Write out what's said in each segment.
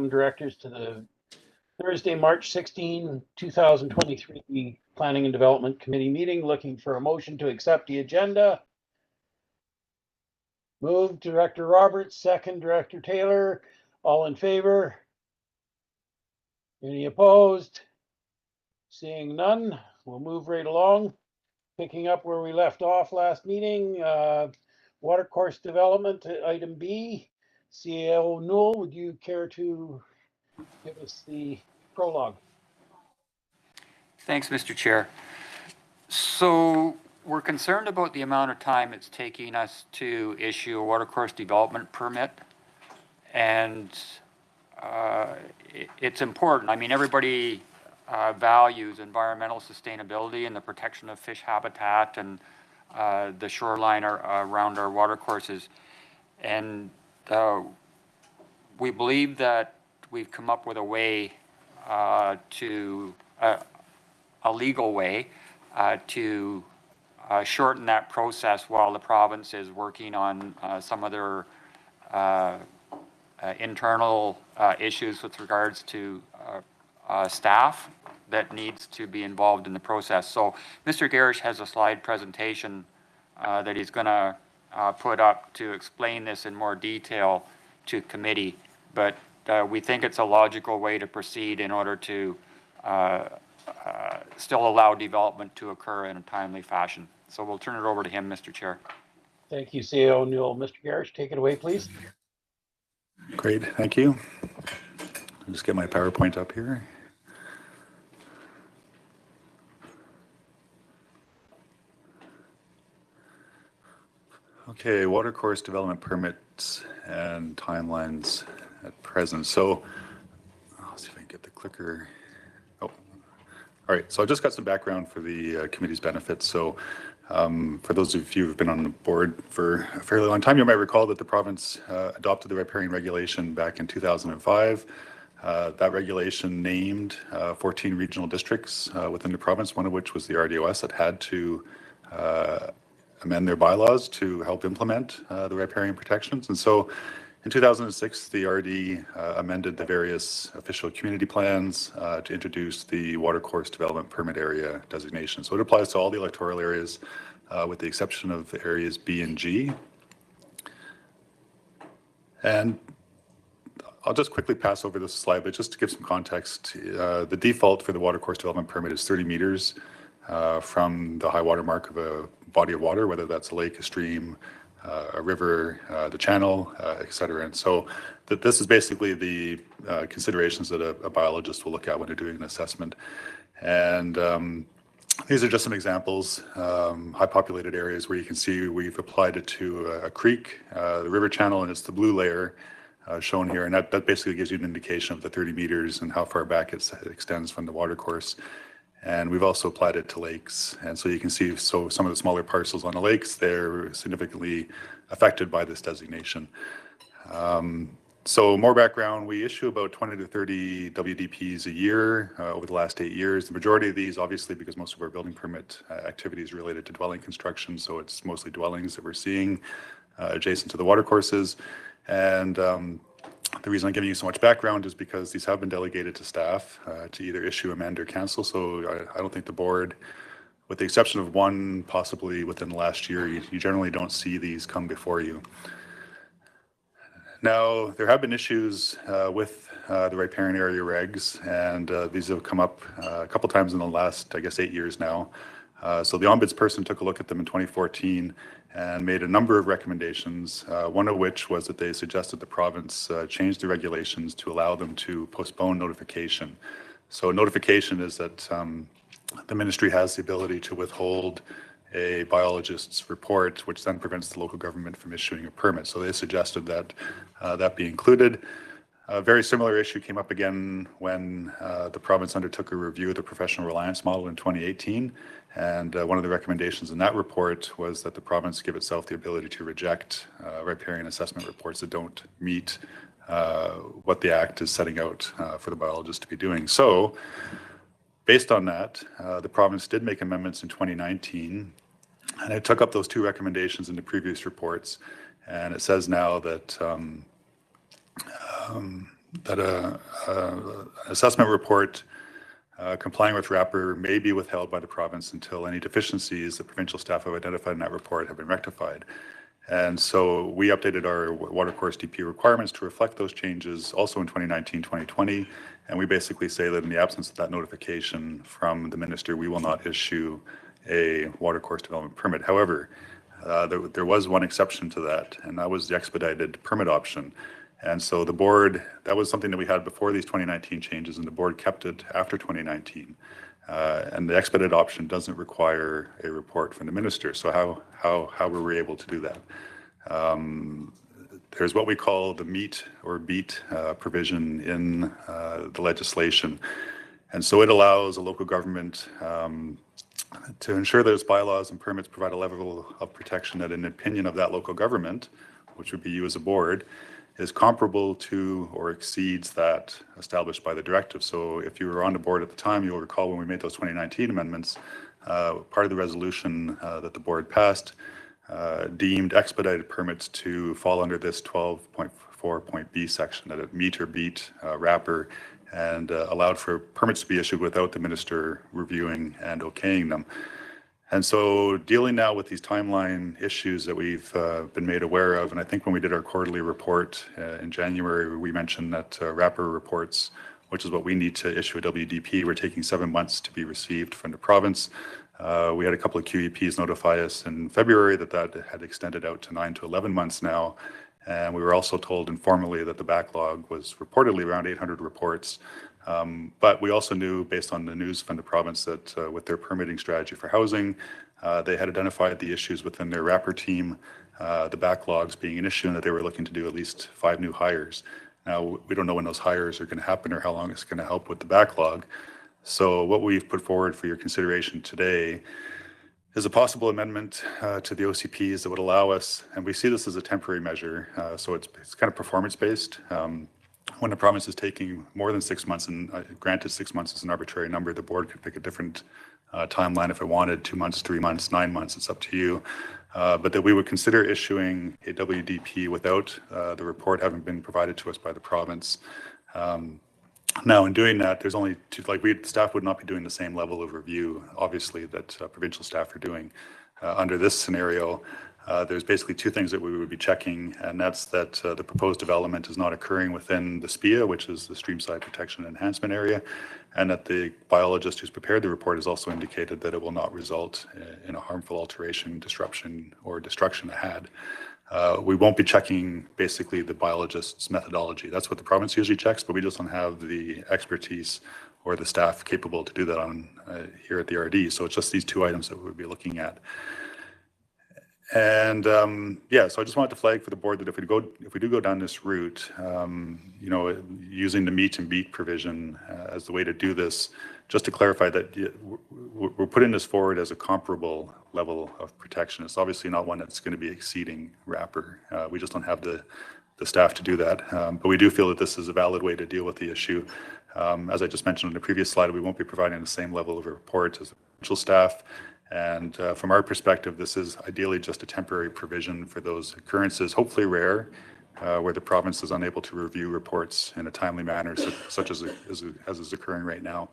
welcome directors to the Thursday, March 16, 2023 Planning and Development Committee meeting. Looking for a motion to accept the agenda. Moved Director Roberts, second Director Taylor. All in favor? Any opposed? Seeing none, we'll move right along. Picking up where we left off last meeting, watercourse development, item B. CAO Newell, would you care to give us the prologue? Thanks, Mr. Chair. So we're concerned about the amount of time it's taking us to issue a watercourse development permit. And it's important. I mean, everybody values environmental sustainability and the protection of fish habitat and the shoreline around our watercourses. And we believe that we've come up with a way to a legal way to shorten that process while the province is working on some of their internal issues with regards to staff that needs to be involved in the process. So Mr. Garish has a slide presentation that he's going to put up to explain this in more detail to committee, but we think it's a logical way to proceed in order to still allow development to occur in a timely fashion. So we'll turn it over to him, Mr. Chair. Thank you, CAO Newell. Mr. Garish, take it away, please. Great, thank you. I'll just get my PowerPoint up here. Okay, watercourse development permits and timelines at present. So I'll see if I can get the clicker. Oh, all right. So I just got some background for the committee's benefits. So for those of you who've been on the board for a fairly long time, you might recall that the province adopted the riparian regulation back in 2005. That regulation named 14 regional districts within the province, one of which was the RDOS that had to amend their bylaws to help implement the riparian protections. And so in 2006, the RD amended the various official community plans to introduce the watercourse development permit area designation. So it applies to all the electoral areas with the exception of the areas B and G. And I'll just quickly pass over this slide, but just to give some context, the default for the watercourse development permit is 30 meters from the high water mark of a body of water, whether that's a lake, a stream, a river, the channel, et cetera. And so this is basically the considerations that a biologist will look at when they're doing an assessment. And these are just some examples, high populated areas where you can see we've applied it to a creek, the river channel, and it's the blue layer shown here. And that basically gives you an indication of the 30 meters and how far back it extends from the watercourse. And we've also applied it to lakes. And so you can see, so some of the smaller parcels on the lakes, they're significantly affected by this designation. So more background, we issue about 20 to 30 WDPs a year over the last 8 years. The majority of these, obviously, because most of our building permit activity is related to dwelling construction, so it's mostly dwellings that we're seeing adjacent to the watercourses. And the reason I'm giving you so much background is because these have been delegated to staff to either issue, amend, or cancel. So I don't think the board, with the exception of one possibly within the last year, you generally don't see these come before you. Now, there have been issues with the riparian area regs, and these have come up a couple times in the last, I guess, 8 years now. So the ombudsperson took a look at them in 2014 and made a number of recommendations, one of which was that they suggested the province change the regulations to allow them to postpone notification. So notification is that the ministry has the ability to withhold a biologist's report, which then prevents the local government from issuing a permit. So they suggested that that be included. A very similar issue came up again when the province undertook a review of the professional reliance model in 2018. And one of the recommendations in that report was that the province give itself the ability to reject riparian assessment reports that don't meet what the Act is setting out for the biologist to be doing. So based on that, the province did make amendments in 2019, and it took up those two recommendations in the previous reports. And it says now that that assessment report complying with wrapper may be withheld by the province until any deficiencies that provincial staff have identified in that report have been rectified. And so we updated our watercourse DP requirements to reflect those changes also in 2019, 2020. And we basically say that in the absence of that notification from the minister, we will not issue a watercourse development permit. However, there was one exception to that, and that was the expedited permit option. And so the board, that was something that we had before these 2019 changes, and the board kept it after 2019. And the expedited option doesn't require a report from the minister. So how were we able to do that? There's what we call the meet or beat provision in the legislation. And so it allows a local government to ensure that its bylaws and permits provide a level of protection that, in the opinion of that local government, which would be you as a board, is comparable to or exceeds that established by the directive. So if you were on the board at the time, you'll recall when we made those 2019 amendments, part of the resolution that the board passed deemed expedited permits to fall under this 12.4.b section, that it meet or beat wrapper, and allowed for permits to be issued without the minister reviewing and okaying them. And so dealing now with these timeline issues that we've been made aware of, and I think when we did our quarterly report in January, we mentioned that wrapper reports, which is what we need to issue a WDP, were taking 7 months to be received from the province. We had a couple of QEPs notify us in February that had extended out to 9 to 11 months now. And we were also told informally that the backlog was reportedly around 800 reports. But we also knew, based on the news from the province, that with their permitting strategy for housing, they had identified the issues within their wrapper team, the backlogs being an issue, and that they were looking to do at least 5 new hires. Now, we don't know when those hires are going to happen or how long it's going to help with the backlog. So what we've put forward for your consideration today is a possible amendment to the OCPs that would allow us, and we see this as a temporary measure, so it's kind of performance-based. When the province is taking more than 6 months, and granted 6 months is an arbitrary number, the board could pick a different timeline if it wanted, 2 months, 3 months, 9 months, it's up to you. But that we would consider issuing a WDP without the report having been provided to us by the province. Now, in doing that, there's only two, staff would not be doing the same level of review, obviously, that provincial staff are doing. Under this scenario, there's basically 2 things that we would be checking, and that's that the proposed development is not occurring within the SPIA, which is the Streamside Protection Enhancement Area, and that the biologist who's prepared the report has also indicated that it will not result in a harmful alteration, disruption, or destruction ahead. We won't be checking basically the biologist's methodology. That's what the province usually checks, but we just don't have the expertise or the staff capable to do that on here at the RD. So it's just these 2 items that we'll be looking at. And so I just wanted to flag for the board that if we do go down this route, using the meet and beat provision as the way to do this, just to clarify that we're putting this forward as a comparable level of protection. It's obviously not one that's going to be exceeding wrapper. We just don't have the staff to do that. But we do feel that this is a valid way to deal with the issue. As I just mentioned in the previous slide, we won't be providing the same level of report as the provincial staff. And from our perspective, this is ideally just a temporary provision for those occurrences, hopefully rare, where the province is unable to review reports in a timely manner, such as is occurring right now.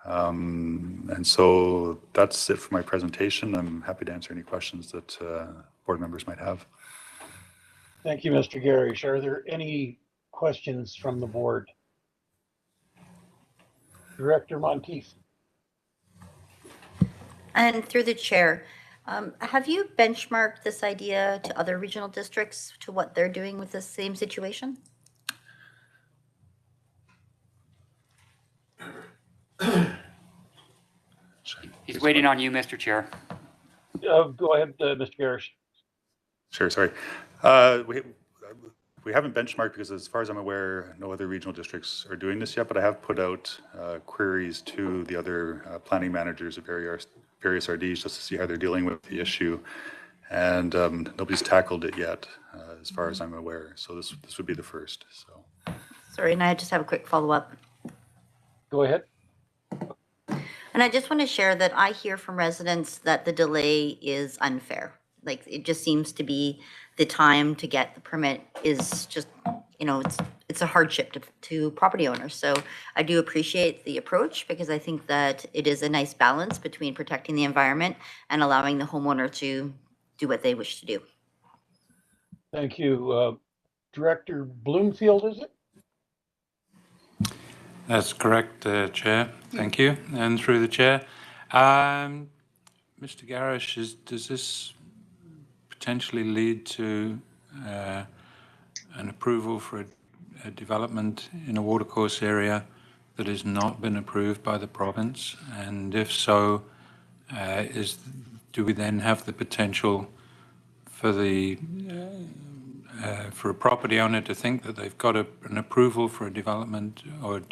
And so that's it for my presentation. I'm happy to answer any questions that board members might have. Thank you, Mr. Garish. Are there any questions from the board? Director Monteith. And through the chair, have you benchmarked this idea to other regional districts, to what they're doing with the same situation? He's waiting on you, Mr. Chair. Go ahead, Mr. Garish. Sure, sorry. We haven't benchmarked because, as far as I'm aware, no other regional districts are doing this yet, but I have put out queries to the other planning managers of various RDs just to see how they're dealing with the issue. And nobody's tackled it yet, as far as I'm aware. So this would be the first. So. Sorry, and I just have a quick follow-up. Go ahead. And I just want to share that I hear from residents that the delay is unfair. Like, it just seems to be the time to get the permit is just it's a hardship to property owners. So I do appreciate the approach because I think that it is a nice balance between protecting the environment and allowing the homeowner to do what they wish to do. Thank you. Director Bloomfield, is it? That's correct, Chair. Thank you. And through the Chair, Mr. Garish, does this potentially lead to an approval for a development in a watercourse area that has not been approved by the province? And if so, do we then have the potential for for a property owner to think that they've got an approval for a development or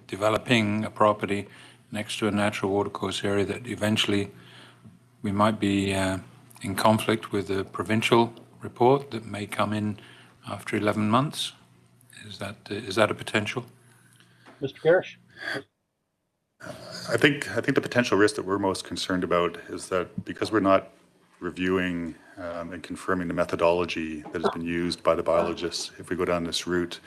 developing a property next to a natural watercourse area that eventually we might be in conflict with a provincial report that may come in after 11 months? Is that a potential? Mr. Garish? I think the potential risk that we're most concerned about is that because we're not reviewing and confirming the methodology that has been used by the biologists, if we go down this route,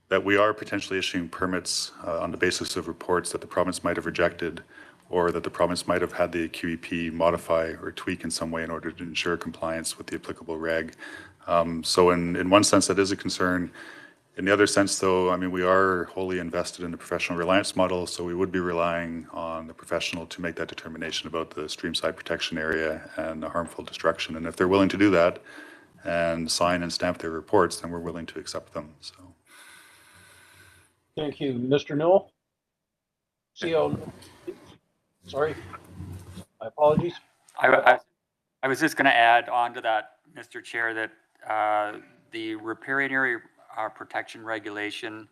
that we are potentially issuing permits on the basis of reports that the province might have rejected, or that the province might have had the QEP modify or tweak in some way in order to ensure compliance with the applicable reg. So in one sense, that is a concern. In the other sense, though, I mean, we are wholly invested in the professional reliance model, so we would be relying on the professional to make that determination about the streamside protection area and the harmful destruction. And if they're willing to do that and sign and stamp their reports, then we're willing to accept them. So, Thank you. Mr. Newell? CO, sorry, my apologies. I was just going to add on to that, Mr. Chair, that the riparian area protection regulation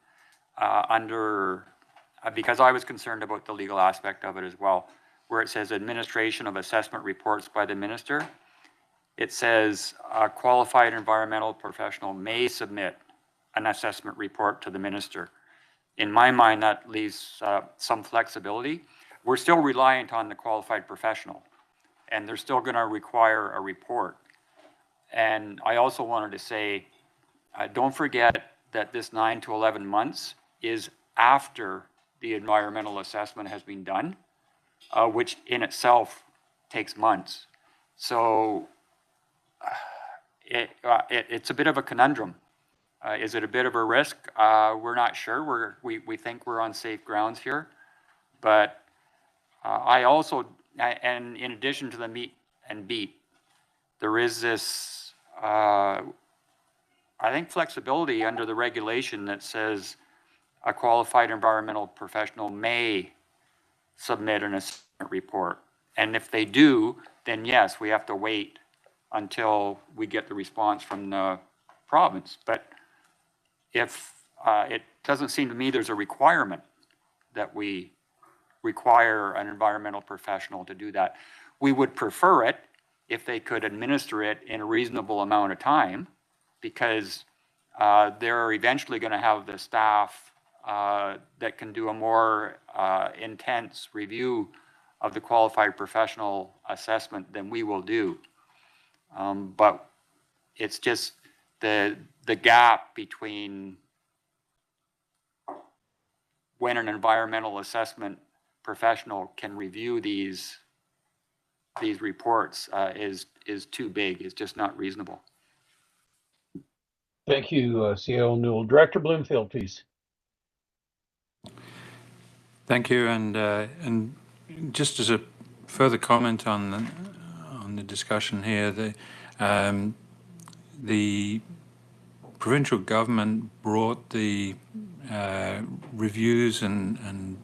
because I was concerned about the legal aspect of it as well, where it says administration of assessment reports by the minister. It says a qualified environmental professional may submit an assessment report to the minister. In my mind, that leaves some flexibility. We're still reliant on the qualified professional, and they're still going to require a report. And I also wanted to say, don't forget that this 9 to 11 months is after the environmental assessment has been done, which in itself takes months. So it's a bit of a conundrum. Is it a bit of a risk? We're not sure. We think we're on safe grounds here. But I also, and in addition to the meet and beat, there is this, I think, flexibility under the regulation that says a qualified environmental professional may submit an assessment report. And if they do, then yes, we have to wait until we get the response from the province. But if it doesn't seem to me there's a requirement that we require an environmental professional to do that. We would prefer it if they could administer it in a reasonable amount of time, because they're eventually going to have the staff that can do a more intense review of the qualified professional assessment than we will do. But it's just the gap between when an environmental assessment professional can review these reports is too big. It's just not reasonable. Thank you, CO Newell. Director Bloomfield, please. Thank you, and just as a further comment on the discussion here, the provincial government brought the reviews and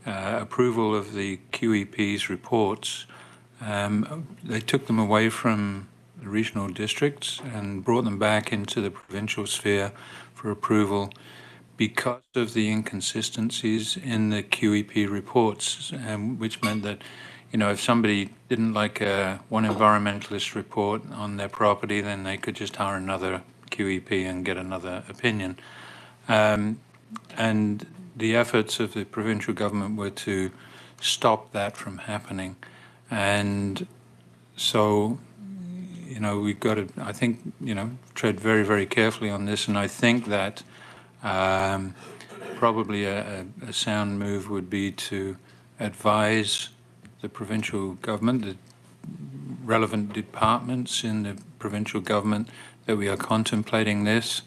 approval of the QEP's reports. They took them away from the regional districts and brought them back into the provincial sphere for approval because of the inconsistencies in the QEP reports, which meant that, if somebody didn't like one environmentalist report on their property, then they could just hire another QEP and get another opinion. And the efforts of the provincial government were to stop that from happening. And so you know, we've got to, I think, you know, tread very, very carefully on this. And I think that probably a sound move would be to advise the provincial government, the relevant departments in the provincial government, that we are contemplating this.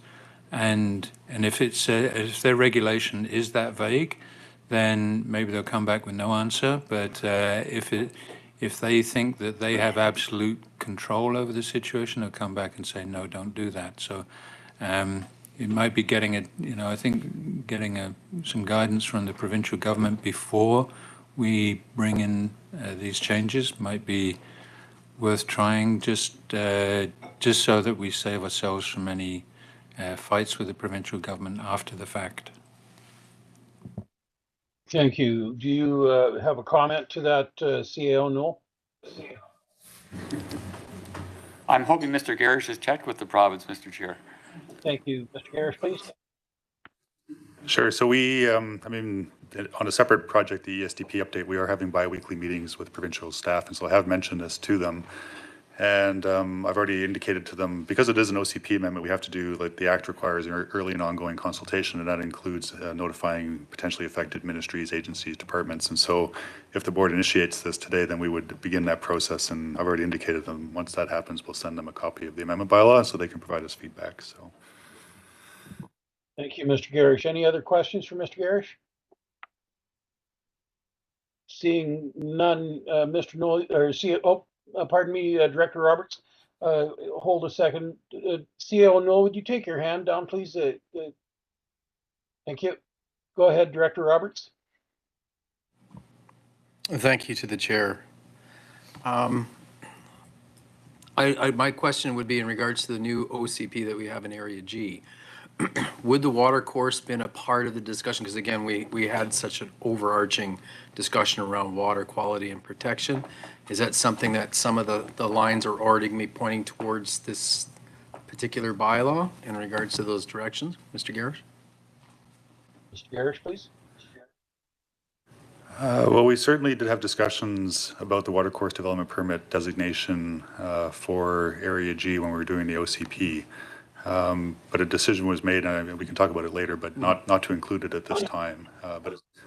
And if if their regulation is that vague, then maybe they'll come back with no answer. But if they think that they have absolute control over the situation, they'll come back and say, no, don't do that. So it might be getting I think getting some guidance from the provincial government before we bring in these changes might be worth trying, just so that we save ourselves from any fights with the provincial government after the fact. Thank you. Do you have a comment to that, CAO Noel? I'm hoping Mr. Garish has checked with the province, Mr. Chair. Thank you. Mr. Garish, please. Sure. So we, I mean, on a separate project, the ESDP update, we are having bi-weekly meetings with provincial staff. And so I have mentioned this to them. And I've already indicated to them, because it is an OCP amendment, we have to do, like the Act requires, an early and ongoing consultation, and that includes notifying potentially affected ministries, agencies, departments. And so if the board initiates this today, then we would begin that process. And I've already indicated to them, once that happens, we'll send them a copy of the amendment bylaw so they can provide us feedback. So. Thank you, Mr. Garish. Any other questions for Mr. Garish? Seeing none, Mr. Noel, or pardon me, Director Roberts, hold a second. CAO Noel, would you take your hand down, please? Thank you. Go ahead, Director Roberts. Thank you to the chair. My question would be in regards to the new OCP that we have in Area G. Would the water course been a part of the discussion? Because again, we had such an overarching discussion around water quality and protection. Is that something that some of the lines are already going to be pointing towards this particular bylaw in regards to those directions? Mr. Garish? Mr. Garish, please. Well, we certainly did have discussions about the water course development permit designation for Area G when we were doing the OCP. But a decision was made, and we can talk about it later, but not to include it at this time.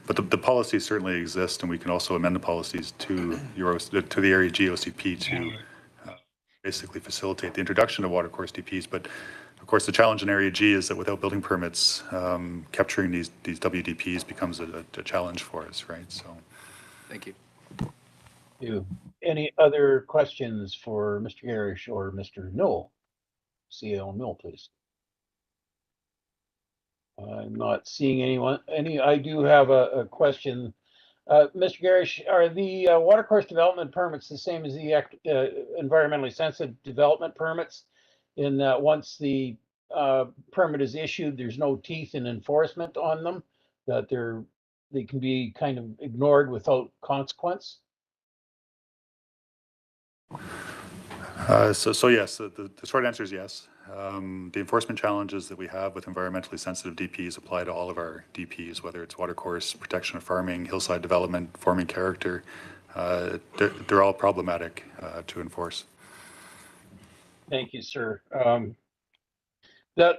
But the policies certainly exist, and we can also amend the policies to the Area G OCP to basically facilitate the introduction of water course DPs. But of course, the challenge in Area G is that without building permits, capturing these WDPs becomes a challenge for us, right? So, thank you. Any other questions for Mr. Garish or Mr. Noel? CAO Noel, please. I'm not seeing anyone. I do have a question. Mr. Garish, are the watercourse development permits the same as the environmentally sensitive development permits, in that once the permit is issued, there's no teeth in enforcement on them, that they can be kind of ignored without consequence? So yes, the short answer is yes. The enforcement challenges that we have with environmentally sensitive DPs apply to all of our DPs, whether it's watercourse, protection of farming, hillside development, forming character. They're all problematic to enforce. Thank you, sir.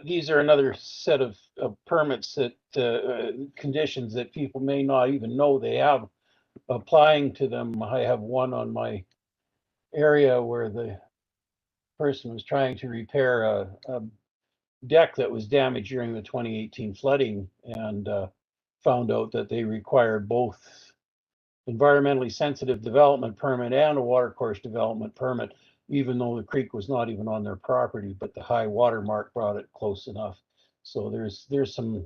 These are another set of permits that conditions that people may not even know they have applying to them. I have one on my area where the person was trying to repair a deck that was damaged during the 2018 flooding, and found out that they required both environmentally sensitive development permit and a watercourse development permit, even though the creek was not even on their property, but the high water mark brought it close enough. So there's some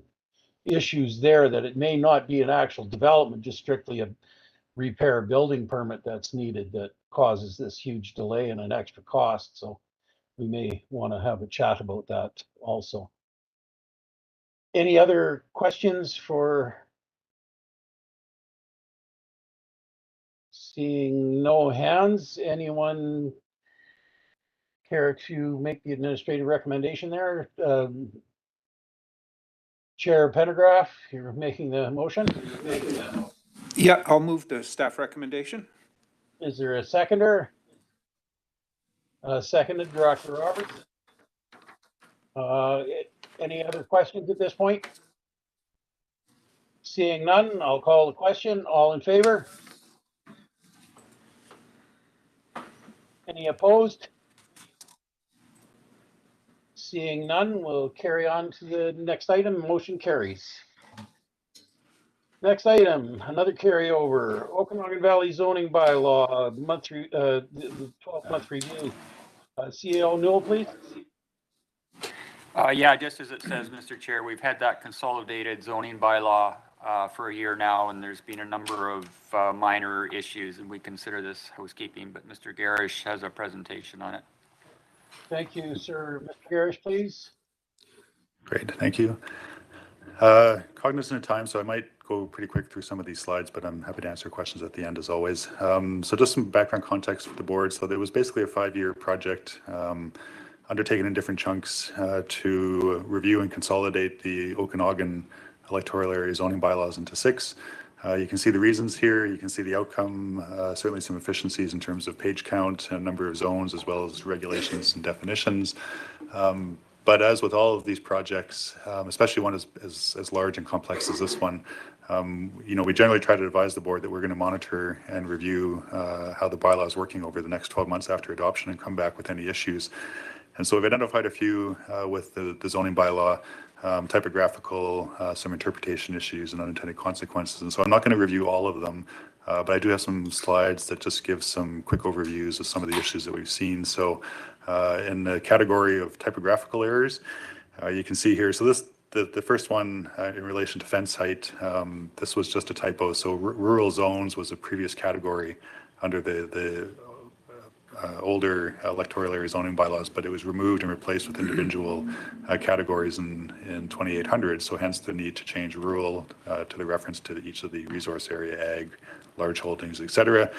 issues there, that it may not be an actual development, just strictly a repair building permit that's needed, that causes this huge delay and an extra cost. So we may want to have a chat about that also. Any other questions for? Seeing no hands, anyone care to make the administrative recommendation there? Chair Pendergraph, you're making the motion. Yeah, I'll move the staff recommendation. Is there a seconder? Seconded, Director Roberts. Any other questions at this point? Seeing none, I'll call the question. All in favor? Any opposed? Seeing none, we'll carry on to the next item. Motion carries. Next item, another carryover, Okanagan Valley zoning bylaw, the 12-month review. CEO Newell, please. Yeah, just as it says, Mr. Chair, we've had that consolidated zoning bylaw for a year now, and there's been a number of minor issues, and we consider this housekeeping, but Mr. Garish has a presentation on it. Thank you, sir. Mr. Garish, please. Great, thank you. Cognizant of time, so I might go pretty quick through some of these slides, but I'm happy to answer questions at the end as always. So just some background context for the board. So it was basically a 5-year project undertaken in different chunks to review and consolidate the Okanagan electoral area zoning bylaws into 6. You can see the reasons here, you can see the outcome, certainly some efficiencies in terms of page count and number of zones, as well as regulations and definitions. But as with all of these projects, especially one as large and complex as this one, we generally try to advise the board that we're going to monitor and review how the bylaw is working over the next 12 months after adoption and come back with any issues. And so we've identified a few with the zoning bylaw, typographical, some interpretation issues and unintended consequences. And so I'm not going to review all of them, but I do have some slides that just give some quick overviews of some of the issues that we've seen. So in the category of typographical errors, you can see here, so the first one in relation to fence height, this was just a typo. So rural zones was a previous category under the older electoral area zoning bylaws, but it was removed and replaced with individual categories in 2800. So hence the need to change rural to the reference to each of the resource area, ag, large holdings, etc.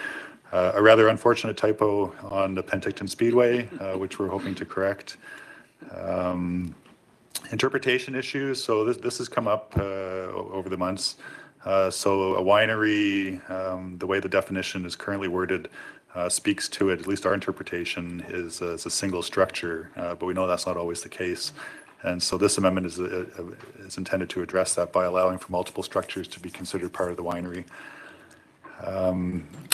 A rather unfortunate typo on the Penticton Speedway, which we're hoping to correct. Interpretation issues. So this has come up over the months. So a winery, the way the definition is currently worded, speaks to it, at least our interpretation is a single structure, but we know that's not always the case. And so this amendment is intended to address that by allowing for multiple structures to be considered part of the winery.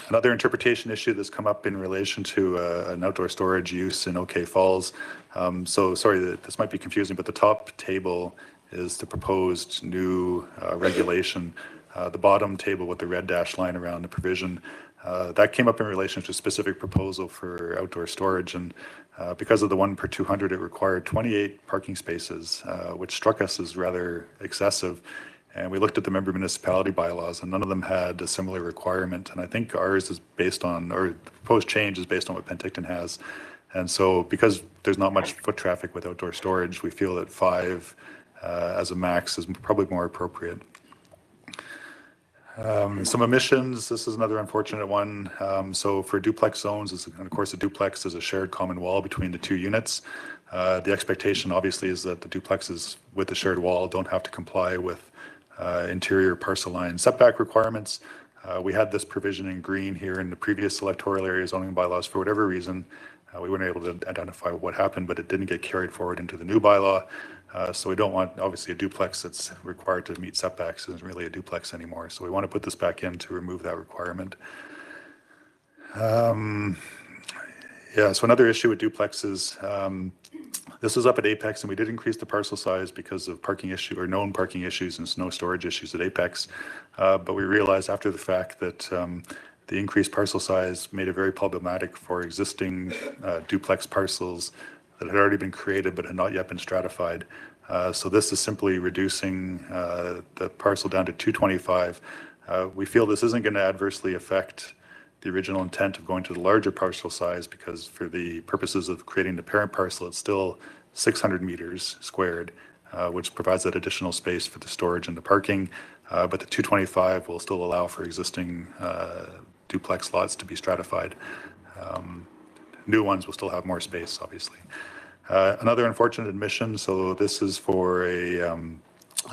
Another interpretation issue that's come up in relation to an outdoor storage use in OK Falls. So sorry, this might be confusing, but the top table is the proposed new regulation. The bottom table with the red dashed line around the provision, that came up in relation to a specific proposal for outdoor storage. And because of the 1 per 200, it required 28 parking spaces, which struck us as rather excessive. And we looked at the member municipality bylaws, and none of them had a similar requirement. And I think ours is based on, or the proposed change is based on what Penticton has. And so because there's not much foot traffic with outdoor storage, we feel that 5 as a max is probably more appropriate. Some emissions, this is another unfortunate one. So for duplex zones, and of course a duplex is a shared common wall between the 2 units. The expectation obviously is that the duplexes with the shared wall don't have to comply with interior parcel line setback requirements. We had this provision in green here in the previous electoral area zoning bylaws. For whatever reason, we weren't able to identify what happened, but it didn't get carried forward into the new bylaw. So we don't want, obviously, a duplex that's required to meet setbacks isn't really a duplex anymore. So we want to put this back in to remove that requirement. Yeah, so another issue with duplexes, this is up at Apex, and we did increase the parcel size because of parking issue or known parking issues and snow storage issues at Apex. But we realized after the fact that the increased parcel size made it very problematic for existing duplex parcels that had already been created but had not yet been stratified. So this is simply reducing the parcel down to 225. We feel this isn't going to adversely affect the original intent of going to the larger parcel size, because for the purposes of creating the parent parcel, it's still 600 meters squared, which provides that additional space for the storage and the parking. But the 225 will still allow for existing duplex lots to be stratified. New ones will still have more space, obviously. Another unfortunate admission, so this is for a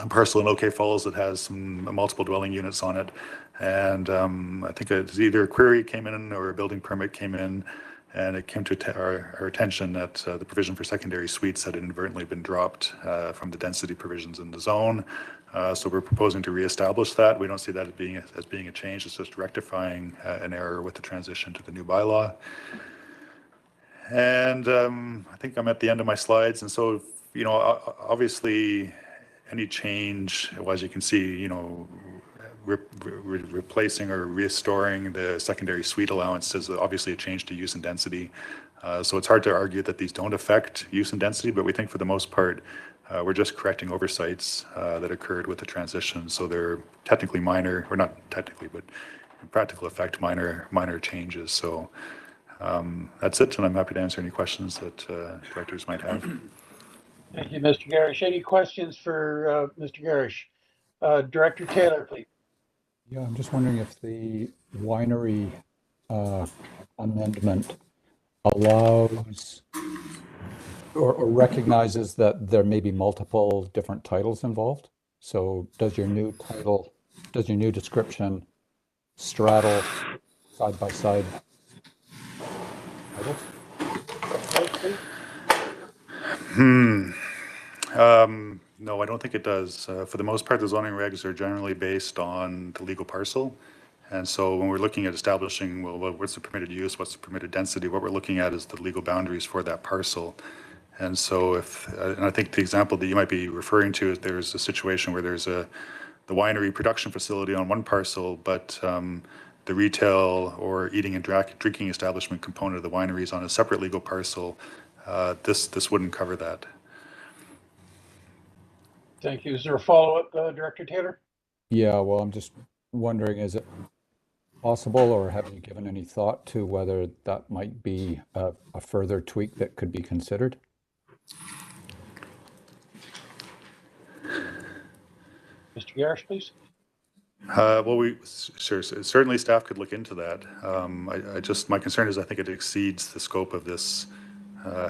parcel in OK Falls that has some multiple dwelling units on it. And I think it's either a query came in or a building permit came in, And it came to our attention that the provision for secondary suites had inadvertently been dropped from the density provisions in the zone. So we're proposing to reestablish that. We don't see that as being a change. It's just rectifying an error with the transition to the new bylaw. And I think I'm at the end of my slides. And so, you know, obviously any change, well, as you can see, you know, replacing or restoring the secondary suite allowance is obviously a change to use and density. So it's hard to argue that these don't affect use and density, but we think for the most part, we're just correcting oversights that occurred with the transition. So they're technically minor, or not technically, but in practical effect, minor changes. So that's it, and I'm happy to answer any questions that directors might have. Thank you, Mr. Garish. Any questions for Mr. Garish? Director Taylor, please. Yeah, I'm just wondering if the winery amendment allows or recognizes that there may be multiple different titles involved. So does your new title, does your new description straddle side by side titles? No, I don't think it does. For the most part, the zoning regs are generally based on the legal parcel. And so when we're looking at establishing, well, what's the permitted use, what's the permitted density, what we're looking at is the legal boundaries for that parcel. And so and I think the example that you might be referring to is there's a situation where there's the winery production facility on one parcel, but the retail or eating and drinking establishment component of the winery is on a separate legal parcel. This wouldn't cover that. Thank you. Is there a follow-up, Director Taylor? Yeah, well, I'm just wondering, is it possible, or have you given any thought to whether that might be a further tweak that could be considered? Mr. Garish, please. Well, certainly staff could look into that. My concern is I think it exceeds the scope of this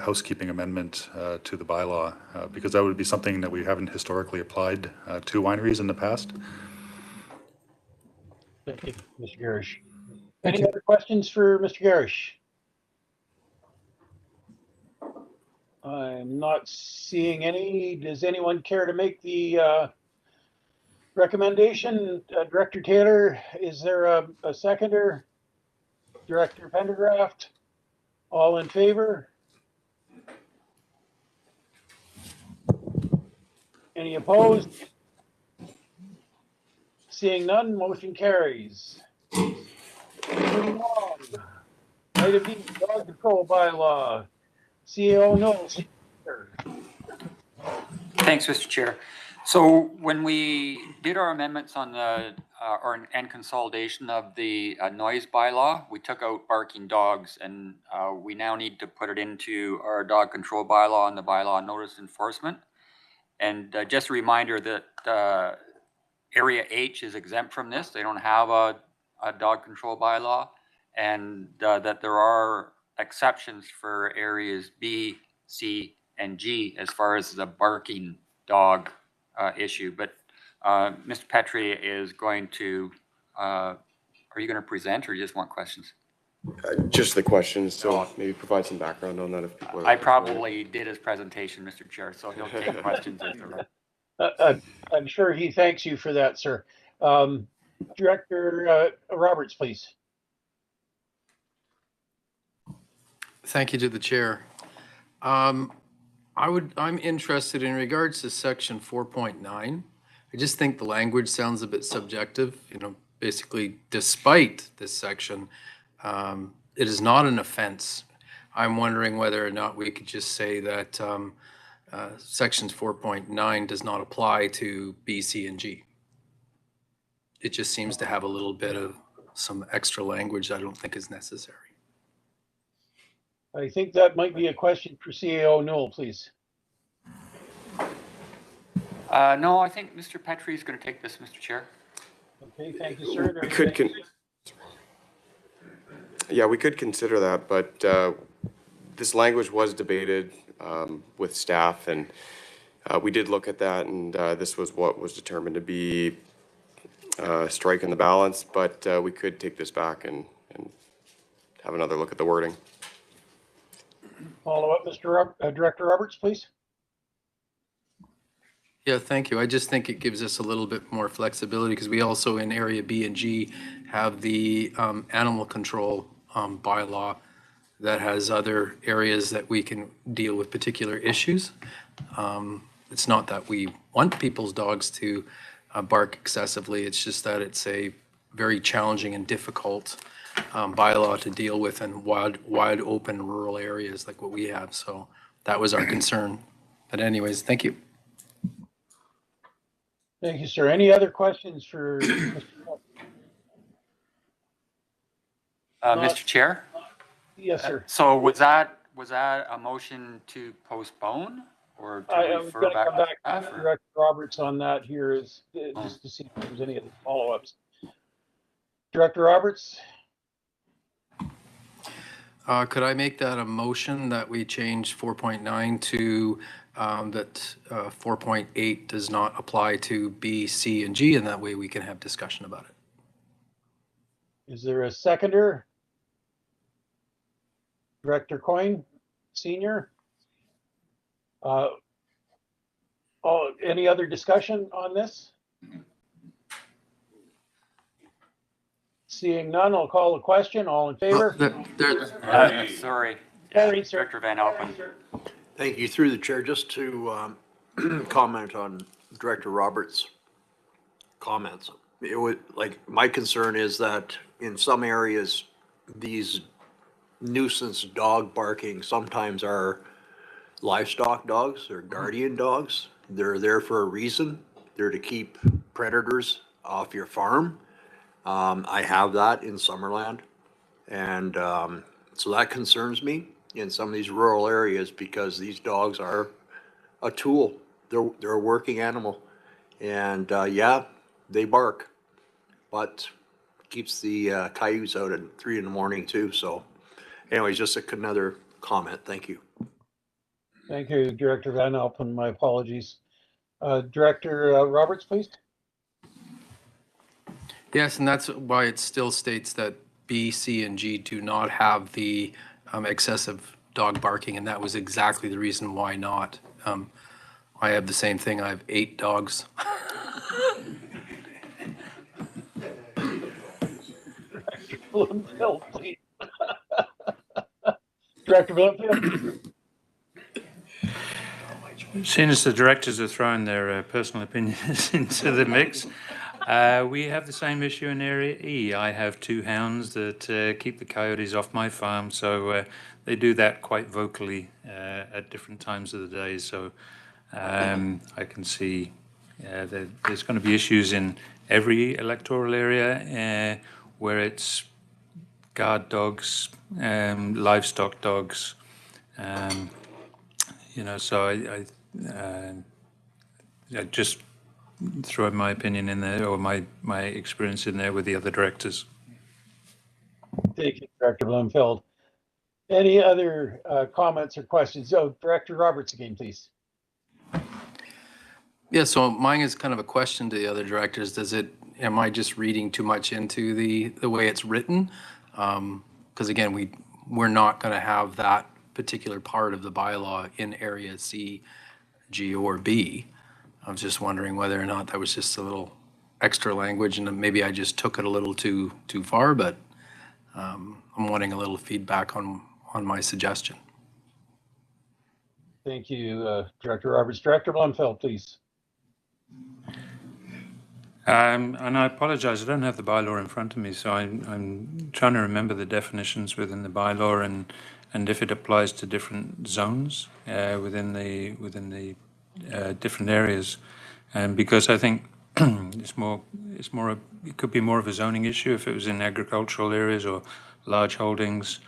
housekeeping amendment to the bylaw, because that would be something that we haven't historically applied to wineries in the past. Thank you, Mr. Garish. Any other questions for Mr. Garish? I'm not seeing any. Does anyone care to make the recommendation? Director Taylor, is there a seconder? Director Pendergraft, all in favor? Any opposed? Seeing none, motion carries. Moving on. Item B, dog control bylaw. CEO Knowles. Thanks, Mr. Chair. So when we did our amendments on the and consolidation of the noise bylaw, we took out barking dogs, and we now need to put it into our dog control bylaw and the bylaw on notice enforcement. And just a reminder that Area H is exempt from this. They don't have a dog control bylaw, and that there are exceptions for areas B, C, and G as far as the barking dog issue. But Mr. Petrie is going to, are you going to present, or you just want questions? Just the questions, so maybe provide some background on that if people are. I probably did his presentation, Mr. Chair, so he'll take questions if there are. I'm sure he thanks you for that, sir. Director Roberts, please. Thank you to the chair. I'm interested in regards to section 4.9. I just think the language sounds a bit subjective. You know, basically, despite this section, it is not an offense. I'm wondering whether or not we could just say that sections 4.9 does not apply to B, C, and G. It just seems to have a little bit of some extra language I don't think is necessary. I think that might be a question for CEO Newell, please. No, I think Mr. Petrie is going to take this, Mr. Chair. Okay, thank you, sir. We could we could consider that, but this language was debated with staff, and we did look at that, and this was what was determined to be strike in the balance, but we could take this back and have another look at the wording. follow-up, Director Roberts, please? Yeah, thank you. I just think it gives us a little bit more flexibility because we also in area B and G have the animal control bylaw that has other areas that we can deal with particular issues. It's not that we want people's dogs to bark excessively. It's just that it's a very challenging and difficult bylaw to deal with in wide open rural areas like what we have. So that was our concern. But anyways, thank you. Thank you, sir. Any other questions for Mr. Paul? Mr. Chair? Yes, sir. So was that a motion to postpone or I to am refer going to back come to back staff? to or- Director Roberts on that here is just to see if there's any other follow-ups. Director Roberts? Could I make that a motion that we change 4.9 to that 4.8 does not apply to B, C, and G, and that way we can have discussion about it? Is there a seconder? Director Coyne, Senior? Any other discussion on this? Seeing none, I'll call the question. All in favor? Sorry, Carried, sir. Director Van Alpen. Thank you. Through the chair, just to comment on Director Roberts' comments. It would, like, my concern is that in some areas, these nuisance dog barking sometimes are livestock dogs or guardian dogs. They're there for a reason. They're to keep predators off your farm. I have that in Summerland. And so that concerns me in some of these rural areas because these dogs are a tool. They're a working animal. And yeah, they bark, but keeps the coyotes out at 3 in the morning too. So anyways, just another comment. Thank you. Thank you, Director Van Alpen. My apologies. Director Roberts, please. Yes, and that's why it still states that B, C, and G do not have the excessive dog barking, and that was exactly the reason why not. I have the same thing. I have 8 dogs. Bloomfield, please. Director Bloomfield. Seeing as the directors are throwing their personal opinions into the mix, we have the same issue in Area E. I have 2 hounds that keep the coyotes off my farm, so they do that quite vocally at different times of the day. So I can see that there's going to be issues in every electoral area where it's guard dogs, livestock dogs. So I just throw my opinion in there or my experience in there with the other directors. Thank you, Director Bloomfield. Any other comments or questions? Oh, Director Roberts again, please. Yeah, so mine is kind of a question to the other directors. Am I just reading too much into the way it's written? Because again, we're not going to have that particular part of the bylaw in area C, G, or B. I was just wondering whether or not that was just a little extra language and maybe I just took it a little too far, but I'm wanting a little feedback on my suggestion. Thank you, Director Roberts. Director Bloomfield, please. And I apologize, I don't have the bylaw in front of me, so I'm trying to remember the definitions within the bylaw and if it applies to different zones within the different areas. And because I think it could be more of a zoning issue if it was in agricultural areas or large holdings.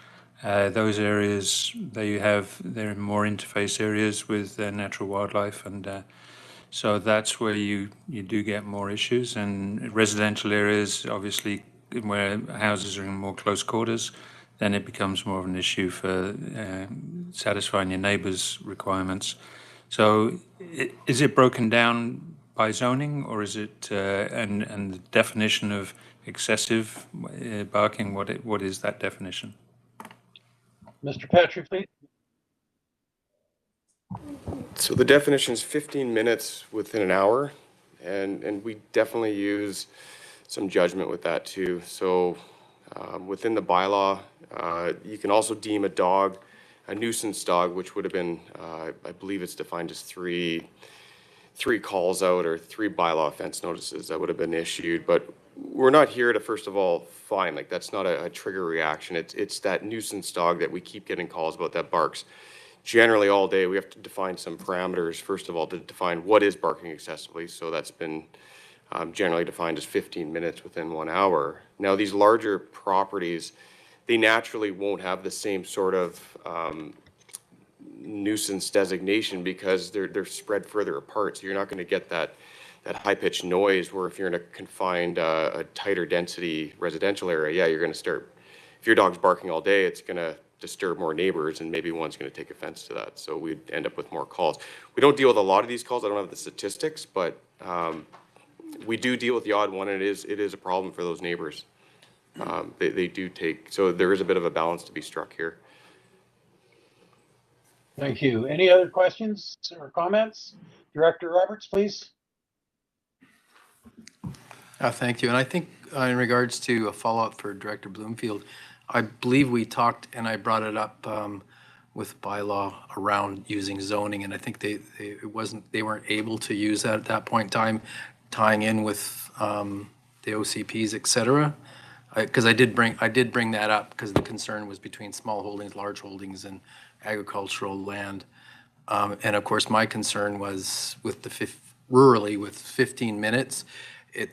Those areas, they're more interface areas with natural wildlife, and so that's where you do get more issues. And residential areas, obviously, where houses are in more close quarters, then it becomes more of an issue for satisfying your neighbors' requirements. So is it broken down by zoning, or is it, and the definition of excessive barking, what is that definition? Mr. Petrie, please. So the definition is 15 minutes within an hour, and we definitely use some judgment with that too. So within the bylaw, you can also deem a dog a nuisance dog, which would have been, I believe it's defined as three calls out or 3 bylaw offense notices that would have been issued. But we're not here to, first of all, fine. Like, that's not a trigger reaction. It's that nuisance dog that we keep getting calls about that barks generally all day. We have to define some parameters, first of all, to define what is barking excessively. So that's been generally defined as 15 minutes within 1 hour. Now, these larger properties, they naturally won't have the same sort of nuisance designation because they're spread further apart. So you're not going to get that high-pitched noise where if you're in a confined, a tighter density residential area, yeah, you're going to start, if your dog's barking all day, it's going to disturb more neighbors and maybe one's going to take offense to that. So we'd end up with more calls. We don't deal with a lot of these calls. I don't have the statistics, but we do deal with the odd one, and it is a problem for those neighbors. They do take, so there is a bit of a balance to be struck here. Thank you. Any other questions or comments? Director Roberts, please. Thank you. And I think in regards to a follow-up for Director Bloomfield, I believe we talked and I brought it up with bylaw around using zoning, and I think they weren't able to use that at that point in time, tying in with the OCPs, et cetera. Because I did bring that up because the concern was between small holdings, large holdings, and agricultural land. And of course, my concern was with rurally with 15 minutes. We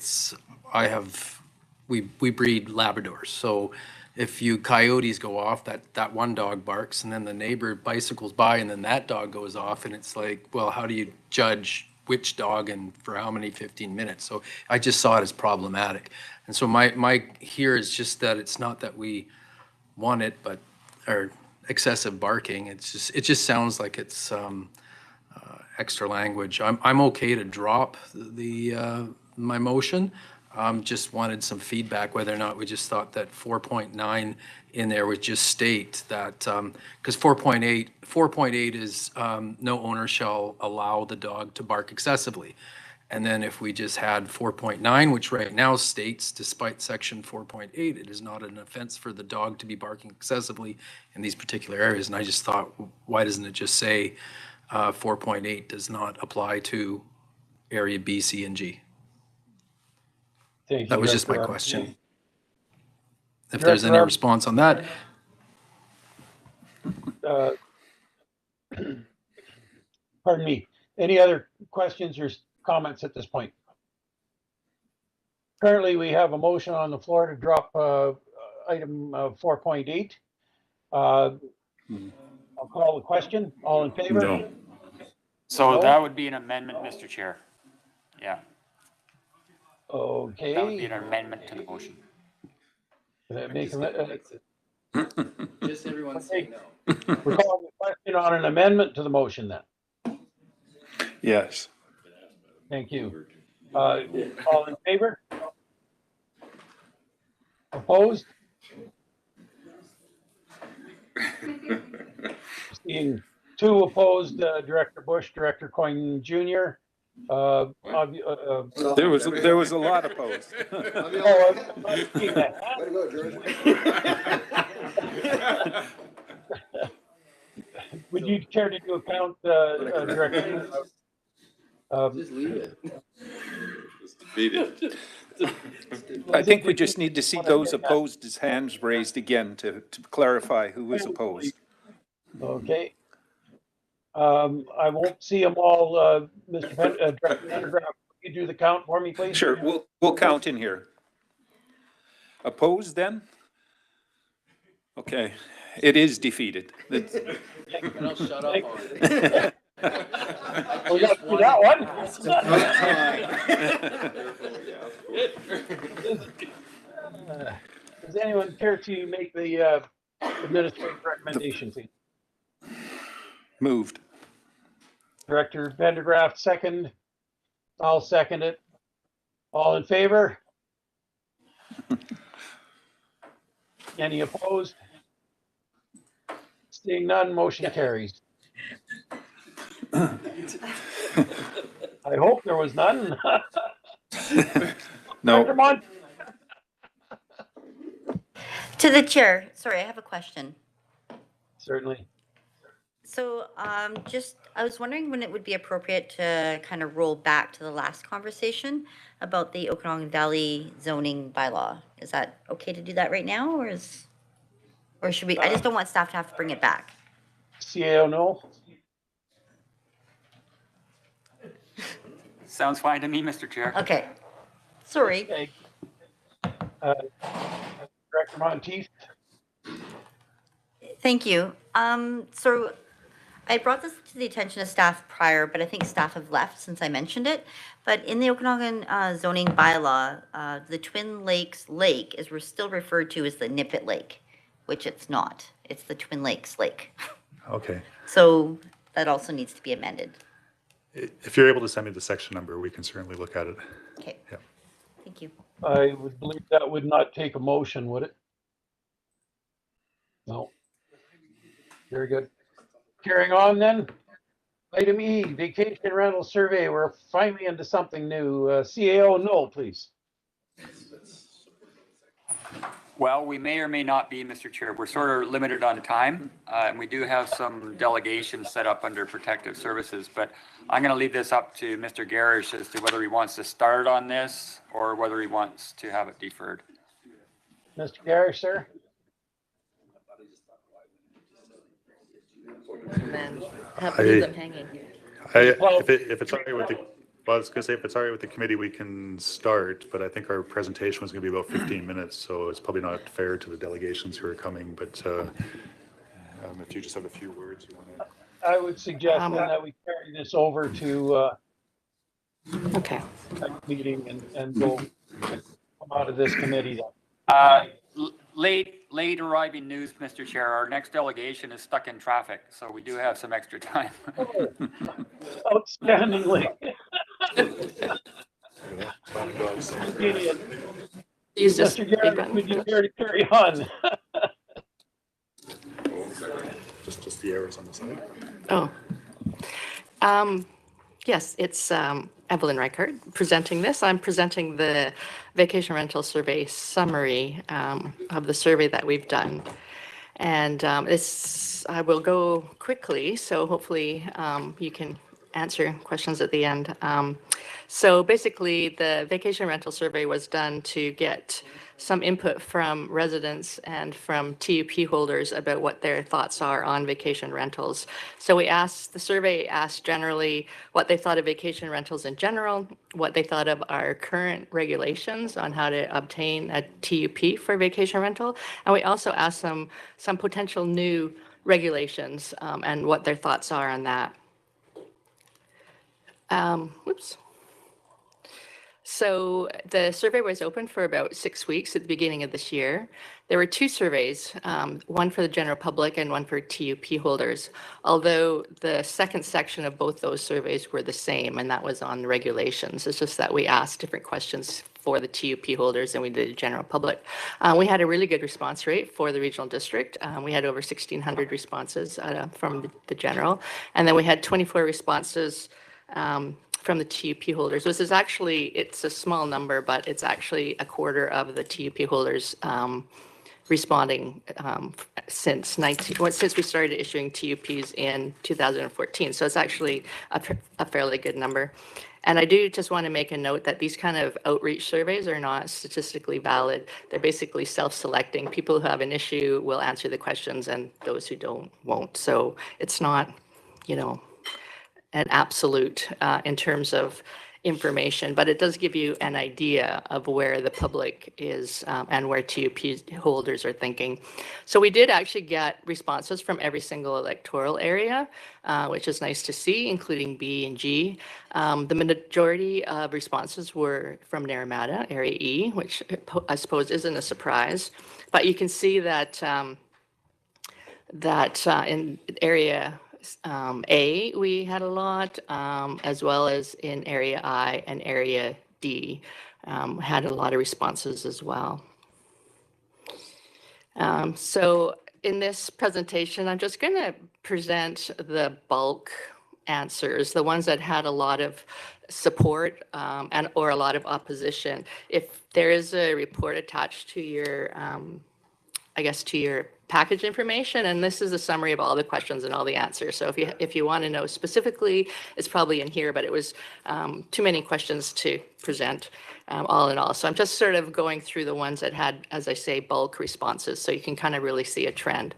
breed Labradors, so if coyotes go off, that one dog barks, and then the neighbor bicycles by, and then that dog goes off, and it's like, well, how do you judge which dog and for how many 15 minutes? So I just saw it as problematic. And so my here is just that it's not that we want it, or excessive barking. It just sounds like it's extra language. I'm okay to drop my motion. Just wanted some feedback whether or not we just thought that 4.9 in there would just state that, because 4.8 is no owner shall allow the dog to bark excessively. And then if we just had 4.9, which right now states, despite section 4.8, it is not an offense for the dog to be barking excessively in these particular areas. And I just thought, why doesn't it just say 4.8 does not apply to area B, C, and G? Thank you, That was just my Director question. If Director there's any Roberts. response on that. Pardon me. Any other questions or comments at this point? Currently, we have a motion on the floor to drop item 4.8. I'll call the question. All in favor? No. So No? that would be an amendment, Mr. Chair. Yeah, that would be Okay. an amendment to the motion. Just everyone say no. We're calling the question on an amendment to the motion then. Yes. Thank you. All in favor? Opposed? Seeing 2 opposed, Director Bush, Director Coyne Jr. There was a lot opposed. Would you care to do a count, Director? Just leave it. I think we just need to see those opposed as hands raised again to clarify who is opposed. Okay. I won't see them all, Mr. Director Pendergraft. Can you do the count for me, please? Sure, we'll count in here. Opposed then? Okay, it is defeated. And I'll shut up on it. We got through that one. Does anyone care to make the administrative recommendation, please? Moved. Director Pendergraft, second. I'll second it. All in favor? Any opposed? Seeing none, motion carries. I hope there was none. No. Dr. Mon- To the chair, sorry, I have a question. Certainly. So, I was wondering when it would be appropriate to kind of roll back to the last conversation about the Okanagan Valley zoning bylaw. Is that okay to do that right now, or should we, I just don't want staff to have to bring it back. CAO, no? Sounds fine to me, Mr. Chair. Okay, sorry. Okay. Director Monteith? Thank you. So I brought this to the attention of staff prior, but I think staff have left since I mentioned it. But in the Okanagan zoning bylaw, the Twin Lakes Lake is still referred to as the Nippet Lake, which it's not. It's the Twin Lakes Lake. Okay. So that also needs to be amended. If you're able to send me the section number, we can certainly look at it. Okay. Yeah. Thank you. I would believe that would not take a motion, would it? No. Very good. Carrying on then. Item E, vacation rental survey. We're finally into something new. CAO, no, please. Well, we may or may not be, Mr. Chair. We're sort of limited on time, and we do have some delegations set up under protective services, but I'm going to leave this up to Mr. Garish as to whether he wants to start on this or whether he wants to have it deferred. Mr. Garish, sir? And then leave them hanging. If it's all right with the, well, I was going to say, if it's all right with the committee, we can start, but I think our presentation was going to be about 15 minutes, so it's probably not fair to the delegations who are coming, but if you just have a few words you want to. I would suggest then that we carry this over to Okay. next meeting and go come out of this committee then. Late arriving news, Mr. Chair. Our next delegation is stuck in traffic, so we do have some extra time. Outstandingly. Use this Mr. big Garrett, button. would you care to carry on? Just the errors on the side. Oh. Yes, it's Evelyn Reichert presenting this. I'm presenting the vacation rental survey summary of the survey that we've done. And I will go quickly, so hopefully you can answer questions at the end. So basically, the vacation rental survey was done to get some input from residents and from TUP holders about what their thoughts are on vacation rentals. So the survey asked generally what they thought of vacation rentals in general, what they thought of our current regulations on how to obtain a TUP for vacation rental. And we also asked them some potential new regulations and what their thoughts are on that. Whoops. So the survey was open for about 6 weeks at the beginning of this year. There were two surveys, one for the general public and one for TUP holders, although the second section of both those surveys were the same, and that was on regulations. It's just that we asked different questions for the TUP holders than we did the general public. We had a really good response rate for the regional district. We had over 1,600 responses from the general, and then we had 24 responses from the TUP holders. This is actually, it's a small number, but it's actually a quarter of the TUP holders responding since we started issuing TUPs in 2014. So it's actually a fairly good number. And I do just want to make a note that these kind of outreach surveys are not statistically valid. They're basically self-selecting. People who have an issue will answer the questions and those who don't won't. So it's not, an absolute in terms of information, but it does give you an idea of where the public is and where TUP holders are thinking. So we did actually get responses from every single electoral area, which is nice to see, including B and G. The majority of responses were from Naramata, Area E, which I suppose isn't a surprise, but you can see that in Area A, we had a lot, as well as in Area I and Area D, had a lot of responses as well. So in this presentation, I'm just going to present the bulk answers, the ones that had a lot of support and or a lot of opposition. If there is a report attached to your, I guess, to your package information, and this is a summary of all the questions and all the answers. So if you want to know specifically, it's probably in here, but it was too many questions to present all in all. So I'm just sort of going through the ones that had, as I say, bulk responses, so you can kind of really see a trend.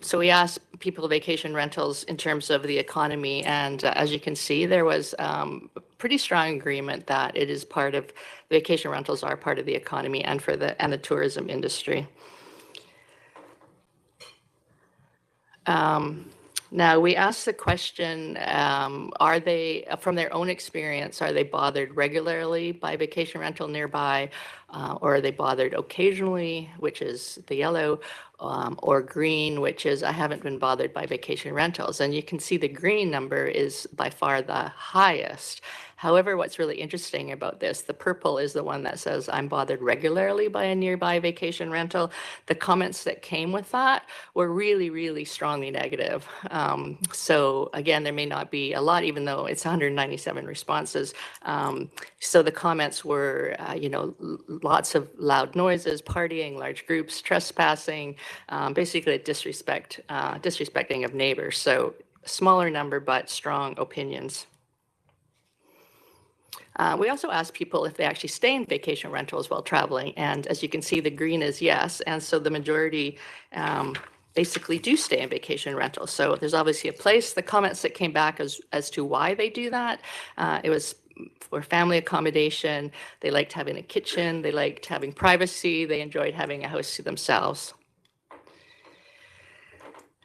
So we asked people vacation rentals in terms of the economy, and as you can see, there was pretty strong agreement that it is part of, vacation rentals are part of the economy and for the tourism industry. Now, we asked the question, are they, from their own experience, are they bothered regularly by vacation rental nearby, or are they bothered occasionally, which is the yellow, or green, which is I haven't been bothered by vacation rentals. And you can see the green number is by far the highest. However, what's really interesting about this, the purple is the one that says I'm bothered regularly by a nearby vacation rental. The comments that came with that were really, really strongly negative. So again, there may not be a lot, even though it's 197 responses. So the comments were, you know, lots of loud noises, partying, large groups, trespassing, basically disrespecting of neighbors. So smaller number, but strong opinions. We also asked people if they actually stay in vacation rentals while traveling. And as you can see, the green is yes. And so the majority basically do stay in vacation rentals. So there's obviously a place. The comments that came back as to why they do that, it was for family accommodation. They liked having a kitchen. They liked having privacy. They enjoyed having a house to themselves.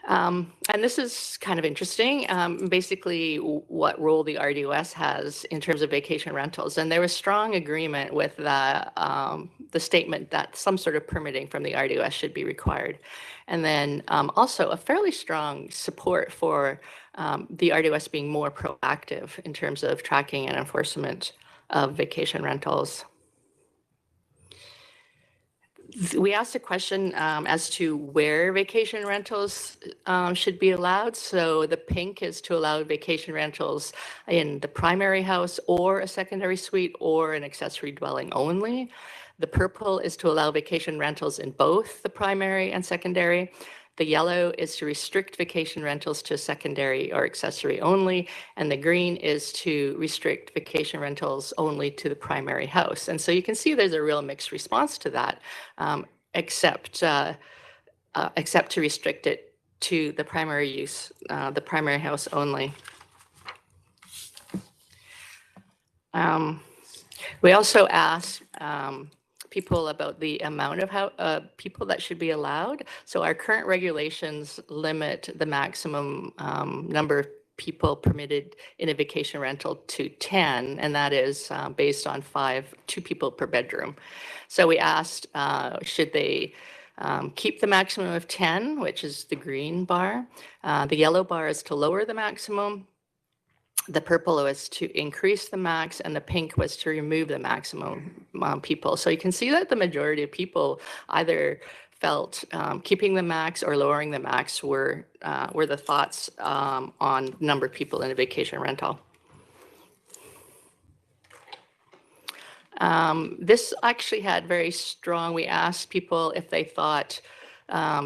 And this is kind of interesting, basically what role the RDOS has in terms of vacation rentals. And there was strong agreement with the statement that some sort of permitting from the RDOS should be required. And then also a fairly strong support for the RDOS being more proactive in terms of tracking and enforcement of vacation rentals. We asked a question as to where vacation rentals should be allowed. So the pink is to allow vacation rentals in the primary house or a secondary suite or an accessory dwelling only. The purple is to allow vacation rentals in both the primary and secondary. The yellow is to restrict vacation rentals to secondary or accessory only, and the green is to restrict vacation rentals only to the primary house. And so you can see there's a real mixed response to that, except to restrict it to the primary use, the primary house only. We also asked people about the amount of people that should be allowed. So our current regulations limit the maximum number of people permitted in a vacation rental to 10, and that is based on 2 people per bedroom. So we asked, should they keep the maximum of 10, which is the green bar. The yellow bar is to lower the maximum. The purple was to increase the max, and the pink was to remove the maximum people. So you can see that the majority of people either felt keeping the max or lowering the max were the thoughts on number of people in a vacation rental. This actually had very strong, we asked people if they thought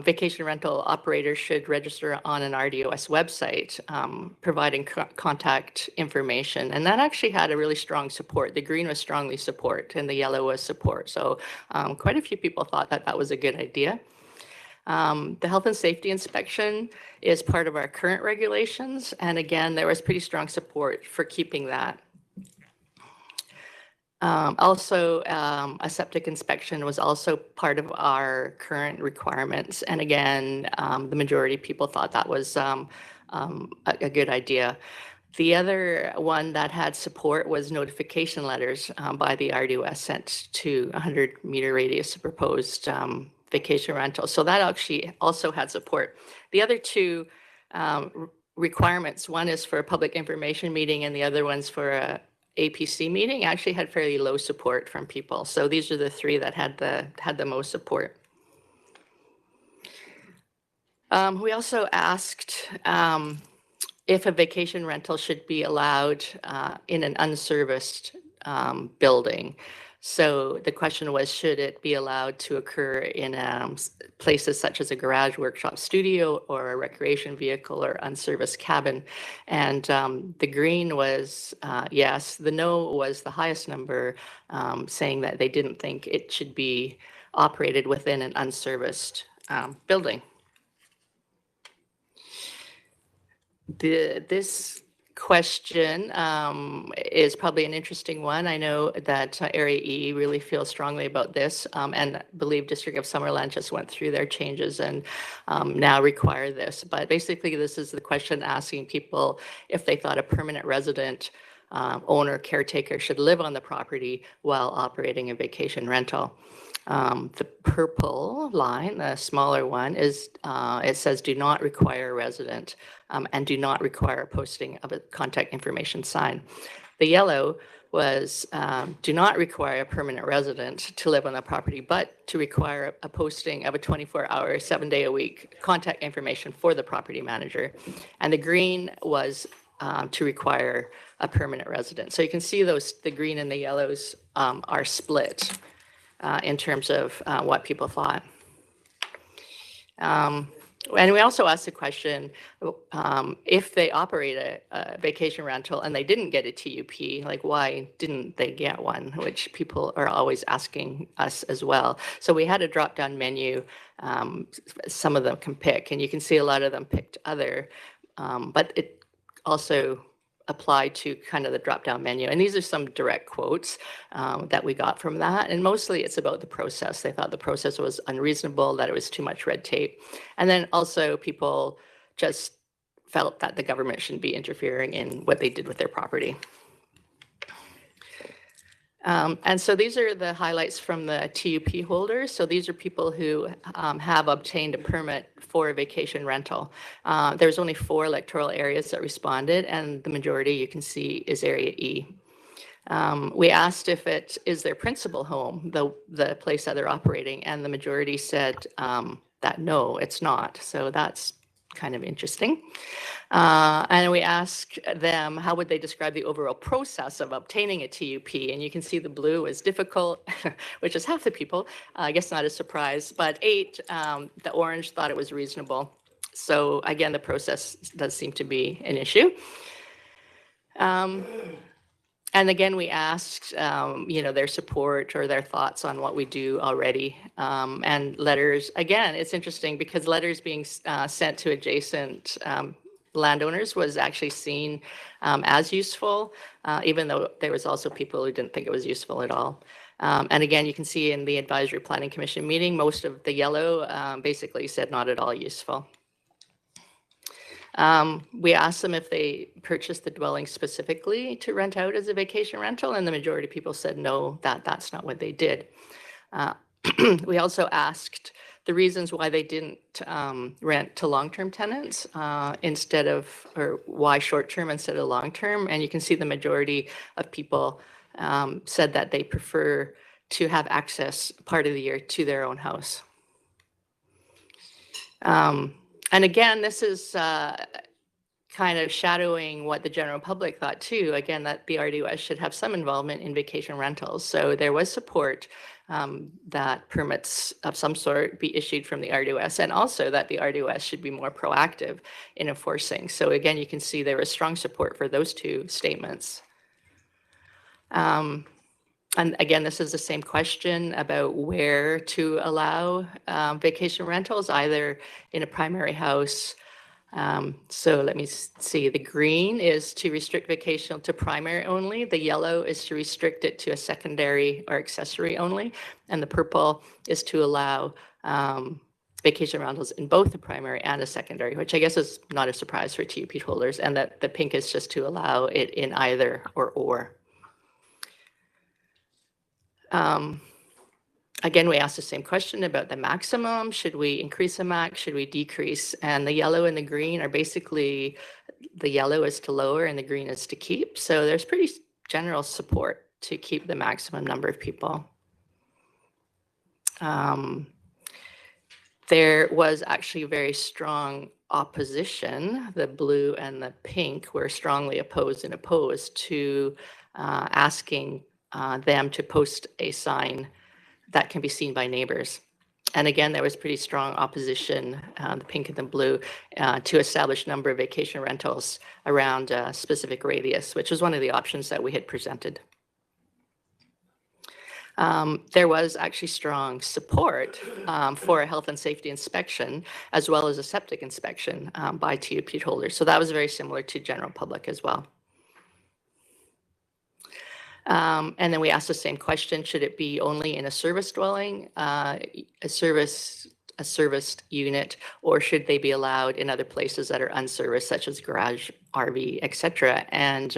vacation rental operators should register on an RDOS website, providing contact information. And that actually had a really strong support. The green was strongly support and the yellow was support. So quite a few people thought that that was a good idea. The health and safety inspection is part of our current regulations. And again, there was pretty strong support for keeping that. Also, a septic inspection was also part of our current requirements. And again, the majority of people thought that was a good idea. The other one that had support was notification letters by the RDOS sent to 100-meter radius of proposed vacation rental. So that actually also had support. The other two requirements, one is for a public information meeting and the other one's for a APC meeting, actually had fairly low support from people. So these are the 3 that had the most support. We also asked if a vacation rental should be allowed in an unserviced building. So the question was, should it be allowed to occur in places such as a garage, workshop, studio, or a recreation vehicle or unserviced cabin? And the green was yes. The no was the highest number, saying that they didn't think it should be operated within an unserviced building. This question is probably an interesting one. I know that Area E really feels strongly about this, and I believe District of Summerland just went through their changes and now require this. But basically, this is the question asking people if they thought a permanent resident, owner, caretaker should live on the property while operating a vacation rental. The purple line, the smaller one, is it says do not require a resident and do not require a posting of a contact information sign. The yellow was do not require a permanent resident to live on the property, but to require a posting of a 24-hour, 7-day-a-week contact information for the property manager. And the green was to require a permanent resident. So you can see the green and the yellows are split in terms of what people thought. And we also asked the question, if they operate a vacation rental and they didn't get a TUP, like why didn't they get one, which people are always asking us as well. So we had a drop-down menu. Some of them can pick, and you can see a lot of them picked other, but it also apply to kind of the drop-down menu. And these are some direct quotes that we got from that. And mostly it's about the process. They thought the process was unreasonable, that it was too much red tape. And then also people just felt that the government shouldn't be interfering in what they did with their property. And so these are the highlights from the TUP holders. So these are people who have obtained a permit for a vacation rental. There's only 4 electoral areas that responded, and the majority you can see is Area E. We asked if it is their principal home, the place that they're operating, and the majority said that no, it's not. So that's kind of interesting. And we asked them how would they describe the overall process of obtaining a TUP, and you can see the blue is difficult, which is half the people. I guess not a surprise, but 8, the orange thought it was reasonable. So again, the process does seem to be an issue. And again, we asked, their support or their thoughts on what we do already. And letters, again, it's interesting because letters being sent to adjacent landowners was actually seen as useful, even though there was also people who didn't think it was useful at all. And again, you can see in the Advisory Planning Commission meeting, most of the yellow basically said not at all useful. We asked them if they purchased the dwelling specifically to rent out as a vacation rental, and the majority of people said no, that's not what they did. We also asked the reasons why they didn't rent to long-term tenants instead of, or why short-term instead of long-term, and you can see the majority of people said that they prefer to have access part of the year to their own house. And again, this is kind of shadowing what the general public thought too, again, that the RDOS should have some involvement in vacation rentals. So there was support that permits of some sort be issued from the RDOS, and also that the RDOS should be more proactive in enforcing. So again, you can see there was strong support for those 2 statements. And again, this is the same question about where to allow vacation rentals, either in a primary house. So let me see, the green is to restrict vacation to primary only. The yellow is to restrict it to a secondary or accessory only. And the purple is to allow vacation rentals in both the primary and a secondary, which I guess is not a surprise for TUP holders. And that the pink is just to allow it in either or. Again, we asked the same question about the maximum. Should we increase the max? Should we decrease? And the yellow and the green are basically, the yellow is to lower and the green is to keep. So there's pretty general support to keep the maximum number of people. There was actually very strong opposition. The blue and the pink were strongly opposed to asking them to post a sign that can be seen by neighbors. And again, there was pretty strong opposition, the pink and the blue, to establish a number of vacation rentals around a specific radius, which was one of the options that we had presented. There was actually strong support for a health and safety inspection, as well as a septic inspection by TUP holders. So that was very similar to general public as well. And then we asked the same question: should it be only in a service dwelling, a serviced unit, or should they be allowed in other places that are unserviced, such as garage, RV, etc.? And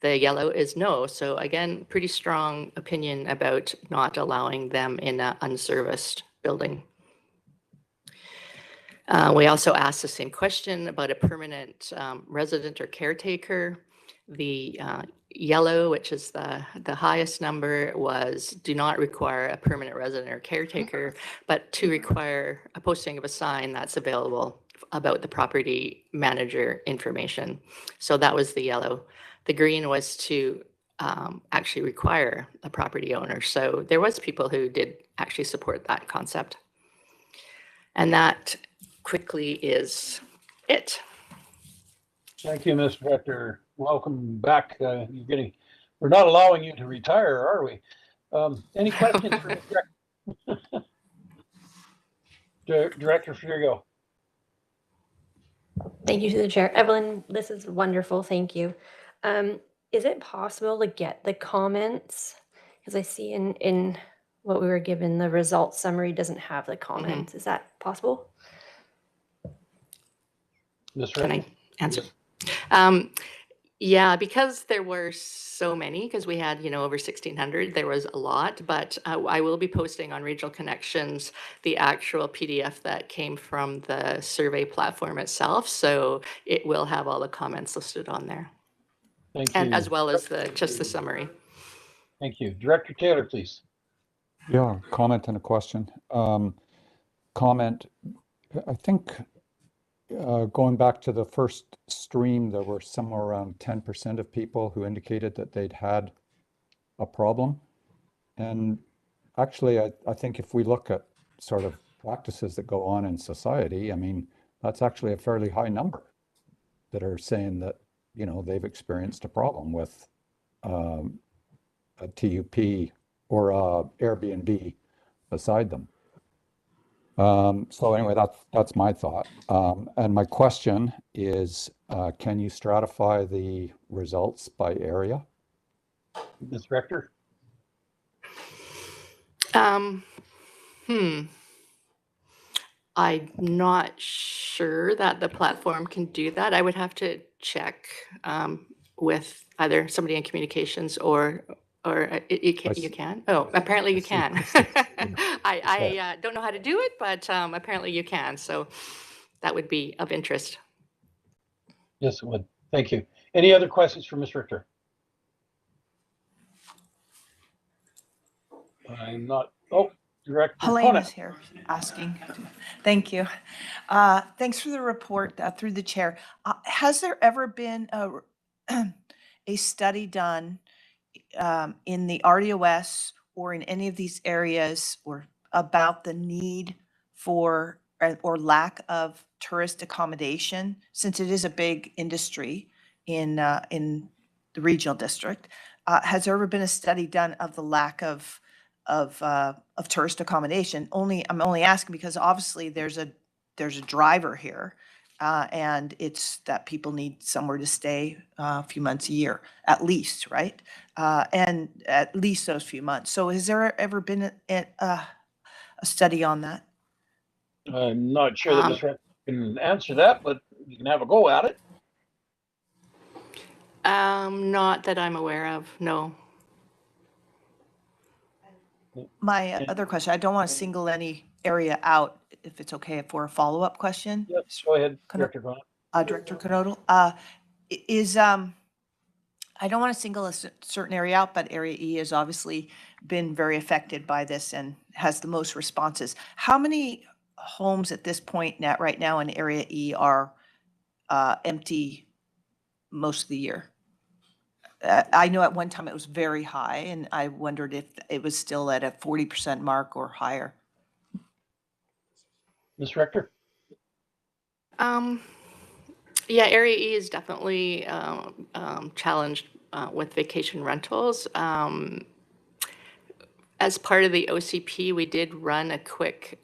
the yellow is no. So again, pretty strong opinion about not allowing them in an unserviced building. We also asked the same question about a permanent resident or caretaker. The yellow, which is the highest number, was do not require a permanent resident or caretaker, but to require a posting of a sign that's available about the property manager information. So that was the yellow. The green was to actually require a property owner. So there was people who did actually support that concept. And that quickly is it. Thank you, Ms. Director. Welcome back. We're not allowing you to retire, are we? Any questions for Ms. Director? Director Frigo. Thank you to the chair. Evelyn, this is wonderful. Thank you. Is it possible to get the comments? Because I see in what we were given, the results summary doesn't have the comments. Is that possible? Ms. Can I Reddy? answer? Yeah, because there were so many, because we had, over 1,600, there was a lot, but I will be posting on Regional Connections the actual PDF that came from the survey platform itself. So it will have all the comments listed on there. Thank you. And as well as just the summary. Thank you. Director Taylor, please. Yeah, comment and a question. Comment, I think going back to the first stream, there were somewhere around 10% of people who indicated that they'd had a problem. And actually, I think if we look at sort of practices that go on in society, I mean, that's actually a fairly high number that are saying that, they've experienced a problem with a TUP or a Airbnb beside them. So anyway, that's my thought. And my question is, can you stratify the results by area? Ms. Rector? I'm not sure that the platform can do that. I would have to check with either somebody in communications or you can. Oh, apparently you can. I don't know how to do it, but apparently you can. So that would be of interest. Yes, it would. Thank you. Any other questions for Ms. Richter? I'm not. Oh, Director Helene Conant is here asking. Thank you. Thanks for the report through the chair. Has there ever been a study done in the RDOS or in any of these areas or about the need for or lack of tourist accommodation, since it is a big industry in the regional district? Has there ever been a study done of the lack of tourist accommodation? I'm only asking because obviously there's a driver here, and it's that people need somewhere to stay a few months a year, at least, right? And at least those few months. So has there ever been a study on that? I'm not sure that Ms. Rector can answer that, but you can have a go at it. Not that I'm aware of, no. My other question, I don't want to single any area out, if it's okay for a follow-up question. Yes, go ahead, Director Conant. Director Conodal, I don't want to single a certain area out, but Area E has obviously been very affected by this and has the most responses. How many homes at this point now, right now in Area E are empty most of the year? I know at one time it was very high, and I wondered if it was still at a 40% mark or higher. Ms. Rector? Yeah, Area E is definitely challenged with vacation rentals. As part of the OCP, we did run a quick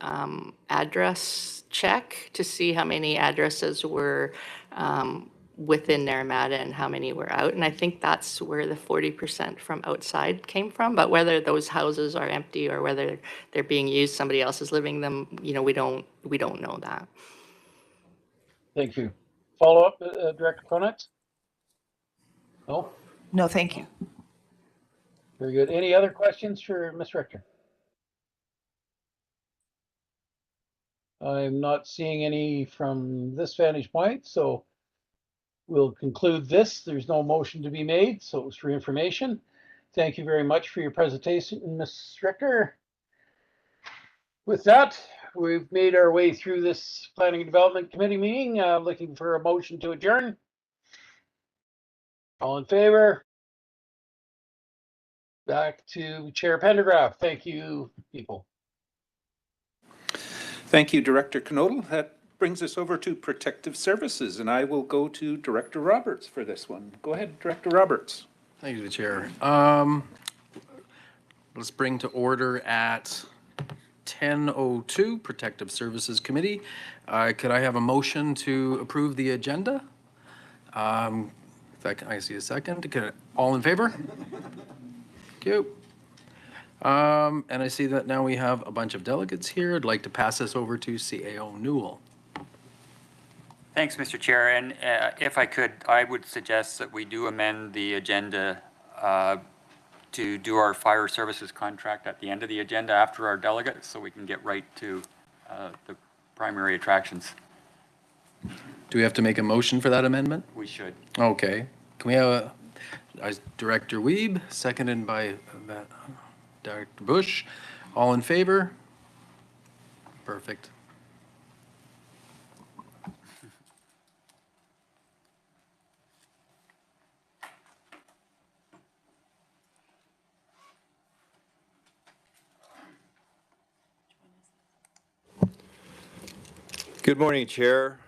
address check to see how many addresses were within Naramata and how many were out. And I think that's where the 40% from outside came from. But whether those houses are empty or whether they're being used, somebody else is living them, you know, we don't know that. Thank you. Follow up, Director Konitz? No? No, thank you. Very good. Any other questions for Ms. Richter? I'm not seeing any from this vantage point, so we'll conclude this. There's no motion to be made, so it was for information. Thank you very much for your presentation, Ms. Richter. With that, we've made our way through this Planning and Development Committee meeting. Looking for a motion to adjourn. All in favor? Back to Chair Pendergraft. Thank you, people. Thank you, Director Knodel. That brings us over to Protective Services, and I will go to Director Roberts for this one. Go ahead, Director Roberts. Thank you, the Chair. Let's bring to order at 10:02 Protective Services Committee. Could I have a motion to approve the agenda? I see a second. All in favor? Thank you. And I see that now we have a bunch of delegates here. I'd like to pass this over to CAO Newell. Thanks, Mr. Chair. And if I could, I would suggest that we do amend the agenda to do our fire services contract at the end of the agenda after our delegates, so we can get right to the primary attractions. Do we have to make a motion for that amendment? We should. Okay. Can we have Director Wiebe, seconded by Director Bush. All in favor? Perfect. Good morning, Chair,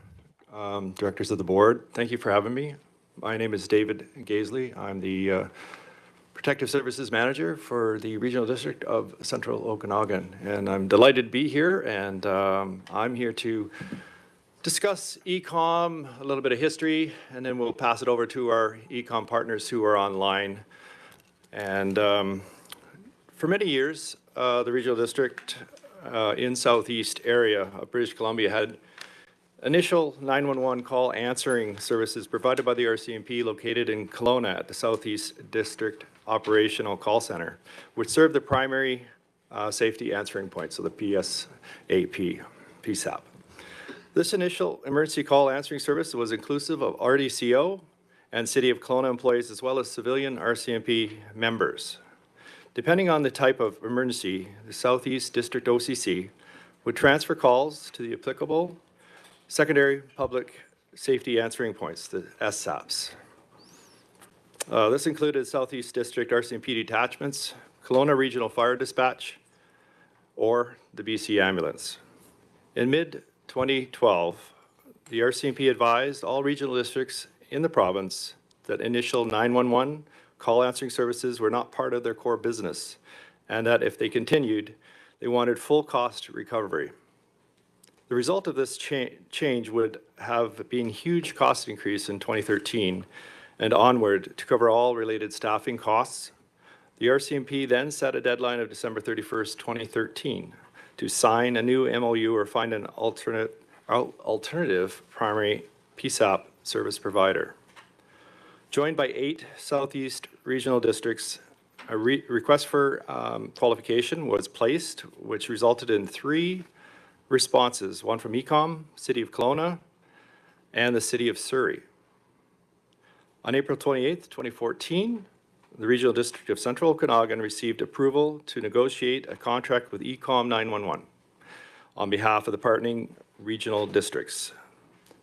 directors of the board. Thank you for having me. My name is David Gaisley. I'm the Protective Services Manager for the Regional District of Central Okanagan, and I'm delighted to be here, and I'm here to discuss ECOM, a little bit of history, and then we'll pass it over to our ECOM partners who are online. And for many years, the Regional District in Southeast area of British Columbia had initial 911 call answering services provided by the RCMP located in Kelowna at the Southeast District Operational Call Center, which served the primary safety answering point, so the PSAP. This initial emergency call answering service was inclusive of RDCO and City of Kelowna employees, as well as civilian RCMP members. Depending on the type of emergency, the Southeast District OCC would transfer calls to the applicable secondary public safety answering points, the SSAPs. This included Southeast District RCMP detachments, Kelowna Regional Fire Dispatch, or the BC Ambulance. In mid-2012, the RCMP advised all regional districts in the province that initial 911 call answering services were not part of their core business, and that if they continued, they wanted full cost recovery. The result of this change would have been huge cost increase in 2013 and onward to cover all related staffing costs. The RCMP then set a deadline of December 31st, 2013 to sign a new MOU or find an alternative primary PSAP service provider. Joined by 8 Southeast regional districts, a request for qualification was placed, which resulted in 3 responses, one from ECOM, City of Kelowna, and the City of Surrey. On April 28th, 2014, the Regional District of Central Okanagan received approval to negotiate a contract with ECOM 911. on behalf of the partnering regional districts.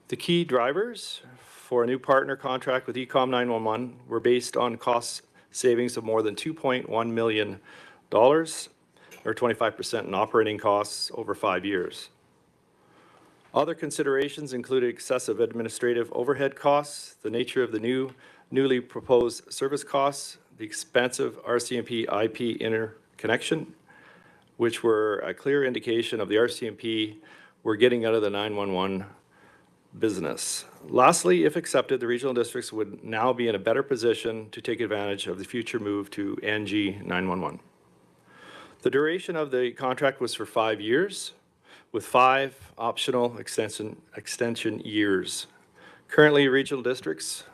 The key drivers for a new partner contract with ECOM 911 were based on cost savings of more than $2.1 million, or 25% in operating costs over 5 years. Other considerations included excessive administrative overhead costs, the nature of the newly proposed service costs, the expensive RCMP IP interconnection, which were a clear indication of the RCMP we're getting out of the 911 business. Lastly, if accepted, the regional districts would now be in a better position to take advantage of the future move to NG 911. The duration of the contract was for 5 years, with 5 optional extension years. Currently, regional districts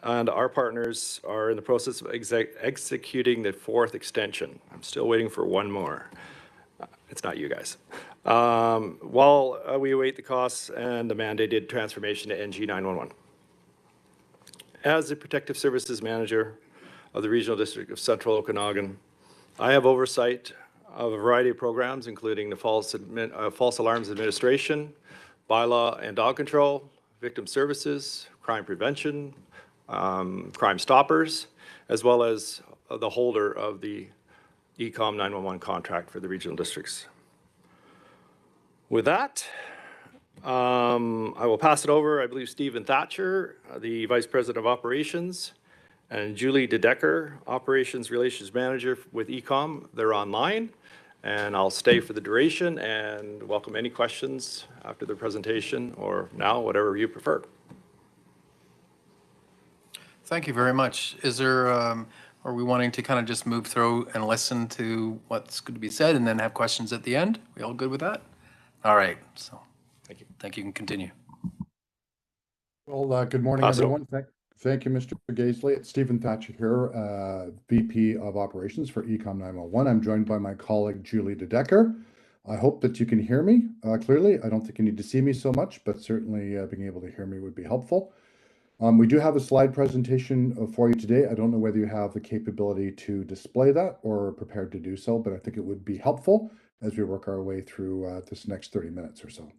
and our partners are in the process of executing the 4th extension. I'm still waiting for one more. It's not you guys. While we await the costs and the mandated transformation to NG 911. As the Protective Services Manager of the Regional District of Central Okanagan, I have oversight of a variety of programs, including the False Alarms Administration, Bylaw and Dog Control, Victim Services, Crime Prevention, Crime Stoppers, as well as the holder of the ECOM 911 contract for the regional districts. With that, I will pass it over, I believe, Stephen Thatcher, the Vice President of Operations, and Julie DeDecker, Operations Relations Manager with ECOM. They're online, and I'll stay for the duration and welcome any questions after the presentation or now, whatever you prefer. Thank you very much. Is there, are we wanting to kind of just move through and listen to what's going to be said and then have questions at the end? We all good with that? All right, so thank you. Thank you, you can continue. Well, good morning, everyone. Thank you, Mr. Gaisley. It's Stephen Thatcher here, VP of Operations for ECOM 911. I'm joined by my colleague, Julie DeDecker. I hope that you can hear me clearly. I don't think you need to see me so much, but certainly being able to hear me would be helpful. We do have a slide presentation for you today. I don't know whether you have the capability to display that or are prepared to do so, but I think it would be helpful as we work our way through this next 30 minutes or so.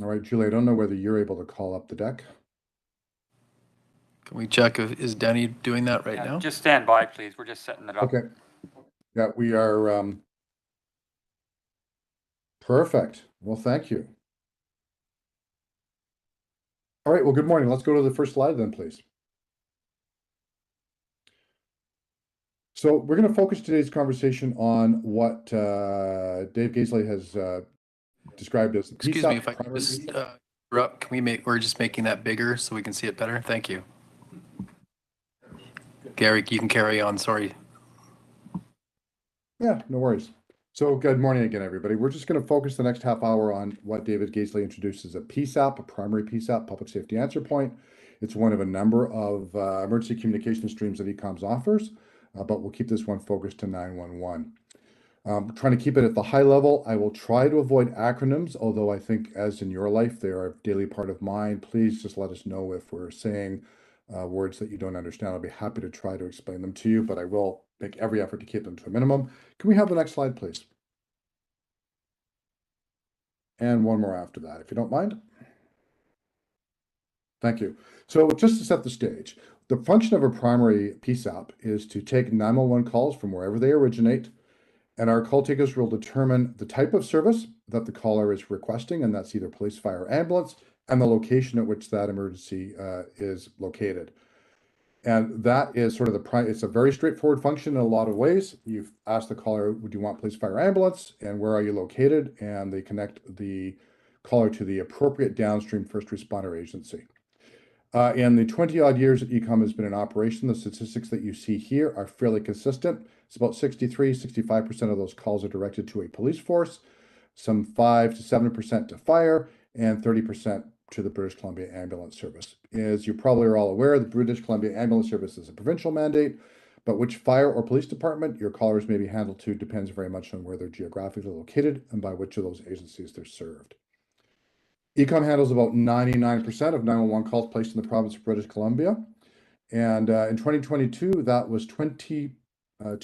All right, Julie, I don't know whether you're able to call up the deck. Can we check if, is Danny doing that right now? Just stand by, please. We're just setting it up. Okay. Yeah, we are perfect. Well, thank you. All right, well, good morning. Let's go to the first slide then, please. So we're going to focus today's conversation on what Dave Gaisley has described as. Excuse me if I could just interrupt. Can we make, we're just making that bigger so we can see it better? Thank you. Gary, you can carry on, sorry. Yeah, no worries. So good morning again, everybody. We're just going to focus the next half hour on what David Gaisley introduced as a PSAP, a primary PSAP, public safety answer point. It's one of a number of emergency communication streams that ECOMS offers, but we'll keep this one focused to 911. Trying to keep it at the high level. I will try to avoid acronyms, although I think as in your life, they are a daily part of mine. Please just let us know if we're saying words that you don't understand. I'll be happy to try to explain them to you, but I will make every effort to keep them to a minimum. Can we have the next slide, please? And one more after that, if you don't mind. Thank you. So just to set the stage, the function of a primary PSAP is to take 911 calls from wherever they originate, and our call takers will determine the type of service that the caller is requesting, and that's either police, fire, or ambulance, and the location at which that emergency is located. And that is sort of it's a very straightforward function in a lot of ways. You've asked the caller, would you want police, fire, ambulance, and where are you located? And they connect the caller to the appropriate downstream first responder agency. In the 20-odd years that ECOM has been in operation, the statistics that you see here are fairly consistent. It's about 65% of those calls are directed to a police force, some 5 to 7% to fire, and 30% to the British Columbia Ambulance Service. As you probably are all aware, the British Columbia Ambulance Service is a provincial mandate, but which fire or police department your callers may be handled to depends very much on where they're geographically located and by which of those agencies they're served. Ecom handles about 99% of 911 calls placed in the province of British Columbia. And in 2022, that was 22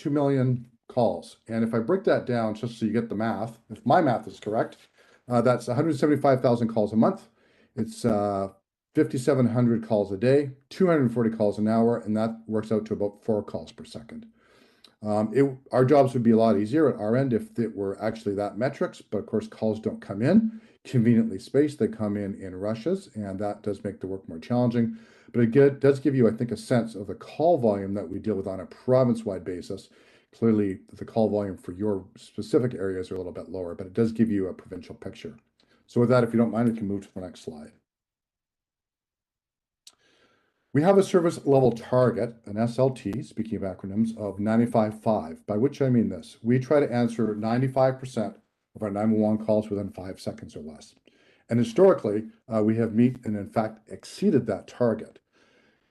million calls. And if I break that down, just so you get the math, if my math is correct, that's 175,000 calls a month. It's 5,700 calls a day, 240 calls an hour, and that works out to about 4 calls per second. Our jobs would be a lot easier at our end if it were actually that metrics, but of course calls don't come in conveniently spaced. They come in rushes, and that does make the work more challenging. But it does give you, I think, a sense of the call volume that we deal with on a province-wide basis. Clearly, the call volume for your specific areas are a little bit lower, but it does give you a provincial picture. So with that, if you don't mind, we can move to the next slide. We have a service level target, an SLT, speaking of acronyms, of 95.5, by which I mean this. We try to answer 95% of our 911 calls within 5 seconds or less. And historically, we have met and in fact exceeded that target.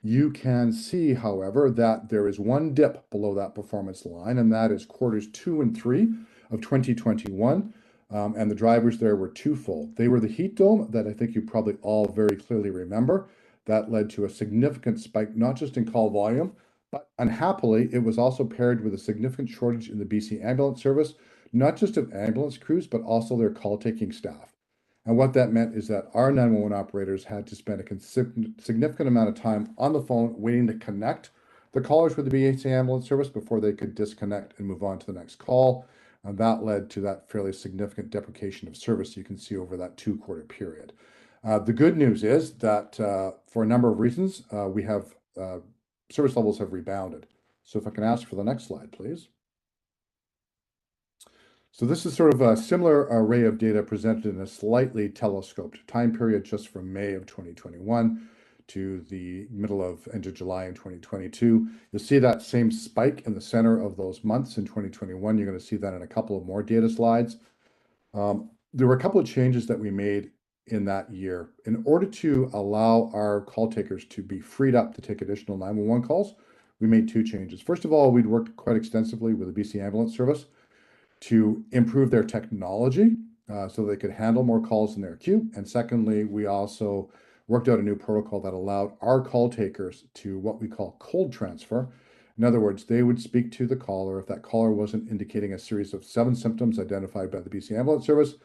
You can see, however, that there is one dip below that performance line, and that is quarters 2 and 3 of 2021. And the drivers there were twofold. They were the heat dome that I think you probably all very clearly remember. That led to a significant spike, not just in call volume, but unhappily, it was also paired with a significant shortage in the BC ambulance service, not just of ambulance crews, but also their call-taking staff. And what that meant is that our 911 operators had to spend a significant amount of time on the phone waiting to connect the callers with the BC ambulance service before they could disconnect and move on to the next call. And that led to that fairly significant deprecation of service you can see over that 2-quarter period. The good news is that for a number of reasons, we have service levels have rebounded. So if I can ask for the next slide, please. So this is sort of a similar array of data presented in a slightly telescoped time period just from May of 2021 to the end of July in 2022. You'll see that same spike in the center of those months in 2021. You're going to see that in a couple of more data slides. There were a couple of changes that we made in that year. In order to allow our call takers to be freed up to take additional 911 calls, we made 2 changes. First of all, we'd worked quite extensively with the BC Ambulance Service to improve their technology so they could handle more calls in their queue. And secondly, we also worked out a new protocol that allowed our call takers to what we call cold transfer. In other words, they would speak to the caller. If that caller wasn't indicating a series of 7 symptoms identified by the BC Ambulance Service,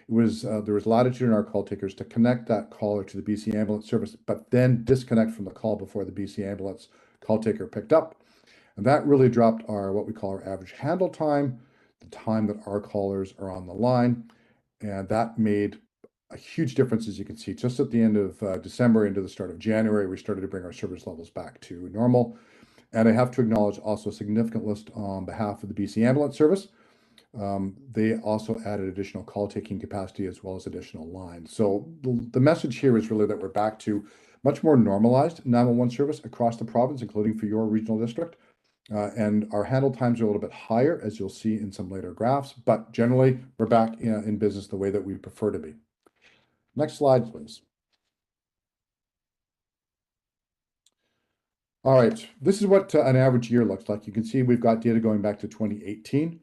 there was latitude in our call takers to connect that caller to the BC Ambulance Service, but then disconnect from the call before the BC Ambulance call taker picked up. And that really dropped what we call our average handle time, the time that our callers are on the line. And that made a huge difference, as you can see, just at the end of December into the start of January, we started to bring our service levels back to normal. And I have to acknowledge also a significant list on behalf of the BC Ambulance Service. They also added additional call taking capacity as well as additional lines. So the message here is really that we're back to much more normalized 911 service across the province, including for your regional district. And our handle times are a little bit higher, as you'll see in some later graphs, but generally we're back in business the way that we prefer to be. Next slide, please. All right, this is what an average year looks like. You can see we've got data going back to 2018.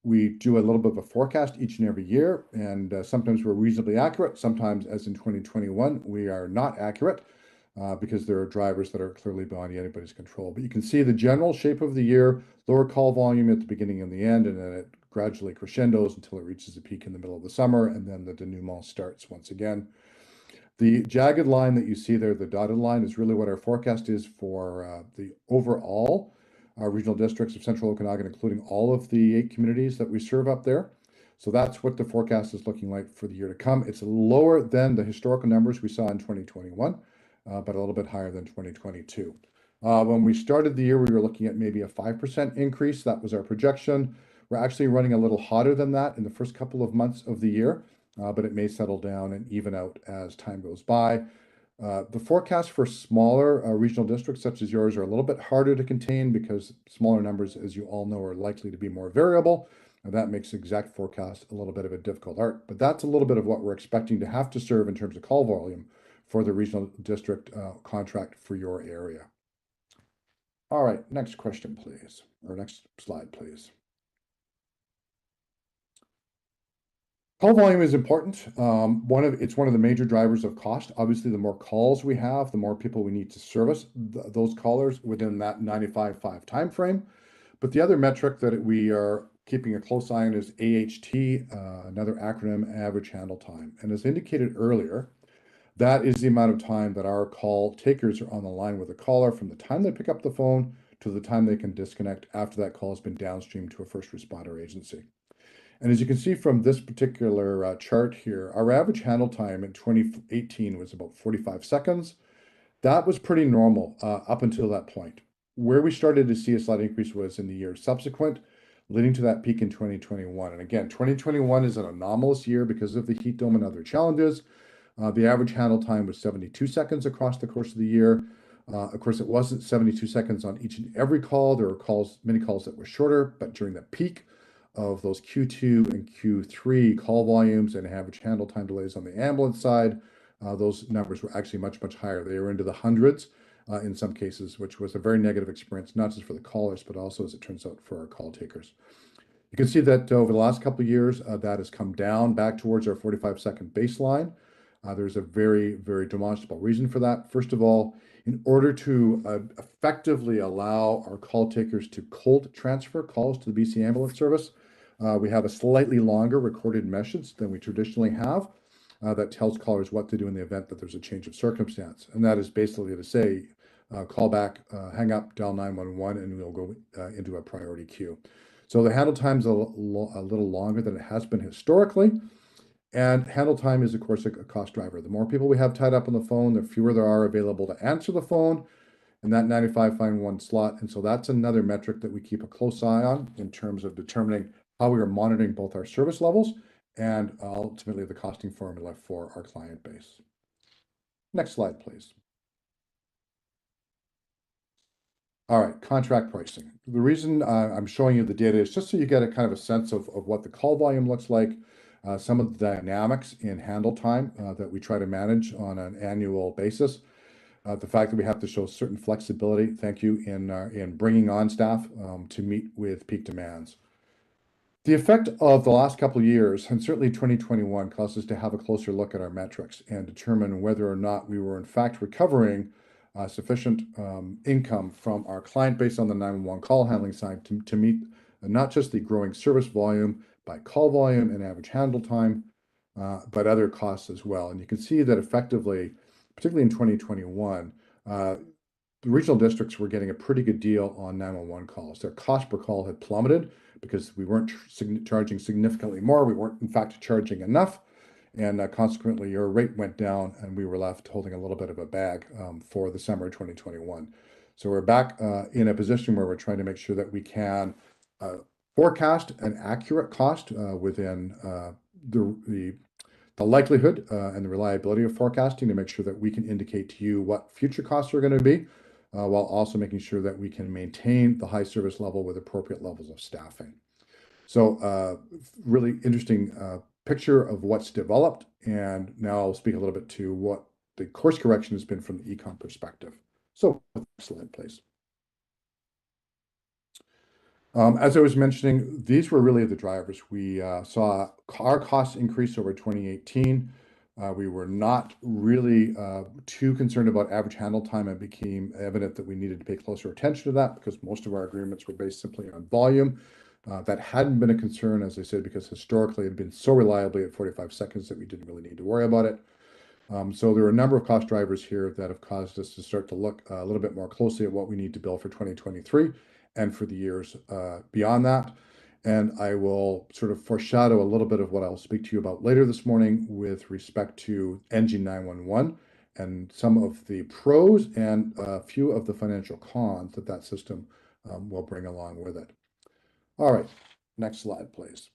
We do a little bit of a forecast each and every year, and sometimes we're reasonably accurate. Sometimes, as in 2021, we are not accurate because there are drivers that are clearly beyond anybody's control. But you can see the general shape of the year, lower call volume at the beginning and the end, and then it gradually crescendos until it reaches a peak in the middle of the summer, and then the denouement starts once again. The jagged line that you see there, the dotted line, is really what our forecast is for the overall regional districts of Central Okanagan, including all of the 8 communities that we serve up there. So that's what the forecast is looking like for the year to come. It's lower than the historical numbers we saw in 2021, but a little bit higher than 2022. When we started the year, we were looking at maybe a 5% increase. That was our projection. We're actually running a little hotter than that in the first couple of months of the year, but it may settle down and even out as time goes by. The forecast for smaller regional districts such as yours are a little bit harder to contain because smaller numbers, as you all know, are likely to be more variable. And that makes exact forecast a little bit of a difficult art. But that's a little bit of what we're expecting to have to serve in terms of call volume for the regional district contract for your area. All right, next question, please, or next slide, please. Call volume is important. It's one of the major drivers of cost. Obviously, the more calls we have, the more people we need to service those callers within that 95.5 timeframe. But the other metric that we are keeping a close eye on is AHT, another acronym, average handle time. And as indicated earlier, that is the amount of time that our call takers are on the line with a caller from the time they pick up the phone to the time they can disconnect after that call has been downstreamed to a first responder agency. And as you can see from this particular chart here, our average handle time in 2018 was about 45 seconds. That was pretty normal up until that point. Where we started to see a slight increase was in the year subsequent, leading to that peak in 2021. And again, 2021 is an anomalous year because of the heat dome and other challenges. The average handle time was 72 seconds across the course of the year. Of course, it wasn't 72 seconds on each and every call. There were many calls that were shorter, but during the peak of those Q2 and Q3 call volumes and average handle time delays on the ambulance side, those numbers were actually much, much higher. They were into the hundreds in some cases, which was a very negative experience, not just for the callers, but also, as it turns out, for our call takers. You can see that over the last couple of years, that has come down back towards our 45-second baseline. There's a very, very demonstrable reason for that. First of all, in order to effectively allow our call takers to cold transfer calls to the BC Ambulance Service, we have a slightly longer recorded message than we traditionally have that tells callers what to do in the event that there's a change of circumstance. And that is basically to say, call back, hang up, dial 911, and we'll go into a priority queue. So the handle time's a little longer than it has been historically. And handle time is, of course, a cost driver. The more people we have tied up on the phone, the fewer there are available to answer the phone in that 95.1 slot. And so that's another metric that we keep a close eye on in terms of determining how we are monitoring both our service levels and ultimately the costing formula for our client base. Next slide, please. All right, contract pricing. The reason I'm showing you the data is just so you get a kind of a sense of what the call volume looks like, some of the dynamics in handle time that we try to manage on an annual basis. The fact that we have to show certain flexibility, thank you, in bringing on staff to meet with peak demands. The effect of the last couple of years, and certainly 2021, caused us to have a closer look at our metrics and determine whether or not we were in fact recovering sufficient income from our client base on the 911 call handling side to meet not just the growing service volume by call volume and average handle time, but other costs as well. And you can see that effectively, particularly in 2021, the regional districts were getting a pretty good deal on 911 calls. Their cost per call had plummeted because we weren't charging significantly more. We weren't, in fact, charging enough. And consequently, your rate went down and we were left holding a little bit of a bag for the summer of 2021. So we're back in a position where we're trying to make sure that we can forecast an accurate cost within the likelihood and the reliability of forecasting to make sure that we can indicate to you what future costs are going to be, while also making sure that we can maintain the high service level with appropriate levels of staffing. So really interesting picture of what's developed. And now I'll speak a little bit to what the course correction has been from the econ perspective. So next slide, please. As I was mentioning, these were really the drivers. We saw our costs increase over 2018. We were not really too concerned about average handle time. It became evident that we needed to pay closer attention to that because most of our agreements were based simply on volume. That hadn't been a concern, as I said, because historically it had been so reliably at 45 seconds that we didn't really need to worry about it. So there are a number of cost drivers here that have caused us to start to look a little bit more closely at what we need to bill for 2023 and for the years beyond that. And I will sort of foreshadow a little bit of what I'll speak to you about later this morning with respect to NG 911 and some of the pros and a few of the financial cons that that system will bring along with it. All right, next slide, please.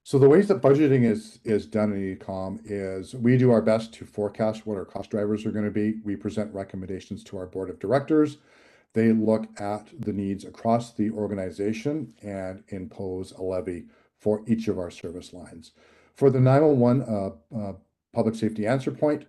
So the ways that budgeting is done in ECOM is we do our best to forecast what our cost drivers are going to be. We present recommendations to our board of directors. They look at the needs across the organization and impose a levy for each of our service lines. For the 911 public safety answer point,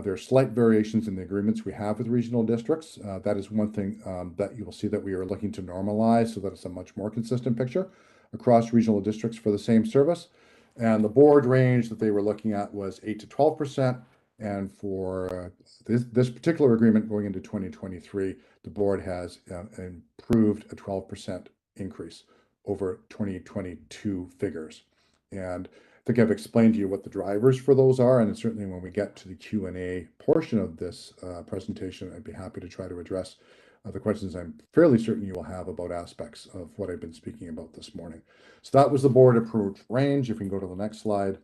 there are slight variations in the agreements we have with regional districts. That is one thing that you will see that we are looking to normalize so that it's a much more consistent picture across regional districts for the same service. And the board range that they were looking at was 8 to 12%. And for this particular agreement going into 2023, the board has improved a 12% increase over 2022 figures. And I think I've explained to you what the drivers for those are, and certainly when we get to the Q&A portion of this presentation, I'd be happy to try to address the questions I'm fairly certain you will have about aspects of what I've been speaking about this morning. So that was the board approved range. If we can go to the next slide.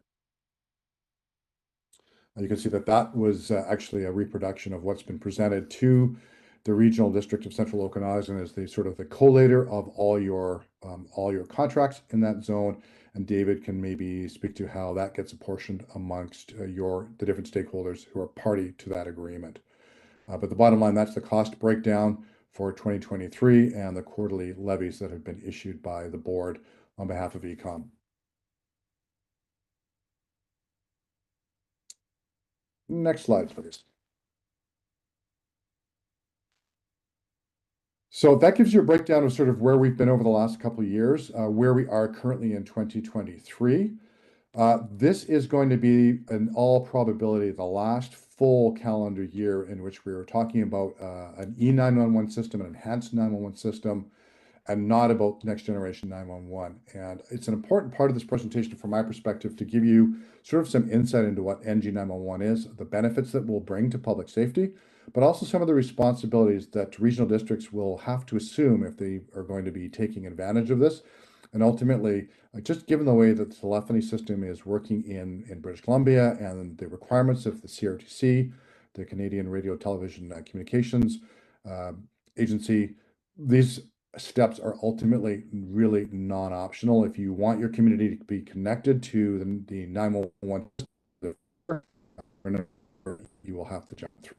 You can see that that was actually a reproduction of what's been presented to the regional district of Central Okanagan as the sort of the collator of all your contracts in that zone. And David can maybe speak to how that gets apportioned amongst the different stakeholders who are party to that agreement. But the bottom line, that's the cost breakdown for 2023 and the quarterly levies that have been issued by the board on behalf of ECOM. Next slide, please. So that gives you a breakdown of sort of where we've been over the last couple of years, where we are currently in 2023. This is going to be, in all probability, the last full calendar year in which we were talking about an E911 system, an enhanced 911 system, and not about next generation 911. And it's an important part of this presentation from my perspective to give you sort of some insight into what NG911 is, the benefits that will bring to public safety, but also some of the responsibilities that regional districts will have to assume if they are going to be taking advantage of this. And ultimately, just given the way that the telephony system is working in British Columbia and the requirements of the CRTC, the Canadian Radio Television Communications Agency, these steps are ultimately really non-optional. If you want your community to be connected to the 911, you will have to jump through.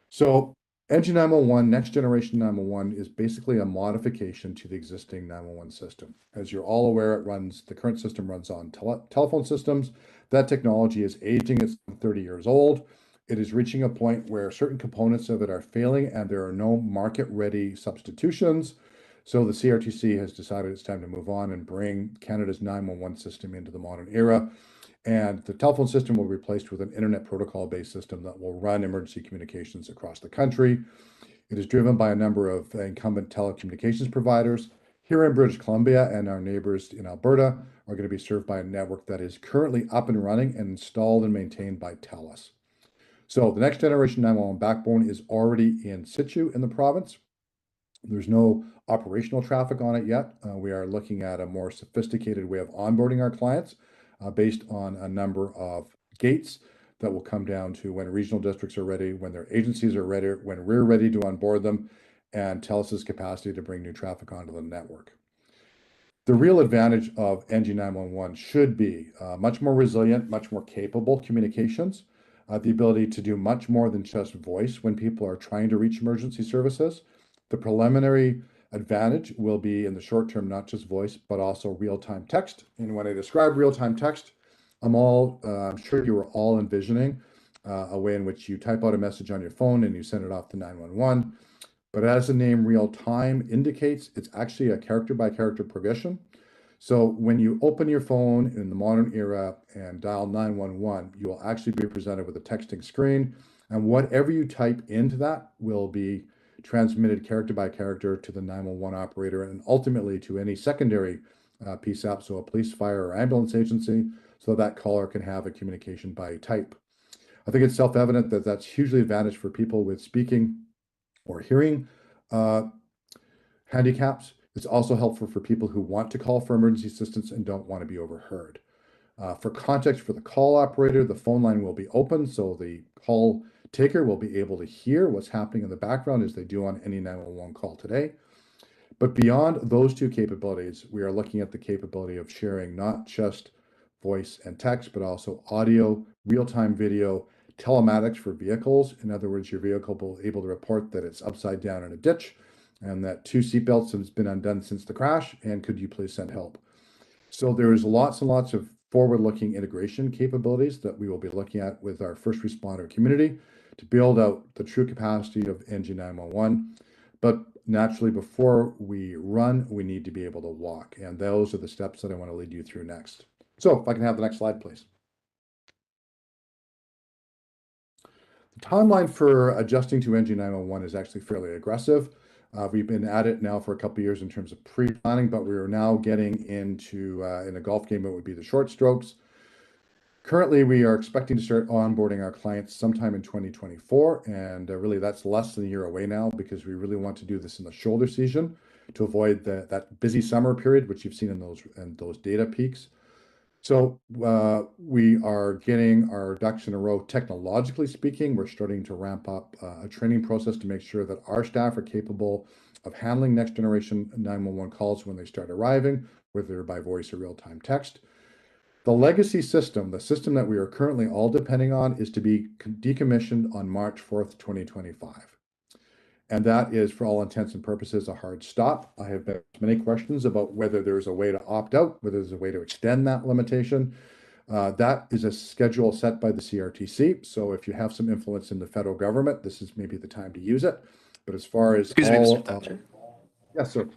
So NG911, next generation 911, is basically a modification to the existing 911 system. As you're all aware, the current system runs on telephone systems. That technology is aging, it's 30 years old. It is reaching a point where certain components of it are failing and there are no market-ready substitutions. So the CRTC has decided it's time to move on and bring Canada's 911 system into the modern era. And the telephone system will be replaced with an internet protocol-based system that will run emergency communications across the country. It is driven by a number of incumbent telecommunications providers. Here in British Columbia and our neighbors in Alberta are going to be served by a network that is currently up and running and installed and maintained by TELUS. So the next generation 911 backbone is already in situ in the province. There's no operational traffic on it yet. We are looking at a more sophisticated way of onboarding our clients based on a number of gates that will come down to when regional districts are ready, when their agencies are ready, when we're ready to onboard them, and TELUS's capacity to bring new traffic onto the network. The real advantage of NG911 should be much more resilient, much more capable communications, the ability to do much more than just voice when people are trying to reach emergency services. The preliminary advantage will be in the short term, not just voice, but also real-time text. And when I describe real-time text, I'm sure you are all envisioning a way in which you type out a message on your phone and you send it off to 911. But as the name real-time indicates, it's actually a character-by-character progression. So when you open your phone in the modern era and dial 911, you will actually be presented with a texting screen. And whatever you type into that will be transmitted character by character to the 911 operator and ultimately to any secondary PSAP, so a police, fire, or ambulance agency, so that caller can have a communication by type. I think it's self-evident that that's hugely advantage for people with speaking or hearing handicaps. It's also helpful for people who want to call for emergency assistance and don't want to be overheard. For context for the call operator, the phone line will be open, so the call taker will be able to hear what's happening in the background as they do on any 911 call today. But beyond those two capabilities, we are looking at the capability of sharing not just voice and text, but also audio, real-time video, telematics for vehicles. In other words, your vehicle will be able to report that it's upside down in a ditch and that 2 seatbelts has been undone since the crash, and could you please send help? So there is lots and lots of forward-looking integration capabilities that we will be looking at with our first responder community to build out the true capacity of NG911. But naturally, before we run, we need to be able to walk. And those are the steps that I want to lead you through next. So if I can have the next slide, please. The timeline for adjusting to NG 911 is actually fairly aggressive. We've been at it now for a couple of years in terms of pre-planning, but we are now getting into, in a golf game, it would be the short strokes. Currently, we are expecting to start onboarding our clients sometime in 2024, and really that's less than a year away now, because we really want to do this in the shoulder season to avoid that busy summer period, which you've seen in those data peaks. So we are getting our ducks in a row. Technologically speaking, we're starting to ramp up a training process to make sure that our staff are capable of handling next generation 911 calls when they start arriving, whether by voice or real-time text. The legacy system, the system that we are currently all depending on, is to be decommissioned on March 4th, 2025. And that is, for all intents and purposes, a hard stop. I have been many questions about whether there's a way to opt out, whether there's a way to extend that limitation. That is a schedule set by the CRTC. So if you have some influence in the federal government, this is maybe the time to use it. But as far as Excuse me, Mr. Thatcher. Yes, sir.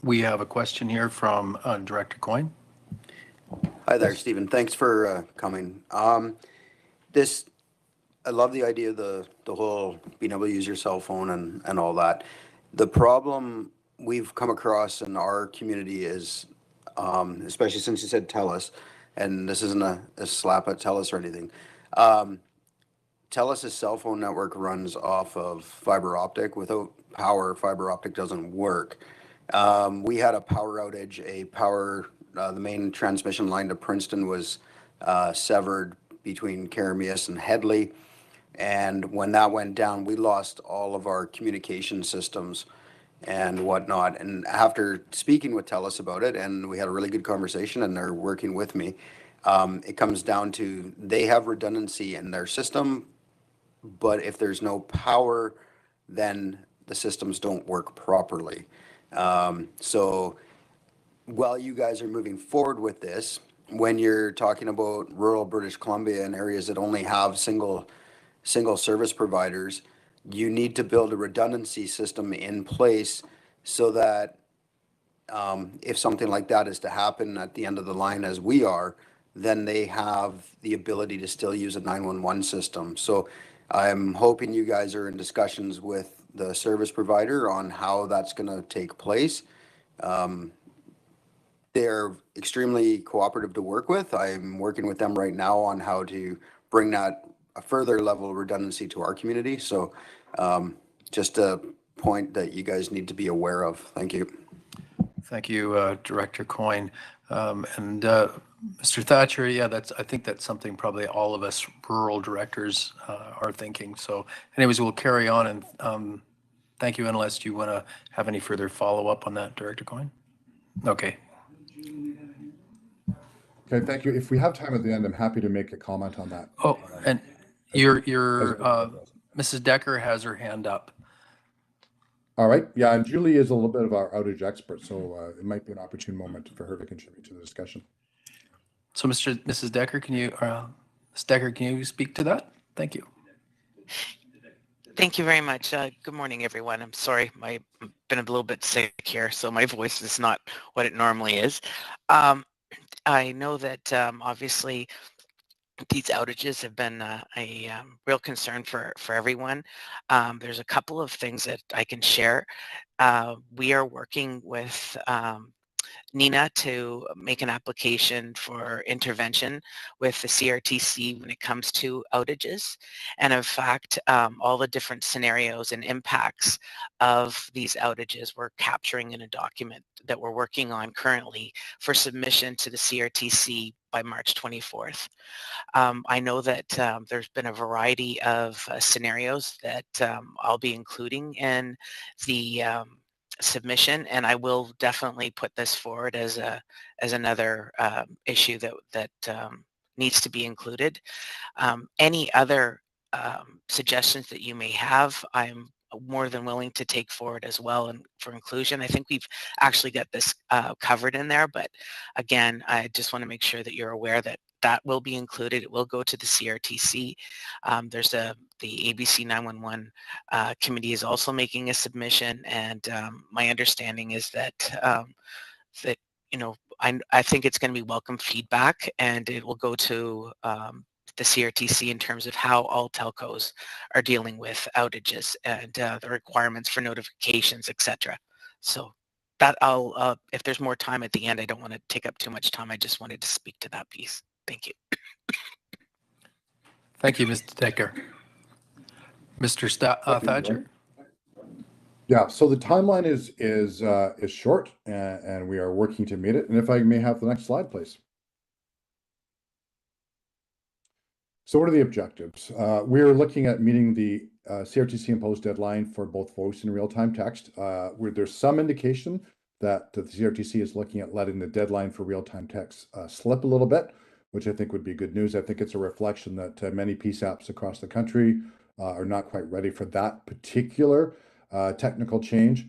We have a question here from Director Coyne. Hi there, Stephen. Thanks for coming. I love the idea of the whole being able to use your cell phone and all that. The problem we've come across in our community is, especially since you said TELUS, and this isn't a slap at TELUS or anything. TELUS's cell phone network runs off of fiber optic. Without power, fiber optic doesn't work. We had a power outage, the main transmission line to Princeton was severed between Karamias and Headley. And when that went down, we lost all of our communication systems and whatnot. And after speaking with TELUS about it, and we had a really good conversation, and they're working with me, it comes down to they have redundancy in their system, but if there's no power, then the systems don't work properly. So while you guys are moving forward with this, when you're talking about rural British Columbia and areas that only have single service providers, you need to build a redundancy system in place so that if something like that is to happen at the end of the line as we are, then they have the ability to still use a 911 system. So I'm hoping you guys are in discussions with the service provider on how that's going to take place. They're extremely cooperative to work with. I'm working with them right now on how to bring that a further level of redundancy to our community. So just a point that you guys need to be aware of. Thank you. Thank you, Director Coyne. And Mr. Thatcher, yeah, I think that's something probably all of us rural directors are thinking. So anyways, we'll carry on, and thank you, unless you want to have any further follow-up on that, Director Coyne. Okay. Okay, thank you. If we have time at the end, I'm happy to make a comment on that. Oh, and Mrs. Decker has her hand up. All right. Yeah, and Julie is a little bit of our outage expert, so it might be an opportune moment for her to contribute to the discussion. So, Mrs. Decker, Ms. Decker, can you speak to that? Thank you. Thank you very much. Good morning, everyone. I'm sorry, I've been a little bit sick here, so my voice is not what it normally is. I know that obviously these outages have been a real concern for everyone. There's a couple of things that I can share. We are working with Nina to make an application for intervention with the CRTC when it comes to outages. And in fact, all the different scenarios and impacts of these outages we're capturing in a document that we're working on currently for submission to the CRTC by March 24th. I know that there's been a variety of scenarios that I'll be including in the submission, and I will definitely put this forward as another issue that needs to be included. Any other suggestions that you may have, I'm more than willing to take forward as well and for inclusion. I think we've actually got this covered in there, but again, I just want to make sure that you're aware that that will be included. It will go to the CRTC. There's the ABC 911 committee is also making a submission, and my understanding is that that I think it's going to be welcome feedback, and it will go to the CRTC in terms of how all telcos are dealing with outages and the requirements for notifications, etc. So that if there's more time at the end, I don't want to take up too much time. I just wanted to speak to that piece. Thank you. Thank you, Mr. Decker. Mr. Thatcher? Yeah, so the timeline is short, and we are working to meet it. And if I may have the next slide, please. So what are the objectives? We are looking at meeting the CRTC imposed deadline for both voice and real-time text. Where there's some indication that the CRTC is looking at letting the deadline for real-time text slip a little bit, which I think would be good news. I think it's a reflection that many PSAPs across the country are not quite ready for that particular technical change.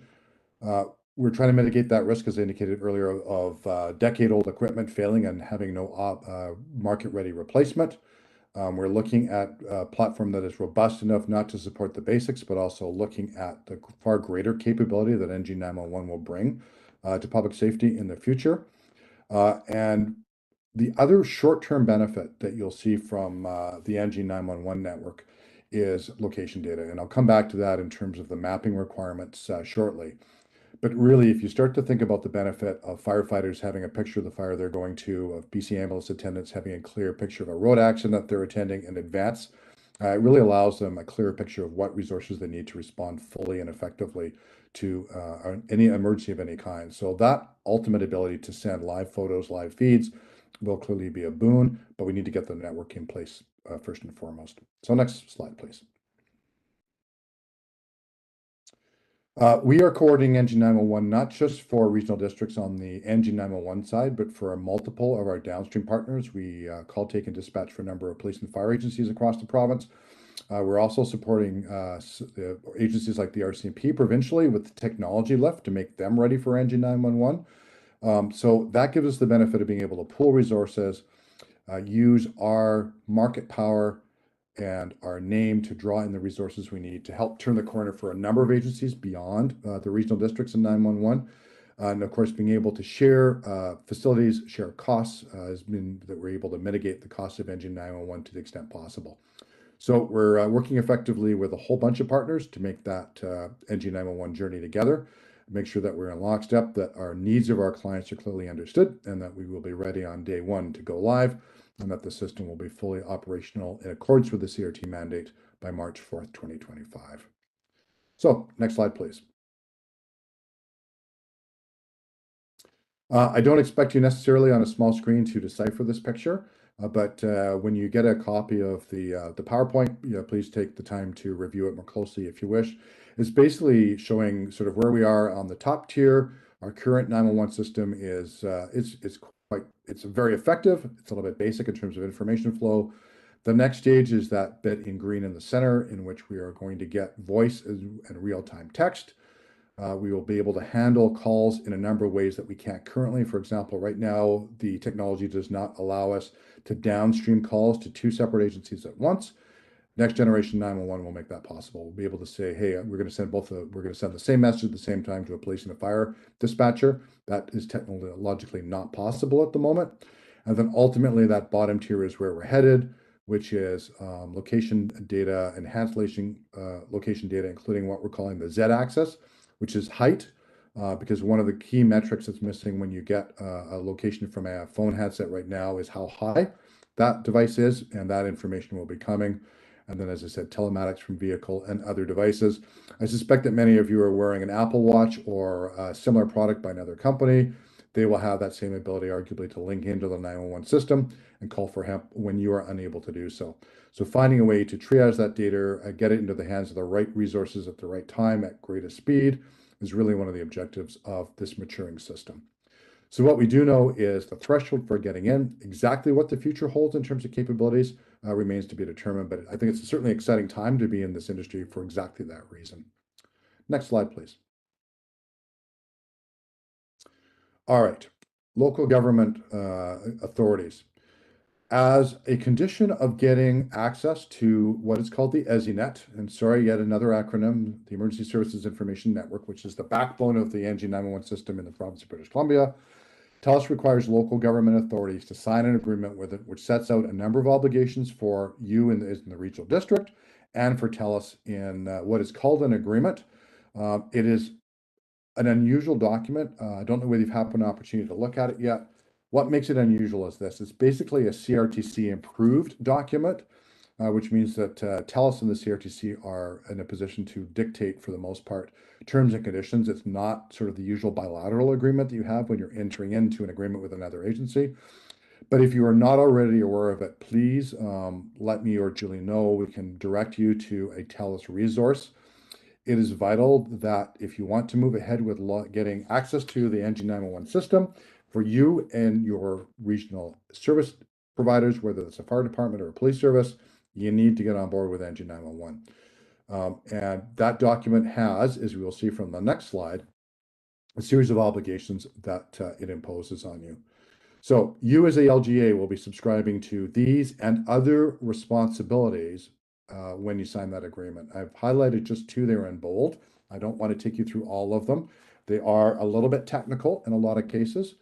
We're trying to mitigate that risk, as I indicated earlier, of decade-old equipment failing and having no market-ready replacement. We're looking at a platform that is robust enough not to support the basics, but also looking at the far greater capability that NG911 will bring to public safety in the future. And the other short-term benefit that you'll see from the NG911 network is location data. And I'll come back to that in terms of the mapping requirements shortly. But really, if you start to think about the benefit of firefighters having a picture of the fire they're going to, of BC ambulance attendants having a clear picture of a road accident that they're attending in advance, it really allows them a clearer picture of what resources they need to respond fully and effectively to any emergency of any kind. So that ultimate ability to send live photos, live feeds will clearly be a boon, but we need to get the network in place first and foremost. So next slide, please. We are coordinating NG911 not just for regional districts on the NG911 side, but for a multiple of our downstream partners. We call, take, and dispatch for a number of police and fire agencies across the province. We're also supporting agencies like the RCMP provincially with the technology lift to make them ready for NG911. So that gives us the benefit of being able to pool resources, use our market power and our name to draw in the resources we need to help turn the corner for a number of agencies beyond the regional districts and 911. And of course, being able to share facilities, share costs has been that we're able to mitigate the cost of NG911 to the extent possible. So we're working effectively with a whole bunch of partners to make that NG911 journey together, make sure that we're in lockstep, that our needs of our clients are clearly understood, and that we will be ready on day one to go live, and that the system will be fully operational in accordance with the CRT mandate by March 4th, 2025. So next slide, please. I don't expect you necessarily on a small screen to decipher this picture, but when you get a copy of the PowerPoint, please take the time to review it more closely if you wish. It's basically showing sort of where we are on the top tier. Our current 911 system is it's very effective. It's a little bit basic in terms of information flow. The next stage is that bit in green in the center, in which we are going to get voice and real-time text. We will be able to handle calls in a number of ways that we can't currently. For example, right now, the technology does not allow us to downstream calls to two separate agencies at once. Next generation 911 will make that possible. We'll be able to say, hey, we're going to send the same message at the same time to a police and a fire dispatcher. That is technologically not possible at the moment. And then ultimately that bottom tier is where we're headed, which is location data, enhanced location data, including what we're calling the Z-axis, which is height, because one of the key metrics that's missing when you get a location from a phone headset right now is how high that device is, and that information will be coming. And then, as I said, telematics from vehicle and other devices. I suspect that many of you are wearing an Apple Watch or a similar product by another company. They will have that same ability, arguably, to link into the 911 system and call for help when you are unable to do so. So finding a way to triage that data, get it into the hands of the right resources at the right time at greatest speed is really one of the objectives of this maturing system. So what we do know is the threshold for getting in, exactly what the future holds in terms of capabilities remains to be determined, but I think it's certainly an exciting time to be in this industry for exactly that reason. Next slide, please. All right, local government authorities. As a condition of getting access to what is called the EZINet, and sorry, yet another acronym, the Emergency Services Information Network, which is the backbone of the NG911 system in the province of British Columbia, TELUS requires local government authorities to sign an agreement with it, which sets out a number of obligations for you in the regional district and for TELUS in what is called an agreement. It is an unusual document. I don't know whether you've had an opportunity to look at it yet. What makes it unusual is this. It's basically a CRTC improved document, which means that TELUS and the CRTC are in a position to dictate, for the most part, terms and conditions. It's not sort of the usual bilateral agreement that you have when you're entering into an agreement with another agency. But if you are not already aware of it, please let me or Julie know. We can direct you to a TELUS resource. It is vital that if you want to move ahead with getting access to the NG911 system, for you and your regional service providers, whether it's a fire department or a police service, you need to get on board with NG911. And that document has, as we will see from the next slide, a series of obligations that it imposes on you. So you as a LGA will be subscribing to these and other responsibilities when you sign that agreement. I've highlighted just two there in bold. I don't want to take you through all of them. They are a little bit technical in a lot of cases.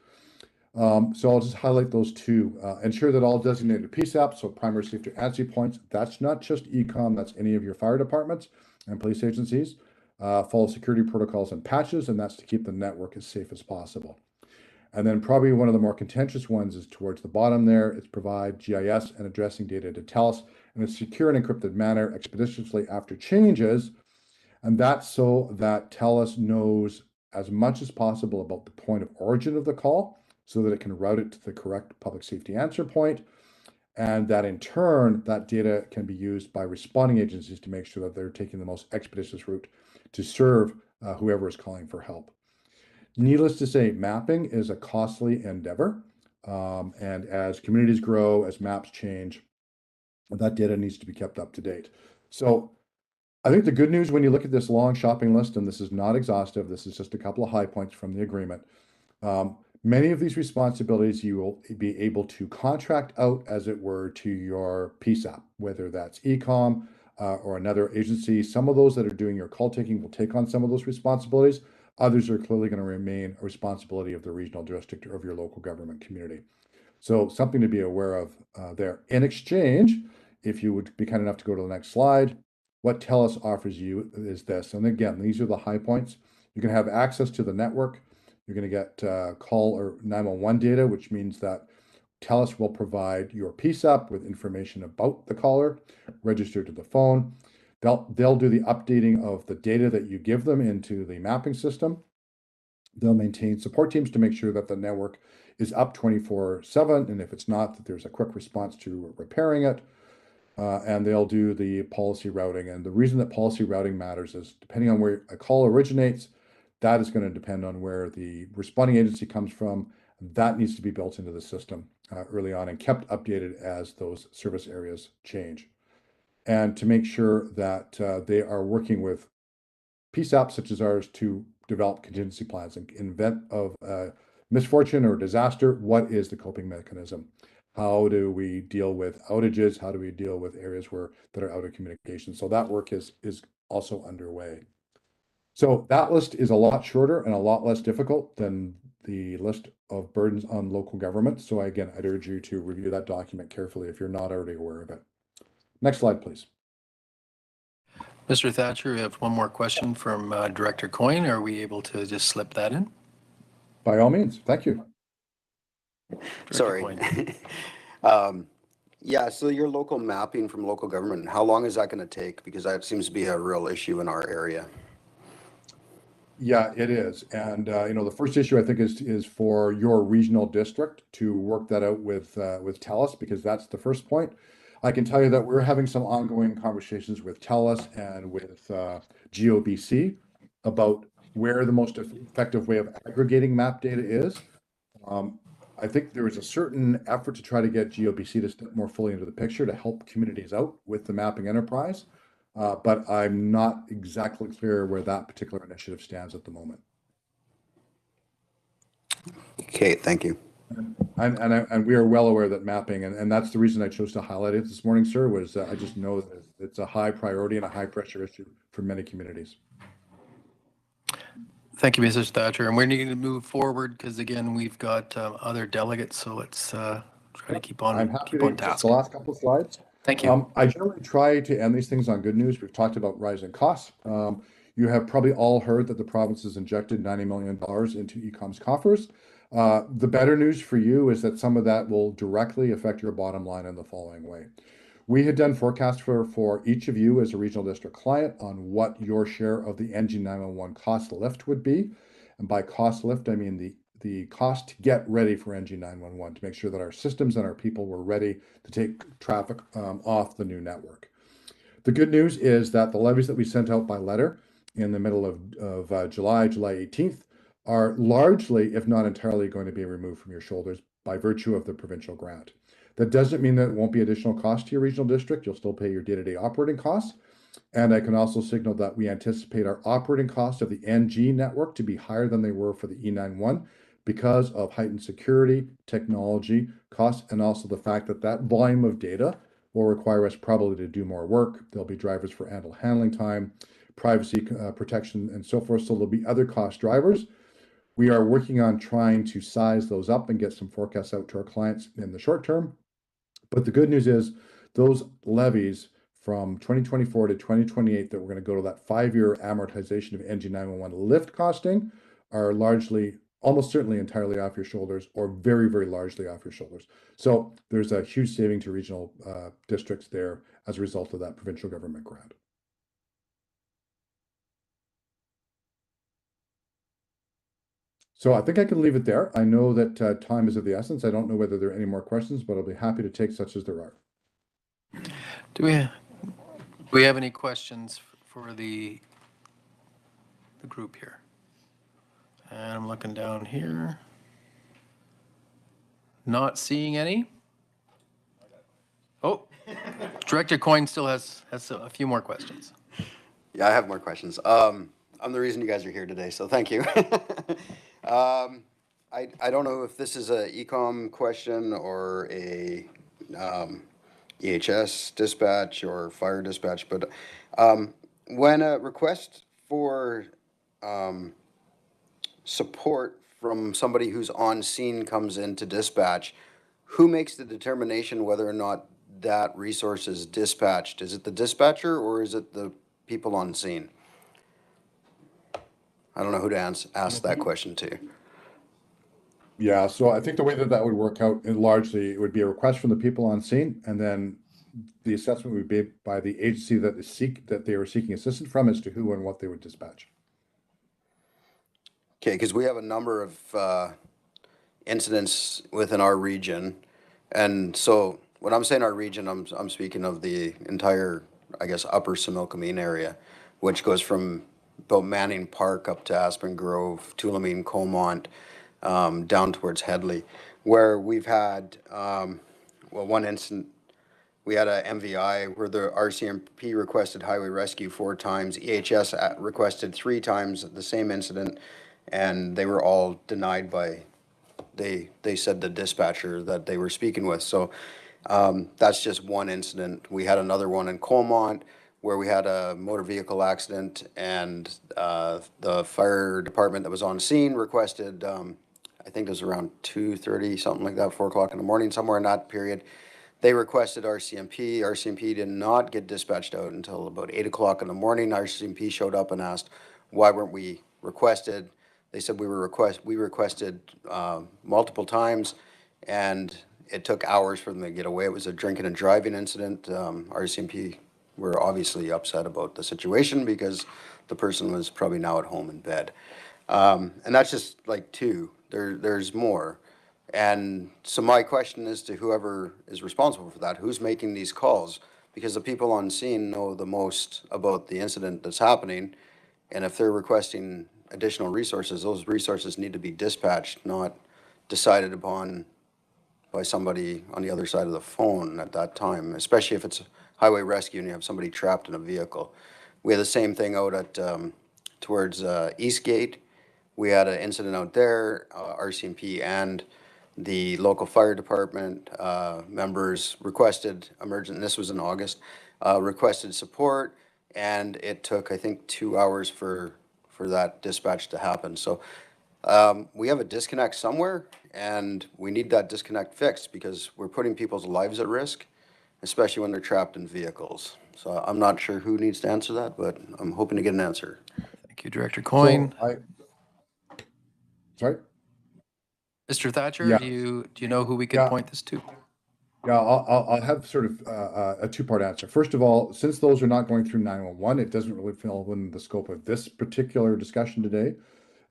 So I'll just highlight those two. Ensure that all designated PSAPs, so primary safety entry points, that's not just ECOM, that's any of your fire departments and police agencies, follow security protocols and patches, and that's to keep the network as safe as possible. And then probably one of the more contentious ones is towards the bottom there. It's provide GIS and addressing data to TELUS in a secure and encrypted manner expeditiously after changes. And that's so that TELUS knows as much as possible about the point of origin of the call, so that it can route it to the correct public safety answer point, and that in turn, that data can be used by responding agencies to make sure that they're taking the most expeditious route to serve whoever is calling for help. Needless to say, mapping is a costly endeavor, and as communities grow, as maps change, that data needs to be kept up to date. So I think the good news when you look at this long shopping list, and this is not exhaustive, this is just a couple of high points from the agreement, many of these responsibilities you will be able to contract out, as it were, to your PSAP, whether that's ECOM or another agency. Some of those that are doing your call taking will take on some of those responsibilities. Others are clearly going to remain a responsibility of the regional district or of your local government community. So something to be aware of there. In exchange, if you would be kind enough to go to the next slide, what TELUS offers you is this. And again, these are the high points. You can have access to the network. You're going to get call or 911 data, which means that TELUS will provide your PSAP with information about the caller, registered to the phone. They'll do the updating of the data that you give them into the mapping system. They'll maintain support teams to make sure that the network is up 24/7, and if it's not, that there's a quick response to repairing it. And they'll do the policy routing. And the reason that policy routing matters is depending on where a call originates, that is going to depend on where the responding agency comes from. That needs to be built into the system early on and kept updated as those service areas change. And to make sure that they are working with PSAPs such as ours to develop contingency plans. In event of misfortune or disaster, what is the coping mechanism? How do we deal with outages? How do we deal with areas that are out of communication? So that work is also underway. So that list is a lot shorter and a lot less difficult than the list of burdens on local government. So again, I'd urge you to review that document carefully if you're not already aware of it. Next slide, please. Mr. Thatcher, we have one more question from Director Coyne. Are we able to just slip that in? By all means, thank you. Sorry. Yeah, so your local mapping from local government, how long is that going to take? Because that seems to be a real issue in our area. Yeah, it is. And the first issue I think is for your regional district to work that out with TELUS, because that's the first point. I can tell you that we're having some ongoing conversations with TELUS and with GOBC about where the most effective way of aggregating map data is. I think there is a certain effort to try to get GOBC to step more fully into the picture to help communities out with the mapping enterprise. but I'm not exactly clear where that particular initiative stands at the moment. Okay, thank you. And we are well aware that mapping, and that's the reason I chose to highlight it this morning, sir, was I just know that it's a high priority and a high pressure issue for many communities. Thank you, Mrs. Thatcher. And we're needing to move forward because again, we've got other delegates, so let's try to keep on I'm happy keep to on just task. the last couple of slides. Thank you. I generally try to end these things on good news. We've talked about rising costs. You have probably all heard that the province has injected $90 million into ECOM's coffers. The better news for you is that some of that will directly affect your bottom line in the following way. We had done forecasts for each of you as a regional district client on what your share of the NG 911 cost lift would be. And by cost lift, I mean the cost to get ready for NG 911, to make sure that our systems and our people were ready to take traffic off the new network. The good news is that the levies that we sent out by letter in the middle of July 18th, are largely, if not entirely, going to be removed from your shoulders by virtue of the provincial grant. That doesn't mean that it won't be additional cost to your regional district. You'll still pay your day-to-day operating costs. And I can also signal that we anticipate our operating costs of the NG network to be higher than they were for the E91 because of heightened security, technology, costs, and also the fact that that volume of data will require us probably to do more work. There'll be drivers for handling time, privacy protection, and so forth. So there'll be other cost drivers. We are working on trying to size those up and get some forecasts out to our clients in the short term. But the good news is those levies from 2024 to 2028 that we're going to go to that 5-year amortization of NG 911 lift costing are largely, almost certainly entirely off your shoulders, or very, very largely off your shoulders. So there's a huge saving to regional districts there as a result of that provincial government grant. So I think I can leave it there. I know that time is of the essence. I don't know whether there are any more questions, but I'll be happy to take such as there are. Do we have any questions for the group here? And I'm looking down here. Not seeing any. Oh, Director Coyne still has a few more questions. Yeah, I have more questions. I'm the reason you guys are here today, so thank you. I don't know if this is a ECOM question or a EHS dispatch or fire dispatch, but when a request for support from somebody who's on scene comes into dispatch, who makes the determination whether or not that resource is dispatched? Is it the dispatcher or is it the people on scene? I don't know who to ask that question to. Yeah, so I think the way that would work out, largely, it would be a request from the people on scene, and then the assessment would be by the agency that they were seeking assistance from as to who and what they would dispatch. Okay, because we have a number of incidents within our region, and so when I'm saying our region, I'm speaking of the entire, I guess, upper Similkameen area, which goes from about Manning Park up to Aspen Grove, Tulameen, Comont, down towards Headley, where we've had, one incident, we had a MVI where the RCMP requested highway rescue 4 times, EHS requested 3 times the same incident, and they were all denied by, they said the dispatcher that they were speaking with. So that's just one incident. We had another one in Comont where we had a motor vehicle accident, and the fire department that was on scene requested, I think it was around 2:30, something like that, 4 o'clock in the morning, somewhere in that period. They requested RCMP. RCMP did not get dispatched out until about 8 o'clock in the morning. RCMP showed up and asked, why weren't we requested? They said we requested multiple times, and it took hours for them to get away. It was a drinking and driving incident. RCMP were obviously upset about the situation because the person was probably now at home in bed. And that's just like 2. There's more. And so my question is to whoever is responsible for that, who's making these calls? Because the people on scene know the most about the incident that's happening. And if they're requesting additional resources, those resources need to be dispatched, not decided upon by somebody on the other side of the phone at that time, especially if it's highway rescue and you have somebody trapped in a vehicle. We had the same thing out at towards Eastgate. We had an incident out there. RCMP and the local fire department members requested this was in August, requested support, and it took, I think, 2 hours for that dispatch to happen. So we have a disconnect somewhere, and we need that disconnect fixed because we're putting people's lives at risk, especially when they're trapped in vehicles. So I'm not sure who needs to answer that, but I'm hoping to get an answer. Thank you, Director Coyne. Sorry? Mr. Thatcher, Yeah. do you know who we could point this to? Yeah, I'll have sort of a two-part answer. First of all, since those are not going through 911, it doesn't really fall within the scope of this particular discussion today.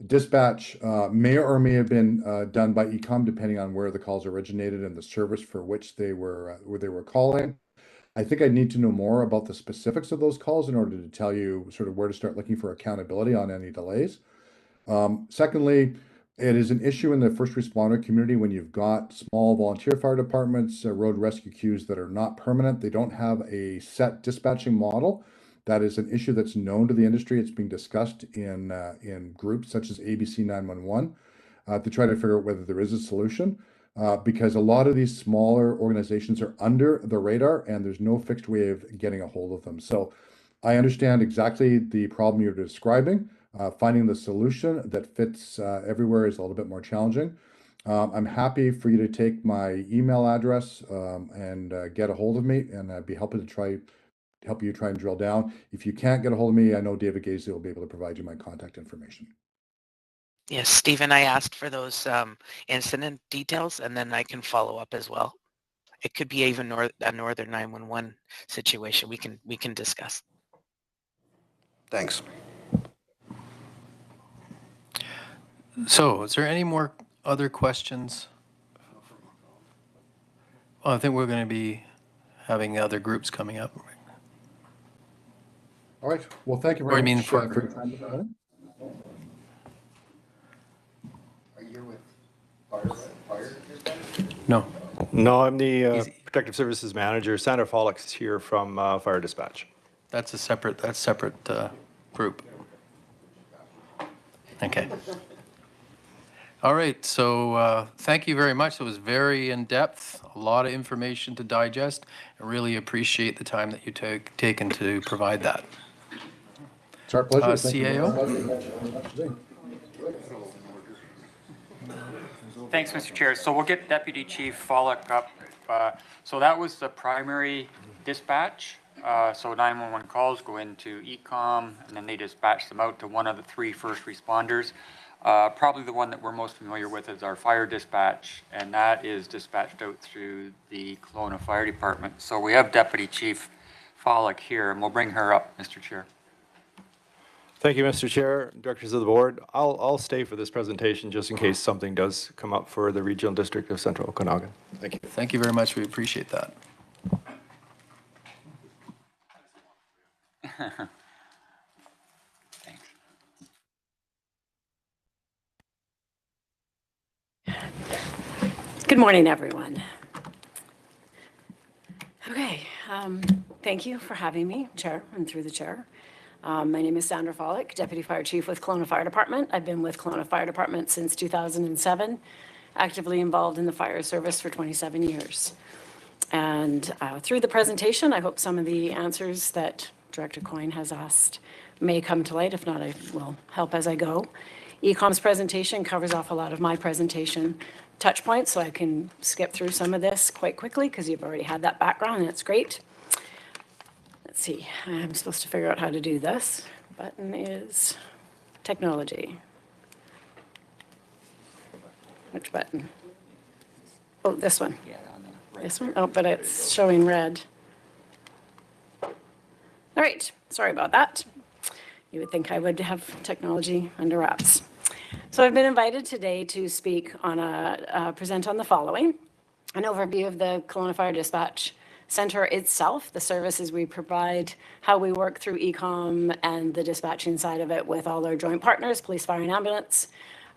Dispatch may or may have been done by ECOM, depending on where the calls originated and the service for which they were calling. I think I need to know more about the specifics of those calls in order to tell you sort of where to start looking for accountability on any delays. Secondly, it is an issue in the first responder community when you've got small volunteer fire departments, road rescue queues that are not permanent. They don't have a set dispatching model. That is an issue that's known to the industry. It's being discussed in groups such as ABC 911 to try to figure out whether there is a solution. Because a lot of these smaller organizations are under the radar and there's no fixed way of getting a hold of them. So I understand exactly the problem you're describing. Finding the solution that fits everywhere is a little bit more challenging. I'm happy for you to take my email address and get a hold of me, and I'd be happy to help you try and drill down. If you can't get a hold of me, I know David Gaisley will be able to provide you my contact information. Yes, Stephen, I asked for those incident details, and then I can follow up as well. It could be even a Northern 911 situation. We can discuss. Thanks. So is there any more other questions? Well, I think we're going to be having other groups coming up. All right. Well, thank you very much for your time this morning. Are you with fire? No. No, I'm the Protective Services Manager. Sandra Follick's here from Fire Dispatch. That's separate group. Okay. All right, so thank you very much. It was very in-depth, a lot of information to digest. I really appreciate the time that you taken to provide that. It's our pleasure. CAO? Thanks, Mr. Chair. So we'll get Deputy Chief Follick up. So that was the primary dispatch. So 911 calls go into ECOM, and then they dispatch them out to one of the 3 first responders. Probably the one that we're most familiar with is our fire dispatch, and that is dispatched out through the Kelowna Fire Department. So we have Deputy Chief Follick here, and we'll bring her up, Mr. Chair. Thank you, Mr. Chair, directors of the board. I'll stay for this presentation just in case something does come up for the Regional District of Central Okanagan. Thank you. Thank you very much. We appreciate that. Good morning, everyone. Okay, thank you for having me, Chair, and through the Chair. My name is Sandra Follick, Deputy Fire Chief with Kelowna Fire Department. I've been with Kelowna Fire Department since 2007, actively involved in the fire service for 27 years. And through the presentation, I hope some of the answers that Director Coyne has asked may come to light. If not, I will help as I go. ECOM's presentation covers off a lot of my presentation touch points, so I can skip through some of this quite quickly because you've already had that background, and that's great. Let's see, I'm supposed to figure out how to do this. Button is technology. Which button? Oh, this one. This one? Oh, but it's showing red. All right, sorry about that. You would think I would have technology under wraps. So I've been invited today to speak on present on the following: an overview of the Kelowna Fire Dispatch Center itself, the services we provide, how we work through ECOM and the dispatching side of it with all our joint partners, police, fire, and ambulance.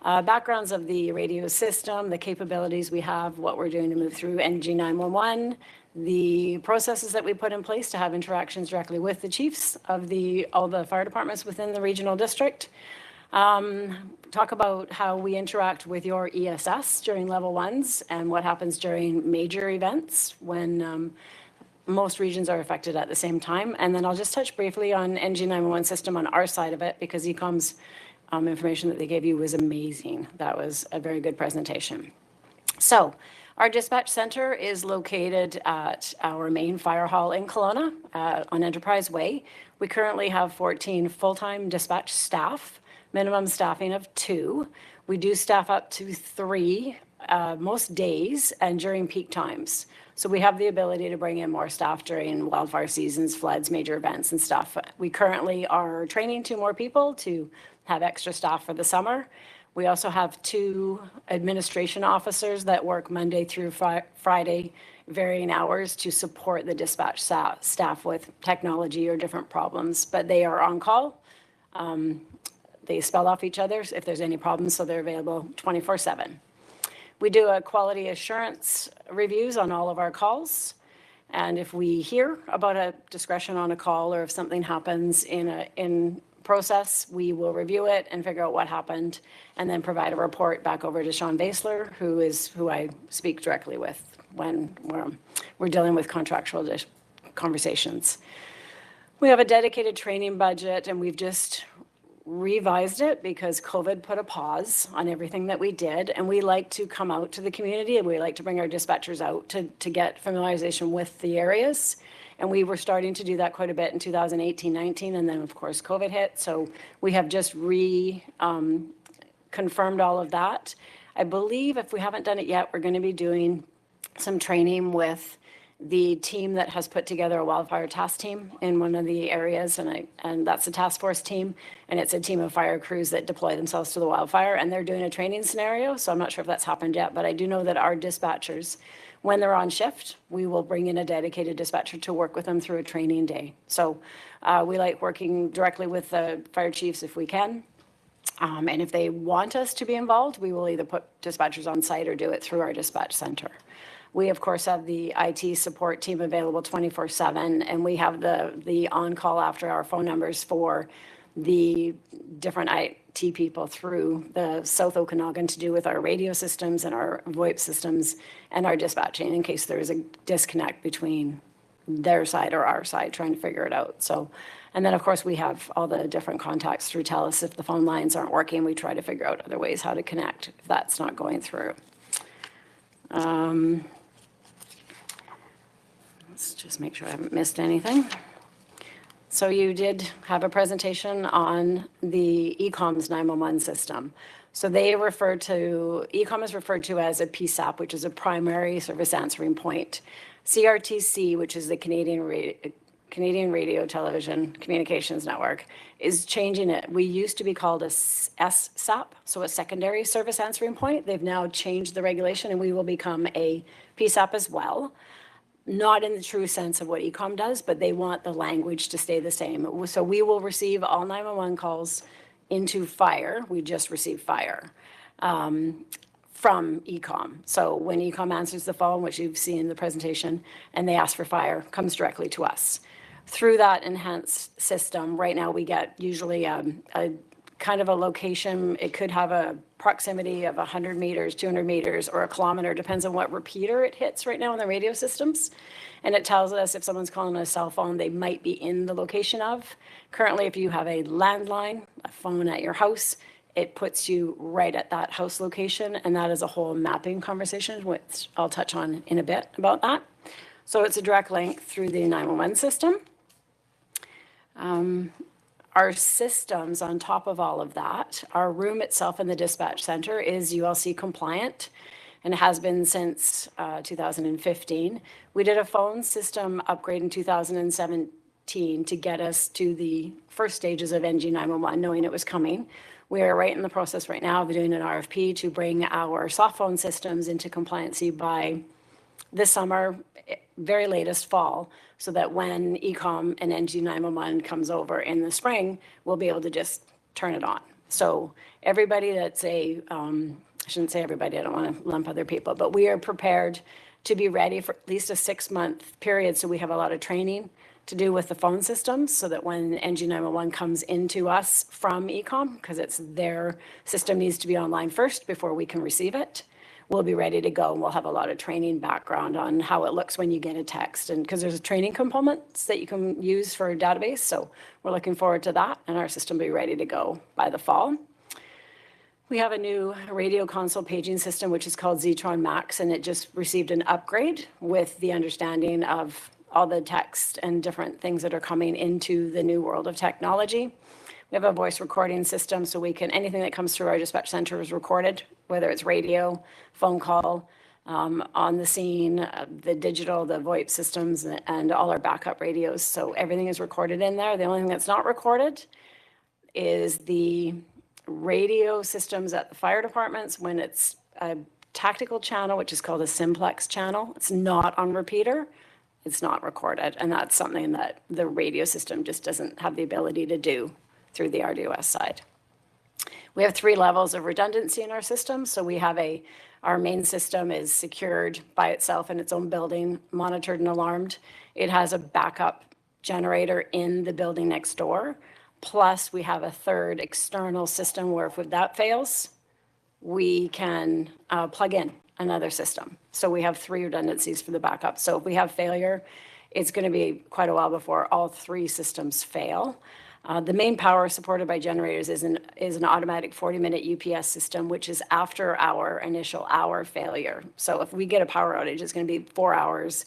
Backgrounds of the radio system, the capabilities we have, what we're doing to move through NG 911, the processes that we put in place to have interactions directly with the chiefs of all the fire departments within the regional district. Talk about how we interact with your ESS during level ones and what happens during major events when most regions are affected at the same time. And then I'll just touch briefly on NG 911 system on our side of it, because ECOM's information that they gave you was amazing. That was a very good presentation. So our dispatch center is located at our main fire hall in Kelowna on Enterprise Way. We currently have 14 full-time dispatch staff, minimum staffing of 2. We do staff up to 3 most days and during peak times. So we have the ability to bring in more staff during wildfire seasons, floods, major events and stuff. We currently are training 2 more people to have extra staff for the summer. We also have 2 administration officers that work Monday through Friday, varying hours to support the dispatch staff with technology or different problems, but they are on call. They spell off each other if there's any problems, so they're available 24/7. We do a quality assurance reviews on all of our calls. And if we hear about a discretion on a call or if something happens in process, we will review it and figure out what happened and then provide a report back over to Sean Basler, who I speak directly with when we're dealing with contractual conversations. We have a dedicated training budget, and we've just revised it because COVID put a pause on everything that we did, and we like to come out to the community and we like to bring our dispatchers out to get familiarization with the areas. And we were starting to do that quite a bit in 2018-19, and then of course COVID hit. So we have just confirmed all of that. I believe if we haven't done it yet, we're going to be doing some training with the team that has put together a wildfire task team in one of the areas, and that's a task force team, and it's a team of fire crews that deploy themselves to the wildfire, and they're doing a training scenario. So I'm not sure if that's happened yet, but I do know that our dispatchers, when they're on shift, we will bring in a dedicated dispatcher to work with them through a training day. So we like working directly with the fire chiefs if we can. And if they want us to be involved, we will either put dispatchers on site or do it through our dispatch center. We, of course, have the IT support team available 24/7, and we have the on-call after-hour phone numbers for the different IT people through the South Okanagan to do with our radio systems and our VoIP systems and our dispatching in case there is a disconnect between their side or our side trying to figure it out. So, and then, of course, we have all the different contacts through TELUS. If the phone lines aren't working, we try to figure out other ways how to connect if that's not going through. Let's just make sure I haven't missed anything. So you did have a presentation on the ECOM's 911 system. So they ECOM is referred to as a PSAP, which is a primary service answering point. CRTC, which is the Canadian Radio Television Communications Network, is changing it. We used to be called a SSAP, so a secondary service answering point. They've now changed the regulation, and we will become a PSAP as well. Not in the true sense of what ECOM does, but they want the language to stay the same. So we will receive all 911 calls into fire. We just receive fire from ECOM. So when ECOM answers the phone, which you've seen in the presentation, and they ask for fire, comes directly to us. Through that enhanced system, right now we get usually a kind of a location. It could have a proximity of 100 meters, 200 meters, or a kilometer, depends on what repeater it hits right now in the radio systems. And it tells us if someone's calling a cell phone, they might be in the location of. Currently, if you have a landline, a phone at your house, it puts you right at that house location, and that is a whole mapping conversation, which I'll touch on in a bit about that. So it's a direct link through the 911 system. Our systems on top of all of that, our room itself in the dispatch center is ULC compliant, and it has been since 2015. We did a phone system upgrade in 2017 to get us to the first stages of NG 911, knowing it was coming. We are right in the process right now of doing an RFP to bring our soft phone systems into compliancy by this summer, very latest fall, so that when ECOM and NG 911 comes over in the spring, we'll be able to just turn it on. So everybody that's I shouldn't say everybody, I don't want to lump other people, but we are prepared to be ready for at least a 6-month period. So we have a lot of training to do with the phone systems so that when NG911 comes into us from ECOM, because it's their system needs to be online first before we can receive it, we'll be ready to go. And we'll have a lot of training background on how it looks when you get a text. And because there's training components that you can use for a database. So we're looking forward to that. And our system will be ready to go by the fall. We have a new radio console paging system, which is called Zetron Max, and it just received an upgrade with the understanding of all the text and different things that are coming into the new world of technology. We have a voice recording system, so we can, anything that comes through our dispatch center is recorded, whether it's radio, phone call, on the scene, the digital, the VoIP systems, and all our backup radios. So everything is recorded in there. The only thing that's not recorded is the radio systems at the fire departments when it's a tactical channel, which is called a simplex channel. It's not on repeater. It's not recorded. And that's something that the radio system just doesn't have the ability to do through the RDOS side. We have 3 levels of redundancy in our system. So we have our main system is secured by itself in its own building, monitored and alarmed. It has a backup generator in the building next door. Plus, we have a third external system where if that fails, we can plug in another system. So we have 3 redundancies for the backup. So if we have failure, it's going to be quite a while before all 3 systems fail. The main power supported by generators is an automatic 40-minute UPS system, which is after our initial hour failure. So if we get a power outage, it's going to be 4 hours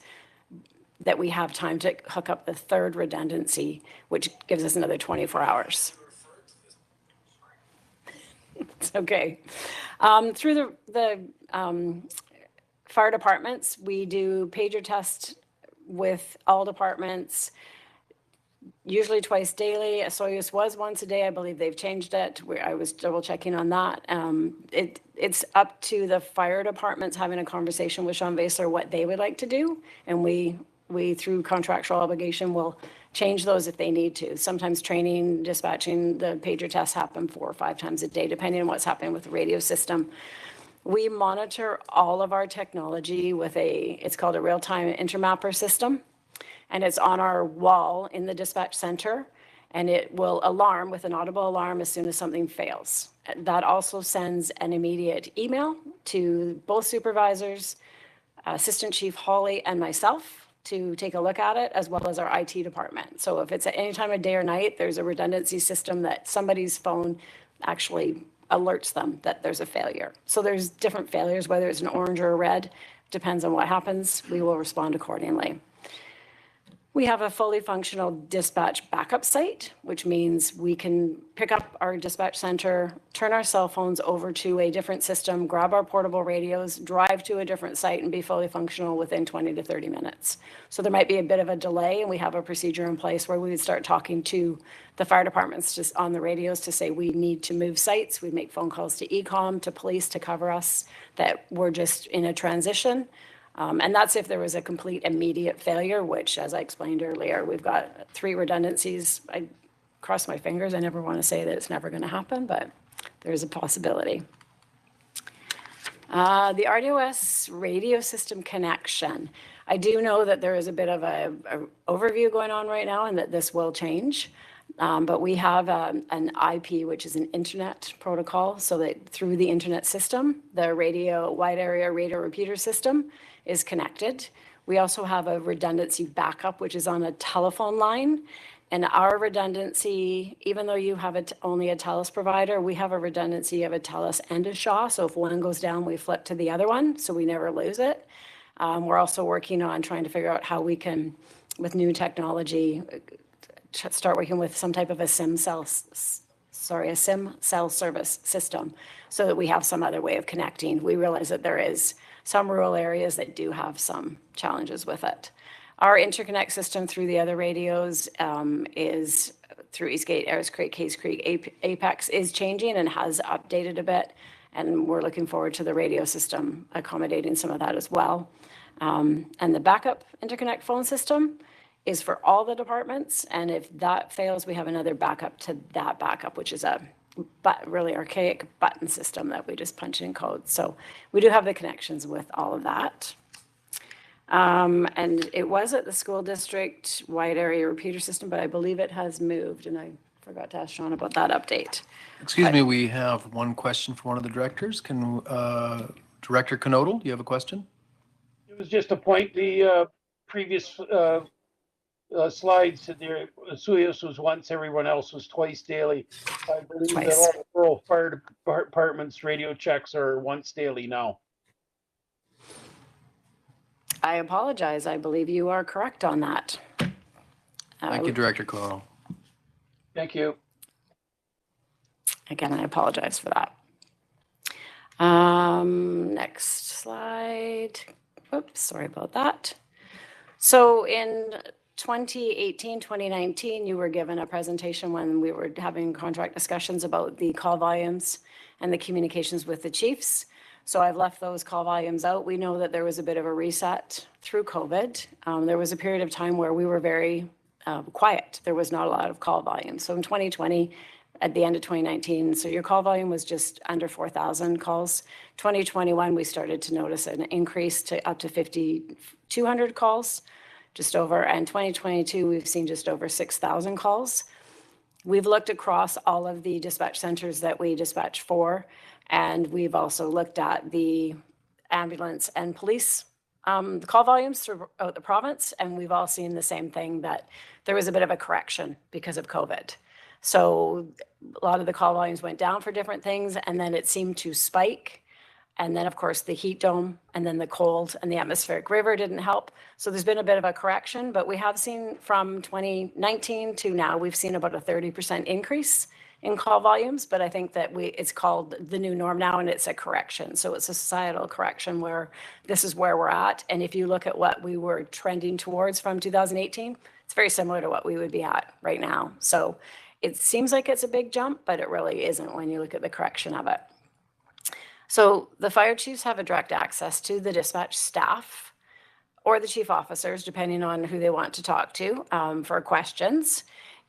that we have time to hook up the third redundancy, which gives us another 24 hours. It's okay. Through the fire departments, we do pager tests with all departments, usually twice daily. Soyuz was once a day. I believe they've changed it. I was double checking on that. It's up to the fire departments having a conversation with Sean Vasler what they would like to do. And we through contractual obligation will change those if they need to. Sometimes training, dispatching, the pager tests happen 4 or 5 times a day, depending on what's happening with the radio system. We monitor all of our technology with it's called a real-time intermapper system. And it's on our wall in the dispatch center. And it will alarm with an audible alarm as soon as something fails. That also sends an immediate email to both supervisors, Assistant Chief Hawley and myself, to take a look at it, as well as our IT department. So if it's at any time of day or night, there's a redundancy system that somebody's phone actually alerts them that there's a failure. So there's different failures, whether it's an orange or a red, depends on what happens. We will respond accordingly. We have a fully functional dispatch backup site, which means we can pick up our dispatch center, turn our cell phones over to a different system, grab our portable radios, drive to a different site, and be fully functional within 20 to 30 minutes. So there might be a bit of a delay, and we have a procedure in place where we would start talking to the fire departments just on the radios to say we need to move sites. We make phone calls to ECOM, to police to cover us that we're just in a transition. And that's if there was a complete immediate failure, which, as I explained earlier, we've got 3 redundancies. I cross my fingers. I never want to say that it's never going to happen, but there's a possibility. The RDOS radio system connection. I do know that there is a bit of a overview going on right now and that this will change. But we have an IP, which is an internet protocol, so that through the internet system, the wide area radio repeater system is connected. We also have a redundancy backup, which is on a telephone line. And our redundancy, even though you have only a TELUS provider, we have a redundancy of a TELUS and a Shaw. So if one goes down, we flip to the other one, so we never lose it. We're also working on trying to figure out how we can, with new technology, start working with some type of a SIM cell service system so that we have some other way of connecting. We realize that there is some rural areas that do have some challenges with it. Our interconnect system through the other radios is through Eastgate, Ayers Creek, Case Creek, Apex is changing and has updated a bit. And we're looking forward to the radio system accommodating some of that as well. And the backup interconnect phone system is for all the departments. And if that fails, we have another backup to that backup, which is a but really archaic button system that we just punch in codes. So we do have the connections with all of that. And it was at the school district wide area repeater system, but I believe it has moved, and I forgot to ask Sean about that update. Excuse me, we have one question from one of the directors. Can, Director Knodel, do you have a question? It was just a point, the previous slide said there, Suyos was once, everyone else was twice daily. I believe that all the rural fire departments radio checks are once daily now. I apologize. I believe you are correct on that. Thank you, Director Knodel. Thank you. Again, I apologize for that. Next slide. Oops, sorry about that. So in 2018, 2019, you were given a presentation when we were having contract discussions about the call volumes and the communications with the chiefs. So I've left those call volumes out. We know that there was a bit of a reset through COVID. There was a period of time where we were very quiet. There was not a lot of call volume. So in 2020, at the end of 2019, so your call volume was just under 4,000 calls. 2021, we started to notice an increase to up to 5,200 calls, just over. And 2022, we've seen just over 6,000 calls. We've looked across all of the dispatch centers that we dispatch for, and we've also looked at the ambulance and police call volumes throughout the province, and we've all seen the same thing, that there was a bit of a correction because of COVID. So a lot of the call volumes went down for different things, and then it seemed to spike. And then, of course, the heat dome, and then the cold and the atmospheric river didn't help. So there's been a bit of a correction, but we have seen from 2019 to now, we've seen about a 30% increase in call volumes. But I think that it's called the new norm now, and it's a correction. So it's a societal correction where this is where we're at. And if you look at what we were trending towards from 2018, it's very similar to what we would be at right now. So it seems like it's a big jump, but it really isn't when you look at the correction of it. So the fire chiefs have a direct access to the dispatch staff or the chief officers, depending on who they want to talk to for questions.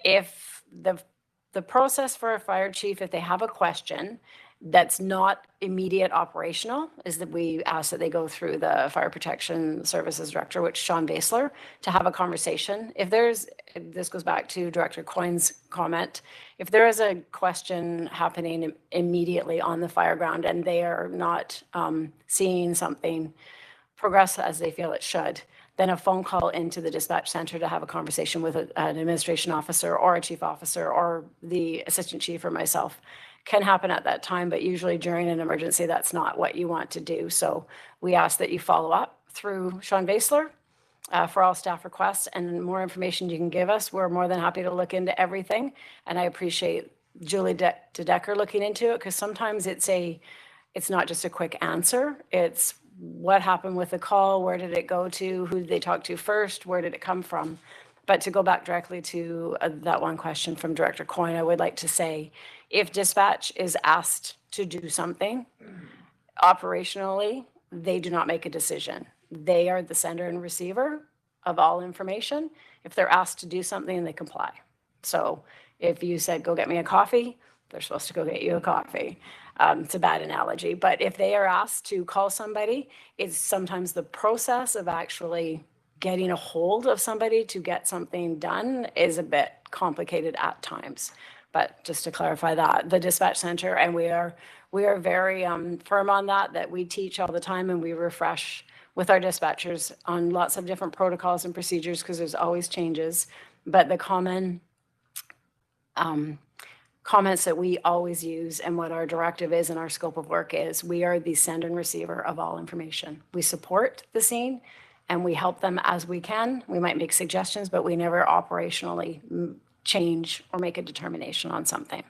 If the process for a fire chief, if they have a question that's not immediate operational, is that we ask that they go through the Fire Protection Services Director, which is Sean Basler, to have a conversation. This goes back to Director Coyne's comment, if there is a question happening immediately on the fire ground and they are not seeing something progress as they feel it should, then a phone call into the dispatch center to have a conversation with an administration officer or a chief officer or the assistant chief or myself can happen at that time, but usually during an emergency, that's not what you want to do. So we ask that you follow up through Sean Basler for all staff requests, and more information you can give us. We're more than happy to look into everything. And I appreciate Julie DeDecker looking into it, because sometimes it's not just a quick answer. It's what happened with the call, where did it go to, who did they talk to first, where did it come from? But to go back directly to that one question from Director Coyne, I would like to say, if dispatch is asked to do something, operationally, they do not make a decision. They are the sender and receiver of all information. If they're asked to do something, they comply. So if you said, go get me a coffee, they're supposed to go get you a coffee. It's a bad analogy. But if they are asked to call somebody, it's sometimes the process of actually getting a hold of somebody to get something done is a bit complicated at times. But just to clarify that, the dispatch center, and we are very firm on that we teach all the time, and we refresh with our dispatchers on lots of different protocols and procedures, because there's always changes. But the common comments that we always use, and what our directive is and our scope of work is, we are the send and receiver of all information. We support the scene and we help them as we can. We might make suggestions, but we never operationally change or make a determination on something.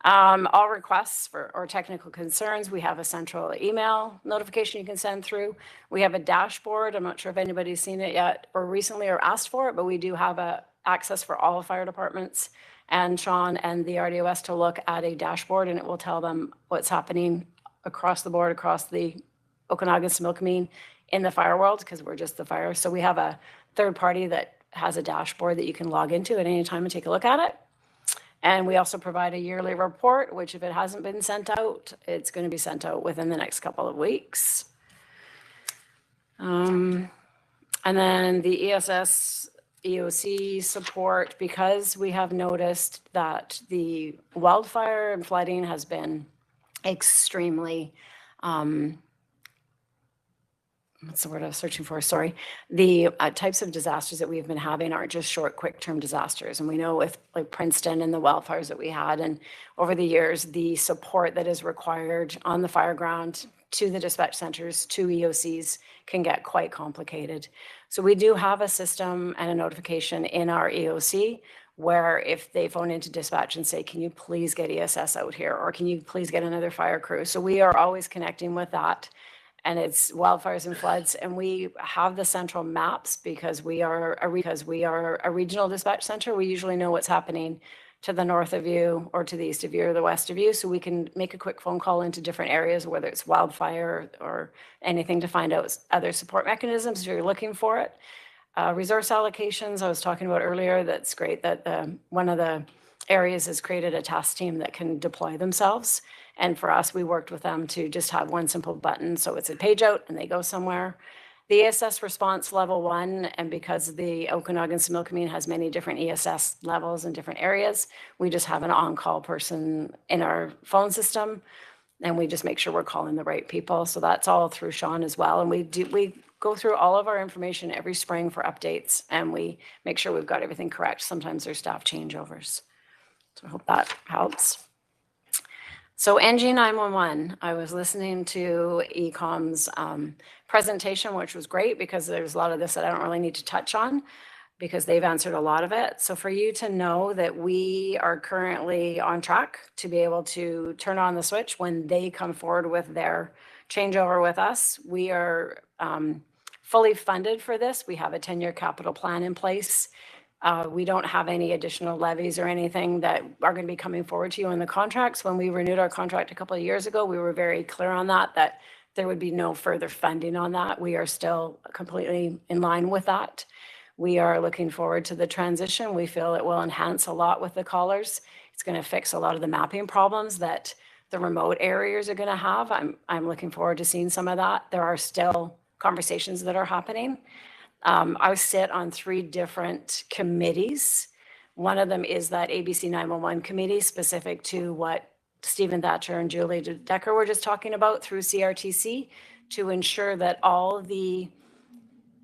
All requests or technical concerns, we have a central email notification you can send through. We have a dashboard. I'm not sure if anybody's seen it yet or recently or asked for it, but we do have access for all fire departments and Sean and the RDOS to look at a dashboard, and it will tell them what's happening across the board, across the Okanagan, Similkameen, in the fire world, because we're just the fire. So we have a third party that has a dashboard that you can log into at any time and take a look at it. And we also provide a yearly report, which if it hasn't been sent out, it's going to be sent out within the next couple of weeks. And then the ESS EOC support, because we have noticed that the wildfire and flooding has been extremely, what's the word I was searching for? Sorry. The types of disasters that we've been having aren't just short, quick-term disasters. And we know with like Princeton and the wildfires that we had, and over the years, the support that is required on the fire ground to the dispatch centers, to EOCs, can get quite complicated. So we do have a system and a notification in our EOC where if they phone into dispatch and say, can you please get ESS out here? Or can you please get another fire crew? So we are always connecting with that. And it's wildfires and floods. And we have the central maps because we are a regional dispatch center. We usually know what's happening to the north of you or to the east of you or the west of you. So we can make a quick phone call into different areas, whether it's wildfire or anything, to find out other support mechanisms if you're looking for it. Resource allocations, I was talking about earlier, that's great that one of the areas has created a task team that can deploy themselves. And for us, we worked with them to just have one simple button. So it's a page out and they go somewhere. The ESS response level 1, and because the Okanagan-Similkameen has many different ESS levels in different areas, we just have an on-call person in our phone system, and we just make sure we're calling the right people. So that's all through Sean as well. And we go through all of our information every spring for updates, and we make sure we've got everything correct. Sometimes there's staff changeovers. So I hope that helps. So NG911, I was listening to ECOM's presentation, which was great because there's a lot of this that I don't really need to touch on because they've answered a lot of it. So for you to know that we are currently on track to be able to turn on the switch when they come forward with their changeover with us, we are fully funded for this. We have a 10-year capital plan in place. We don't have any additional levies or anything that are going to be coming forward to you in the contracts. When we renewed our contract a couple of years ago, we were very clear on that there would be no further funding on that. We are still completely in line with that. We are looking forward to the transition. We feel it will enhance a lot with the callers. It's going to fix a lot of the mapping problems that the remote areas are going to have. I'm looking forward to seeing some of that. There are still conversations that are happening. I sit on 3 different committees. One of them is that ABC 911 committee specific to what Stephen Thatcher and Julie Decker were just talking about through CRTC to ensure that all the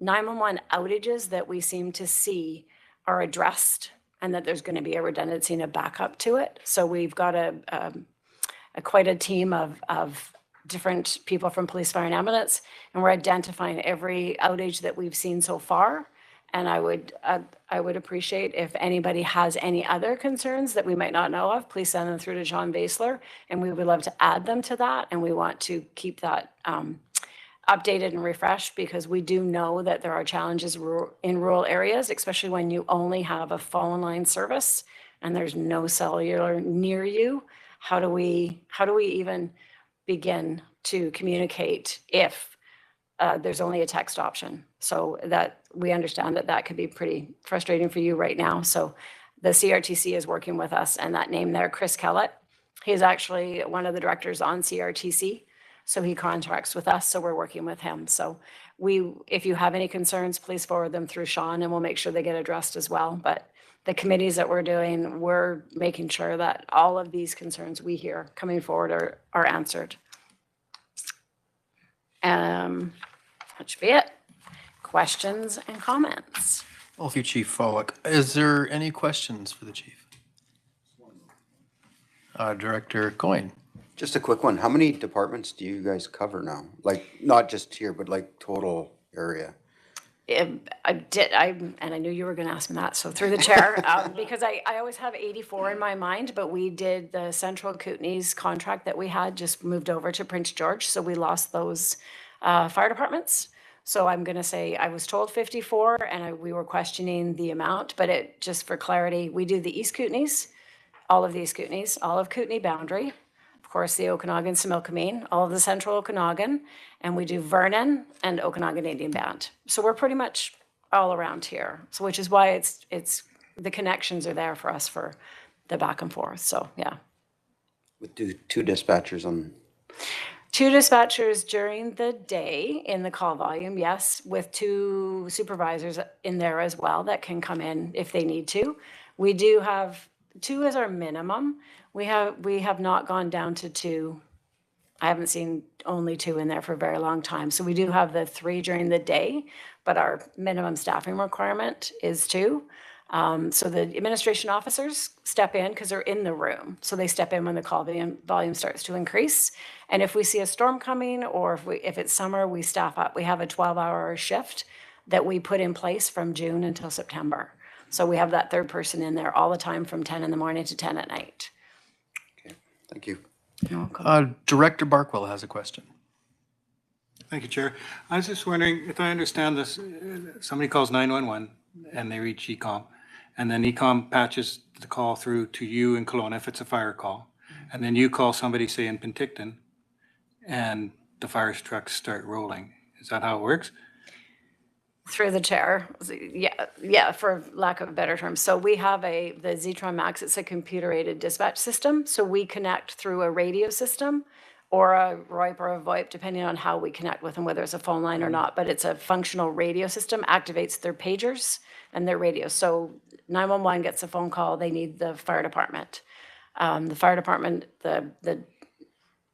911 outages that we seem to see are addressed and that there's going to be a redundancy and a backup to it. So we've got quite a team of different people from police, fire, and ambulance, and we're identifying every outage that we've seen so far. And I would appreciate if anybody has any other concerns that we might not know of, please send them through to John Basler, and we would love to add them to that. And we want to keep that updated and refreshed because we do know that there are challenges in rural areas, especially when you only have a phone line service and there's no cellular near you. How do we even begin to communicate if there's only a text option? So that we understand that could be pretty frustrating for you right now. So the CRTC is working with us, and that name there, Chris Kellett, he's actually one of the directors on CRTC. So he contracts with us, so we're working with him. So if you have any concerns, please forward them through Sean and we'll make sure they get addressed as well. But the committees that we're doing, we're making sure that all of these concerns we hear coming forward are answered. That should be it. Questions and comments? Thank you, Chief Follick. Is there any questions for the chief? Director Coyne. Just a quick one. How many departments do you guys cover now? Like, not just here, but like total area? I knew you were going to ask me that, so through the chair, because I always have 84 in my mind, but we did the Central Kootenays contract that we had just moved over to Prince George, so we lost those fire departments. So I'm going to say I was told 54, and we were questioning the amount, but just for clarity, we do the East Kootenays, all of the East Kootenays, all of Kootenay boundary, of course the Okanagan-Similkameen, all of the Central Okanagan, and we do Vernon and Okanagan Indian Band. So we're pretty much all around here. So which is why it's the connections are there for us for the back and forth. So, yeah. With two dispatchers on. 2 dispatchers during the day in the call volume, yes, with 2 supervisors in there as well that can come in if they need to. We do have 2 as our minimum. We have not gone down to 2. I haven't seen only 2 in there for a very long time. So we do have the 3 during the day, but our minimum staffing requirement is 2. So the administration officers step in because they're in the room. So they step in when the call volume starts to increase. And if we see a storm coming, or if it's summer, we staff up. We have a 12-hour shift that we put in place from June until September. So we have that 3rd person in there all the time from 10 in the morning to 10 at night. Okay, thank you. Director Barkwell has a question. Thank you, Chair. I was just wondering if I understand this, somebody calls 911 and they reach ECOM, and then ECOM patches the call through to you in Kelowna if it's a fire call, and then you call somebody, say in Penticton, and the fire trucks start rolling. Is that how it works? Through the chair, yeah, for lack of a better term. So we have the Zetron Max, it's a computer-aided dispatch system. So we connect through a radio system or a ROIP or a VoIP, depending on how we connect with them, whether it's a phone line or not, but it's a functional radio system, activates their pagers and their radios. So 911 gets a phone call, they need the fire department. The fire department, the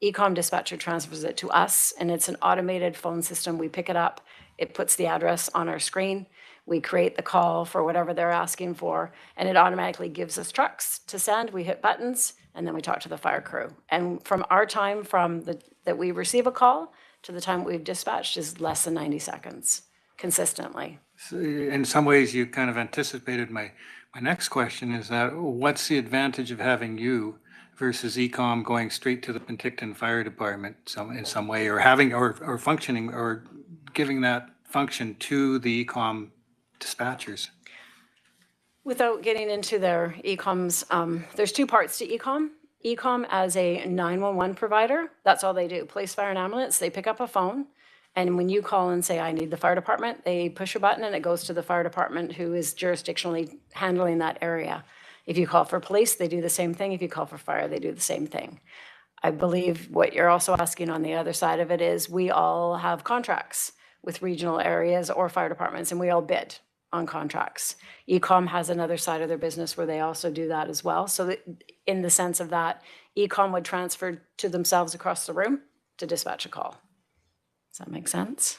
ECOM dispatcher transfers it to us, and it's an automated phone system. We pick it up, it puts the address on our screen, we create the call for whatever they're asking for, and it automatically gives us trucks to send. We hit buttons, and then we talk to the fire crew. And from our time that we receive a call to the time we've dispatched is less than 90 seconds consistently. So in some ways, you kind of anticipated my next question, is that what's the advantage of having you versus ECOM going straight to the Penticton Fire Department in some way, or having or functioning or giving that function to the ECOM dispatchers? Without getting into their ECOM's, there's 2 parts to ECOM. ECOM as a 911 provider, that's all they do. Police, fire, and ambulance, they pick up a phone, and when you call and say, I need the fire department, they push a button and it goes to the fire department who is jurisdictionally handling that area. If you call for police, they do the same thing. If you call for fire, they do the same thing. I believe what you're also asking on the other side of it is we all have contracts with regional areas or fire departments, and we all bid on contracts. ECOM has another side of their business where they also do that as well. So that in the sense of that, ECOM would transfer to themselves across the room to dispatch a call. Does that make sense?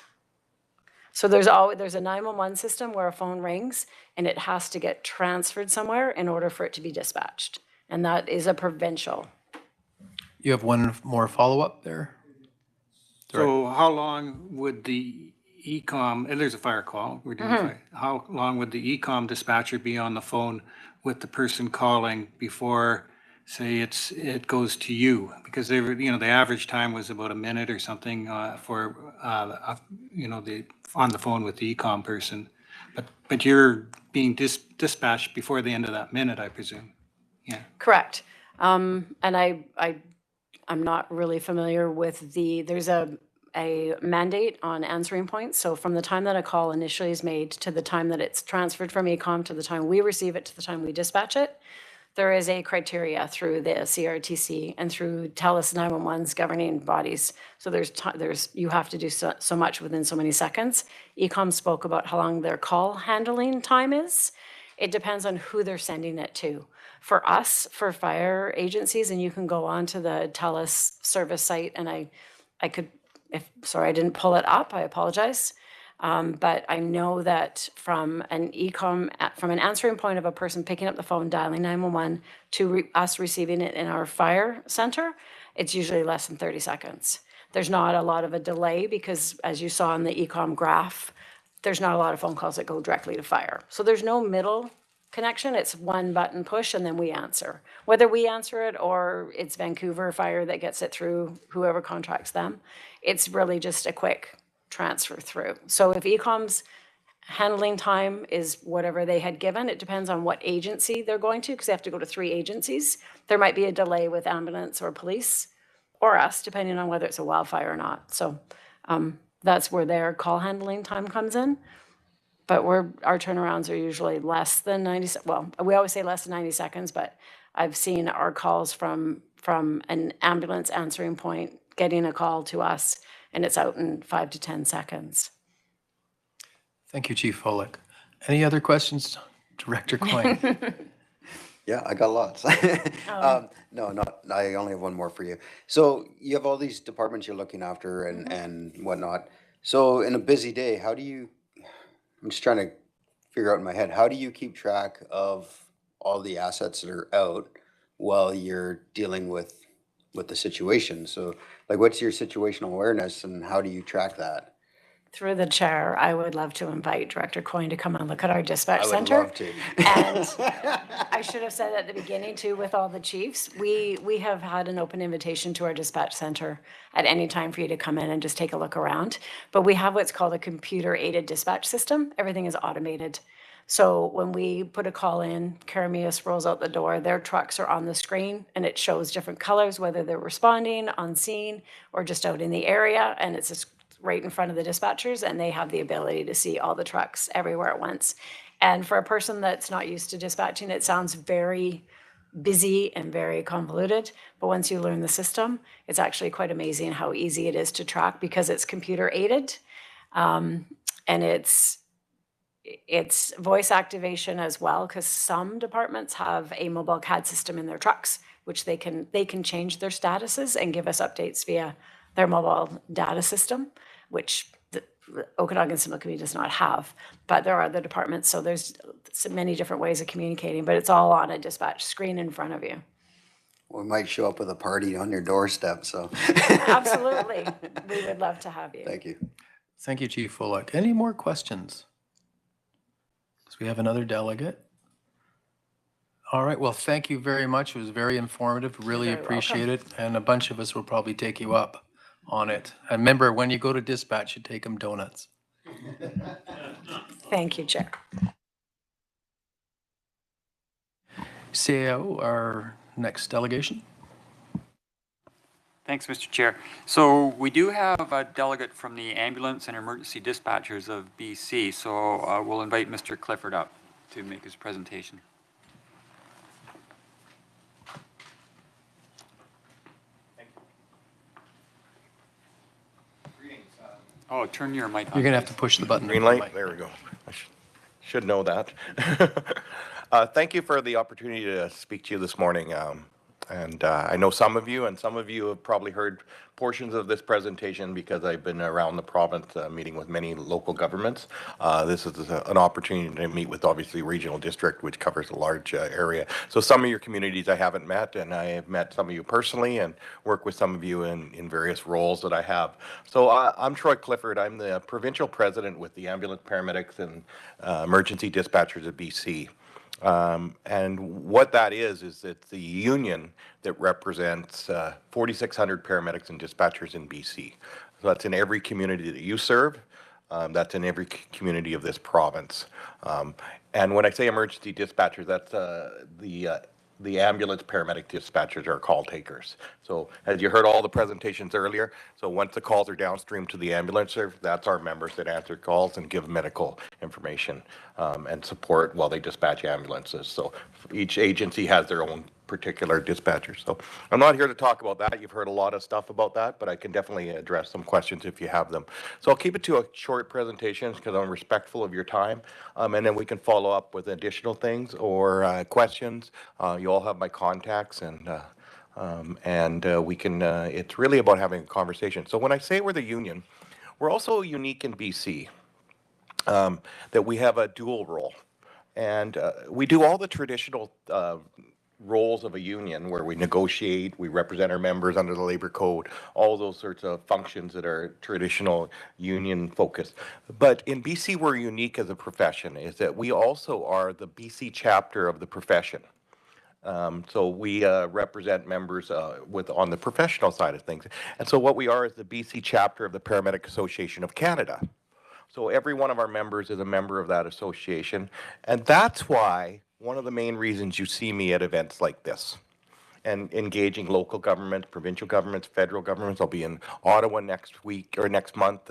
So there's a 911 system where a phone rings and it has to get transferred somewhere in order for it to be dispatched. And that is a provincial. You have one more follow-up there? So how long would the ECOM, and there's a fire call, we're doing fire, how long would the ECOM dispatcher be on the phone with the person calling before, say, it goes to you? Because they were, the average time was about a minute or something for, on the phone with the ECOM person. But you're being dispatched before the end of that minute, I presume. Yeah. Correct. And I'm not really familiar with there's a mandate on answering points. So from the time that a call initially is made to the time that it's transferred from ECOM to the time we receive it to the time we dispatch it, there is a criteria through the CRTC and through TELUS 911's governing bodies. So you have to do so much within so many seconds. ECOM spoke about how long their call handling time is. It depends on who they're sending it to. For us, for fire agencies, and you can go on to the TELUS service site, and I didn't pull it up, I apologize. But I know that from an answering point of a person picking up the phone, dialing 911, to us receiving it in our fire center, it's usually less than 30 seconds. There's not a lot of a delay because, as you saw in the ECOM graph, there's not a lot of phone calls that go directly to fire. So there's no middle connection. It's one button push and then we answer. Whether we answer it or it's Vancouver Fire that gets it through whoever contracts them, it's really just a quick transfer through. So if ECOM's handling time is whatever they had given, it depends on what agency they're going to, because they have to go to 3 agencies. There might be a delay with ambulance or police or us, depending on whether it's a wildfire or not. So that's where their call handling time comes in. But our turnarounds are usually less than 90, well, we always say less than 90 seconds, but I've seen our calls from an ambulance answering point getting a call to us, and it's out in 5 to 10 seconds. Thank you, Chief Folek. Any other questions, Director Coyne? Yeah, I got lots. No, I only have one more for you. So you have all these departments you're looking after and whatnot. So in a busy day, how do you, I'm just trying to figure out in my head, how do you keep track of all the assets that are out while you're dealing with the situation? So like, what's your situational awareness and how do you track that? Through the chair, I would love to invite Director Coyne to come and look at our dispatch I would center. love to. And I should have said at the beginning too, with all the chiefs, we have had an open invitation to our dispatch center at any time for you to come in and just take a look around. But we have what's called a computer-aided dispatch system. Everything is automated. So when we put a call in, Karameus rolls out the door, their trucks are on the screen and it shows different colors, whether they're responding on scene or just out in the area. And it's just right in front of the dispatchers, and they have the ability to see all the trucks everywhere at once. And for a person that's not used to dispatching, it sounds very busy and very convoluted, but once you learn the system, it's actually quite amazing how easy it is to track because it's computer aided. And it's voice activation as well, because some departments have a mobile CAD system in their trucks, which they can change their statuses and give us updates via their mobile data system, which the Okanagan Similkameen does not have. But there are other departments, so there's so many different ways of communicating, but it's all on a dispatch screen in front of you. We might show up with a party on your doorstep, so. Absolutely. We would love to have you. Thank you. Thank you, Chief Folek. Any more questions? So we have another delegate. All right, well, thank you very much. It was very informative, really appreciate it. And a bunch of us will probably take you up on it. And remember, when you go to dispatch, you take them donuts. Thank you, Chair. CAO, our next delegation. Thanks, Mr. Chair. So we do have a delegate from the Ambulance and Emergency Dispatchers of BC. So we'll invite Mr. Clifford up to make his presentation. Oh, turn your mic on. You're going to have to push the button. Green light, there we go. I should know that. Thank you for the opportunity to speak to you this morning. And I know some of you, and some of you have probably heard portions of this presentation because I've been around the province meeting with many local governments. This is an opportunity to meet with obviously regional district, which covers a large area. So some of your communities I haven't met, and I have met some of you personally and work with some of you in various roles that I have. So I'm Troy Clifford. I'm the provincial president with the Ambulance Paramedics and Emergency Dispatchers of BC. And what that is it's the union that represents 4,600 paramedics and dispatchers in BC. So that's in every community that you serve. That's in every community of this province. And when I say emergency dispatchers, that's the ambulance paramedic dispatchers are call takers. So as you heard all the presentations earlier, so once the calls are downstream to the ambulance service, that's our members that answer calls and give medical information and support while they dispatch ambulances. So each agency has their own particular dispatcher. So I'm not here to talk about that. You've heard a lot of stuff about that, but I can definitely address some questions if you have them. So I'll keep it to a short presentation because I'm respectful of your time. And then we can follow up with additional things or questions. You all have my contacts and we can, it's really about having a conversation. So when I say we're the union, we're also unique in BC, that we have a dual role. And we do all the traditional roles of a union where we negotiate, we represent our members under the labor code, all those sorts of functions that are traditional union focused. But in BC, we're unique as a profession is that we also are the BC chapter of the profession. So we represent members on the professional side of things. And so what we are is the BC chapter of the Paramedic Association of Canada. So every one of our members is a member of that association. And that's why one of the main reasons you see me at events like this and engaging local governments, provincial governments, federal governments. I'll be in Ottawa next week or next month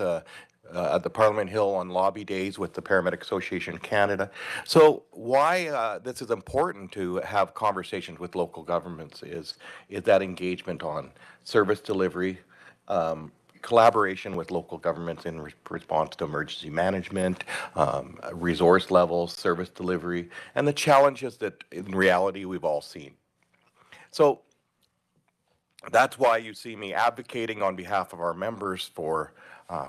at the Parliament Hill on lobby days with the Paramedic Association of Canada. So why this is important to have conversations with local governments is that engagement on service delivery, collaboration with local governments in response to emergency management, resource levels, service delivery, and the challenges that in reality we've all seen. So that's why you see me advocating on behalf of our members for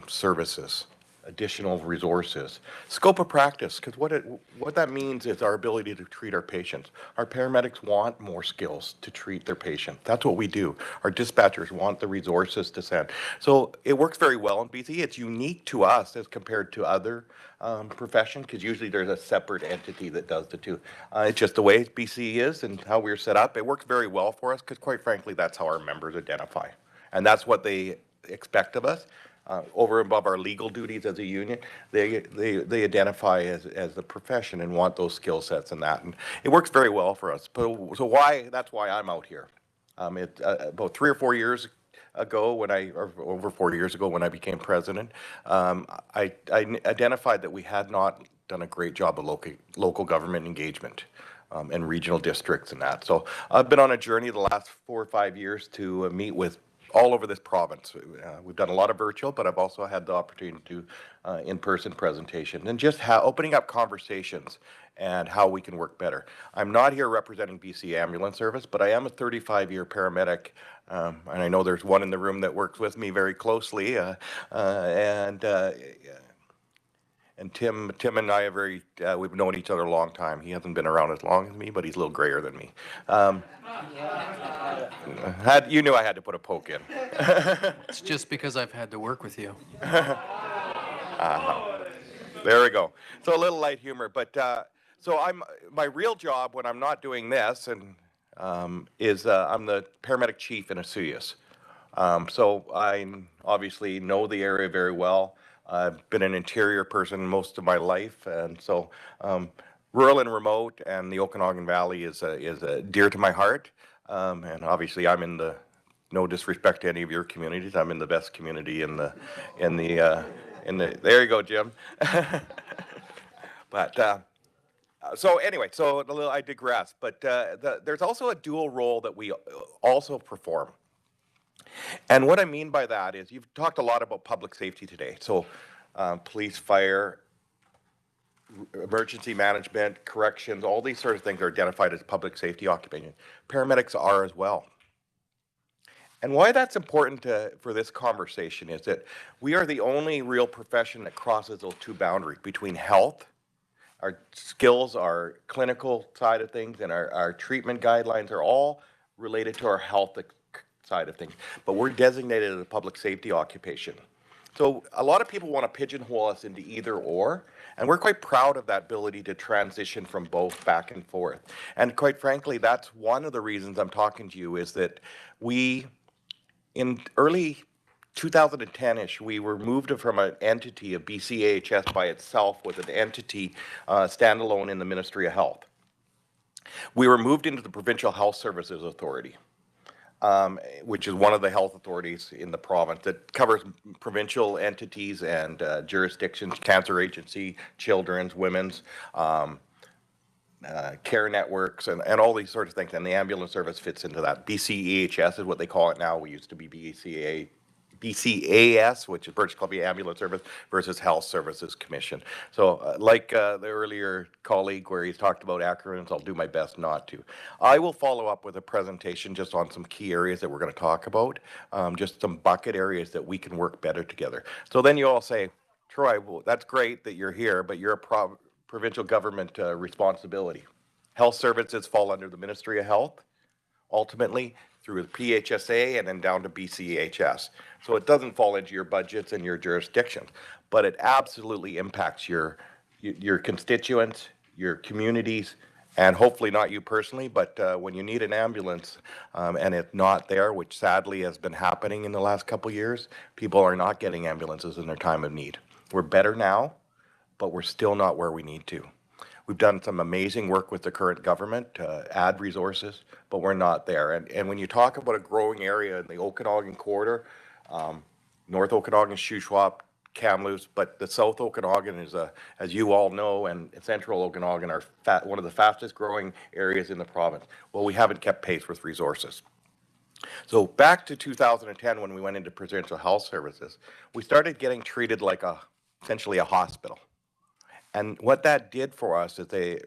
services, additional resources, scope of practice, because what that means is our ability to treat our patients. Our paramedics want more skills to treat their patients. That's what we do. Our dispatchers want the resources to send. So it works very well in BC. It's unique to us as compared to other professions, because usually there's a separate entity that does the two. It's just the way BC is and how we're set up. It works very well for us because, quite frankly, that's how our members identify. And that's what they expect of us. Over and above our legal duties as a union, they identify as the profession and want those skill sets and that. And it works very well for us. So that's why I'm out here. About 3 or 4 years ago, or over 4 years ago when I became president, I identified that we had not done a great job of local government engagement and regional districts and that. So I've been on a journey the last 4 or 5 years to meet with all over this province. We've done a lot of virtual, but I've also had the opportunity to do in-person presentations and just opening up conversations and how we can work better. I'm not here representing BC Ambulance Service, but I am a 35-year paramedic, and I know there's one in the room that works with me very closely, and Tim and I are we've known each other a long time. He hasn't been around as long as me, but he's a little grayer than me. You knew I had to put a poke in. It's just because I've had to work with you. There we go. So a little light humor, but so my real job when I'm not doing this is I'm the paramedic chief in Esuias. So I obviously know the area very well. I've been an interior person most of my life, and so rural and remote and the Okanagan Valley is dear to my heart. And obviously, I'm in no disrespect to any of your communities, I'm in the best community in the. There you go, Jim. But so anyway, I digress. But there's also a dual role that we also perform. And what I mean by that is you've talked a lot about public safety today. So police, fire, emergency management, corrections, all these sort of things are identified as public safety occupation. Paramedics are as well. And why that's important for this conversation is that we are the only real profession that crosses those two boundaries between health, our skills, our clinical side of things, and our treatment guidelines are all related to our health side of things, but we're designated as a public safety occupation. So a lot of people want to pigeonhole us into either or, and we're quite proud of that ability to transition from both back and forth. And quite frankly, that's one of the reasons I'm talking to you is that we, in early 2010-ish, we were moved from an entity of BCAHS by itself with an entity standalone in the Ministry of Health. We were moved into the Provincial Health Services Authority. Which is one of the health authorities in the province that covers provincial entities and jurisdictions, cancer agency, children's, women's, care networks, and all these sorts of things. And the ambulance service fits into that. BCEHS is what they call it now. We used to be BCAS, which is British Columbia Ambulance Service, versus Health Services Commission. So like the earlier colleague where he's talked about acronyms, I'll do my best not to. I will follow up with a presentation just on some key areas that we're going to talk about, just some bucket areas that we can work better together. So then you all say, Troy, well, that's great that you're here, but you're a provincial government responsibility. Health services fall under the Ministry of Health, ultimately through the PHSA and then down to BCHS. So it doesn't fall into your budgets and your jurisdictions, but it absolutely impacts your constituents, your communities, and hopefully not you personally, but when you need an ambulance and it's not there, which sadly has been happening in the last couple of years, people are not getting ambulances in their time of need. We're better now, but we're still not where we need to. We've done some amazing work with the current government to add resources, but we're not there. And when you talk about a growing area in the Okanagan corridor, North Okanagan, Shuswap, Kamloops, but the South Okanagan is as you all know, and Central Okanagan are one of the fastest growing areas in the province. Well, we haven't kept pace with resources. So back to 2010, when we went into provincial health services, we started getting treated like essentially a hospital. And what that did for us is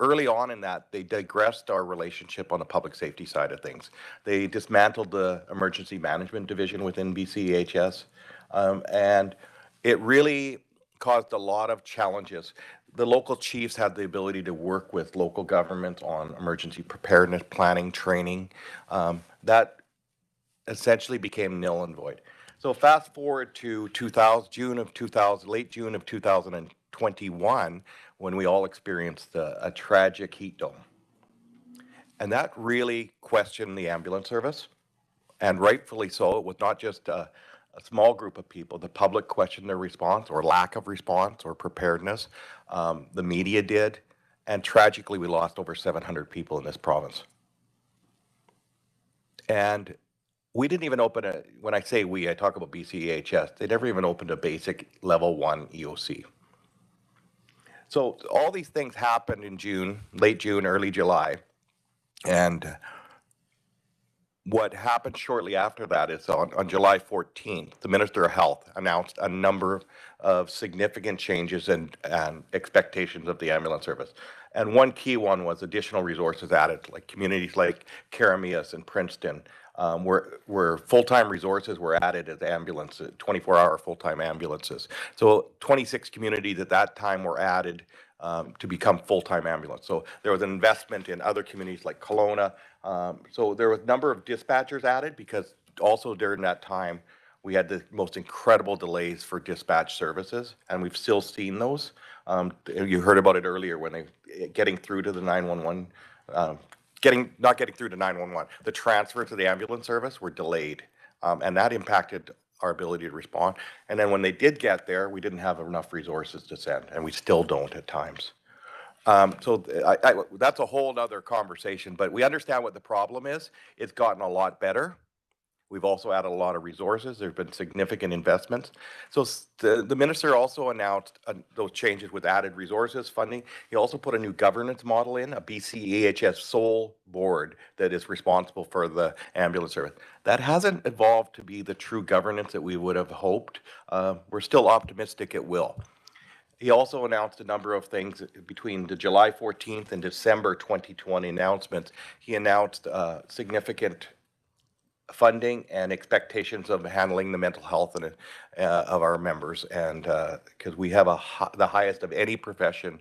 early on in that, they digressed our relationship on the public safety side of things. They dismantled the emergency management division within BCEHS, and it really caused a lot of challenges. The local chiefs had the ability to work with local governments on emergency preparedness, planning, training. That essentially became null and void. So fast forward to late June of 2021, when we all experienced a tragic heat dome. And that really questioned the ambulance service, and rightfully so. It was not just a small group of people. The public questioned their response or lack of response or preparedness. The media did, and tragically we lost over 700 people in this province. And we didn't even open when I say we, I talk about BCEHS, they never even opened a basic level 1 EOC. So all these things happened in June, late June, early July. And what happened shortly after that is on July 14th, the Minister of Health announced a number of significant changes and expectations of the ambulance service. And one key one was additional resources added, like communities like Karamias and Princeton, where full-time resources were added as ambulance, 24-hour full-time ambulances. So 26 communities at that time were added to become full-time ambulance. So there was an investment in other communities like Kelowna. So there was a number of dispatchers added, because also during that time, we had the most incredible delays for dispatch services, and we've still seen those. You heard about it earlier when getting through to the 911, not getting through to 911. The transfer to the ambulance service were delayed, and that impacted our ability to respond. And then when they did get there, we didn't have enough resources to send, and we still don't at times. So that's a whole other conversation, but we understand what the problem is. It's gotten a lot better. We've also added a lot of resources. There's been significant investments. So the minister also announced those changes with added resources, funding. He also put a new governance model in, a BCEHS sole board that is responsible for the ambulance service. That hasn't evolved to be the true governance that we would have hoped. We're still optimistic it will. He also announced a number of things between the July 14th and December 2020 announcements. He announced significant funding and expectations of handling the mental health of our members, and because we have the highest of any profession.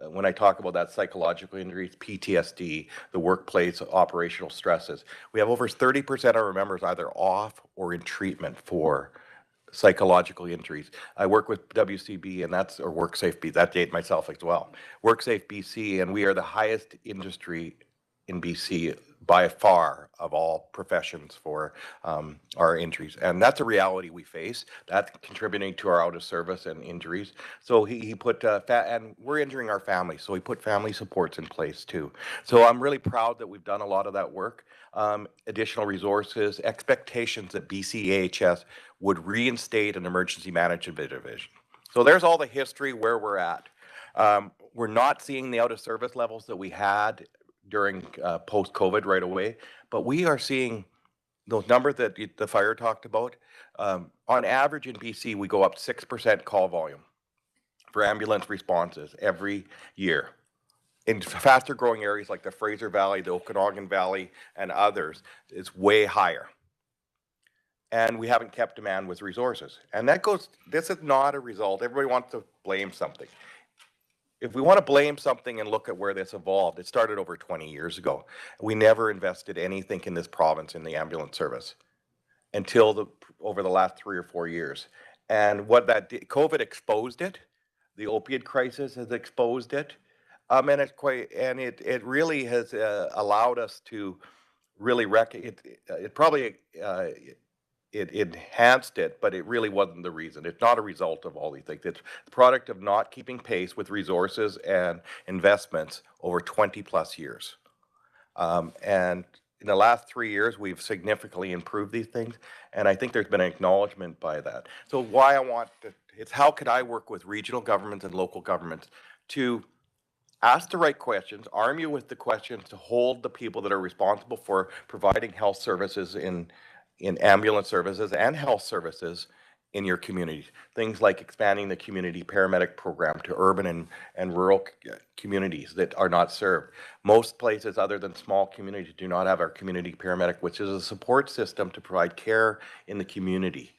When I talk about that, psychological injuries, PTSD, the workplace operational stresses, we have over 30% of our members either off or in treatment for psychological injuries. I work with WCB, and or WorkSafe BC, that date myself as well. WorkSafe BC, and we are the highest industry in BC by far of all professions for our injuries. And that's a reality we face. That's contributing to our out of service and injuries. So he put, and we're injuring our families, so he put family supports in place too. So I'm really proud that we've done a lot of that work. Additional resources, expectations that BCEHS would reinstate an emergency management division. So there's all the history where we're at. We're not seeing the out of service levels that we had during post-COVID right away, but we are seeing those numbers that the fire talked about. On average in BC, we go up 6% call volume for ambulance responses every year. In faster growing areas like the Fraser Valley, the Okanagan Valley, and others, it's way higher. And we haven't kept demand with resources. And this is not a result. Everybody wants to blame something. If we want to blame something and look at where this evolved, it started over 20 years ago. We never invested anything in this province in the ambulance service until over the last 3 or 4 years. And what that did, COVID exposed it. The opioid crisis has exposed it. And it really has allowed us to really it enhanced it, but it really wasn't the reason. It's not a result of all these things. It's the product of not keeping pace with resources and investments over 20 plus years. And in the last 3 years, we've significantly improved these things, and I think there's been an acknowledgement by that. So why I want to It's how could I work with regional governments and local governments to ask the right questions, arm you with the questions to hold the people that are responsible for providing health services in ambulance services and health services in your communities. Things like expanding the community paramedic program to urban and rural communities that are not served. Most places other than small communities do not have our community paramedic, which is a support system to provide care in the community.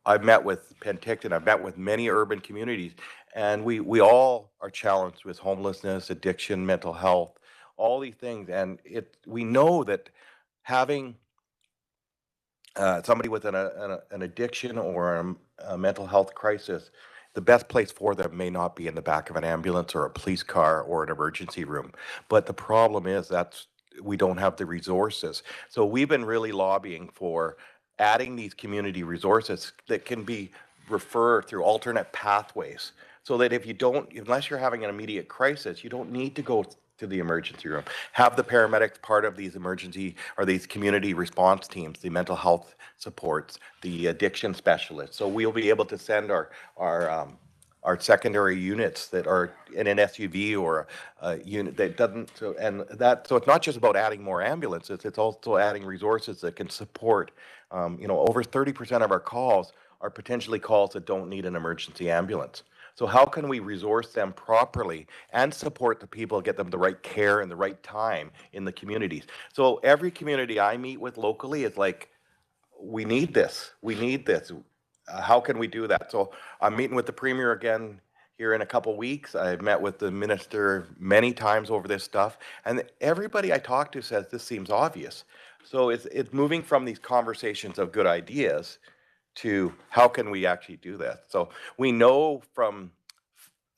I've met with Penticton, I've met with many urban communities, and we all are challenged with homelessness, addiction, mental health, all these things. And we know that having somebody with an addiction or a mental health crisis, the best place for them may not be in the back of an ambulance or a police car or an emergency room. But the problem is we don't have the resources. So we've been really lobbying for adding these community resources that can be referred through alternate pathways, so that if you don't, unless you're having an immediate crisis, you don't need to go to the emergency room. Have the paramedics part of these emergency or these community response teams, the mental health supports, the addiction specialists. So we'll be able to send our secondary units that are in an SUV or a unit that doesn't. So it's not just about adding more ambulances. It's also adding resources that can support. Over 30% of our calls are potentially calls that don't need an emergency ambulance. So how can we resource them properly and support the people, get them the right care and the right time in the communities? So every community I meet with locally is like, we need this. We need this. How can we do that? So I'm meeting with the Premier again here in a couple weeks. I've met with the Minister many times over this stuff. And everybody I talk to says this seems obvious. So it's moving from these conversations of good ideas to how can we actually do that? So we know from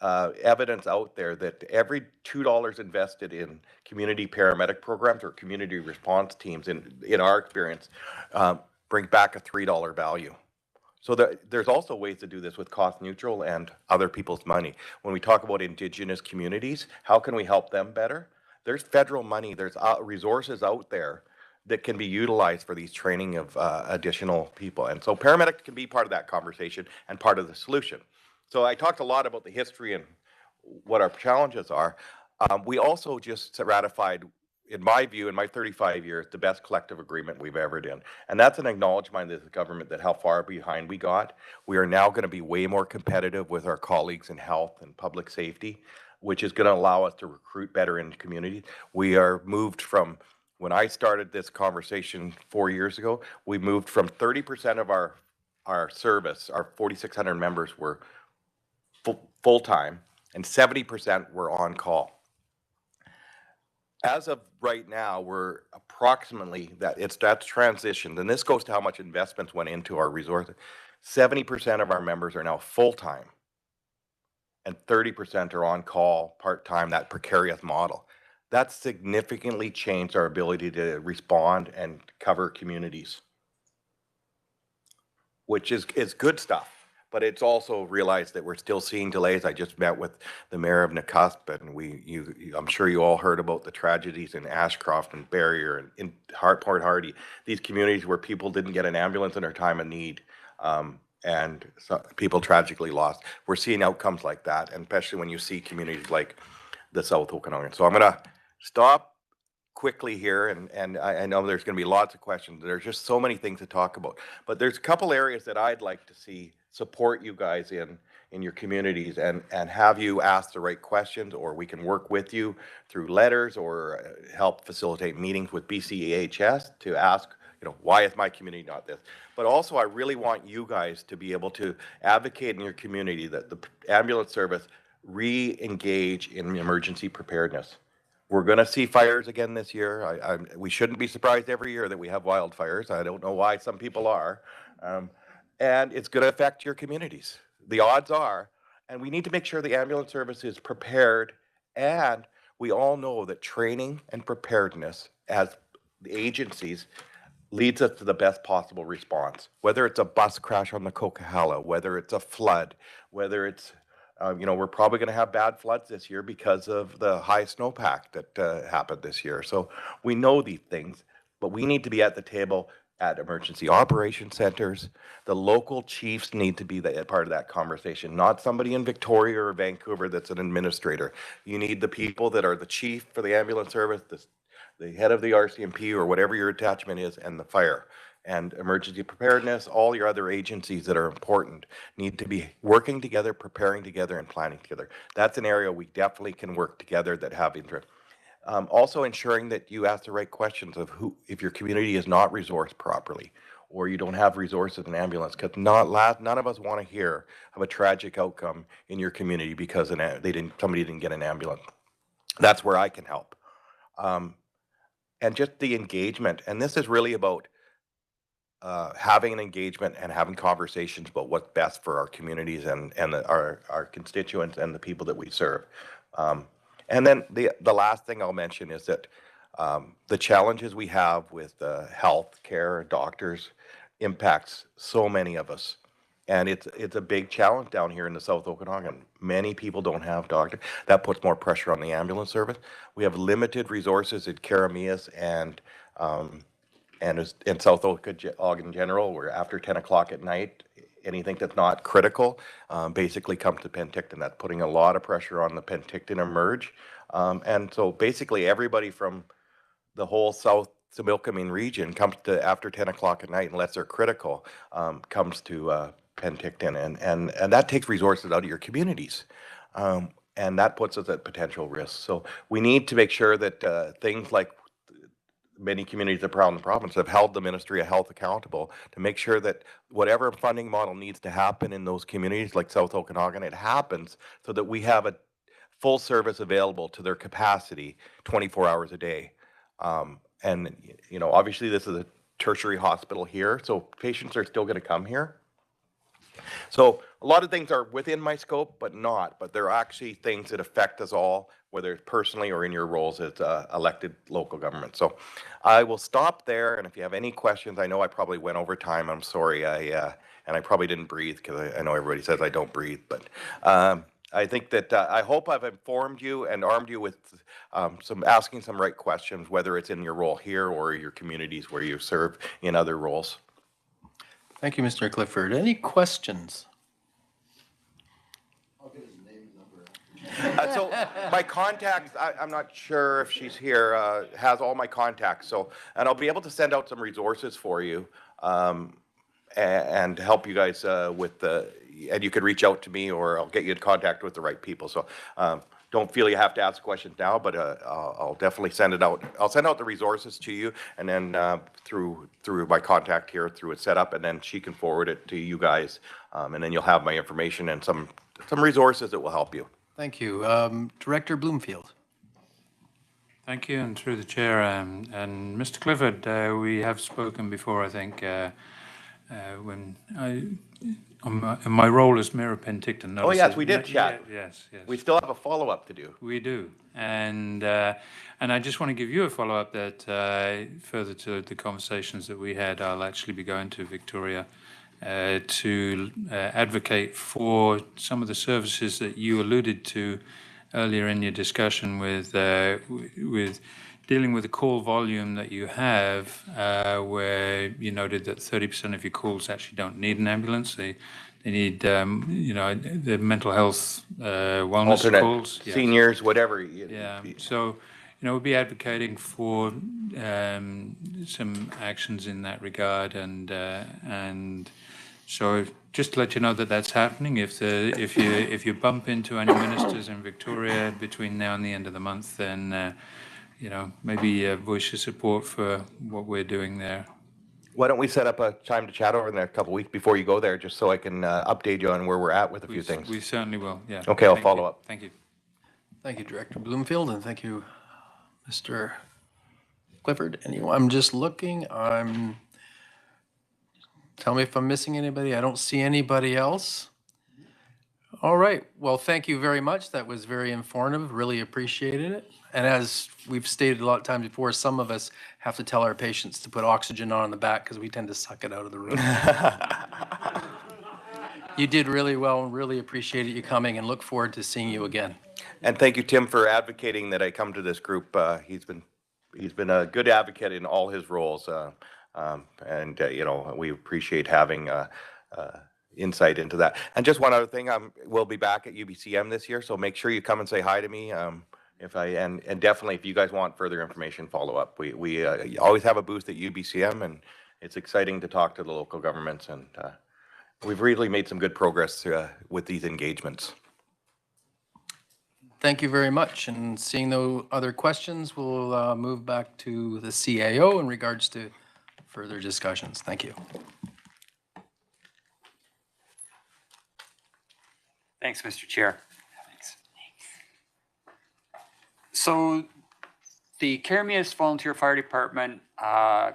evidence out there that every $2 invested in community paramedic programs or community response teams, in our experience, bring back a $3 value. So there's also ways to do this with cost neutral and other people's money. When we talk about Indigenous communities, how can we help them better? There's federal money, there's resources out there that can be utilized for these training of additional people. And so paramedics can be part of that conversation and part of the solution. So I talked a lot about the history and what our challenges are. We also just ratified, in my view, in my 35 years, the best collective agreement we've ever done. And that's an acknowledgement of the government that how far behind we got. We are now going to be way more competitive with our colleagues in health and public safety, which is going to allow us to recruit better into communities. We are moved from, when I started this conversation 4 years ago, we moved from 30% of our service, our 4,600 members were full-time, and 70% were on call. As of right now, we're approximately, that's transitioned, and this goes to how much investments went into our resources. 70% of our members are now full-time, and 30% are on call, part-time, that precarious model. That's significantly changed our ability to respond and cover communities, which is good stuff. But it's also realized that we're still seeing delays. I just met with the mayor of Nakusp, and I'm sure you all heard about the tragedies in Ashcroft and Barrier and in Port Hardy, these communities where people didn't get an ambulance in their time of need, and so people tragically lost. We're seeing outcomes like that, and especially when you see communities like the South Okanagan. So I'm going to stop quickly here, and I know there's going to be lots of questions. There's just so many things to talk about, but there's a couple areas that I'd like to see support you guys in your communities and have you ask the right questions, or we can work with you through letters or help facilitate meetings with BCEHS to ask, why is my community not this? But also I really want you guys to be able to advocate in your community that the ambulance service re-engage in emergency preparedness. We're going to see fires again this year. We shouldn't be surprised every year that we have wildfires. I don't know why some people are. And it's going to affect your communities. The odds are, and we need to make sure the ambulance service is prepared. And we all know that training and preparedness as the agencies leads us to the best possible response. Whether it's a bus crash on the Coquihalla, whether it's a flood, whether it's we're probably going to have bad floods this year because of the high snowpack that happened this year. So we know these things, but we need to be at the table at emergency operation centers. The local chiefs need to be part of that conversation, not somebody in Victoria or Vancouver that's an administrator. You need the people that are the chief for the ambulance service, the head of the RCMP or whatever your attachment is, and the fire and emergency preparedness. All your other agencies that are important need to be working together, preparing together, and planning together. That's an area we definitely can work together that have interest. Also ensuring that you ask the right questions of if your community is not resourced properly, or you don't have resources in ambulance, because none of us want to hear of a tragic outcome in your community because somebody didn't get an ambulance. That's where I can help. And just the engagement, and this is really about having an engagement and having conversations about what's best for our communities and our constituents and the people that we serve. And then the last thing I'll mention is that the challenges we have with health care, doctors, impacts so many of us. And it's a big challenge down here in the South Okanagan. Many people don't have doctors. That puts more pressure on the ambulance service. We have limited resources at Karamias and in South Okanagan General, where after 10 o'clock at night, anything that's not critical basically comes to Penticton. That's putting a lot of pressure on the Penticton Emerge. And so basically everybody from the whole South Similkameen region comes to after 10 o'clock at night, unless they're critical, comes to Penticton. And that takes resources out of your communities. And that puts us at potential risk. So we need to make sure that things like many communities around the province have held the Ministry of Health accountable to make sure that whatever funding model needs to happen in those communities like South Okanagan, it happens so that we have a full service available to their capacity 24 hours a day. And, you know, obviously this is a tertiary hospital here, so patients are still going to come here. So a lot of things are within my scope, but they're actually things that affect us all, whether personally or in your roles as elected local government. So I will stop there. And if you have any questions, I know I probably went over time. I'm sorry. And I probably didn't breathe because I know everybody says I don't breathe, but I think that I hope I've informed you and armed you with asking some right questions, whether it's in your role here or your communities where you serve in other roles. Thank you, Mr. Clifford. Any questions? So my contacts, I'm not sure if she's here, has all my contacts. So, and I'll be able to send out some resources for you and help you guys with and you could reach out to me or I'll get you in contact with the right people. So don't feel you have to ask questions now, but I'll definitely send it out. I'll send out the resources to you, and then through my contact here, through it set up, and then she can forward it to you guys, and then you'll have my information and some resources that will help you. Thank you. Director Bloomfield. Thank you, and through the chair, and Mr. Clifford, we have spoken before, I think, when in my role as Mayor of Penticton. Oh yes, we did chat. Yes. We still have a follow-up to do. We do, and I just want to give you a follow-up that further to the conversations that we had, I'll actually be going to Victoria to advocate for some of the services that you alluded to earlier in your discussion with dealing with the call volume that you have, where you noted that 30% of your calls actually don't need an ambulance. They need, the mental health wellness alternate calls. Yes. Seniors, whatever. Yeah. So, we'll be advocating for some actions in that regard, and so just to let you know that that's happening. If you bump into any ministers in Victoria between now and the end of the month, then maybe voice your support for what we're doing there. Why don't we set up a time to chat over the next couple of weeks before you go there, just so I can update you on where we're at with a few things. We certainly will, yeah. Okay, I'll follow up. Thank you. Thank you, Director Bloomfield, and thank you, Mr. Clifford. Anyone? I'm just looking. Tell me if I'm missing anybody. I don't see anybody else. All right. Well, thank you very much. That was very informative. Really appreciated it. And as we've stated a lot of times before, some of us have to tell our patients to put oxygen on in the back because we tend to suck it out of the room. You did really well and really appreciated you coming, and look forward to seeing you again. And thank you, Tim, for advocating that I come to this group. He's been a good advocate in all his roles. And, we appreciate having insight into that. And just one other thing, we'll be back at UBCM this year, so make sure you come and say hi to me. And definitely, if you guys want further information, follow up. We always have a booth at UBCM, and it's exciting to talk to the local governments, and we've really made some good progress with these engagements. Thank you very much. And seeing no other questions, we'll move back to the CAO in regards to further discussions. Thank you. Thanks, Mr. Chair. Thanks. So the Kermias Volunteer Fire Department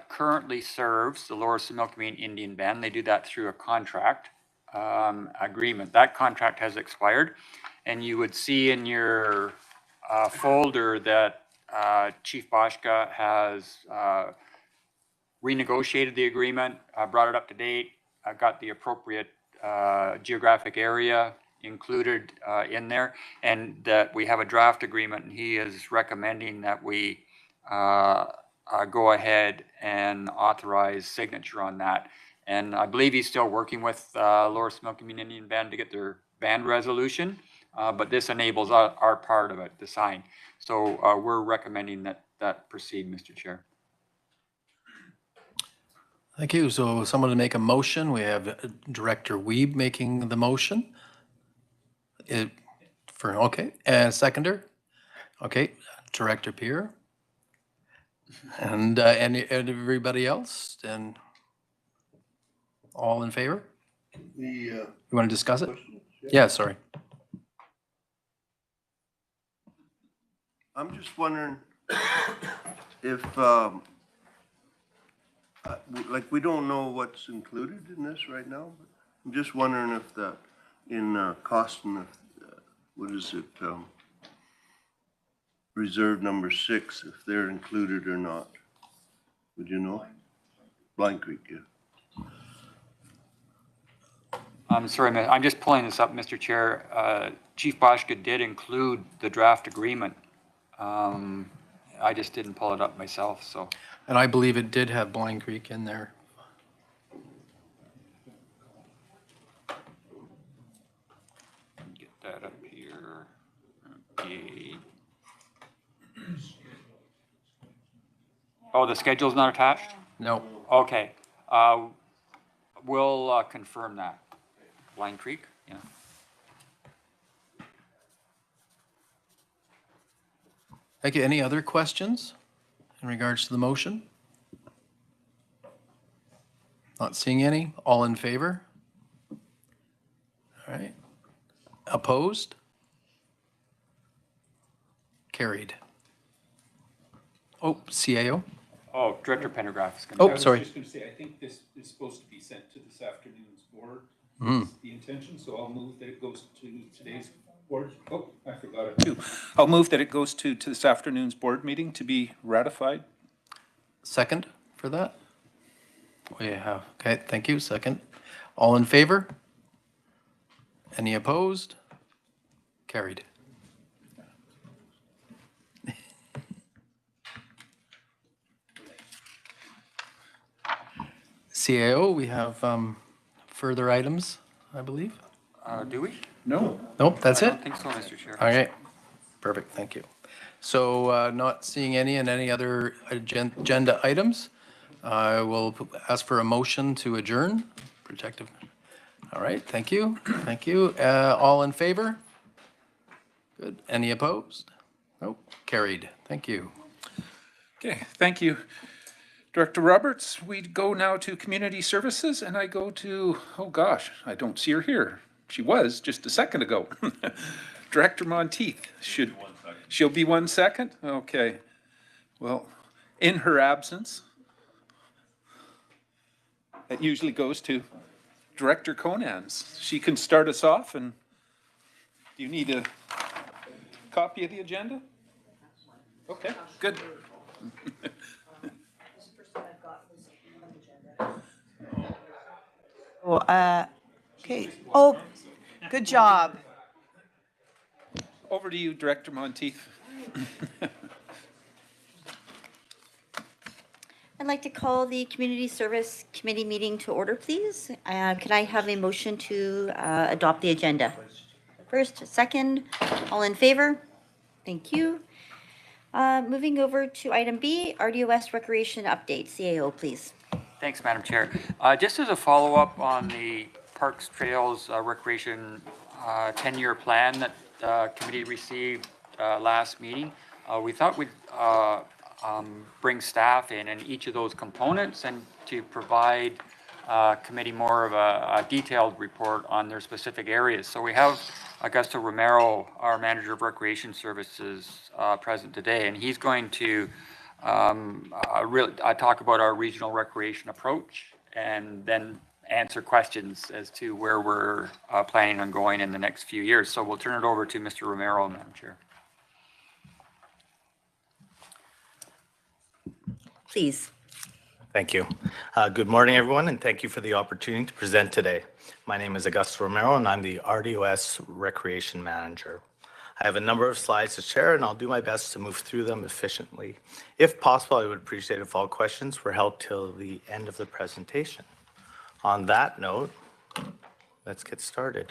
currently serves the Lower Similkameen Indian Band. They do that through a contract agreement. That contract has expired, and you would see in your folder that Chief Boschka has renegotiated the agreement, brought it up to date, got the appropriate geographic area included in there, and that we have a draft agreement, and he is recommending that we go ahead and authorize signature on that. And I believe he's still working with Lower Similkameen Indian Band to get their band resolution, but this enables our part of it to sign. So we're recommending that proceed, Mr. Chair. Thank you. So someone to make a motion. We have Director Wiebe making the motion. Okay, and seconder. Okay, Director Peer. And everybody else, and all in favor? You want to discuss it? Yeah, sorry. I'm just wondering if, like, we don't know what's included in this right now, but I'm just wondering if that in cost and what is it, reserve number 6, if they're included or not. Would you know? Blind Creek, yeah. I'm sorry, I'm just pulling this up, Mr. Chair. Chief Boschka did include the draft agreement. I just didn't pull it up myself, so. And I believe it did have Blind Creek in there. Get that up here. Okay. Oh, the schedule's not attached? No. Okay. We'll confirm that. Blind Creek, yeah. Thank you. Any other questions in regards to the motion? Not seeing any. All in favor? All right. Opposed? Carried. Oh, CAO? Oh, Director Pendergraft is going Oh, to. sorry. I was just going to say, I think this is supposed to be sent to this afternoon's board. Mm. The intention, so I'll move that it goes to today's board. Oh, I forgot it too. I'll move that it goes to this afternoon's board meeting to be ratified. Second for that? We have, okay, thank you. Second. All in favor? Any opposed? Carried. CAO, we have further items, I believe. Do we? No. Nope, that's I it? don't think so, Mr. Chair. Okay, perfect, thank you. So not seeing any and any other agenda items, I will ask for a motion to adjourn. Protective. All right, thank you, thank you. All in favor? Good. Any opposed? Nope, carried. Thank you. Okay, thank you. Director Roberts, we go now to Community Services, and I go to, oh gosh, I don't see her here. She was just a second ago. Director Monteith, she'll be 1 second? Okay. Well, in her absence, it usually goes to Director Conans. She can start us off, and do you need a copy of the agenda? Okay, good. Okay. Oh, good job. Over to you, Director Monteith. I'd like to call the Community Service Committee meeting to order, please. Could I have a motion to adopt the agenda? First, second, all in favor? Thank you. Moving over to item B, RDOS Recreation Update. CAO, please. Thanks, Madam Chair. Just as a follow-up on the Parks, Trails, Recreation 10-year plan that the committee received last meeting, we thought we'd bring staff in each of those components and to provide committee more of a detailed report on their specific areas. So we have Augusto Romero, our Manager of Recreation Services, present today, and he's going to talk about our regional recreation approach and then answer questions as to where we're planning on going in the next few years. So we'll turn it over to Mr. Romero, Madam Chair. Please. Thank you. Good morning, everyone, and thank you for the opportunity to present today. My name is Augusto Romero, and I'm the RDOS Recreation Manager. I have a number of slides to share, and I'll do my best to move through them efficiently. If possible, I would appreciate if all questions were held till the end of the presentation. On that note, let's get started.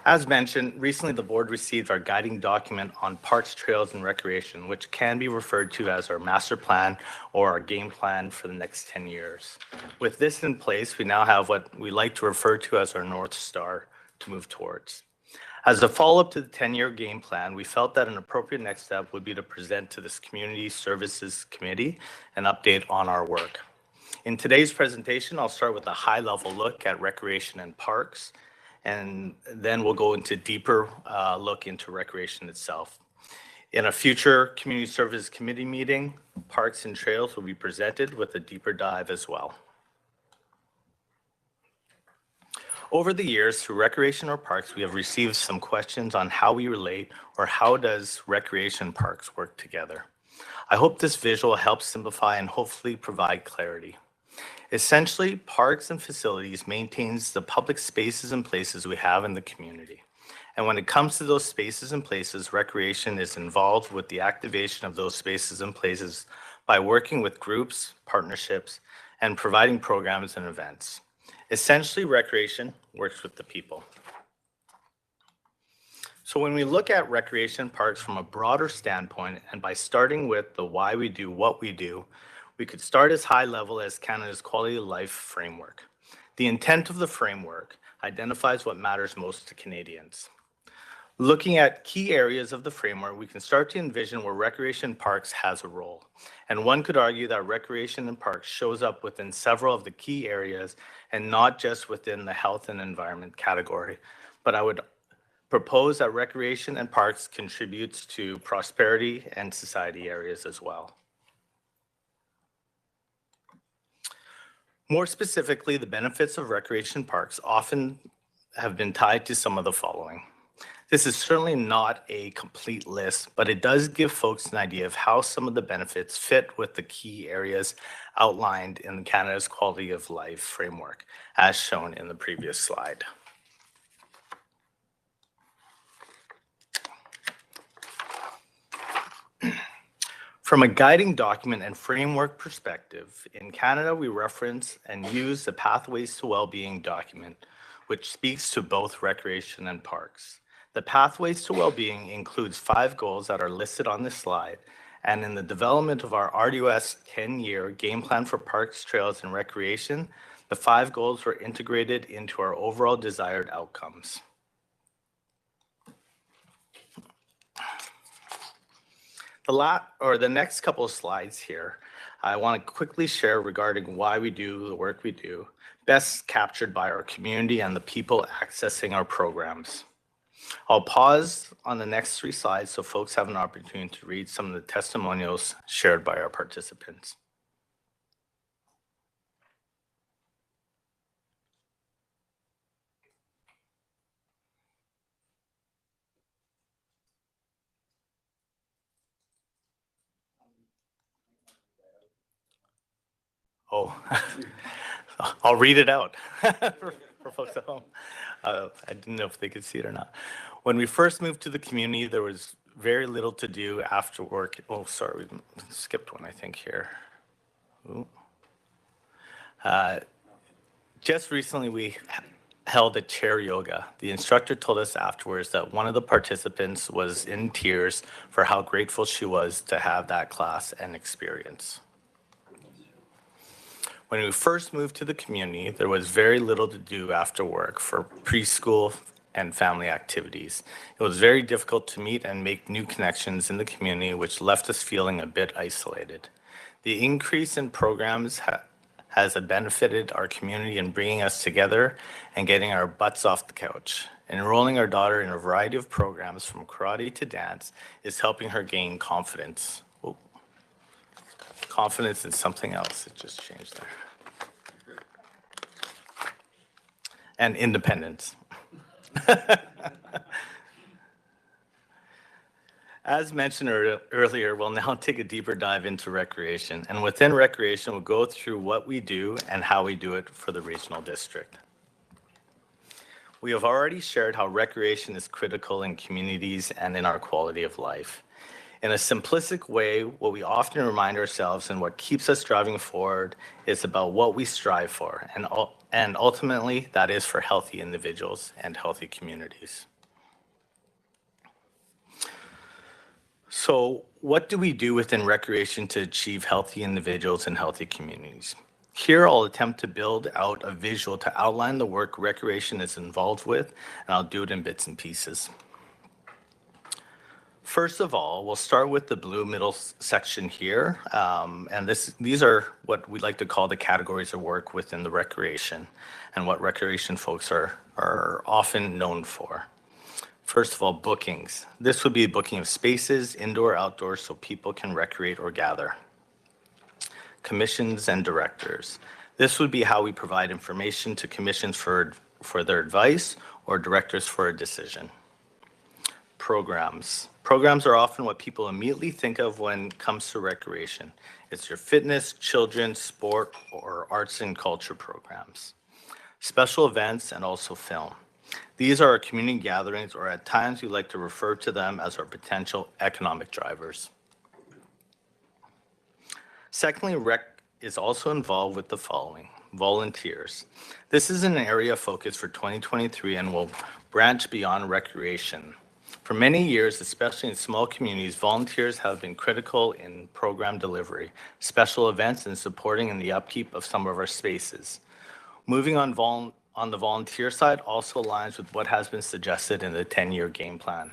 As mentioned, recently the board received our guiding document on parks, trails, and recreation, which can be referred to as our master plan or our game plan for the next 10 years. With this in place, we now have what we like to refer to as our North Star to move towards. As a follow-up to the 10-year game plan, we felt that an appropriate next step would be to present to this Community Services Committee an update on our work. In today's presentation, I'll start with a high-level look at recreation and parks, and then we'll go into deeper look into recreation itself. In a future Community Service Committee meeting, parks and trails will be presented with a deeper dive as well. Over the years, through recreation or parks, we have received some questions on how we relate or how does recreation parks work together. I hope this visual helps simplify and hopefully provide clarity. Essentially, parks and facilities maintains the public spaces and places we have in the community. And when it comes to those spaces and places, recreation is involved with the activation of those spaces and places by working with groups, partnerships, and providing programs and events. Essentially, recreation works with the people. So when we look at recreation parks from a broader standpoint, and by starting with the why we do what we do, we could start as high level as Canada's Quality of Life Framework. The intent of the framework identifies what matters most to Canadians. Looking at key areas of the framework, we can start to envision where recreation parks has a role. And one could argue that recreation and parks shows up within several of the key areas and not just within the health and environment category. But I would propose that recreation and parks contributes to prosperity and society areas as well. More specifically, the benefits of recreation parks often have been tied to some of the following. This is certainly not a complete list, but it does give folks an idea of how some of the benefits fit with the key areas outlined in Canada's Quality of Life Framework, as shown in the previous slide. From a guiding document and framework perspective, in Canada, we reference and use the Pathways to Wellbeing document, which speaks to both recreation and parks. The Pathways to Wellbeing includes 5 goals that are listed on this slide, and in the development of our RDOS 10-year game plan for parks, trails, and recreation, the 5 goals were integrated into our overall desired outcomes. The next couple of slides here, I want to quickly share regarding why we do the work we do, best captured by our community and the people accessing our programs. I'll pause on the next 3 slides so folks have an opportunity to read some of the testimonials shared by our participants. Oh, I'll read it out for folks at home. I didn't know if they could see it or not. When we first moved to the community, there was very little to do after work. Oh, sorry, we skipped one, I think, here. Ooh. Just recently, we held a chair yoga. The instructor told us afterwards that one of the participants was in tears for how grateful she was to have that class and experience. When we first moved to the community, there was very little to do after work for preschool and family activities. It was very difficult to meet and make new connections in the community, which left us feeling a bit isolated. The increase in programs has benefited our community in bringing us together and getting our butts off the couch. Enrolling our daughter in a variety of programs from karate to dance is helping her gain confidence. Oh, confidence in something else. It just changed there. And independence. As mentioned earlier, we'll now take a deeper dive into recreation. And within recreation, we'll go through what we do and how we do it for the regional district. We have already shared how recreation is critical in communities and in our quality of life. In a simplistic way, what we often remind ourselves and what keeps us driving forward is about what we strive for. And ultimately, that is for healthy individuals and healthy communities. So what do we do within recreation to achieve healthy individuals and healthy communities? Here, I'll attempt to build out a visual to outline the work recreation is involved with, and I'll do it in bits and pieces. First of all, we'll start with the blue middle section here, and these are what we like to call the categories of work within the recreation and what recreation folks are often known for. First of all, bookings. This would be booking of spaces, indoor, outdoor, so people can recreate or gather. Commissions and directors. This would be how we provide information to commissions for their advice or directors for a decision. Programs. Programs are often what people immediately think of when it comes to recreation. It's your fitness, children's, sport, or arts and culture programs. Special events and also film. These are our community gatherings, or at times we like to refer to them as our potential economic drivers. Secondly, rec is also involved with the following: volunteers. This is an area of focus for 2023 and will branch beyond recreation. For many years, especially in small communities, volunteers have been critical in program delivery, special events, and supporting in the upkeep of some of our spaces. Moving on the volunteer side also aligns with what has been suggested in the 10-year game plan.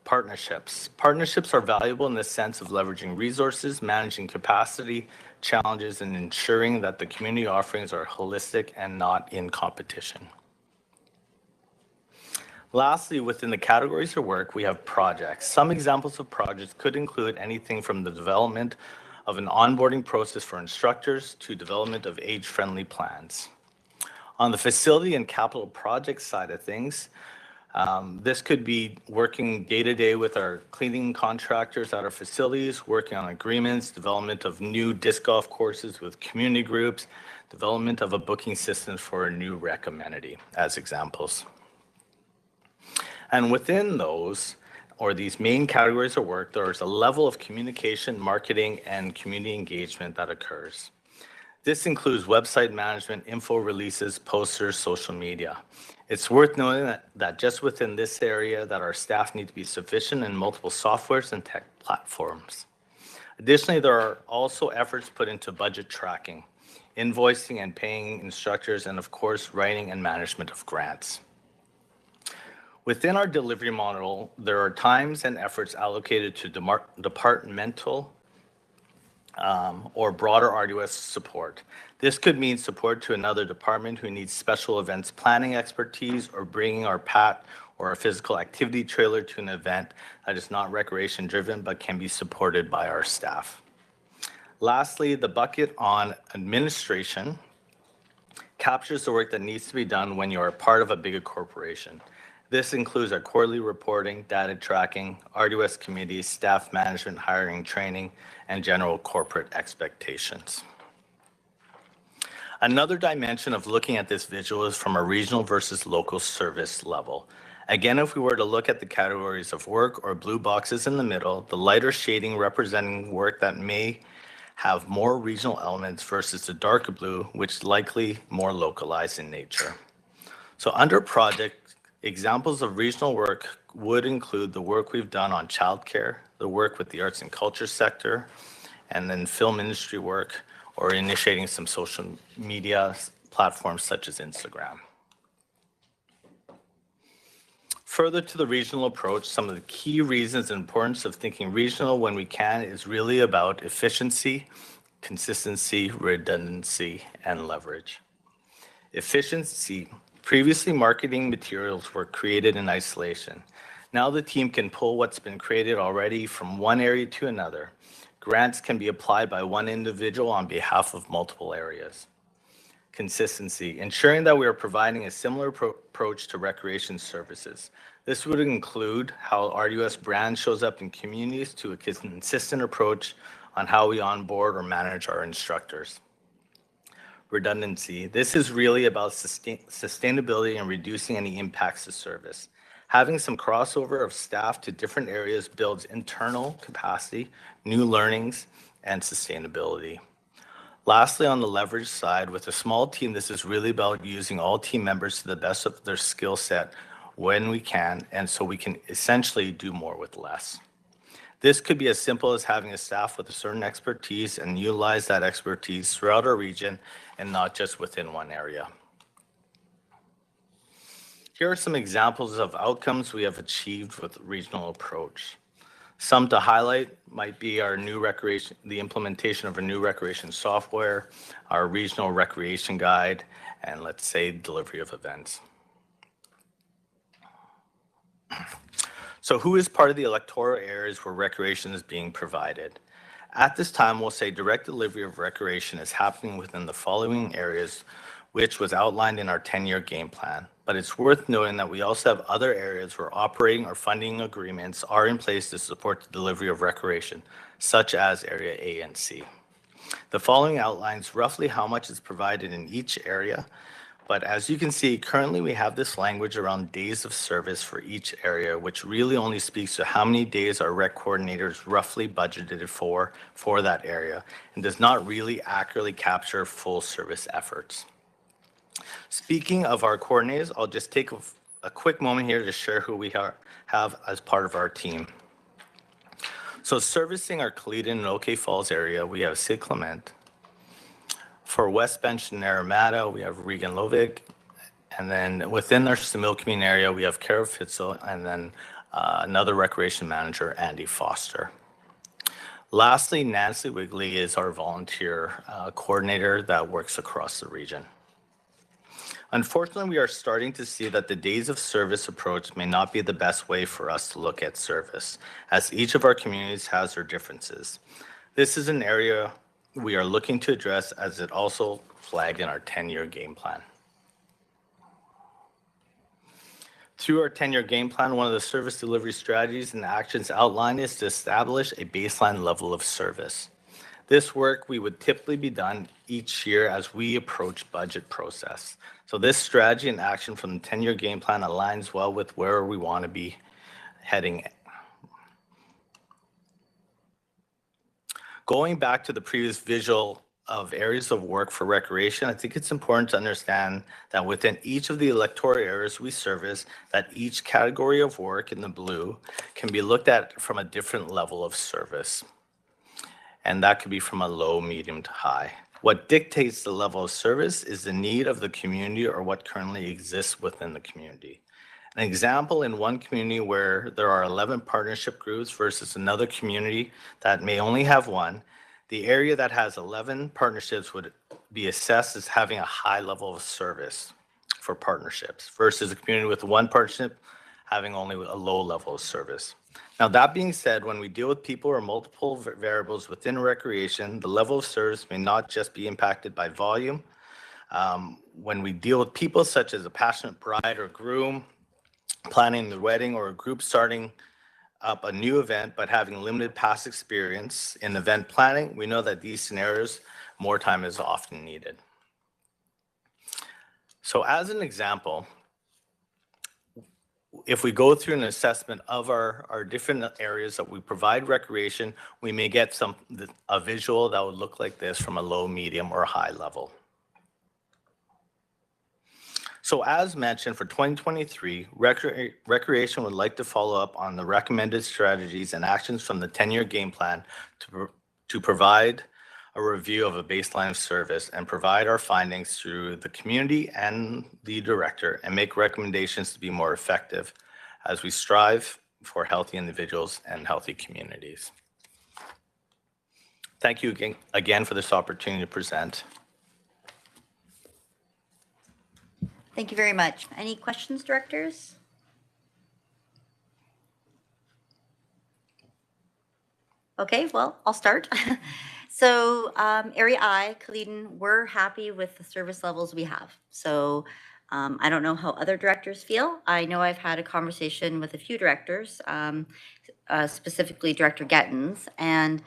Partnerships. Partnerships are valuable in the sense of leveraging resources, managing capacity, challenges, and ensuring that the community offerings are holistic and not in competition. Lastly, within the categories of work, we have projects. Some examples of projects could include anything from the development of an onboarding process for instructors to development of age-friendly plans. On the facility and capital project side of things, this could be working day-to-day with our cleaning contractors at our facilities, working on agreements, development of new disc golf courses with community groups, development of a booking system for a new rec amenity, as examples. And within those, or these main categories of work, there is a level of communication, marketing, and community engagement that occurs. This includes website management, info releases, posters, social media. It's worth noting that just within this area that our staff need to be sufficient in multiple softwares and tech platforms. Additionally, there are also efforts put into budget tracking, invoicing and paying instructors, and of course, writing and management of grants. Within our delivery model, there are times and efforts allocated to departmental or broader RDOS support. This could mean support to another department who needs special events planning expertise, or bringing our PAT or a physical activity trailer to an event that is not recreation driven but can be supported by our staff. Lastly, the bucket on administration captures the work that needs to be done when you are part of a bigger corporation. This includes our quarterly reporting, data tracking, RDOS committees, staff management, hiring, training, and general corporate expectations. Another dimension of looking at this visual is from a regional versus local service level. Again, if we were to look at the categories of work or blue boxes in the middle, the lighter shading representing work that may have more regional elements versus the darker blue, which is likely more localized in nature. So under project, examples of regional work would include the work we've done on childcare, the work with the arts and culture sector, and then film industry work, or initiating some social media platforms such as Instagram. Further to the regional approach, some of the key reasons and importance of thinking regional when we can is really about efficiency, consistency, redundancy, and leverage. Efficiency. Previously, marketing materials were created in isolation. Now the team can pull what's been created already from one area to another. Grants can be applied by one individual on behalf of multiple areas. Consistency, ensuring that we are providing a similar approach to recreation services. This would include how RDOS brand shows up in communities to a consistent approach on how we onboard or manage our instructors. Redundancy, this is really about sustainability and reducing any impacts to service. Having some crossover of staff to different areas builds internal capacity, new learnings, and sustainability. Lastly, on the leverage side, with a small team, this is really about using all team members to the best of their skill set when we can, and so we can essentially do more with less. This could be as simple as having a staff with a certain expertise and utilize that expertise throughout our region and not just within one area. Here are some examples of outcomes we have achieved with the regional approach. Some to highlight might be our new recreation, the implementation of a new recreation software, our regional recreation guide, and let's say delivery of events. So who is part of the electoral areas where recreation is being provided? At this time, we'll say direct delivery of recreation is happening within the following areas, which was outlined in our 10-year game plan. But it's worth noting that we also have other areas where operating or funding agreements are in place to support the delivery of recreation, such as Area A and C. The following outlines roughly how much is provided in each area, but as you can see, currently we have this language around days of service for each area, which really only speaks to how many days our rec coordinators roughly budgeted for that area, and does not really accurately capture full service efforts. Speaking of our coordinators, I'll just take a quick moment here to share who we have as part of our team. So servicing our Kalita and OK Falls area, we have Sid Clement. For West Bench and Naramata, we have Regan Lovick. And then within our Similkameen area, we have Kara Fitzel, and then another recreation manager, Andy Foster. Lastly, Nancy Wigley is our volunteer coordinator that works across the region. Unfortunately, we are starting to see that the days of service approach may not be the best way for us to look at service, as each of our communities has their differences. This is an area we are looking to address, as it also flagged in our 10-year game plan. Through our 10-year game plan, one of the service delivery strategies and actions outlined is to establish a baseline level of service. This work we would typically be done each year as we approach budget process. So this strategy and action from the 10-year game plan aligns well with where we want to be heading. Going back to the previous visual of areas of work for recreation, I think it's important to understand that within each of the electoral areas we service, that each category of work in the blue can be looked at from a different level of service. And that could be from a low, medium to high. What dictates the level of service is the need of the community or what currently exists within the community. An example in one community where there are 11 partnership groups versus another community that may only have one, the area that has 11 partnerships would be assessed as having a high level of service for partnerships versus a community with one partnership having only a low level of service. Now, that being said, when we deal with people or multiple variables within recreation, the level of service may not just be impacted by volume. When we deal with people such as a passionate bride or groom, planning the wedding, or a group starting up a new event but having limited past experience in event planning, we know that these scenarios, more time is often needed. So as an example, if we go through an assessment of our different areas that we provide recreation, we may get a visual that would look like this from a low, medium, or high level. So as mentioned, for 2023, Recreation would like to follow up on the recommended strategies and actions from the 10-year game plan to provide a review of a baseline of service and provide our findings through the community and the director and make recommendations to be more effective as we strive for healthy individuals and healthy communities. Thank you again for this opportunity to present. Thank you very much. Any questions, directors? Okay, well, I'll start. So Area I, Caledon, we're happy with the service levels we have. So I don't know how other directors feel. I know I've had a conversation with a few directors, specifically Director Gettins, and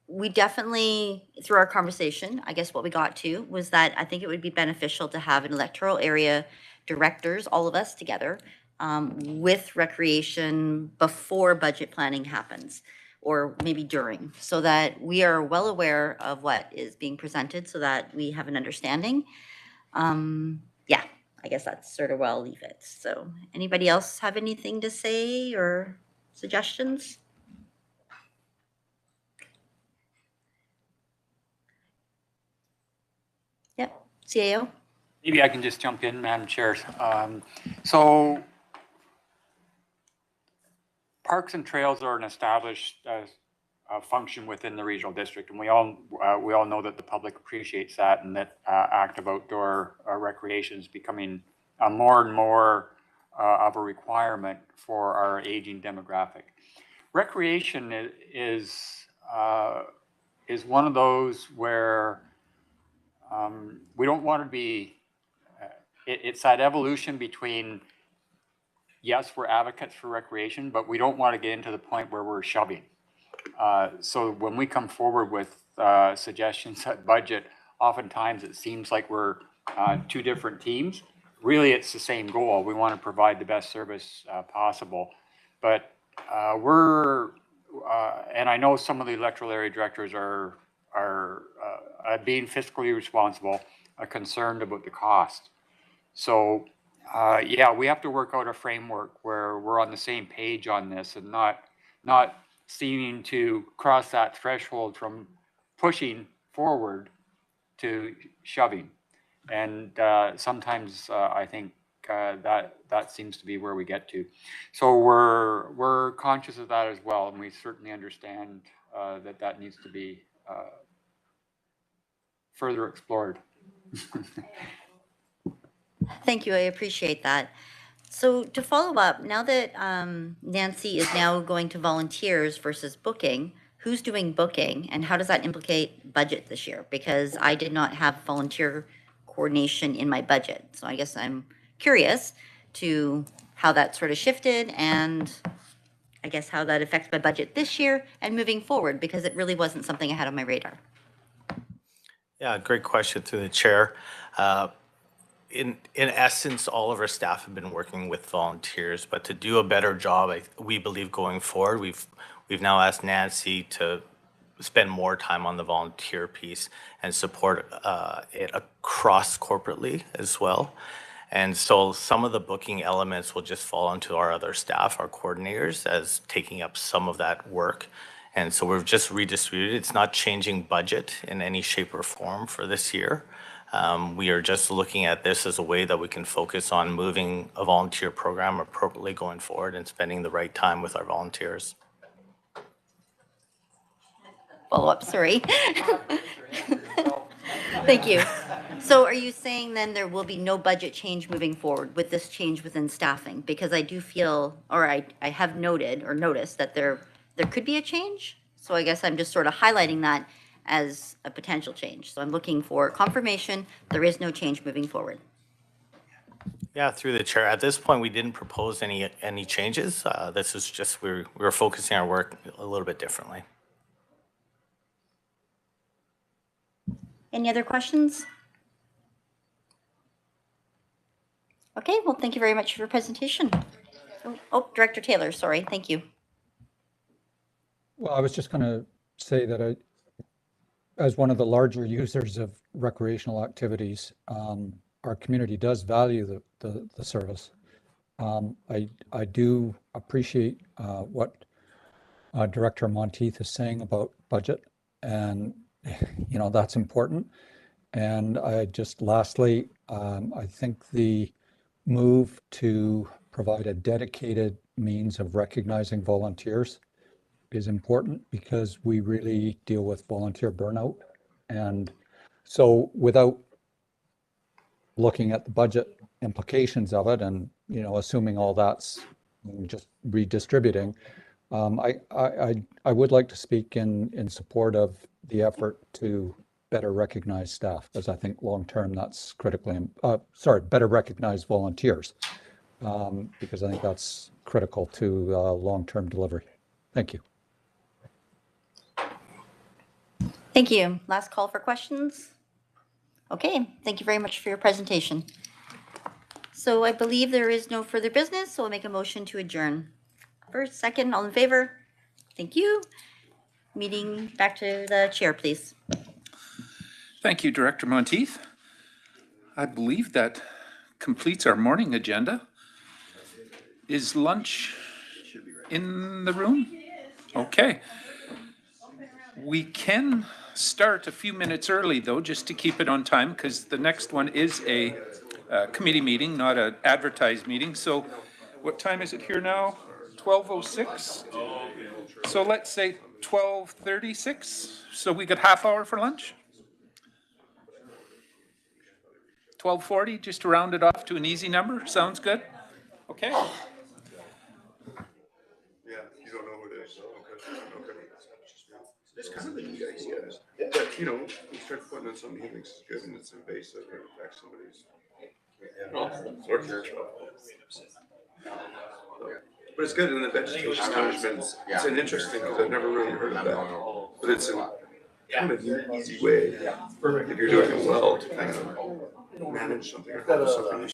we definitely, through our conversation, I guess what we got to was that I think it would be beneficial to have an electoral area directors, all of us together, with recreation before budget planning happens, or maybe during, so that we are well aware of what is being presented so that we have an understanding. Yeah, I guess that's sort of where I'll leave it. So anybody else have anything to say or suggestions? Yep, CAO. Maybe I can just jump in, Madam Chair. So parks and trails are an established function within the regional district, and we all know that the public appreciates that, and that active outdoor recreation is becoming more and more of a requirement for our aging demographic. Recreation is one of those where we don't want to be. It's that evolution between, yes, we're advocates for recreation, but we don't want to get into the point where we're shoving. So when we come forward with suggestions at budget, oftentimes it seems like we're two different teams. Really, it's the same goal. We want to provide the best service possible. But and I know some of the electoral area directors are being fiscally responsible, concerned about the cost. So yeah, we have to work out a framework where we're on the same page on this and not seeming to cross that threshold from pushing forward to shoving. And sometimes I think that seems to be where we get to. So we're conscious of that as well, and we certainly understand that needs to be further explored. Thank you, I appreciate that. So to follow up, now that Nancy is now going to volunteers versus booking, who's doing booking and how does that implicate budget this year? Because I did not have volunteer coordination in my budget. So I guess I'm curious to how that sort of shifted and I guess how that affects my budget this year and moving forward, because it really wasn't something I had on my radar. Yeah, great question to the chair. In essence, all of our staff have been working with volunteers, but to do a better job, we believe going forward, we've now asked Nancy to spend more time on the volunteer piece and support it across corporately as well. And so some of the booking elements will just fall onto our other staff, our coordinators, as taking up some of that work. And so we've just redistributed. It's not changing budget in any shape or form for this year. We are just looking at this as a way that we can focus on moving a volunteer program appropriately going forward and spending the right time with our volunteers. Follow up, sorry. Thank you. So are you saying then there will be no budget change moving forward with this change within staffing? Because I do feel, or I have noted or noticed that there could be a change. So I guess I'm just sort of highlighting that as a potential change. So I'm looking for confirmation there is no change moving forward. Yeah, through the chair. At this point, we didn't propose any changes. This is just we were focusing our work a little bit differently. Any other questions? Okay, well, thank you very much for your presentation. Oh, Director Taylor, sorry, thank you. Well, I was just going to say that as one of the larger users of recreational activities, our community does value the service. I do appreciate what Director Monteith is saying about budget, and that's important. And I just lastly, I think the move to provide a dedicated means of recognizing volunteers is important because we really deal with volunteer burnout. And so without looking at the budget implications of it and, assuming all that's just redistributing, I would like to speak in support of the effort to better recognize staff, as I think long-term that's critically, better recognize volunteers, because I think that's critical to long-term delivery. Thank you. Thank you. Last call for questions. Okay, thank you very much for your presentation. So I believe there is no further business, so I'll make a motion to adjourn. First, second, all in favor? Thank you. Meeting back to the chair, please. Thank you, Director Monteith. I believe that completes our morning agenda. Is lunch in the room? Okay. We can start a few minutes early, though, just to keep it on time, because the next one is a committee meeting, not an advertised meeting. So what time is it here now? 12:06? So let's say 12:36. So we got half hour for lunch? 12:40, just to round it off to an easy number. Sounds good? Okay. Yeah, you don't know who it is. Okay. It's kind of a neat idea. But, you start putting on some meetings, it's good and it's invasive, it affects somebody's. Sorts of stuff. But it's good in the vegetation management. It's an interesting, because I've never really heard of that. But it's a kind of an easy way, if you're doing it well, to kind of manage something or have something.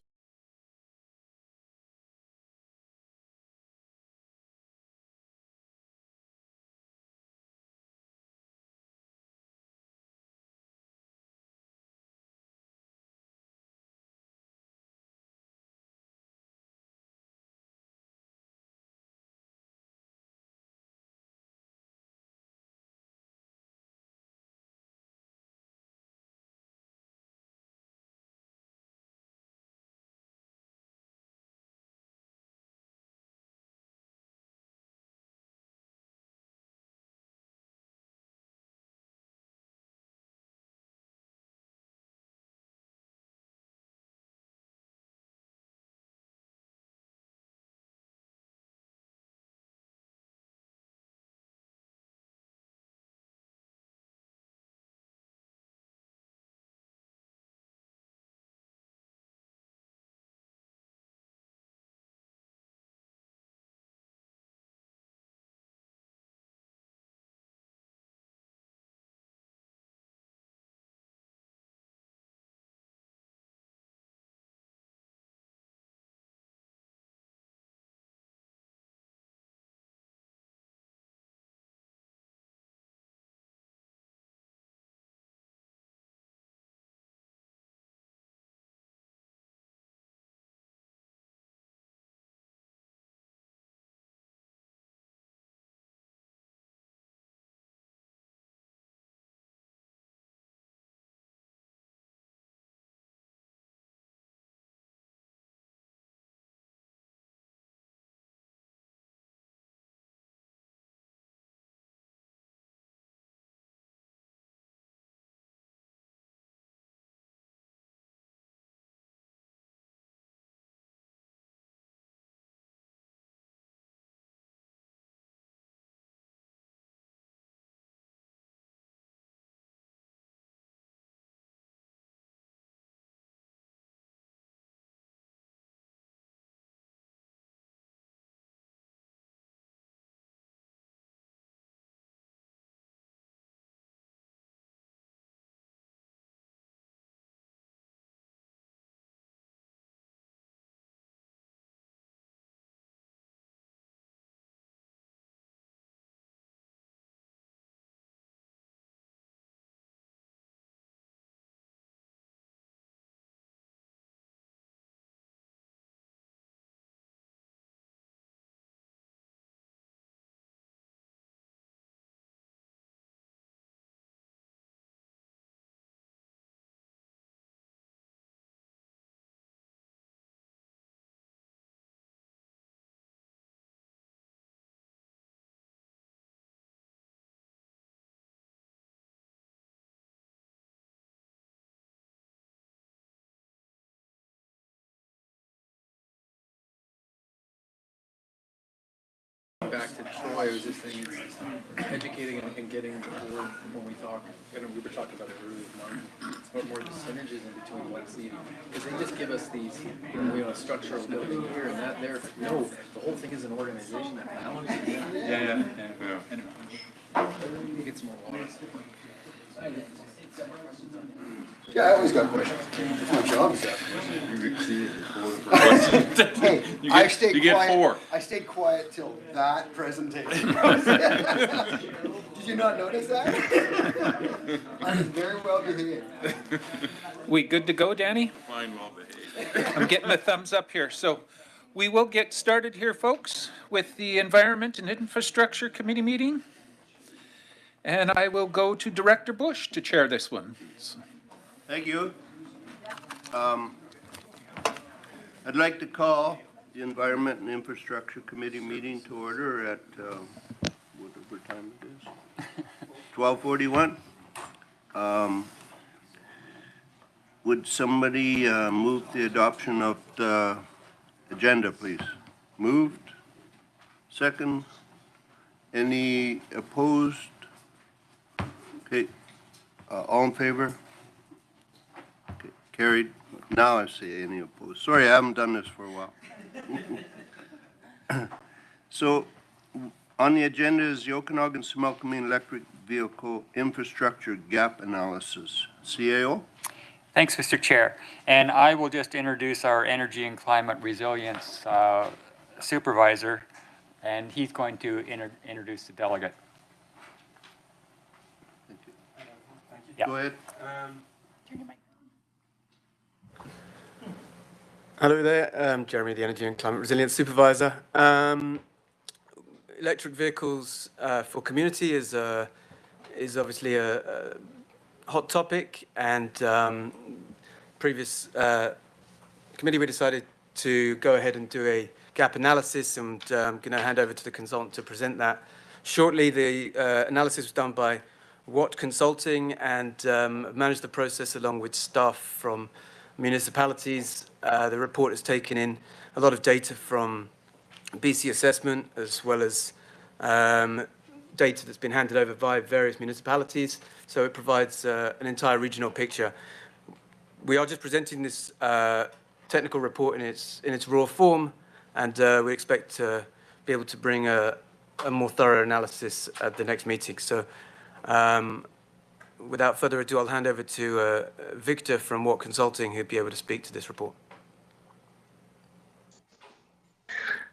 back to Troy, I was just saying, it's educating and getting the board when we talk, and we were talking about it earlier, Mark, it's about more the synergies in between what's needed. Because they just give us these, structural building here and that there. No, the whole thing is an organization that balances. Yeah. Get some more water. Yeah, I always got questions. It's my job to ask questions. You exceeded your Hey, I stayed quiet. 4. I stayed quiet till that presentation. Did you not notice that? I was very well behaved. We good to go, Danny? Fine, well behaved. I'm getting a thumbs up here. So we will get started here, folks, with the Environment and Infrastructure Committee meeting. And I will go to Director Bush to chair this one. Thank you. I'd like to call the Environment and Infrastructure Committee meeting to order at whatever time it is, 12:41. Would somebody move the adoption of the agenda, please? Moved. Second. Any opposed? Okay. All in favor? Okay. Carried. Now I see any opposed. Sorry, I haven't done this for a while. So, on the agenda is the Okanagan-Similkameen Electric Vehicle Infrastructure Gap Analysis. CAO? Thanks, Mr. Chair. And I will just introduce our Energy and Climate Resilience Supervisor, and he's going to introduce the delegate. Thank you. Yeah. Go ahead. Hello there, I'm Jeremy, the Energy and Climate Resilience Supervisor. Electric vehicles for community is obviously a hot topic, and previous committee we decided to go ahead and do a gap analysis, and I'm going to hand over to the consultant to present that shortly. The analysis was done by Watt Consulting and managed the process along with staff from municipalities. The report has taken in a lot of data from BC Assessment, as well as data that's been handed over by various municipalities. So it provides an entire regional picture. We are just presenting this technical report in its raw form, and we expect to be able to bring a more thorough analysis at the next meeting. So without further ado, I'll hand over to Victor from Watt Consulting, who'll be able to speak to this report.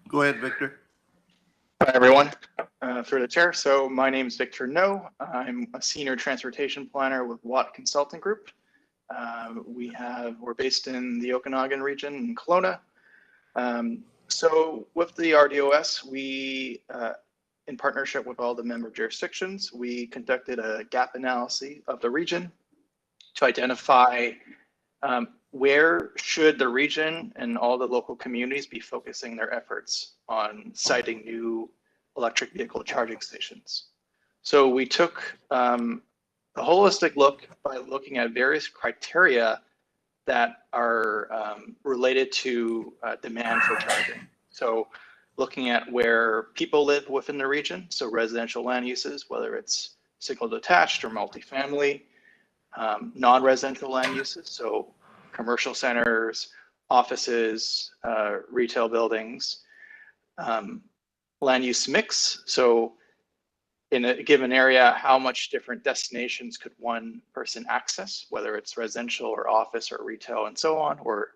Go ahead, Victor. Hi, everyone. Through the chair. So my name is Victor No. I'm a senior transportation planner with Watt Consulting Group. We're based in the Okanagan region in Kelowna. So with the RDOS, we, in partnership with all the member jurisdictions, we conducted a gap analysis of the region to identify where should the region and all the local communities be focusing their efforts on siting new electric vehicle charging stations. So we took a holistic look by looking at various criteria that are related to demand for charging. So looking at where people live within the region, so residential land uses, whether it's single detached or multifamily, non-residential land uses, so commercial centers, offices, retail buildings, land use mix. So in a given area, how much different destinations could one person access, whether it's residential or office or retail and so on, or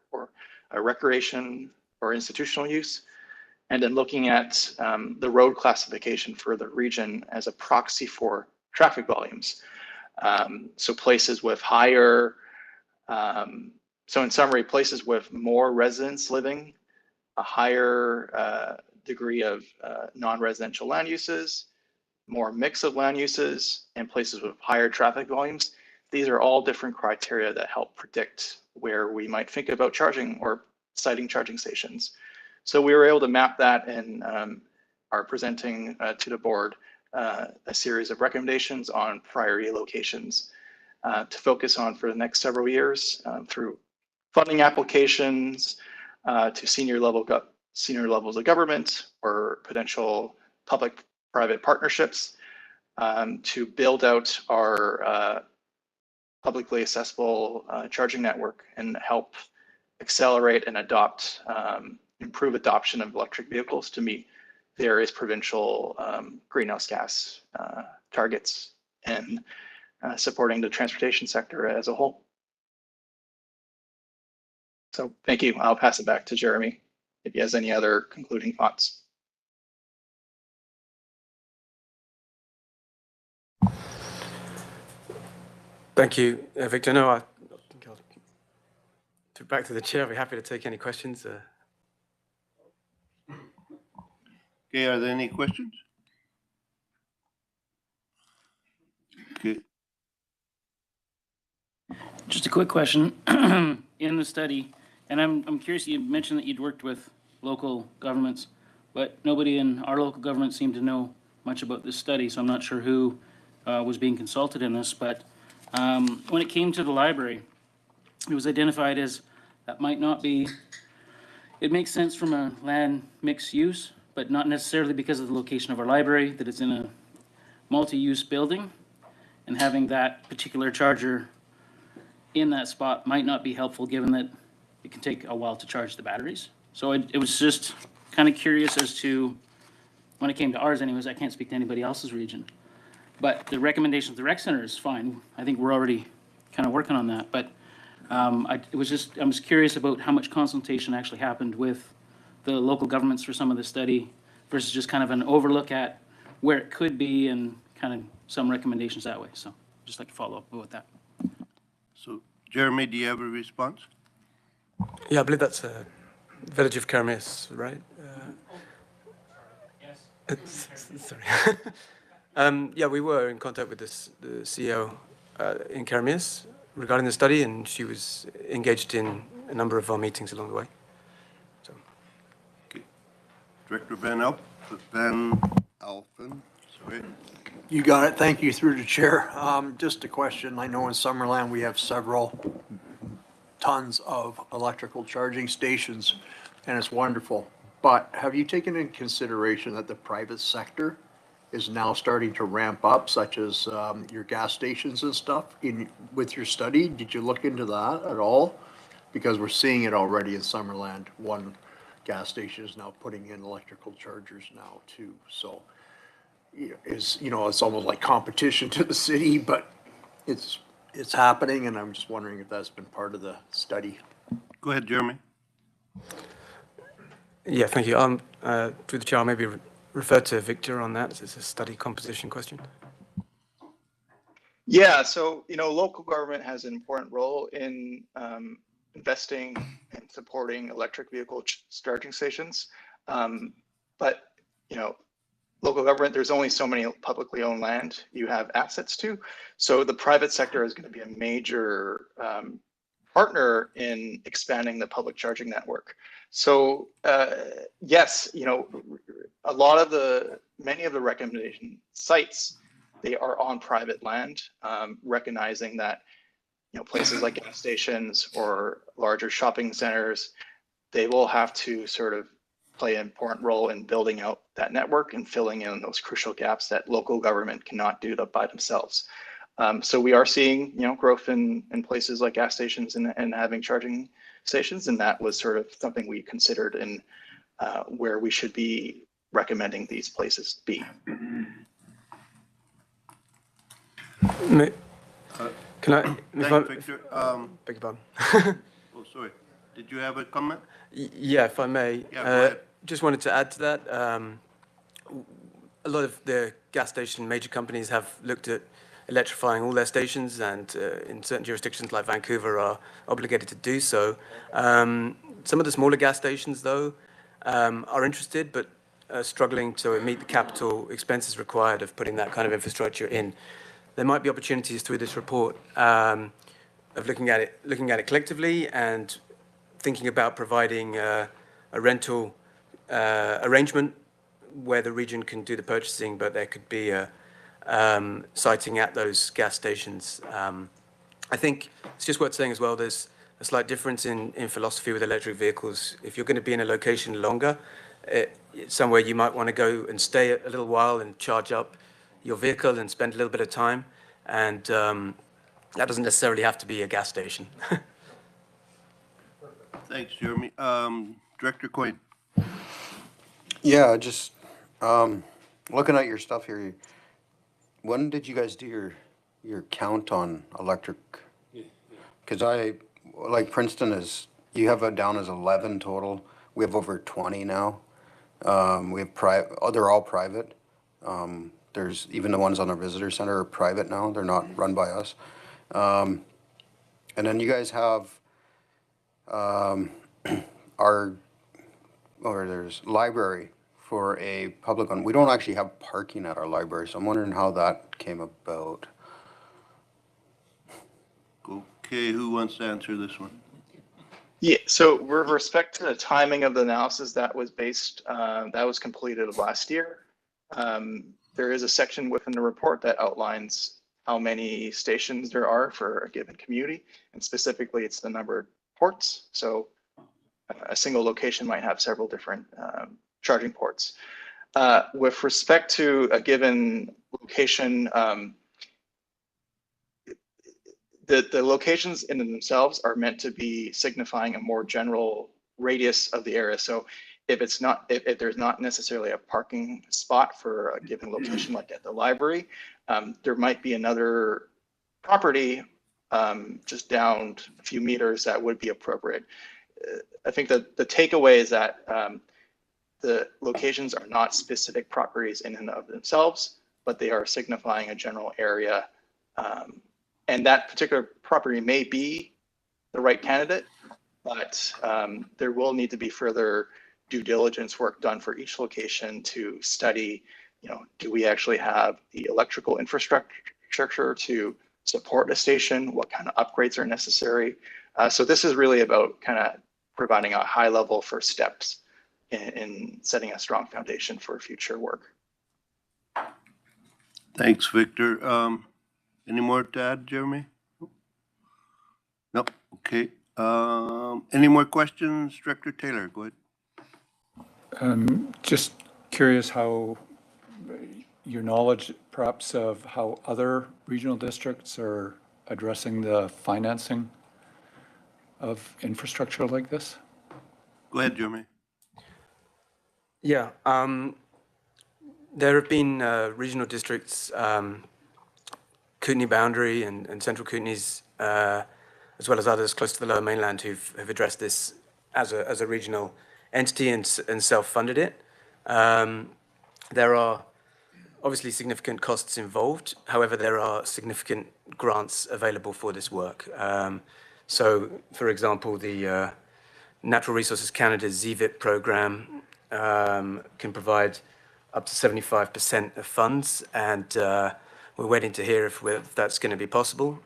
a recreation or institutional use. And then looking at the road classification for the region as a proxy for traffic volumes. So places with higher, so in summary, places with more residents living, a higher degree of non-residential land uses, more mix of land uses, and places with higher traffic volumes. These are all different criteria that help predict where we might think about charging or siting charging stations. So we were able to map that and are presenting to the board a series of recommendations on priority locations to focus on for the next several years through funding applications to senior levels of government or potential public-private partnerships to build out our publicly accessible charging network and help accelerate and improve adoption of electric vehicles to meet various provincial greenhouse gas targets and supporting the transportation sector as a whole. So thank you. I'll pass it back to Jeremy if he has any other concluding thoughts. Thank you, Victor. No, I think I'll back to the chair. I'll be happy to take any questions. Okay, are there any questions? Okay. Just a quick question. In the study, and I'm curious, you mentioned that you'd worked with local governments, but nobody in our local government seemed to know much about this study, so I'm not sure who was being consulted in this, but when it came to the library, it was identified as that might not be, it makes sense from a land mixed use, but not necessarily because of the location of our library, that it's in a multi-use building, and having that particular charger in that spot might not be helpful, given that it can take a while to charge the batteries. So it was just kind of curious as to, when it came to ours anyways, I can't speak to anybody else's region, but the recommendation of the rec center is fine. I think we're already kind of working on that, but I was curious about how much consultation actually happened with the local governments for some of the study versus just kind of an overlook at where it could be and kind of some recommendations that way. So just like to follow up with that. So Jeremy, do you have a response? Yeah, I believe that's Village of Kermis, right? Yes. Sorry. Yeah, we were in contact with the CEO in Kermis regarding the study, and she was engaged in a number of our meetings along the way. So. Okay. Director Van Alphen, sorry. You got it. Thank you, through the chair. Just a question. I know in Summerland we have several tons of electrical charging stations, and it's wonderful. But have you taken into consideration that the private sector is now starting to ramp up, such as your gas stations and stuff? With your study, did you look into that at all? Because we're seeing it already in Summerland. One gas station is now putting in electrical chargers now too. So it's almost like competition to the city, but it's happening, and I'm just wondering if that's been part of the study. Go ahead, Jeremy. Yeah, thank you. Through the chair, I'll maybe refer to Victor on that. It's a study composition question. Yeah, so local government has an important role in investing and supporting electric vehicle charging stations, but local government, there's only so many publicly owned land you have assets to. So the private sector is going to be a major partner in expanding the public charging network. So yes, many of the recommendation sites, they are on private land, recognizing that places like gas stations or larger shopping centers, they will have to sort of play an important role in building out that network and filling in those crucial gaps that local government cannot do by themselves. So we are seeing, growth in places like gas stations and having charging stations, and that was sort of something we considered in where we should be recommending these places be. Can I? Thanks, Victor. Beg your pardon. Oh, sorry. Did you have a comment? Yeah, if I may. Yeah, go ahead. Just wanted to add to that. A lot of the gas station major companies have looked at electrifying all their stations, and in certain jurisdictions like Vancouver are obligated to do so. Some of the smaller gas stations, though, are interested, but struggling to meet the capital expenses required of putting that kind of infrastructure in. There might be opportunities through this report of looking at it collectively and thinking about providing a rental arrangement where the region can do the purchasing, but there could be a siting at those gas stations. I think it's just worth saying as well, there's a slight difference in philosophy with electric vehicles. If you're going to be in a location longer, somewhere you might want to go and stay a little while and charge up your vehicle and spend a little bit of time. And that doesn't necessarily have to be a gas station. Thanks, Jeremy. Director Coyne. Yeah, just looking at your stuff here. When did you guys do your count on electric? Because like Princeton you have it down as 11 total. We have over 20 now. We have they're all private. There's even the ones on our visitor center are private now. They're not run by us. And then you guys have there's library for a public one. We don't actually have parking at our library, so I'm wondering how that came about. Okay, who wants to answer this one? Yeah, so with respect to the timing of the analysis that was completed last year, there is a section within the report that outlines how many stations there are for a given community, and specifically it's the number of ports. So a single location might have several different charging ports. With respect to a given location, the locations in themselves are meant to be signifying a more general radius of the area. So if there's not necessarily a parking spot for a given location, like at the library, there might be another property just down a few meters that would be appropriate. I think that the takeaway is that the locations are not specific properties in and of themselves, but they are signifying a general area. And that particular property may be the right candidate, but there will need to be further due diligence work done for each location to study, do we actually have the electrical infrastructure to support a station? What kind of upgrades are necessary? So this is really about kind of providing a high level first steps in setting a strong foundation for future work. Thanks, Victor. Any more to add, Jeremy? Nope. Okay. Any more questions? Director Taylor, go ahead. Just curious how your knowledge perhaps of how other regional districts are addressing the financing of infrastructure like this? Go ahead, Jeremy. Yeah. There have been regional districts, Kootenay Boundary and Central Kootenays, as well as others close to the Lower Mainland who've addressed this as a regional entity and self-funded it. There are obviously significant costs involved. However, there are significant grants available for this work. So, for example, the Natural Resources Canada's ZVIP program can provide up to 75% of funds, and we're waiting to hear if that's going to be possible.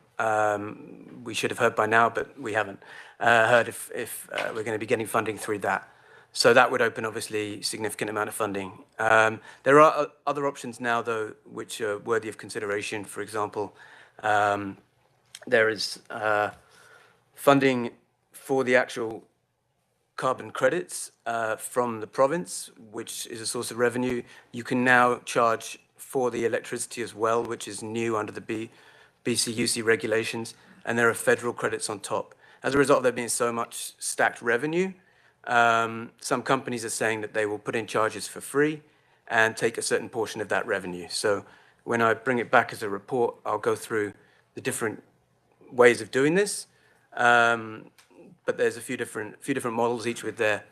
We should have heard by now, but we haven't heard if we're going to be getting funding through that. So that would open, obviously, significant amount of funding. There are other options now, though, which are worthy of consideration. For example, there is funding for the actual carbon credits from the province, which is a source of revenue. You can now charge for the electricity as well, which is new under the BCUC regulations, and there are federal credits on top. As a result of there being so much stacked revenue, some companies are saying that they will put in charges for free and take a certain portion of that revenue. So when I bring it back as a report, I'll go through the different ways of doing this. But there's a few different models, each with their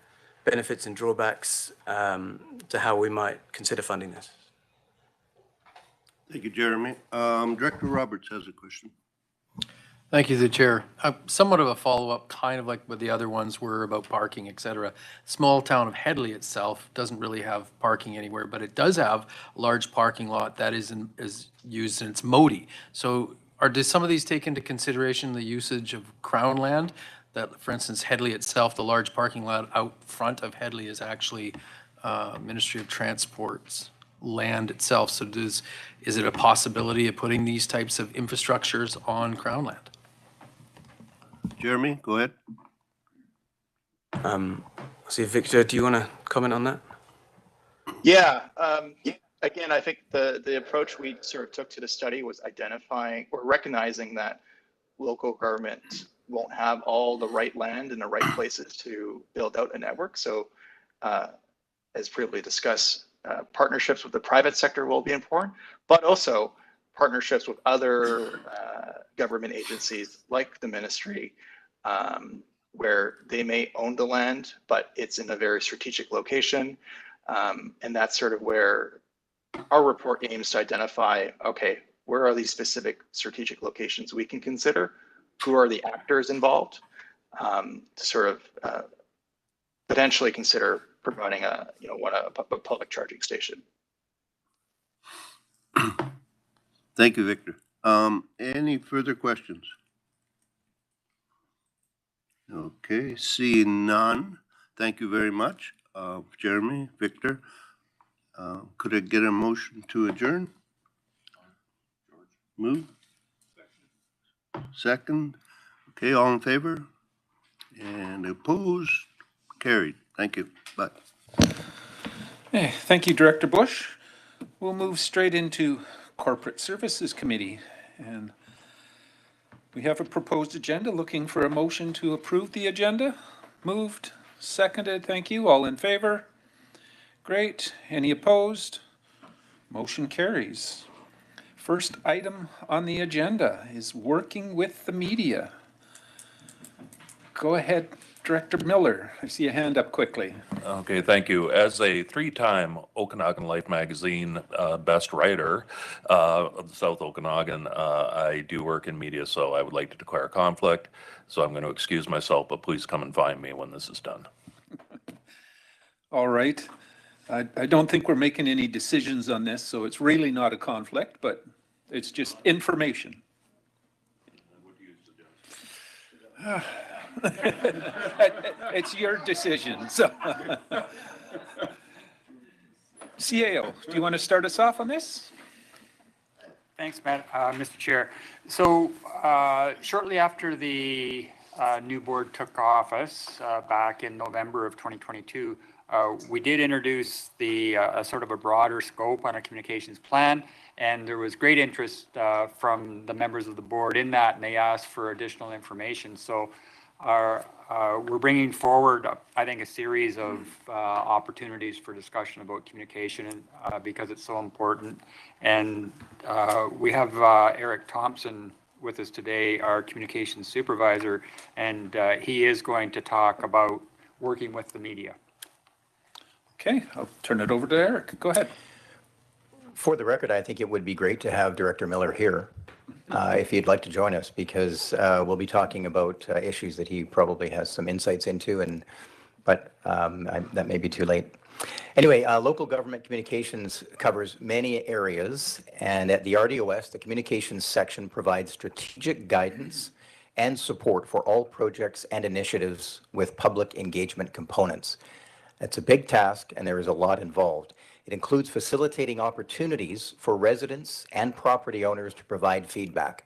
benefits and drawbacks to how we might consider funding this. Thank you, Jeremy. Director Roberts has a question. Thank you, the chair. Somewhat of a follow-up, kind of like what the other ones were about parking, et cetera. Small town of Hedley itself doesn't really have parking anywhere, but it does have a large parking lot that is used in its MODI. So does some of these take into consideration the usage of Crown land? That, for instance, Hedley itself, the large parking lot out front of Hedley is actually Ministry of Transport's land itself. So is it a possibility of putting these types of infrastructures on Crown land? Jeremy, go ahead. See, Victor, do you want to comment on that? Yeah. Again, I think the approach we sort of took to the study was identifying or recognizing that local government won't have all the right land in the right places to build out a network. So as previously discussed, partnerships with the private sector will be important, but also partnerships with other government agencies like the ministry, where they may own the land, but it's in a very strategic location. And that's sort of where our report aims to identify, okay, where are these specific strategic locations we can consider? Who are the actors involved? To sort of potentially consider providing a public charging station. Thank you, Victor. Any further questions? Okay, seeing none. Thank you very much, Jeremy, Victor. Could I get a motion to adjourn? Move. Second. Okay, all in favor? And opposed? Carried. Thank you. Bye. Hey, thank you, Director Bush. We'll move straight into Corporate Services Committee. And we have a proposed agenda, looking for a motion to approve the agenda. Moved, seconded, thank you. All in favor? Great. Any opposed? Motion carries. First item on the agenda is working with the media. Go ahead, Director Miller. I see a hand up quickly. Okay, thank you. As a 3-time Okanagan Life magazine best writer of the South Okanagan, I do work in media, so I would like to declare a conflict. So I'm going to excuse myself, but please come and find me when this is done. All right. I don't think we're making any decisions on this, so it's really not a conflict, but it's just information. It's your decision. So, CAO, do you want to start us off on this? Thanks, Mr. Chair. So shortly after the new board took office back in November of 2022, we did introduce the sort of a broader scope on a communications plan, and there was great interest from the members of the board in that, and they asked for additional information. So we're bringing forward, I think, a series of opportunities for discussion about communication because it's so important. And we have Eric Thompson with us today, our communications supervisor, and he is going to talk about working with the media. Okay, I'll turn it over to Eric. Go ahead. For the record, I think it would be great to have Director Miller here if he'd like to join us, because we'll be talking about issues that he probably has some insights into, but that may be too late. Anyway, local government communications covers many areas, and at the RDOS, the communications section provides strategic guidance and support for all projects and initiatives with public engagement components. It's a big task, and there is a lot involved. It includes facilitating opportunities for residents and property owners to provide feedback.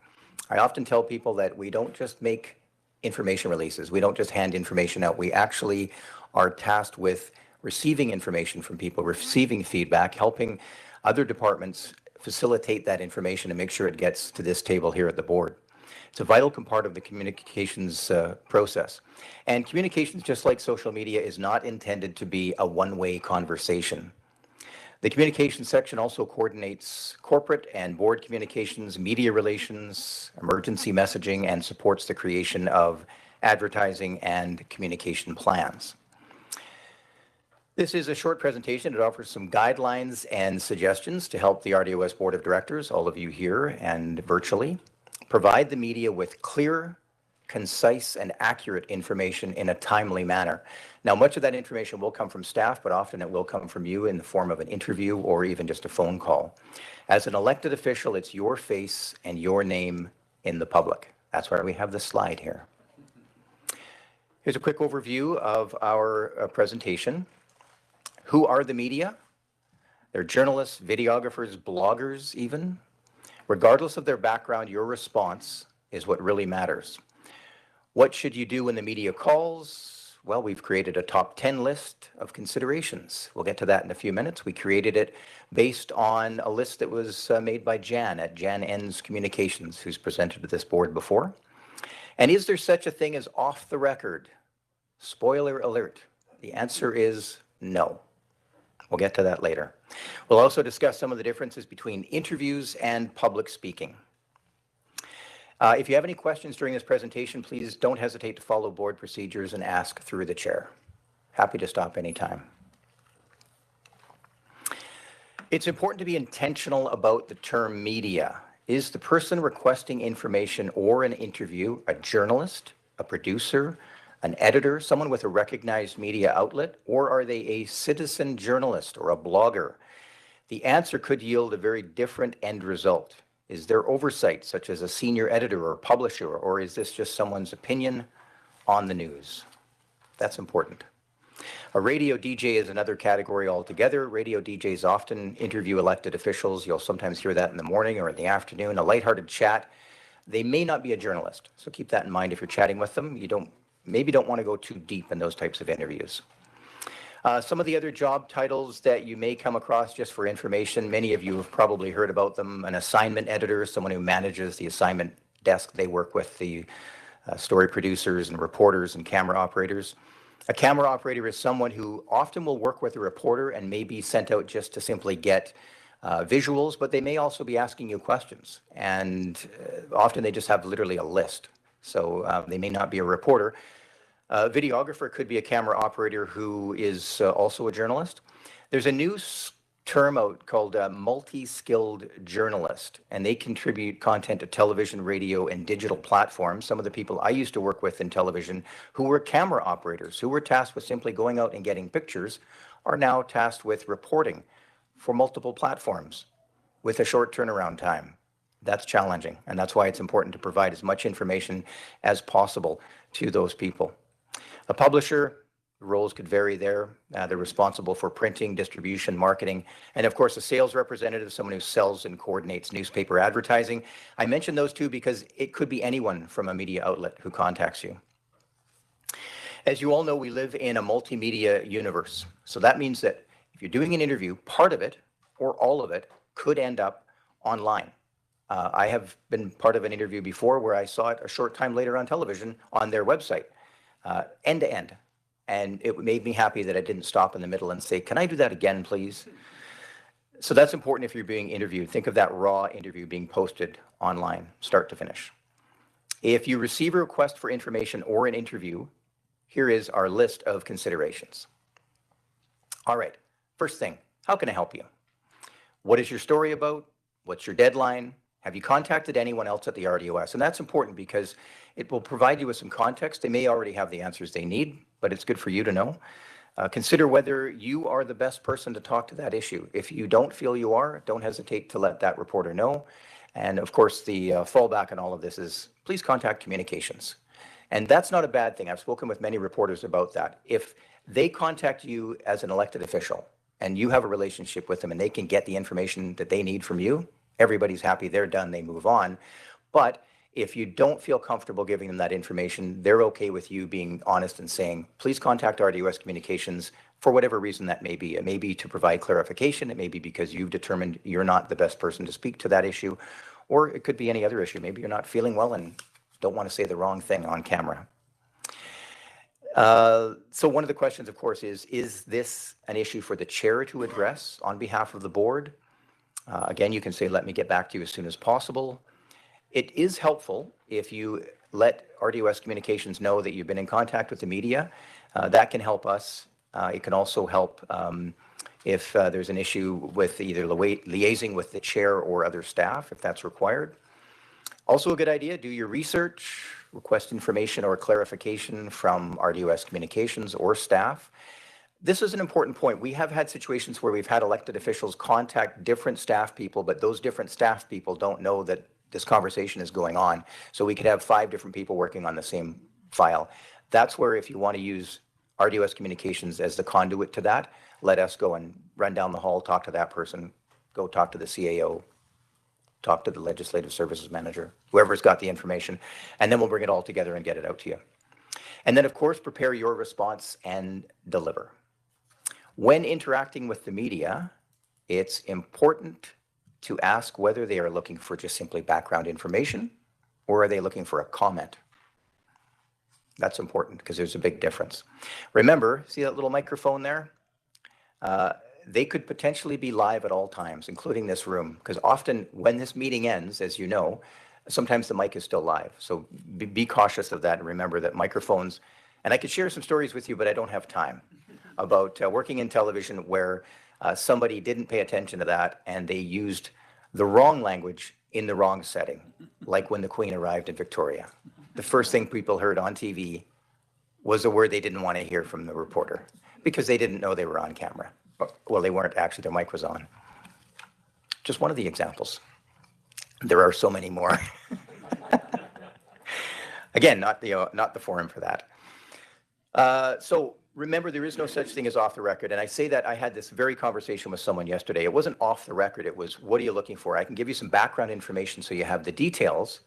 I often tell people that we don't just make information releases. We don't just hand information out. We actually are tasked with receiving information from people, receiving feedback, helping other departments facilitate that information and make sure it gets to this table here at the board. It's a vital part of the communications process. And communications, just like social media, is not intended to be a one-way conversation. The communications section also coordinates corporate and board communications, media relations, emergency messaging, and supports the creation of advertising and communication plans. This is a short presentation. It offers some guidelines and suggestions to help the RDOS Board of Directors, all of you here and virtually, provide the media with clear, concise, and accurate information in a timely manner. Now, much of that information will come from staff, but often it will come from you in the form of an interview or even just a phone call. As an elected official, it's your face and your name in the public. That's why we have this slide here. Here's a quick overview of our presentation. Who are the media? They're journalists, videographers, bloggers even. Regardless of their background, your response is what really matters. What should you do when the media calls? Well, we've created a top 10 list of considerations. We'll get to that in a few minutes. We created it based on a list that was made by Jan at Jan Ends Communications, who's presented to this board before. And is there such a thing as off the record? Spoiler alert. The answer is no. We'll get to that later. We'll also discuss some of the differences between interviews and public speaking. If you have any questions during this presentation, please don't hesitate to follow board procedures and ask through the chair. Happy to stop anytime. It's important to be intentional about the term media. Is the person requesting information or an interview a journalist, a producer, an editor, someone with a recognized media outlet, or are they a citizen journalist or a blogger? The answer could yield a very different end result. Is there oversight, such as a senior editor or publisher, or is this just someone's opinion on the news? That's important. A radio DJ is another category altogether. Radio DJs often interview elected officials. You'll sometimes hear that in the morning or in the afternoon, a lighthearted chat. They may not be a journalist, so keep that in mind if you're chatting with them. You maybe don't want to go too deep in those types of interviews. Some of the other job titles that you may come across, just for information, many of you have probably heard about them. An assignment editor, someone who manages the assignment desk. They work with the story producers and reporters and camera operators. A camera operator is someone who often will work with a reporter and may be sent out just to simply get visuals, but they may also be asking you questions. And often they just have literally a list. So they may not be a reporter. A videographer could be a camera operator who is also a journalist. There's a new term out called multi-skilled journalist, and they contribute content to television, radio, and digital platforms. Some of the people I used to work with in television who were camera operators, who were tasked with simply going out and getting pictures, are now tasked with reporting for multiple platforms with a short turnaround time. That's challenging, and that's why it's important to provide as much information as possible to those people. A publisher, roles could vary there. They're responsible for printing, distribution, marketing, and of course a sales representative, someone who sells and coordinates newspaper advertising. I mention those two because it could be anyone from a media outlet who contacts you. As you all know, we live in a multimedia universe. So that means that if you're doing an interview, part of it or all of it could end up online. I have been part of an interview before where I saw it a short time later on television on their website. End to end. And it made me happy that I didn't stop in the middle and say, can I do that again, please? So that's important if you're being interviewed. Think of that raw interview being posted online, start to finish. If you receive a request for information or an interview, here is our list of considerations. All right, first thing, how can I help you? What is your story about? What's your deadline? Have you contacted anyone else at the RDOS? And that's important because it will provide you with some context. They may already have the answers they need, but it's good for you to know. Consider whether you are the best person to talk to that issue. If you don't feel you are, don't hesitate to let that reporter know. And of course, the fallback on all of this is please contact communications. And that's not a bad thing. I've spoken with many reporters about that. If they contact you as an elected official and you have a relationship with them and they can get the information that they need from you, everybody's happy, they're done, they move on. But if you don't feel comfortable giving them that information, they're okay with you being honest and saying, please contact RDOS Communications for whatever reason that may be. It may be to provide clarification. It may be because you've determined you're not the best person to speak to that issue, or it could be any other issue. Maybe you're not feeling well and don't want to say the wrong thing on camera. So one of the questions, of course, is this an issue for the chair to address on behalf of the board? Again, you can say, let me get back to you as soon as possible. It is helpful if you let RDOS Communications know that you've been in contact with the media. That can help us. It can also help if there's an issue with either liaising with the chair or other staff, if that's required. Also a good idea, do your research, request information or clarification from RDOS Communications or staff. This is an important point. We have had situations where we've had elected officials contact different staff people, but those different staff people don't know that this conversation is going on. So we could have 5 different people working on the same file. That's where if you want to use RDOS Communications as the conduit to that, let us go and run down the hall, talk to that person, go talk to the CAO, talk to the Legislative Services Manager, whoever's got the information, and then we'll bring it all together and get it out to you. And then, of course, prepare your response and deliver. When interacting with the media, it's important to ask whether they are looking for just simply background information or are they looking for a comment. That's important because there's a big difference. Remember, see that little microphone there? They could potentially be live at all times, including this room, because often when this meeting ends, as you know, sometimes the mic is still live. So be cautious of that and remember that microphones, and I could share some stories with you, but I don't have time, about working in television where somebody didn't pay attention to that and they used the wrong language in the wrong setting, like when the Queen arrived in Victoria. The first thing people heard on TV was a word they didn't want to hear from the reporter because they didn't know they were on camera. Well, they weren't actually, their mic was on. Just one of the examples. There are so many more. Again, not the forum for that. So remember, there is no such thing as off the record. And I say that I had this very conversation with someone yesterday. It wasn't off the record. It was, what are you looking for? I can give you some background information so you have the details,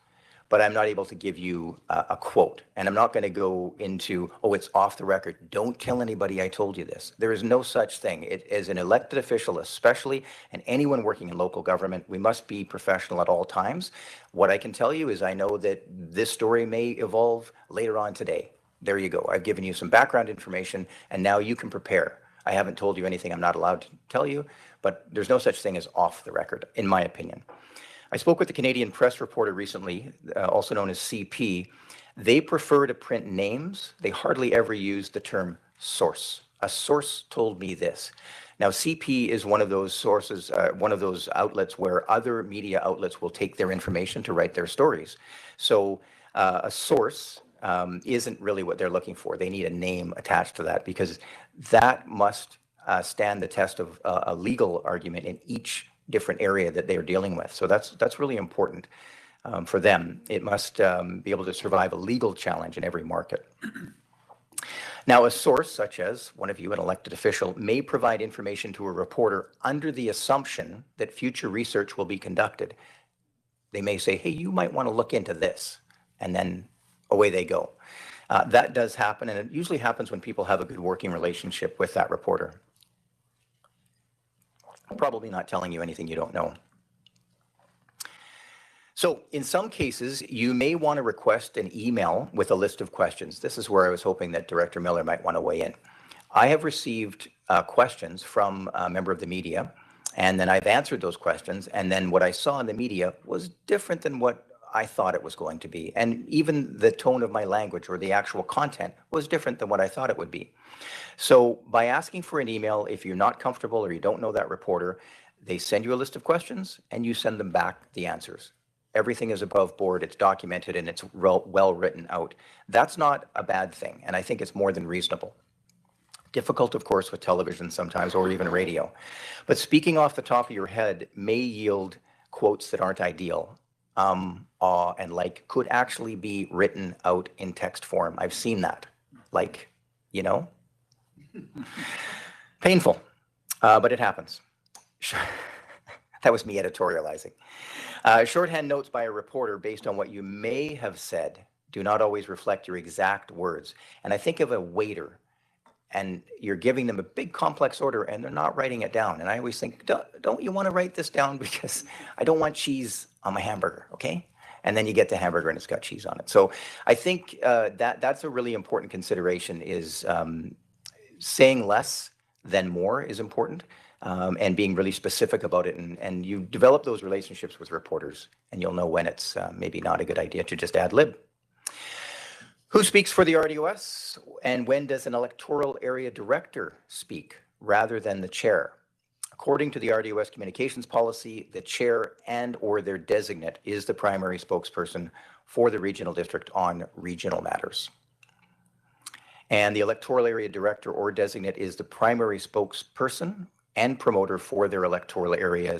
but I'm not able to give you a quote. And I'm not going to go into, oh, it's off the record. Don't tell anybody I told you this. There is no such thing. As an elected official, especially, and anyone working in local government, we must be professional at all times. What I can tell you is I know that this story may evolve later on today. There you go. I've given you some background information, and now you can prepare. I haven't told you anything I'm not allowed to tell you, but there's no such thing as off the record, in my opinion. I spoke with the Canadian Press Reporter recently, also known as CP. They prefer to print names. They hardly ever use the term source. A source told me this. Now, CP is one of those sources, one of those outlets where other media outlets will take their information to write their stories. So a source isn't really what they're looking for. They need a name attached to that because that must stand the test of a legal argument in each different area that they're dealing with. So that's really important for them. It must be able to survive a legal challenge in every market. Now, a source such as one of you, an elected official, may provide information to a reporter under the assumption that future research will be conducted. They may say, hey, you might want to look into this, and then away they go. That does happen, and it usually happens when people have a good working relationship with that reporter. I'm probably not telling you anything you don't know. So in some cases, you may want to request an email with a list of questions. This is where I was hoping that Director Miller might want to weigh in. I have received questions from a member of the media, and then I've answered those questions, and then what I saw in the media was different than what I thought it was going to be. And even the tone of my language or the actual content was different than what I thought it would be. So by asking for an email, if you're not comfortable or you don't know that reporter, they send you a list of questions and you send them back the answers. Everything is above board, it's documented, and it's well written out. That's not a bad thing, and I think it's more than reasonable. Difficult, of course, with television sometimes, or even radio. But speaking off the top of your head may yield quotes that aren't ideal. And like could actually be written out in text form. I've seen that. Like, you know, painful, but it happens. That was me editorializing. Shorthand notes by a reporter based on what you may have said do not always reflect your exact words. And I think of a waiter and you're giving them a big complex order and they're not writing it down. And I always think, don't you want to write this down because I don't want cheese on my hamburger, okay? And then you get the hamburger and it's got cheese on it. So I think that's a really important consideration is saying less than more is important and being really specific about it. And you develop those relationships with reporters and you'll know when it's maybe not a good idea to just ad lib. Who speaks for the RDOS and when does an electoral area director speak rather than the chair? According to the RDOS communications policy, the chair and or their designate is the primary spokesperson for the regional district on regional matters. And the electoral area director or designate is the primary spokesperson and promoter for their electoral area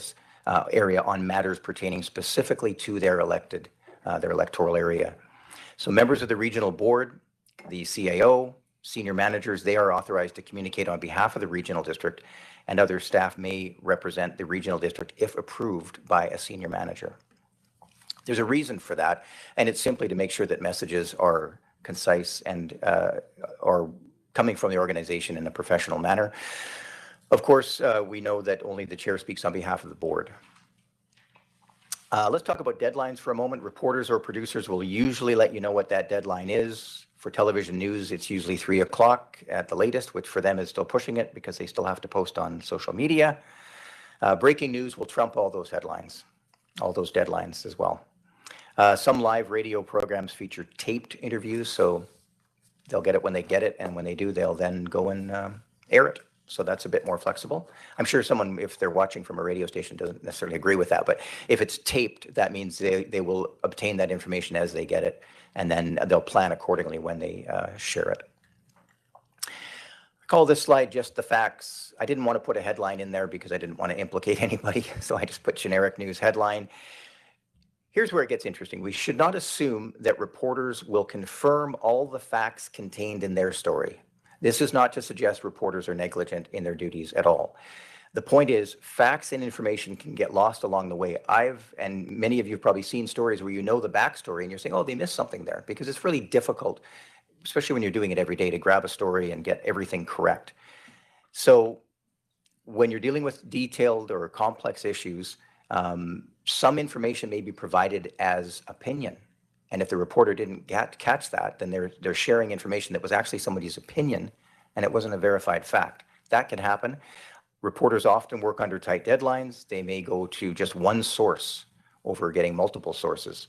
on matters pertaining specifically to their electoral area. So members of the regional board, the CAO, senior managers, they are authorized to communicate on behalf of the regional district, and other staff may represent the regional district if approved by a senior manager. There's a reason for that, and it's simply to make sure that messages are concise, and or coming from the organization in a professional manner. Of course, we know that only the chair speaks on behalf of the board. Let's talk about deadlines for a moment. Reporters or producers will usually let you know what that deadline is. For television news, it's usually 3 o'clock at the latest, which for them is still pushing it because they still have to post on social media. Breaking news will trump all those headlines, all those deadlines as well. Some live radio programs feature taped interviews, so they'll get it when they get it, and when they do, they'll then go and air it. So that's a bit more flexible. I'm sure someone, if they're watching from a radio station, doesn't necessarily agree with that, but if it's taped, that means they will obtain that information as they get it, and then they'll plan accordingly when they share it. I call this slide just the facts. I didn't want to put a headline in there because I didn't want to implicate anybody, so I just put generic news headline. Here's where it gets interesting. We should not assume that reporters will confirm all the facts contained in their story. This is not to suggest reporters are negligent in their duties at all. The point is, facts and information can get lost along the way. And many of you have probably seen stories where you know the backstory and you're saying, oh, they missed something there, because it's really difficult, especially when you're doing it every day, to grab a story and get everything correct. So when you're dealing with detailed or complex issues, some information may be provided as opinion. And if the reporter didn't catch that, then they're sharing information that was actually somebody's opinion and it wasn't a verified fact. That can happen. Reporters often work under tight deadlines. They may go to just one source over getting multiple sources.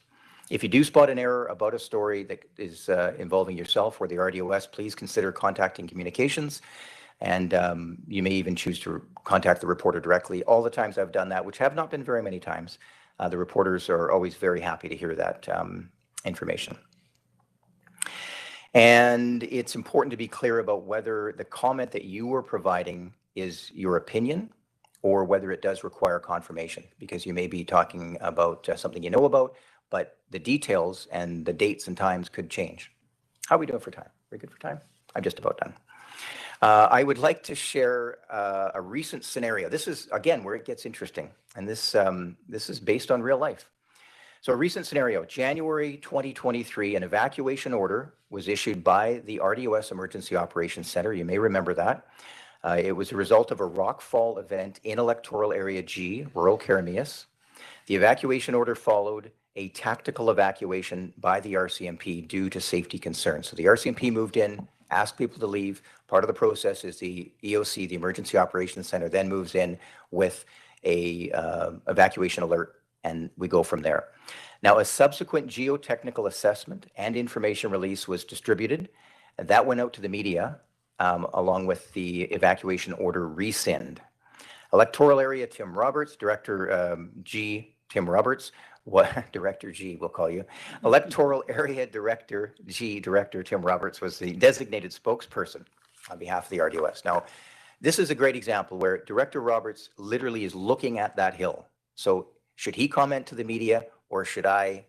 If you do spot an error about a story that is involving yourself or the RDOS, please consider contacting communications. And you may even choose to contact the reporter directly. All the times I've done that, which have not been very many times, the reporters are always very happy to hear that information. And it's important to be clear about whether the comment that you are providing is your opinion or whether it does require confirmation, because you may be talking about something you know about, but the details and the dates and times could change. How are we doing for time? Are we good for time? I'm just about done. I would like to share a recent scenario. This is, again, where it gets interesting. And this is based on real life. So a recent scenario, January 2023, an evacuation order was issued by the RDOS Emergency Operations Center. You may remember that. It was a result of a rockfall event in electoral area G, rural Karameas. The evacuation order followed a tactical evacuation by the RCMP due to safety concerns. So the RCMP moved in, asked people to leave. Part of the process is the EOC, the Emergency Operations Center, then moves in with a evacuation alert, and we go from there. Now, a subsequent geotechnical assessment and information release was distributed. That went out to the media along with the evacuation order rescind. Electoral area Tim Roberts, Director G, Tim Roberts, Director G, we'll call you. Electoral Area Director G, Director Tim Roberts, was the designated spokesperson on behalf of the RDOS. Now, this is a great example where Director Roberts literally is looking at that hill. So should he comment to the media, or should I,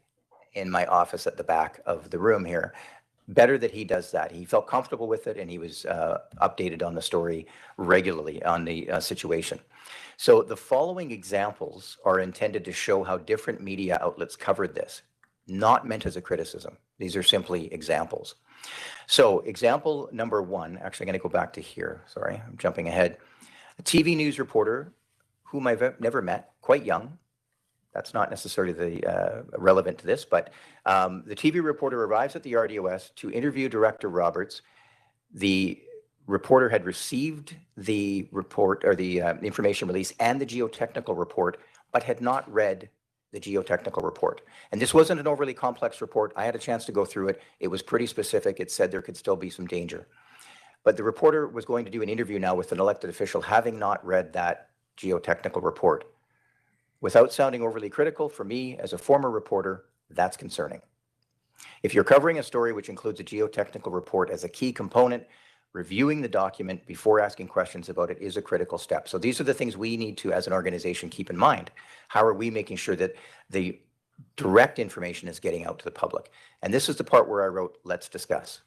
in my office at the back of the room here? Better that he does that. He felt comfortable with it, and he was updated on the story regularly on the situation. So the following examples are intended to show how different media outlets covered this, not meant as a criticism. These are simply examples. So example number one, actually I'm going to go back to here. Sorry, I'm jumping ahead. A TV news reporter whom I've never met, quite young. That's not necessarily relevant to this, but the TV reporter arrives at the RDOS to interview Director Roberts. The reporter had received the report or the information release and the geotechnical report, but had not read the geotechnical report. And this wasn't an overly complex report. I had a chance to go through it. It was pretty specific. It said there could still be some danger. But the reporter was going to do an interview now with an elected official, having not read that geotechnical report. Without sounding overly critical, for me as a former reporter, that's concerning. If you're covering a story which includes a geotechnical report as a key component, reviewing the document before asking questions about it is a critical step. So these are the things we need to, as an organization, keep in mind. How are we making sure that the direct information is getting out to the public? And this is the part where I wrote, let's discuss.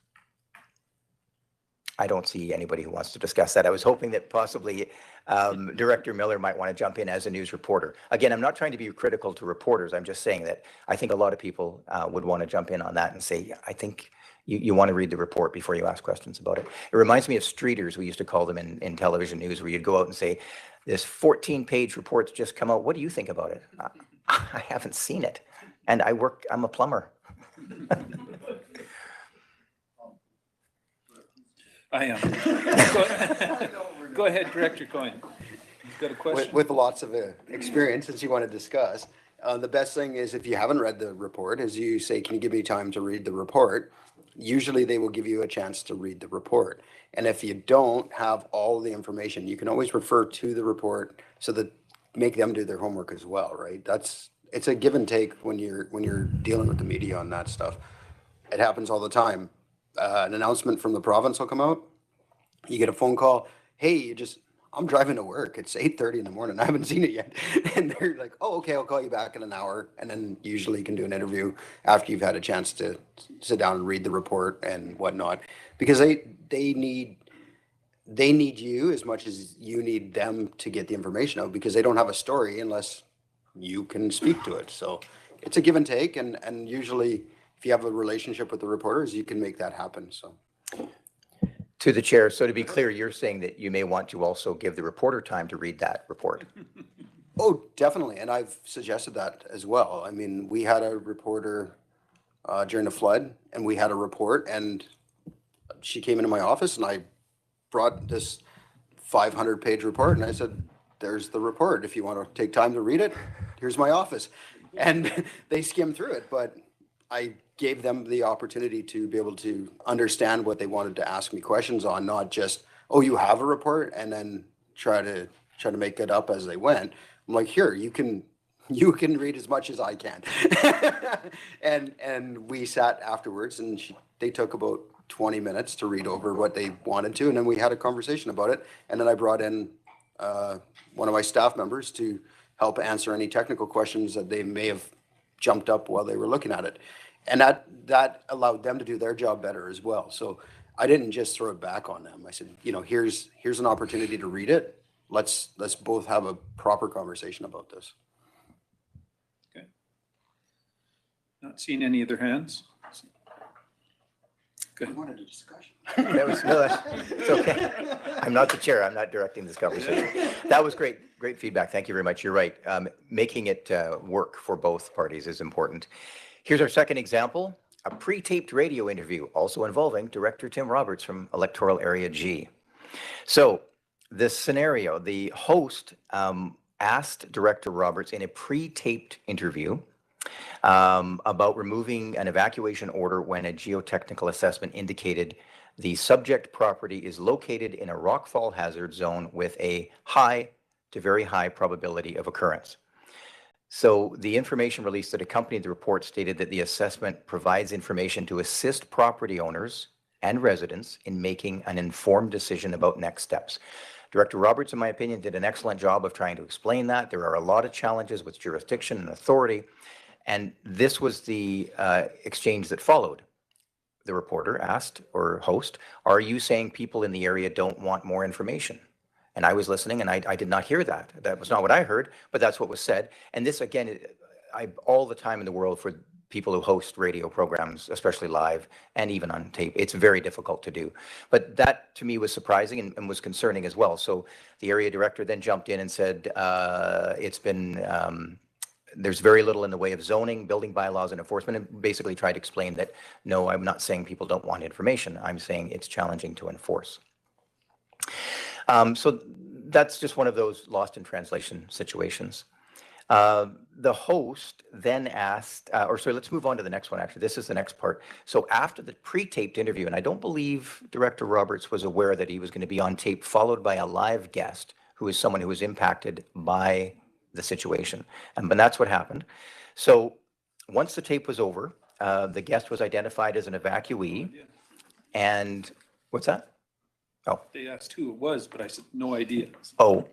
I don't see anybody who wants to discuss that. I was hoping that possibly Director Miller might want to jump in as a news reporter. Again, I'm not trying to be critical to reporters. I'm just saying that I think a lot of people would want to jump in on that and say, yeah, I think you want to read the report before you ask questions about it. It reminds me of streeters, we used to call them in television news, where you'd go out and say, this 14-page report's just come out. What do you think about it? I haven't seen it. And I'm a plumber. I am. Go ahead, Director Coyne. You've got a question? With lots of experience, since you want to discuss, the best thing is if you haven't read the report, is you say, can you give me time to read the report? Usually they will give you a chance to read the report. And if you don't have all the information, you can always refer to the report so that make them do their homework as well, right? It's a give and take when you're dealing with the media on that stuff. It happens all the time. An announcement from the province will come out. You get a phone call. Hey, I'm driving to work. It's 8:30 in the morning. I haven't seen it yet. And they're like, oh, okay, I'll call you back in an hour. And then usually you can do an interview after you've had a chance to sit down and read the report and whatnot. Because they need you as much as you need them to get the information out, because they don't have a story unless you can speak to it. So it's a give and take. And usually if you have a relationship with the reporters, you can make that happen. So. To the chair, so to be clear, you're saying that you may want to also give the reporter time to read that report. Oh, definitely. And I've suggested that as well. I mean, we had a reporter during the flood, and we had a report, and she came into my office, and I brought this 500-page report, and I said, there's the report. If you want to take time to read it, here's my office. And they skimmed through it, but I gave them the opportunity to be able to understand what they wanted to ask me questions on, not just, oh, you have a report, and then try to make it up as they went. I'm like, here, you can read as much as I can. and we sat afterwards, and they took about 20 minutes to read over what they wanted to, and then we had a conversation about it. And then I brought in one of my staff members to help answer any technical questions that they may have jumped up while they were looking at it. And that allowed them to do their job better as well. So I didn't just throw it back on them. I said, here's an opportunity to read it. Let's both have a proper conversation about this. Okay. Not seeing any other hands. Good. I wanted a discussion. It's okay. I'm not the chair. I'm not directing this conversation. That was great feedback. Thank you very much. You're right. Making it work for both parties is important. Here's our second example, a pre-taped radio interview, also involving Director Tim Roberts from Electoral Area G. So this scenario, the host asked Director Roberts in a pre-taped interview about removing an evacuation order when a geotechnical assessment indicated the subject property is located in a rockfall hazard zone with a high to very high probability of occurrence. So the information release that accompanied the report stated that the assessment provides information to assist property owners and residents in making an informed decision about next steps. Director Roberts, in my opinion, did an excellent job of trying to explain that. There are a lot of challenges with jurisdiction and authority, and this was the exchange that followed. The reporter asked, or host, are you saying people in the area don't want more information? And I was listening, and I did not hear that. That was not what I heard, but that's what was said. And this, again, all the time in the world for people who host radio programs, especially live and even on tape, it's very difficult to do. But that, to me, was surprising and was concerning as well. So the area director then jumped in and said, there's very little in the way of zoning, building bylaws, and enforcement, and basically tried to explain that, no, I'm not saying people don't want information. I'm saying it's challenging to enforce. So that's just one of those lost in translation situations. The host then asked, let's move on to the next one, actually. This is the next part. So after the pre-taped interview, and I don't believe Director Roberts was aware that he was going to be on tape, followed by a live guest who is someone who was impacted by the situation. But that's what happened. So once the tape was over, the guest was identified as an evacuee. And what's that? Oh. They asked who it was, but I said, no idea. Oh,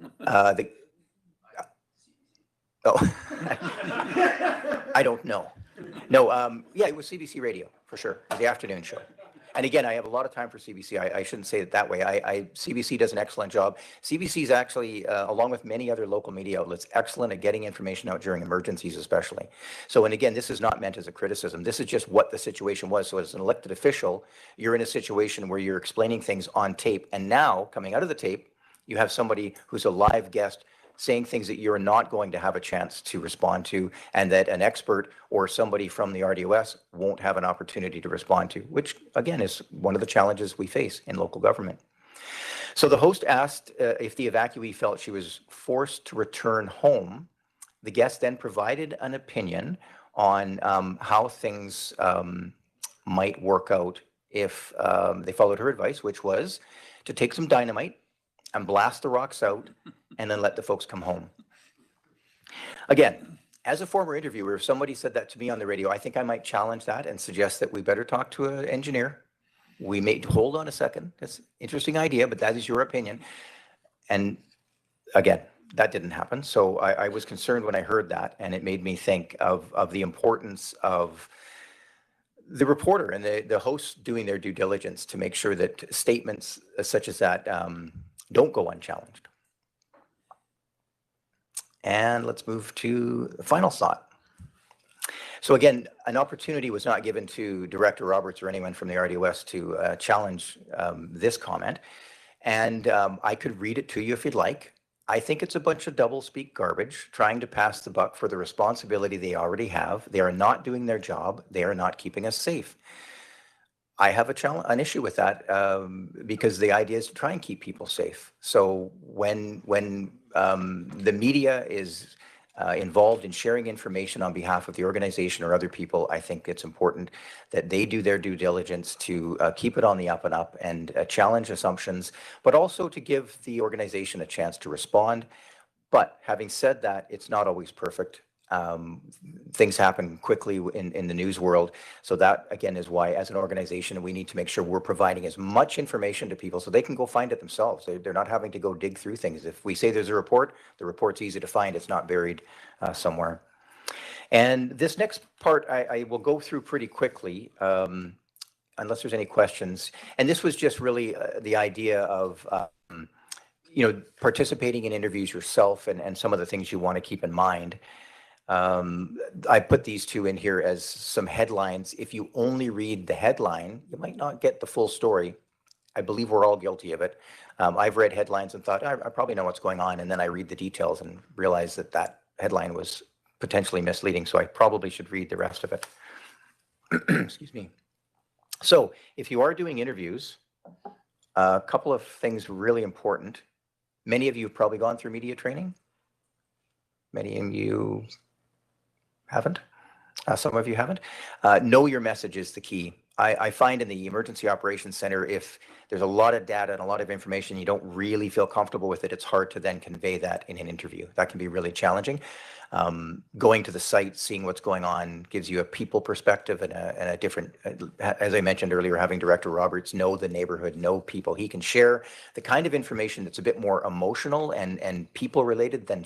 I don't know. No, yeah, it was CBC Radio, for sure. It was the afternoon show. And again, I have a lot of time for CBC. I shouldn't say it that way. CBC does an excellent job. CBC is actually, along with many other local media outlets, excellent at getting information out during emergencies especially. So, and again, this is not meant as a criticism. This is just what the situation was. So as an elected official, you're in a situation where you're explaining things on tape. And now, coming out of the tape, you have somebody who's a live guest saying things that you're not going to have a chance to respond to, and that an expert or somebody from the RDOS won't have an opportunity to respond to, which again is one of the challenges we face in local government. So the host asked if the evacuee felt she was forced to return home. The guest then provided an opinion on how things might work out if they followed her advice, which was to take some dynamite and blast the rocks out and then let the folks come home. Again, as a former interviewer, if somebody said that to me on the radio, I think I might challenge that and suggest that we better talk to an engineer. We may, hold on a second, that's an interesting idea, but that is your opinion. And again, that didn't happen. So I was concerned when I heard that, and it made me think of the importance of the reporter and the host doing their due diligence to make sure that statements such as that don't go unchallenged. And let's move to the final thought. So again, an opportunity was not given to Director Roberts or anyone from the RDOS to challenge this comment. And I could read it to you if you'd like. I think it's a bunch of double-speak garbage trying to pass the buck for the responsibility they already have. They are not doing their job. They are not keeping us safe. I have an issue with that because the idea is to try and keep people safe. So when the media is involved in sharing information on behalf of the organization or other people, I think it's important that they do their due diligence to keep it on the up and up and challenge assumptions, but also to give the organization a chance to respond. But having said that, it's not always perfect. Things happen quickly in the news world. So that, again, is why as an organization, we need to make sure we're providing as much information to people so they can go find it themselves. They're not having to go dig through things. If we say there's a report, the report's easy to find. It's not buried somewhere. And this next part, I will go through pretty quickly, unless there's any questions. And this was just really the idea of participating in interviews yourself and some of the things you want to keep in mind. I put these two in here as some headlines. If you only read the headline, you might not get the full story. I believe we're all guilty of it. I've read headlines and thought, I probably know what's going on. And then I read the details and realize that that headline was potentially misleading. So I probably should read the rest of it. Excuse me. So if you are doing interviews, a couple of things really important. Many of you have probably gone through media training. Many of you haven't. Some of you haven't. Know your message is the key. I find in the Emergency Operations Center, if there's a lot of data and a lot of information, you don't really feel comfortable with it, it's hard to then convey that in an interview. That can be really challenging. Going to the site, seeing what's going on gives you a people perspective and a different, as I mentioned earlier, having Director Roberts know the neighborhood, know people. He can share the kind of information that's a bit more emotional and people related than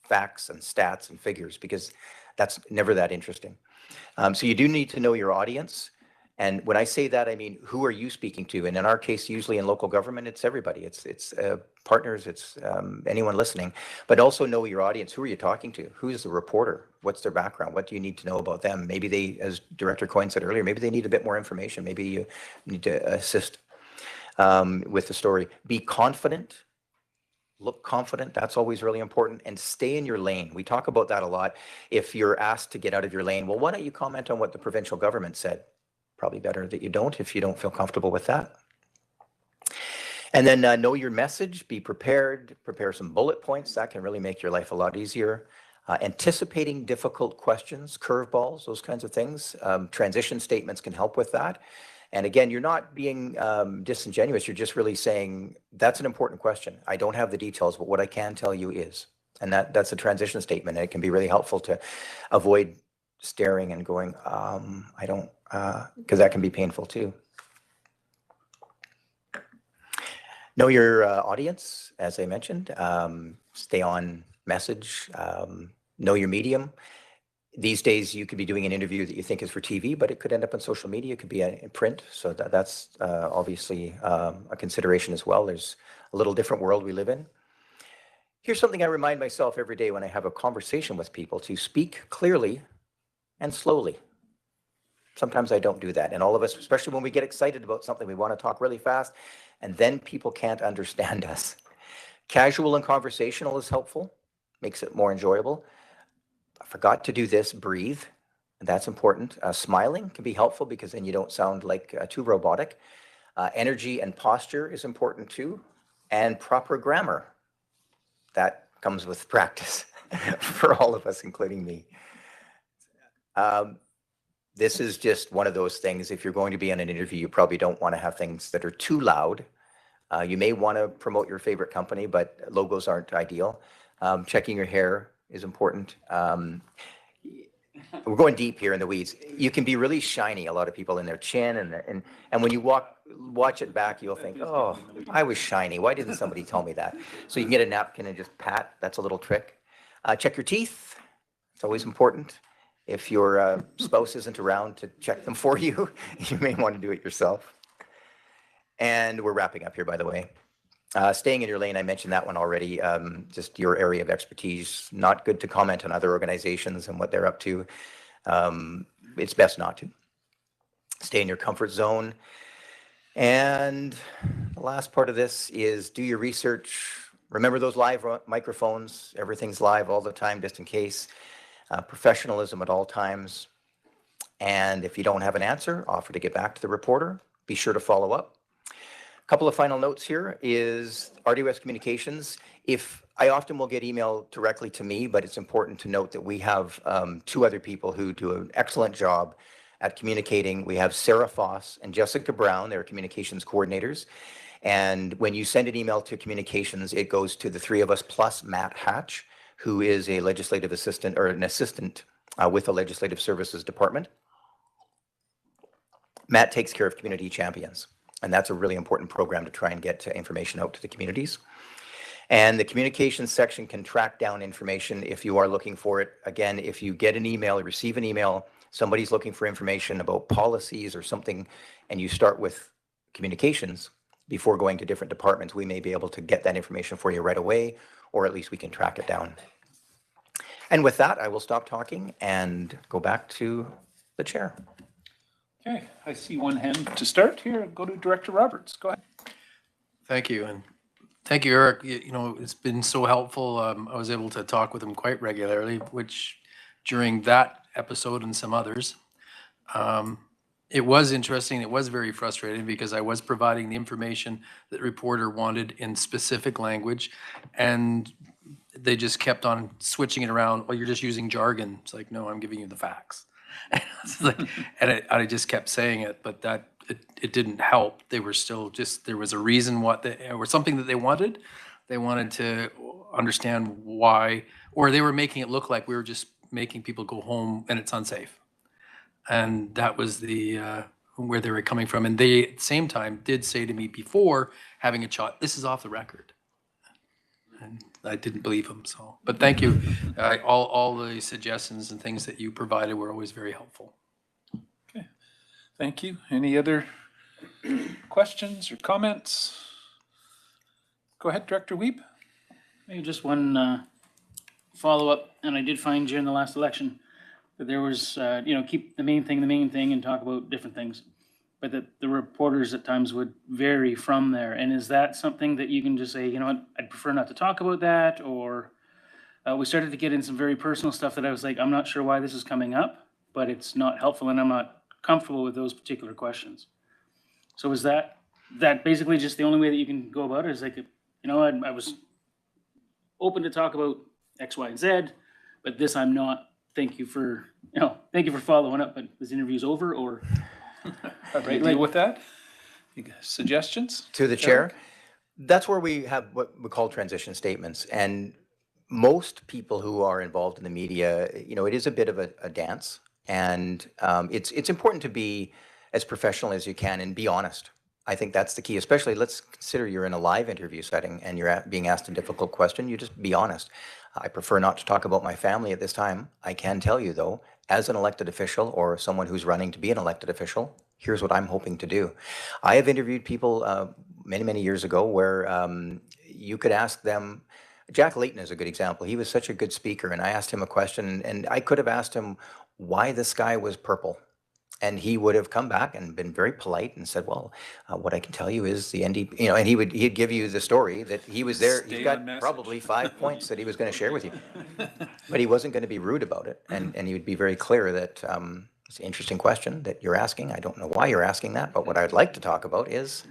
facts and stats and figures, because that's never that interesting. So you do need to know your audience. And when I say that, I mean, who are you speaking to? And in our case, usually in local government, it's everybody. It's partners, it's anyone listening, but also know your audience. Who are you talking to? Who's the reporter? What's their background? What do you need to know about them? Maybe they, as Director Coyne said earlier, maybe they need a bit more information. Maybe you need to assist with the story. Be confident. Look confident, that's always really important, and stay in your lane. We talk about that a lot. If you're asked to get out of your lane, well, why don't you comment on what the provincial government said? Probably better that you don't if you don't feel comfortable with that. And then know your message, be prepared, prepare some bullet points. That can really make your life a lot easier. Anticipating difficult questions, curveballs, those kinds of things. Transition statements can help with that. And again, you're not being disingenuous. You're just really saying, that's an important question. I don't have the details, but what I can tell you is, and that's a transition statement. And it can be really helpful to avoid staring and going, I don't, because that can be painful too. Know your audience, as I mentioned. Stay on message. Know your medium. These days, you could be doing an interview that you think is for TV, but it could end up on social media. It could be in print. So that's obviously a consideration as well. There's a little different world we live in. Here's something I remind myself every day when I have a conversation with people: to speak clearly and slowly. Sometimes I don't do that. And all of us, especially when we get excited about something, we want to talk really fast, and then people can't understand us. Casual and conversational is helpful, makes it more enjoyable. I forgot to do this, breathe. And that's important. Smiling can be helpful because then you don't sound like too robotic. Energy and posture is important too. And proper grammar. That comes with practice for all of us, including me. This is just one of those things. If you're going to be on an interview, you probably don't want to have things that are too loud. You may want to promote your favorite company, but logos aren't ideal. Checking your hair is important. We're going deep here in the weeds. You can be really shiny, a lot of people, in their chin, and when you watch it back, you'll think, oh, I was shiny. Why didn't somebody tell me that? So you can get a napkin and just pat. That's a little trick. Check your teeth. It's always important. If your spouse isn't around to check them for you, you may want to do it yourself. And we're wrapping up here, by the way. Staying in your lane, I mentioned that one already. Just your area of expertise. Not good to comment on other organizations and what they're up to. It's best not to. Stay in your comfort zone. And the last part of this is do your research. Remember those live microphones. Everything's live all the time, just in case. Professionalism at all times. And if you don't have an answer, offer to get back to the reporter. Be sure to follow up. Couple of final notes here is RDOS Communications. If I often will get email directly to me, but it's important to note that we have two other people who do an excellent job at communicating. We have Sarah Foss and Jessica Brown. They're communications coordinators. And when you send an email to communications, it goes to the three of us plus Matt Hatch, who is a legislative assistant or an assistant with the Legislative Services Department. Matt takes care of Community Champions. And that's a really important program to try and get information out to the communities. And the communications section can track down information if you are looking for it. Again, if you get an email or receive an email, somebody's looking for information about policies or something, and you start with communications before going to different departments, we may be able to get that information for you right away, or at least we can track it down. And with that, I will stop talking and go back to the chair. Okay, I see one hand to start here. Go to Director Roberts. Go ahead. Thank you. And thank you, Eric. You know, it's been so helpful. I was able to talk with him quite regularly, which during that episode and some others, it was interesting. It was very frustrating because I was providing the information that the reporter wanted in specific language, and they just kept on switching it around. Well, you're just using jargon. It's like, no, I'm giving you the facts. And I just kept saying it, but it didn't help. They were still just, there was a reason or something that they wanted. They wanted to understand why, or they were making it look like we were just making people go home and it's unsafe. And that was where they were coming from. And they, at the same time, did say to me before having a shot, this is off the record. And I didn't believe them. So, but thank you. All the suggestions and things that you provided were always very helpful. Okay, thank you. Any other questions or comments? Go ahead, Director Wiebe. Maybe just one follow-up, and I did find during the last election that there was, keep the main thing and talk about different things, but that the reporters at times would vary from there. And is that something that you can just say, you know what, I'd prefer not to talk about that? Or we started to get in some very personal stuff that I was like, I'm not sure why this is coming up, but it's not helpful and I'm not comfortable with those particular questions. So is that basically just the only way that you can go about it? Is like, I was open to talk about X, Y, and Z, but this I'm not. Thank you for following up, but this interview's over, or right, deal with that? Suggestions? To the chair, that's where we have what we call transition statements. And most people who are involved in the media, it is a bit of a dance. And it's important to be as professional as you can and be honest. I think that's the key, especially let's consider you're in a live interview setting and you're being asked a difficult question. You just be honest. I prefer not to talk about my family at this time. I can tell you, though, as an elected official or someone who's running to be an elected official, here's what I'm hoping to do. I have interviewed people many, many years ago where you could ask them. Jack Layton is a good example. He was such a good speaker, and I asked him a question, and I could have asked him why the sky was purple. And he would have come back and been very polite and said, well, what I can tell you is the NDP, you know, and he'd give you the story that he was there. He's got probably 5 points that he was going to share with you, but he wasn't going to be rude about it. And he would be very clear that it's an interesting question that you're asking. I don't know why you're asking that, but what I'd like to talk about is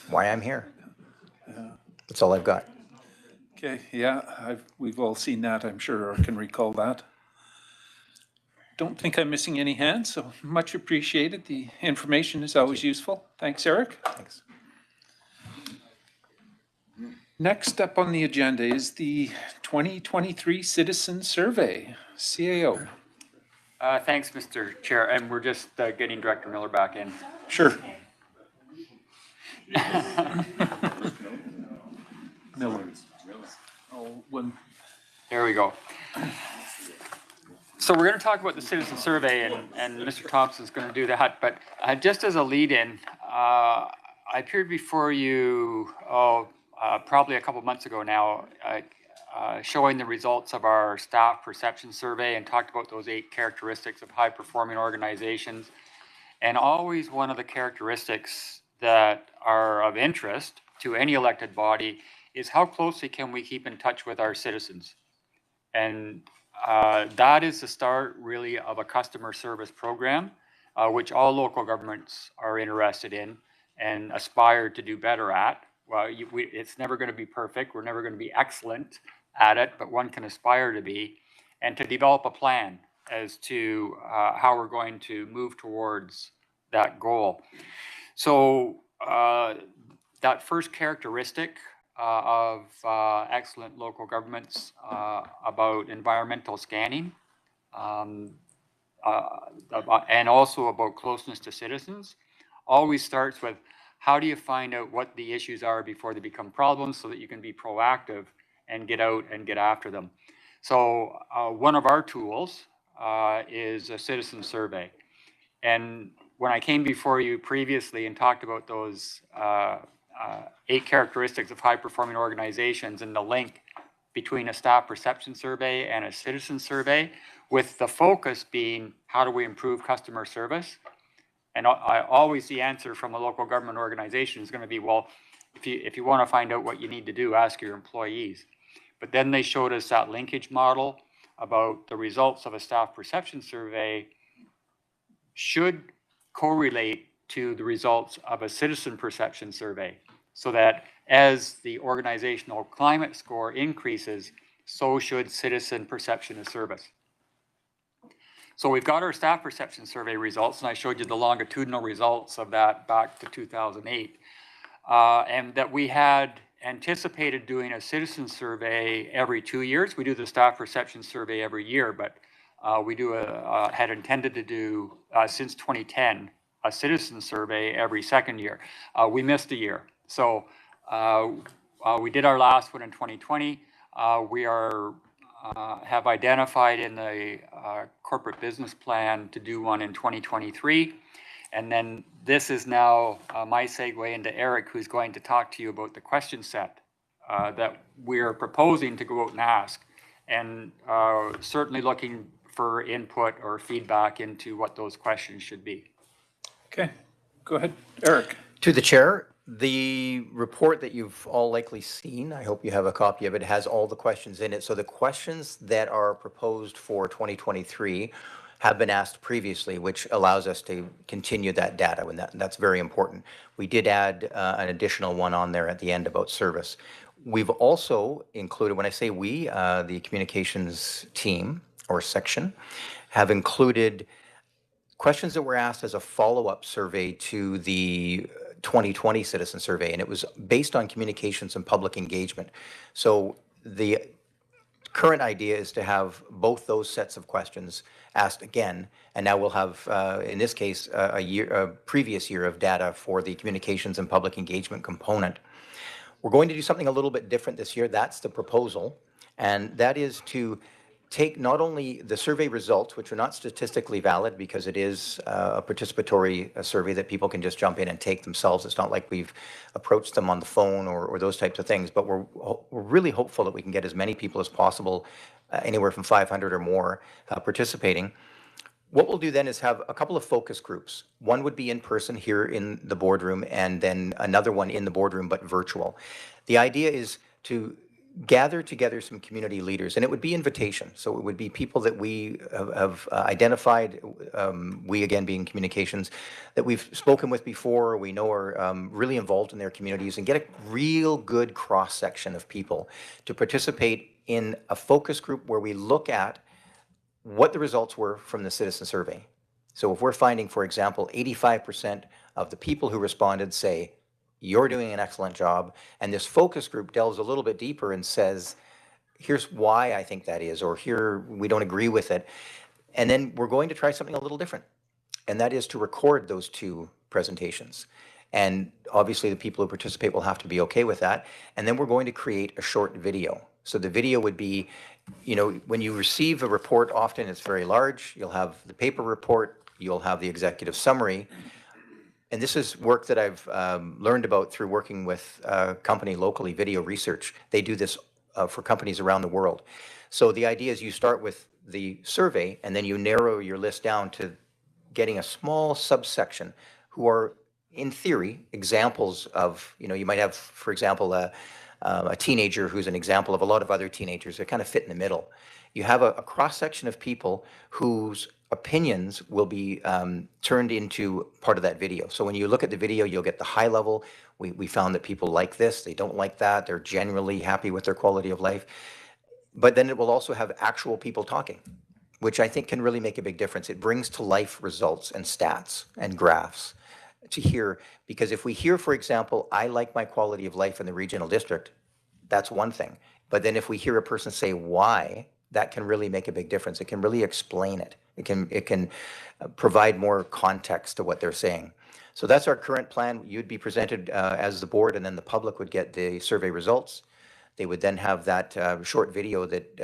why I'm here. That's all I've got. Okay, yeah, we've all seen that, I'm sure, or can recall that. Don't think I'm missing any hands, so much appreciated. The information is always useful. Thanks, Eric. Thanks. Next up on the agenda is the 2023 Citizen Survey, CAO. Thanks, Mr. Chair, and we're just getting Director Miller back in. Sure. Miller. Oh, one. There we go. So we're going to talk about the citizen survey, and Mr. Thompson's going to do that. But just as a lead-in, I appeared before you probably a couple months ago now, showing the results of our staff perception survey and talked about those 8 characteristics of high-performing organizations. And always one of the characteristics that are of interest to any elected body is how closely can we keep in touch with our citizens. And that is the start really of a customer service program, which all local governments are interested in and aspire to do better at. Well, it's never going to be perfect. We're never going to be excellent at it, but one can aspire to be, and to develop a plan as to how we're going to move towards that goal. So that first characteristic of excellent local governments about environmental scanning and also about closeness to citizens always starts with how do you find out what the issues are before they become problems so that you can be proactive and get out and get after them. So one of our tools is a citizen survey. And when I came before you previously and talked about those 8 characteristics of high-performing organizations and the link between a staff perception survey and a citizen survey, with the focus being how do we improve customer service? And always the answer from a local government organization is going to be, well, if you want to find out what you need to do, ask your employees. But then they showed us that linkage model about the results of a staff perception survey should correlate to the results of a citizen perception survey, so that as the organizational climate score increases, so should citizen perception of service. So we've got our staff perception survey results, and I showed you the longitudinal results of that back to 2008, and that we had anticipated doing a citizen survey every 2 years. We do the staff perception survey every year, but we had intended to do, since 2010, a citizen survey every 2nd year. We missed a year. So we did our last one in 2020. We have identified in the corporate business plan to do one in 2023. And then this is now my segue into Eric, who's going to talk to you about the question set that we're proposing to go out and ask, and certainly looking for input or feedback into what those questions should be. Okay, go ahead, Eric. To the chair, the report that you've all likely seen, I hope you have a copy of it, has all the questions in it. So the questions that are proposed for 2023 have been asked previously, which allows us to continue that data, and that's very important. We did add an additional one on there at the end about service. We've also included, when I say we, the communications team or section, have included questions that were asked as a follow-up survey to the 2020 citizen survey, and it was based on communications and public engagement. So the current idea is to have both those sets of questions asked again, and now we'll have, in this case, a previous year of data for the communications and public engagement component. We're going to do something a little bit different this year. That's the proposal. And that is to take not only the survey results, which are not statistically valid because it is a participatory survey that people can just jump in and take themselves. It's not like we've approached them on the phone or those types of things, but we're really hopeful that we can get as many people as possible, anywhere from 500 or more, participating. What we'll do then is have a couple of focus groups. One would be in person here in the boardroom, and then another one in the boardroom but virtual. The idea is to gather together some community leaders, and it would be invitation. So it would be people that we have identified, we again being communications, that we've spoken with before, we know are really involved in their communities, and get a real good cross-section of people to participate in a focus group where we look at what the results were from the citizen survey. So if we're finding, for example, 85% of the people who responded say, you're doing an excellent job, and this focus group delves a little bit deeper and says, here's why I think that is, or here we don't agree with it. And then we're going to try something a little different, and that is to record those two presentations. And obviously the people who participate will have to be okay with that. And then we're going to create a short video. So the video would be, you know, when you receive a report, often it's very large. You'll have the paper report, you'll have the executive summary. And this is work that I've learned about through working with a company locally, Video Research. They do this for companies around the world. So the idea is you start with the survey and then you narrow your list down to getting a small subsection who are, in theory, examples of, you know, you might have, for example, a teenager who's an example of a lot of other teenagers that kind of fit in the middle. You have a cross-section of people whose opinions will be turned into part of that video. So when you look at the video, you'll get the high level. We found that people like this, they don't like that, they're generally happy with their quality of life. But then it will also have actual people talking, which I think can really make a big difference. It brings to life results and stats and graphs to hear, because if we hear, for example, I like my quality of life in the regional district, that's one thing. But then if we hear a person say why, that can really make a big difference. It can really explain it. It can provide more context to what they're saying. So that's our current plan. You'd be presented as the board, and then the public would get the survey results. They would then have that short video that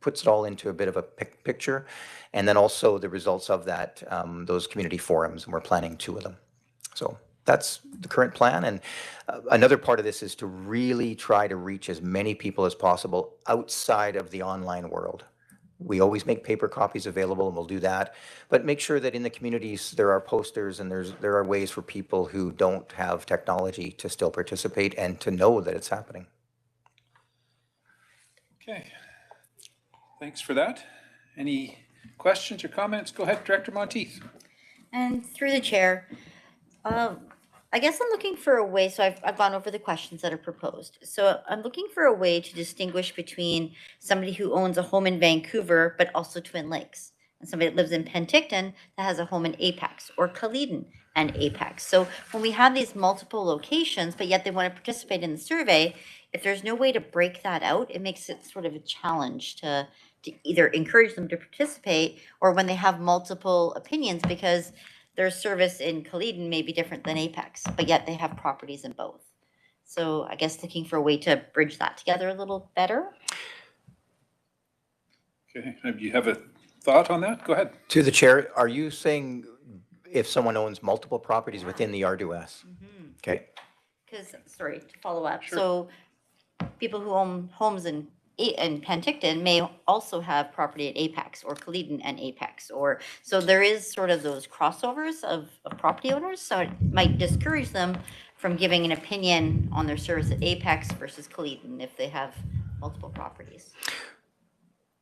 puts it all into a bit of a picture, and then also the results of that, those community forums, and we're planning 2 of them. So that's the current plan. And another part of this is to really try to reach as many people as possible outside of the online world. We always make paper copies available, and we'll do that. But make sure that in the communities there are posters and there are ways for people who don't have technology to still participate and to know that it's happening. Okay. Thanks for that. Any questions or comments? Go ahead, Director Monteith. And through the chair, I guess I'm looking for a way, so I've gone over the questions that are proposed. So I'm looking for a way to distinguish between somebody who owns a home in Vancouver, but also Twin Lakes, and somebody that lives in Penticton that has a home in Apex, or Caledon and Apex. So when we have these multiple locations, but yet they want to participate in the survey, if there's no way to break that out, it makes it sort of a challenge to either encourage them to participate, or when they have multiple opinions, because their service in Caledon may be different than Apex, but yet they have properties in both. So I guess looking for a way to bridge that together a little better. Okay, you have a thought on that? Go ahead. To the chair, are you saying if someone owns multiple properties within the RDOS? Mm-hmm. Okay. Because, sorry, to follow up. Sure. So people who own homes in Penticton may also have property at Apex or Caledon and Apex, or so there is sort of those crossovers of property owners. So it might discourage them from giving an opinion on their service at Apex versus Caledon if they have multiple properties.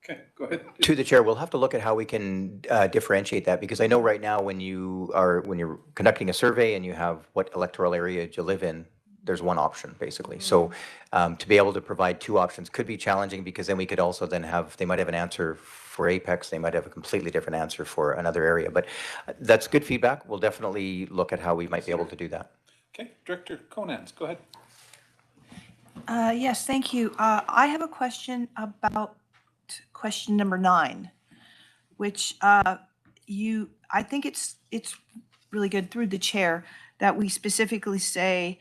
Okay, go ahead. To the chair, we'll have to look at how we can differentiate that, because I know right now when you're conducting a survey and you have what electoral area you live in, there's one option basically. So to be able to provide 2 options could be challenging, because then we could also then have, they might have an answer for Apex, they might have a completely different answer for another area. But that's good feedback. We'll definitely look at how we might be able to do that. Okay, Director Conans, go ahead. Yes, thank you. I have a question about question number 9, which I think it's really good through the chair that we specifically say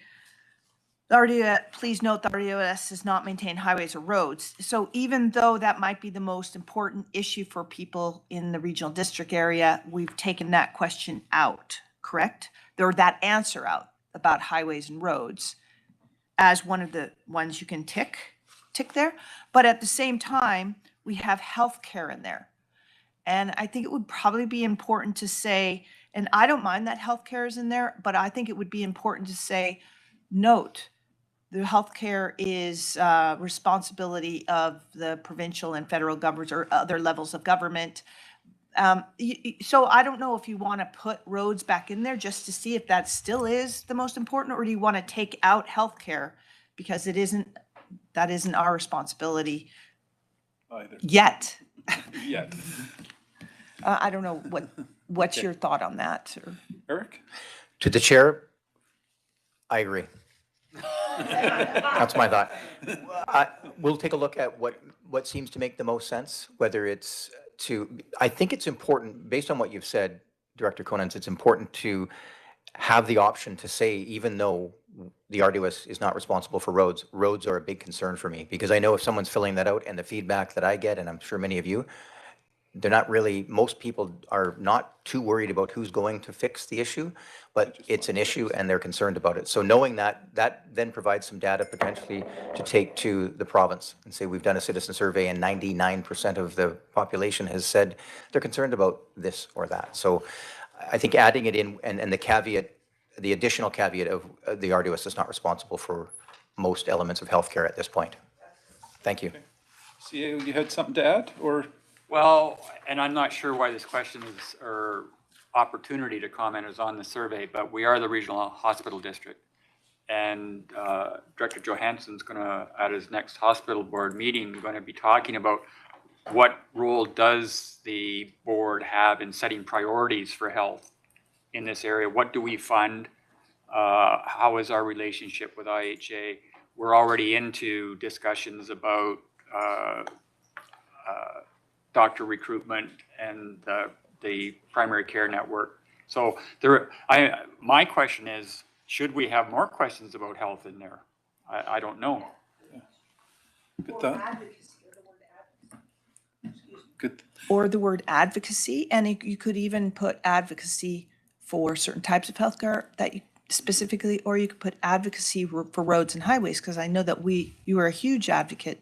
Please note the RDOS does not maintain highways or roads. So even though that might be the most important issue for people in the regional district area, we've taken that question out, correct? Or that answer out about highways and roads as one of the ones you can tick there. But at the same time, we have healthcare in there. And I think it would probably be important to say, and I don't mind that healthcare is in there, but I think it would be important to say, note, the healthcare is responsibility of the provincial and federal governments or other levels of government. So I don't know if you want to put roads back in there just to see if that still is the most important, or do you want to take out healthcare because that isn't our responsibility Either. yet. Yet. I don't know what's your thought on that? Or? Eric? To the chair, I agree. That's my thought. We'll take a look at what seems to make the most sense, whether it's I think it's important, based on what you've said, Director Conant, it's important to have the option to say, even though the RDOS is not responsible for roads, roads are a big concern for me, because I know if someone's filling that out and the feedback that I get, and I'm sure many of you, they're not really, most people are not too worried about who's going to fix the issue, but it's an issue and they're concerned about it. So knowing that then provides some data potentially to take to the province and say, we've done a citizen survey and 99% of the population has said they're concerned about this or that. So I think adding it in and the caveat, the additional caveat of the RDOS is not responsible for most elements of healthcare at this point. Thank you. See, you had something to add, or? Well, and I'm not sure why this question is, or opportunity to comment is on the survey, but we are the regional hospital district. And Director Johansson's going to, at his next hospital board meeting, going to be talking about what role does the board have in setting priorities for health in this area? What do we fund? How is our relationship with IHA? We're already into discussions about doctor recruitment and the primary care network. So my question is, should we have more questions about health in there? I don't know. Good thought. Good. Or the word advocacy, and you could even put advocacy for certain types of healthcare that you specifically, or you could put advocacy for roads and highways, because I know that you are a huge advocate,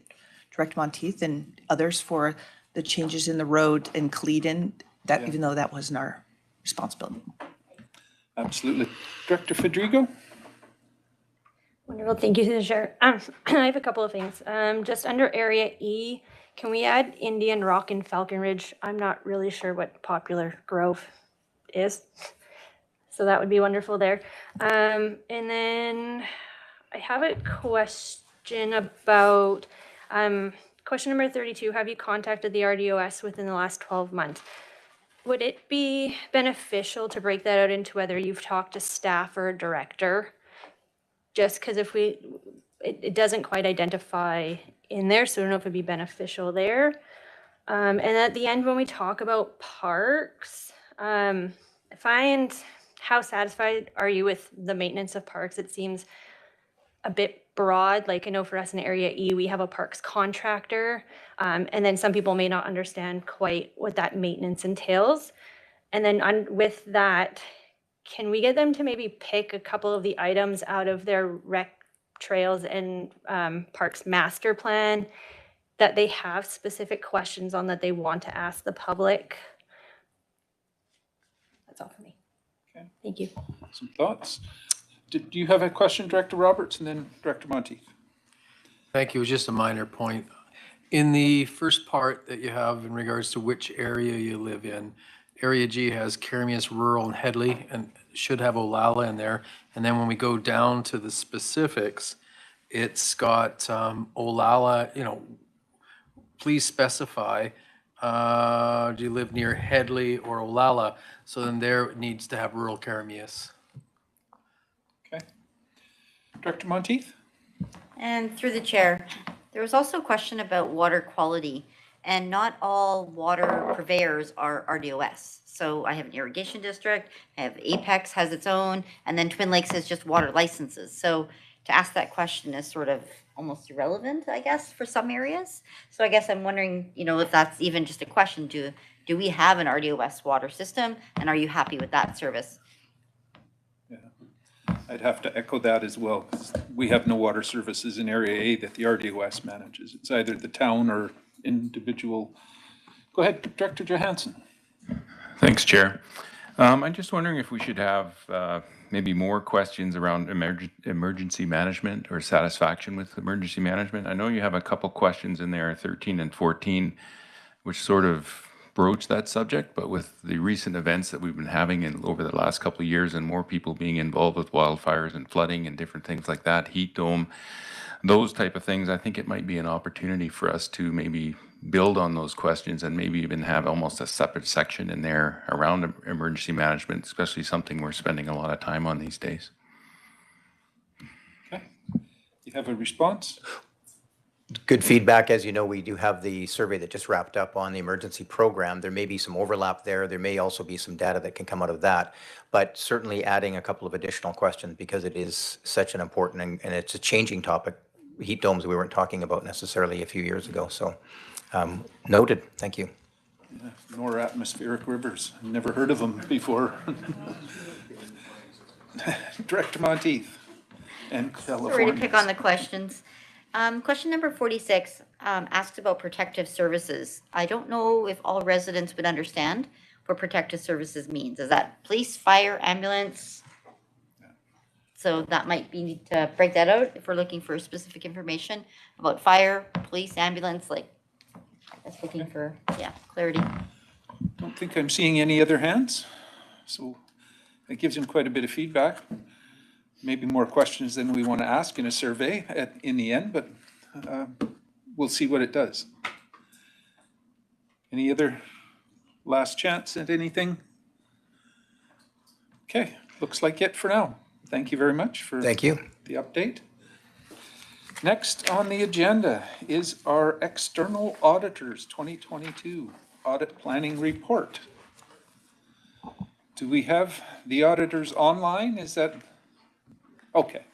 Director Monteith and others, for the changes in the road in Cleedon, that even though that wasn't our responsibility. Absolutely. Director Federico? Wonderful. Thank you to the chair. I have a couple of things. Just under Area E, can we add Indian Rock and Falcon Ridge? I'm not really sure what Popular Grove is. So that would be wonderful there. And then I have a question about question number 32. Have you contacted the RDOS within the last 12 months? Would it be beneficial to break that out into whether you've talked to staff or a director? Just because if it doesn't quite identify in there, so I don't know if it'd be beneficial there. And at the end, when we talk about parks, how satisfied are you with the maintenance of parks? It seems a bit broad. Like I know for us in Area E, we have a parks contractor, and then some people may not understand quite what that maintenance entails. And then with that, can we get them to maybe pick a couple of the items out of their rec trails and parks master plan that they have specific questions on that they want to ask the public? That's all for me. Okay. Thank you. Some thoughts? Do you have a question, Director Roberts, and then Director Monteith? Thank you. It was just a minor point. In the first part that you have in regards to which area you live in, Area G has Kermias, Rural, and Headley, and should have Olalla in there. And then when we go down to the specifics, it's got Olalla, please specify, do you live near Headley or Olalla? So then there it needs to have Rural Kermias. Okay. Director Monteith? And through the chair, there was also a question about water quality, and not all water purveyors are RDOS. So I have an irrigation district, I have Apex has its own, and then Twin Lakes has just water licenses. So to ask that question is sort of almost irrelevant, I guess, for some areas. So I guess I'm wondering, if that's even just a question, do we have an RDOS water system, and are you happy with that service? I'd have to echo that as well, 'cause we have no water services in Area A that the RDOS manages. It's either the town or individual. Go ahead, Director Johansson. Thanks, Chair. I'm just wondering if we should have maybe more questions around emergency management or satisfaction with emergency management. I know you have a couple questions in there, 13 and 14, which sort of broach that subject, but with the recent events that we've been having over the last couple of years and more people being involved with wildfires and flooding and different things like that, heat dome, those type of things, I think it might be an opportunity for us to maybe build on those questions and maybe even have almost a separate section in there around emergency management, especially something we're spending a lot of time on these days. Okay. You have a response? Good feedback. As you know, we do have the survey that just wrapped up on the emergency program. There may be some overlap there. There may also be some data that can come out of that, but certainly adding a couple of additional questions because it is such an important and it's a changing topic. Heat domes we weren't talking about necessarily a few years ago. So noted. Thank you. Yeah, nor atmospheric rivers. Never heard of them before. Director Monteith and California. Sorry to pick on the questions. Question number 46 asks about protective services. I don't know if all residents would understand what protective services means. Is that police, fire, ambulance? So that might be need to break that out if we're looking for specific information about fire, police, ambulance, like that's looking for, clarity. Don't think I'm seeing any other hands. So that gives him quite a bit of feedback. Maybe more questions than we want to ask in a survey in the end, but we'll see what it does. Any other last chance at anything? Okay, looks like it for now. Thank you very much for Thank you. The update. Next on the agenda is our External Auditors 2022 Audit Planning Report. Do we have the auditors online? Is that okay?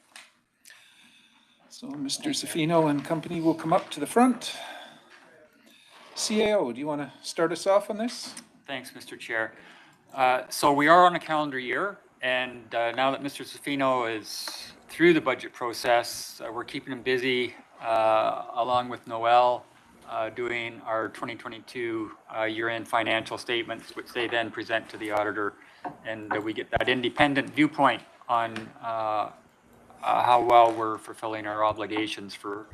So Mr. Zaffino and company will come up to the front. CAO, do you want to start us off on this? Thanks, Mr. Chair. So we are on a calendar year, and now that Mr. Zaffino is through the budget process, we're keeping him busy along with Noel doing our 2022 year-end financial statements, which they then present to the auditor, and we get that independent viewpoint on how well we're fulfilling our obligations for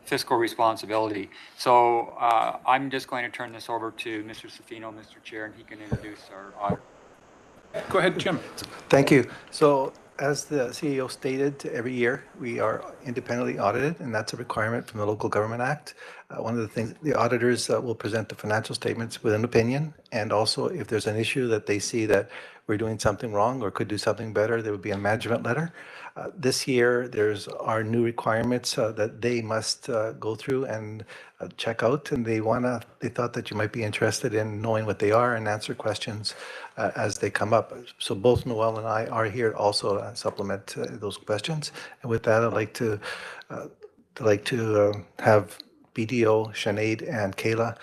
fiscal responsibility. So I'm just going to turn this over to Mr. Zaffino, Mr. Chair, and he can introduce our auditor. Go ahead, Jim. Thank you. So as the CEO stated, every year we are independently audited, and that's a requirement from the Local Government Act. One of the things, the auditors will present the financial statements with an opinion, and also if there's an issue that they see that we're doing something wrong or could do something better, there would be a management letter. This year, there's our new requirements that they must go through and check out, and they thought that you might be interested in knowing what they are and answer questions as they come up. So both Noel and I are here also to supplement those questions. And with that, I'd like to have BDO, Sinead, and Kayla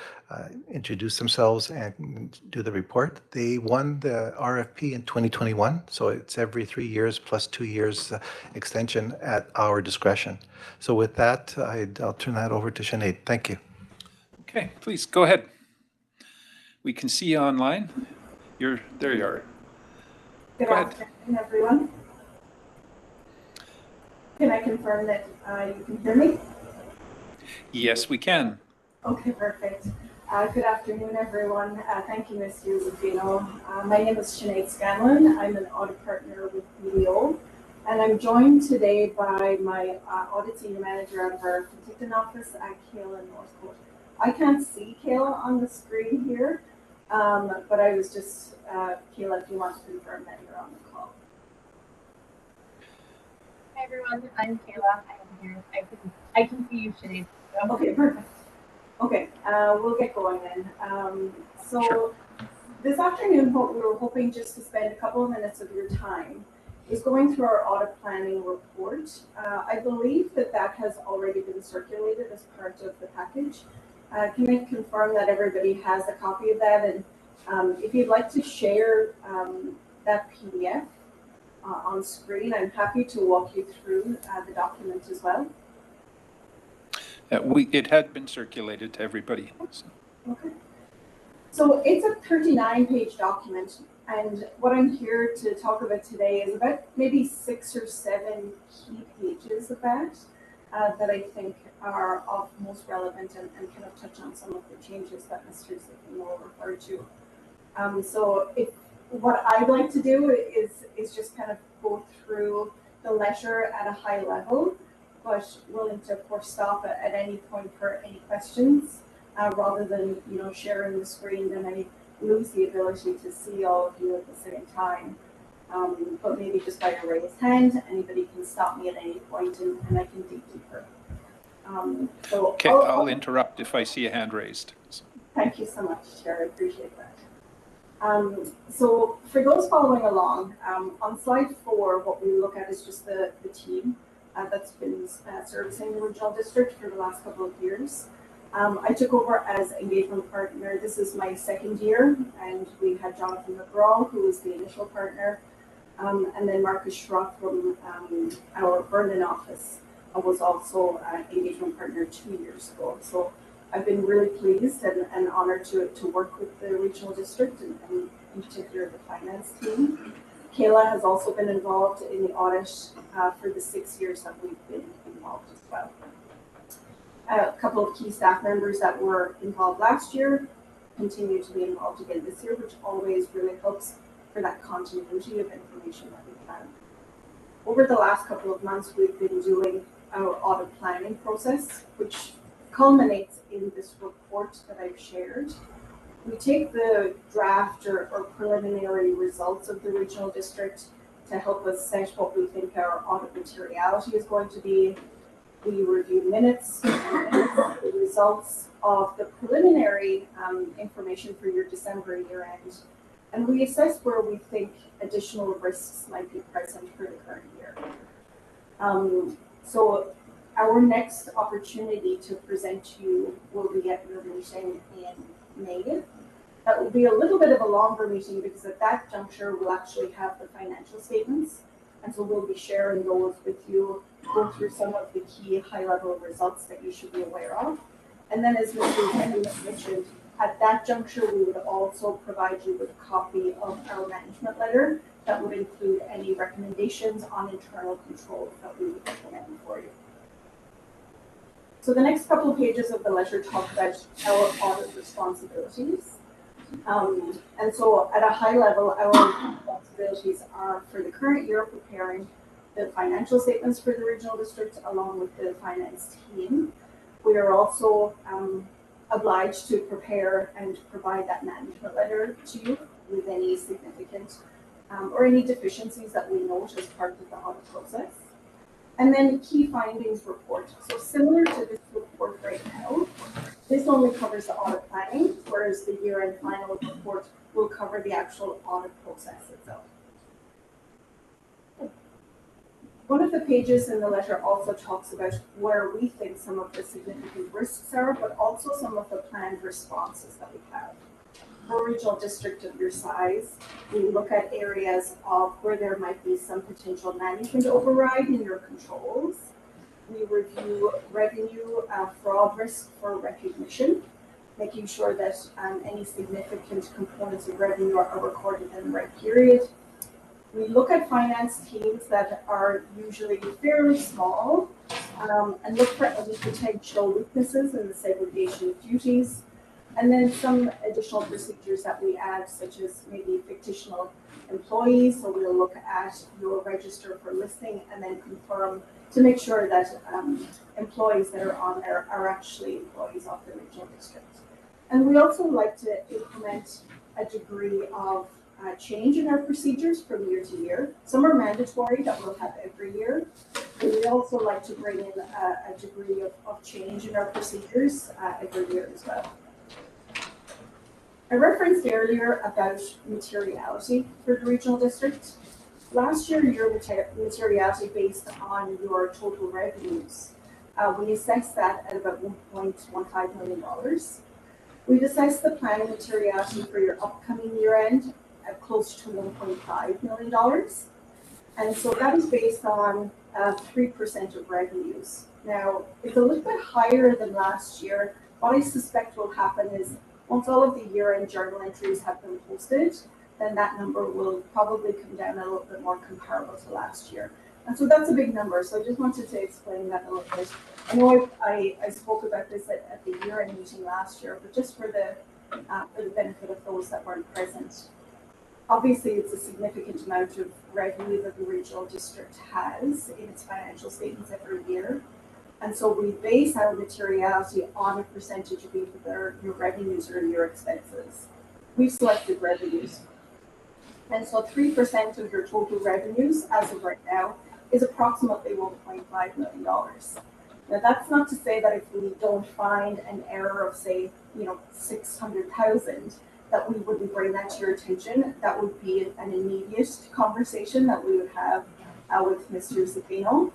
introduce themselves and do the report. They won the RFP in 2021, so it's every 3 years plus 2 years extension at our discretion. So with that, I'll turn that over to Sinead. Thank you. Okay, please go ahead. We can see you online. There you are. Good afternoon, everyone. Can I confirm that you can hear me? Yes, we can. Okay, perfect. Good afternoon, everyone. Thank you, Mr. Zaffino. My name is Sinead Scanlon. I'm an audit partner with BDO, and I'm joined today by my audit senior manager out of our Penticton office at Kayla, North Coast. I can't see Kayla on the screen here, but I was just, Kayla, if you want to confirm that you're on the call. Hi, everyone. I'm Kayla. I'm here. I can see you, Sinead. Okay, perfect. Okay, we'll get going then. Sure. This afternoon, we were hoping just to spend a couple of minutes of your time is going through our audit planning report. I believe that that has already been circulated as part of the package. Can I confirm that everybody has a copy of that? And if you'd like to share that PDF on screen, I'm happy to walk you through the document as well. It had been circulated to everybody. So. Okay. So it's a 39-page document, and what I'm here to talk about today is about maybe 6 or 7 key pages of that that I think are of most relevant and kind of touch on some of the changes that Mr. Zickino referred to. So what I'd like to do is just kind of go through the letter at a high level, but willing to, of course, stop at any point for any questions. Rather than sharing the screen, then I lose the ability to see all of you at the same time. But maybe just by a raised hand, anybody can stop me at any point, and I can dig deeper. So okay, I'll interrupt if I see a hand raised. Thank you so much, Chair. I appreciate that. So for those following along, on slide 4, what we look at is just the team that's been servicing the regional district for the last couple of years. I took over as engagement partner. This is my 2nd year, and we had Jonathan McGraw, who was the initial partner, and then Marcus Schrock from our Vernon office was also engagement partner 2 years ago. So I've been really pleased and honored to work with the regional district and in particular the finance team. Kayla has also been involved in the audit for the 6 years that we've been involved as well. A couple of key staff members that were involved last year continue to be involved again this year, which always really helps for that continuity of information that we have. Over the last couple of months, we've been doing our audit planning process, which culminates in this report that I've shared. We take the draft or preliminary results of the regional district to help us set what we think our audit materiality is going to be. We review minutes, the results of the preliminary information for your December year end, and we assess where we think additional risks might be present for the current year. So our next opportunity to present to you will be at your meeting in May. That will be a little bit of a longer meeting because at that juncture we'll actually have the financial statements. And so we'll be sharing those with you, go through some of the key high-level results that you should be aware of. And then as Mr. Henry mentioned, at that juncture, we would also provide you with a copy of our management letter that would include any recommendations on internal controls that we would implement for you. So the next couple of pages of the letter talk about our audit responsibilities. And so at a high level, our responsibilities are for the current year preparing the financial statements for the regional district along with the finance team. We are also obliged to prepare and provide that management letter to you with any significant or any deficiencies that we note as part of the audit process. And then key findings report. So similar to this report right now, this only covers the audit planning, whereas the year-end final report will cover the actual audit process itself. One of the pages in the letter also talks about where we think some of the significant risks are, but also some of the planned responses that we have. For a regional district of your size, we look at areas of where there might be some potential management override in your controls. We review revenue fraud risk for recognition, making sure that any significant components of revenue are recorded in the right period. We look at finance teams that are usually fairly small and look for any potential weaknesses in the segregation of duties. And then some additional procedures that we add, such as maybe fictional employees. So we'll look at your register for listing and then confirm to make sure that employees that are on there are actually employees of the regional district. And we also like to implement a degree of change in our procedures from year to year. Some are mandatory that we'll have every year. And we also like to bring in a degree of change in our procedures every year as well. I referenced earlier about materiality for the regional district. last year, your materiality based on your total revenues, we assessed that at about $1.15 million. We've assessed the planning materiality for your upcoming year end at close to $1.5 million. And so that is based on 3% of revenues. Now, it's a little bit higher than last year. What I suspect will happen is once all of the year-end journal entries have been posted, then that number will probably come down a little bit more comparable to last year. And so that's a big number. So I just wanted to explain that a little bit. I know I spoke about this at the year-end meeting last year, but just for the benefit of those that weren't present. Obviously, it's a significant amount of revenue that the regional district has in its financial statements every year. And so we base our materiality on a percentage of either your revenues or your expenses. We've selected revenues. And so 3% of your total revenues as of right now is approximately $1.5 million. Now that's not to say that if we don't find an error of say, 600,000, that we wouldn't bring that to your attention. That would be an immediate conversation that we would have with Mr. Zafino.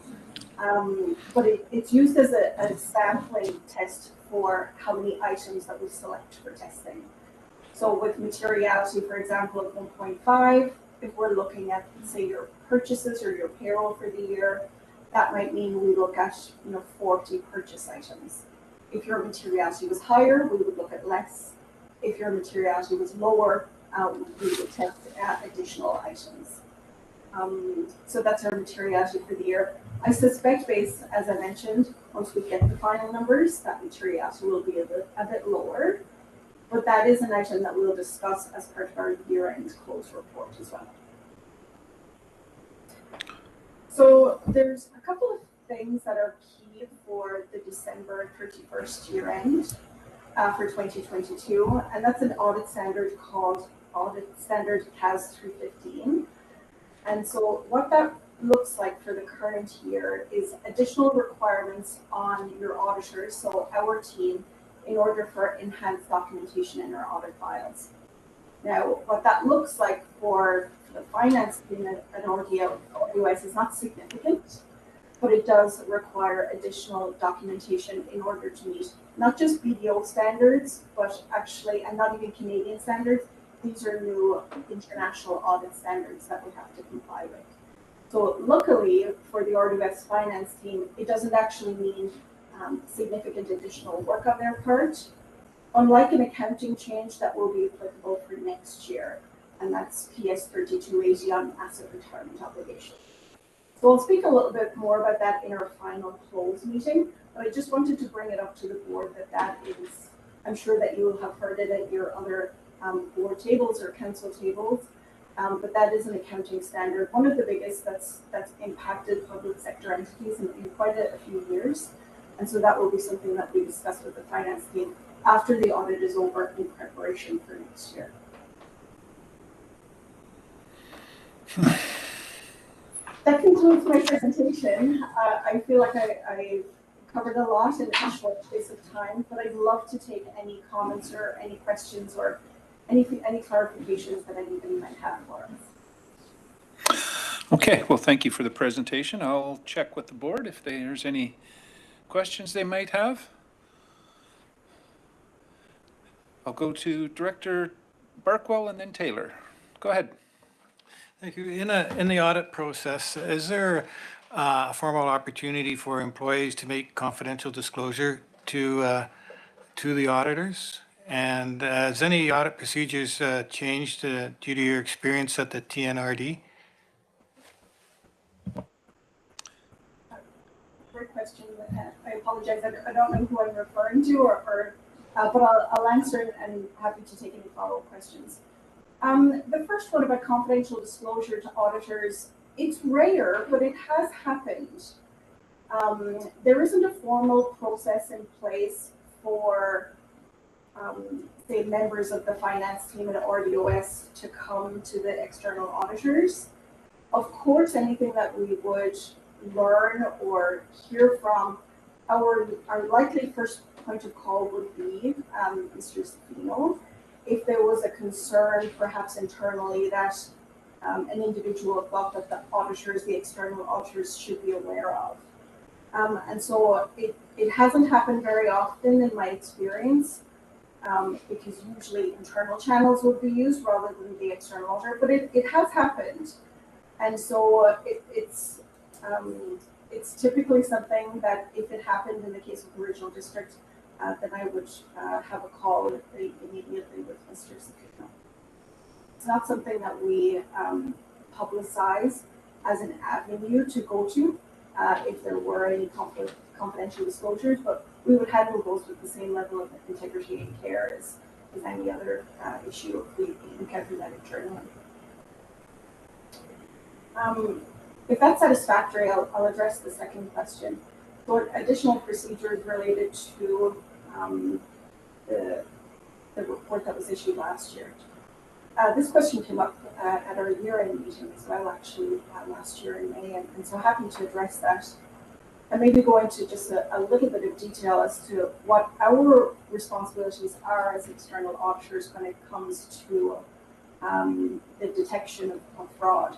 But it's used as a sampling test for how many items that we select for testing. So with materiality, for example, of 1.5, if we're looking at, say, your purchases or your payroll for the year, that might mean we look at 40 purchase items. If your materiality was higher, we would look at less. If your materiality was lower, we would test additional items. So that's our materiality for the year. I suspect, based, as I mentioned, once we get the final numbers, that materiality will be a bit lower. But that is an item that we'll discuss as part of our year-end close report as well. So there's a couple of things that are key for the December 31st year-end for 2022, and that's an audit standard called Audit Standard CAS 315. And so what that looks like for the current year is additional requirements on your auditors, so our team, in order for enhanced documentation in our audit files. Now, what that looks like for the finance team at RDOS is not significant, but it does require additional documentation in order to meet not just BDO standards, but actually, and not even Canadian standards, these are new international audit standards that we have to comply with. So luckily for the RDOS finance team, it doesn't actually mean significant additional work on their part, unlike an accounting change that will be applicable for next year, and that's PS 3280 on asset retirement obligation. So I'll speak a little bit more about that in our final close meeting, but I just wanted to bring it up to the board that is, I'm sure that you will have heard it at your other board tables or council tables, but that is an accounting standard, one of the biggest that's impacted public sector entities in quite a few years. And so that will be something that we discuss with the finance team after the audit is over in preparation for next year. That concludes my presentation. I feel like I covered a lot in a short space of time, but I'd love to take any comments or any questions or any clarifications that anybody might have for us. Okay, well, thank you for the presentation. I'll check with the board if there's any questions they might have. I'll go to Director Barkwell and then Taylor. Go ahead. Thank you. In the audit process, is there a formal opportunity for employees to make confidential disclosure to the auditors? And has any audit procedures changed due to your experience at the TNRD? Great question. I apologize. I don't know who I'm referring to, but I'll answer and happy to take any follow-up questions. The first one about confidential disclosure to auditors, it's rare, but it has happened. There isn't a formal process in place for say members of the finance team at RDOS to come to the external auditors. Of course, anything that we would learn or hear from, our likely first point of call would be Mr. Zafino. If there was a concern, perhaps internally, that an individual thought that the auditors, the external auditors, should be aware of. And so it hasn't happened very often in my experience, because usually internal channels would be used rather than the external auditor, but it has happened. And so it's typically something that if it happened in the case of the regional district, then I would have a call immediately with Mr. Sakino. It's not something that we publicize as an avenue to go to if there were any confidential disclosures, but we would handle those with the same level of integrity and care as any other issue if we encounter that internally. If that's satisfactory, I'll address the second question. So additional procedures related to the report that was issued last year. This question came up at our year-end meeting as well, actually, last year in May, and so happy to address that. And maybe go into just a little bit of detail as to what our responsibilities are as external auditors when it comes to the detection of fraud.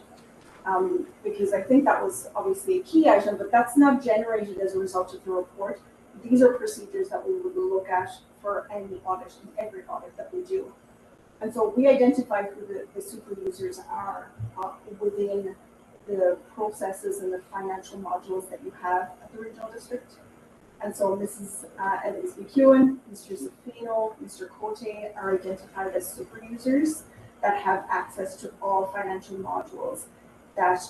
Because I think that was obviously a key item, but that's not generated as a result of the report. These are procedures that we would look at for any audit, every audit that we do. And so we identify who the super users are within the processes and the financial modules that you have at the regional district. And so Mrs. Evans McEwen, Mr. Zafino, Mr. Cote are identified as super users that have access to all financial modules that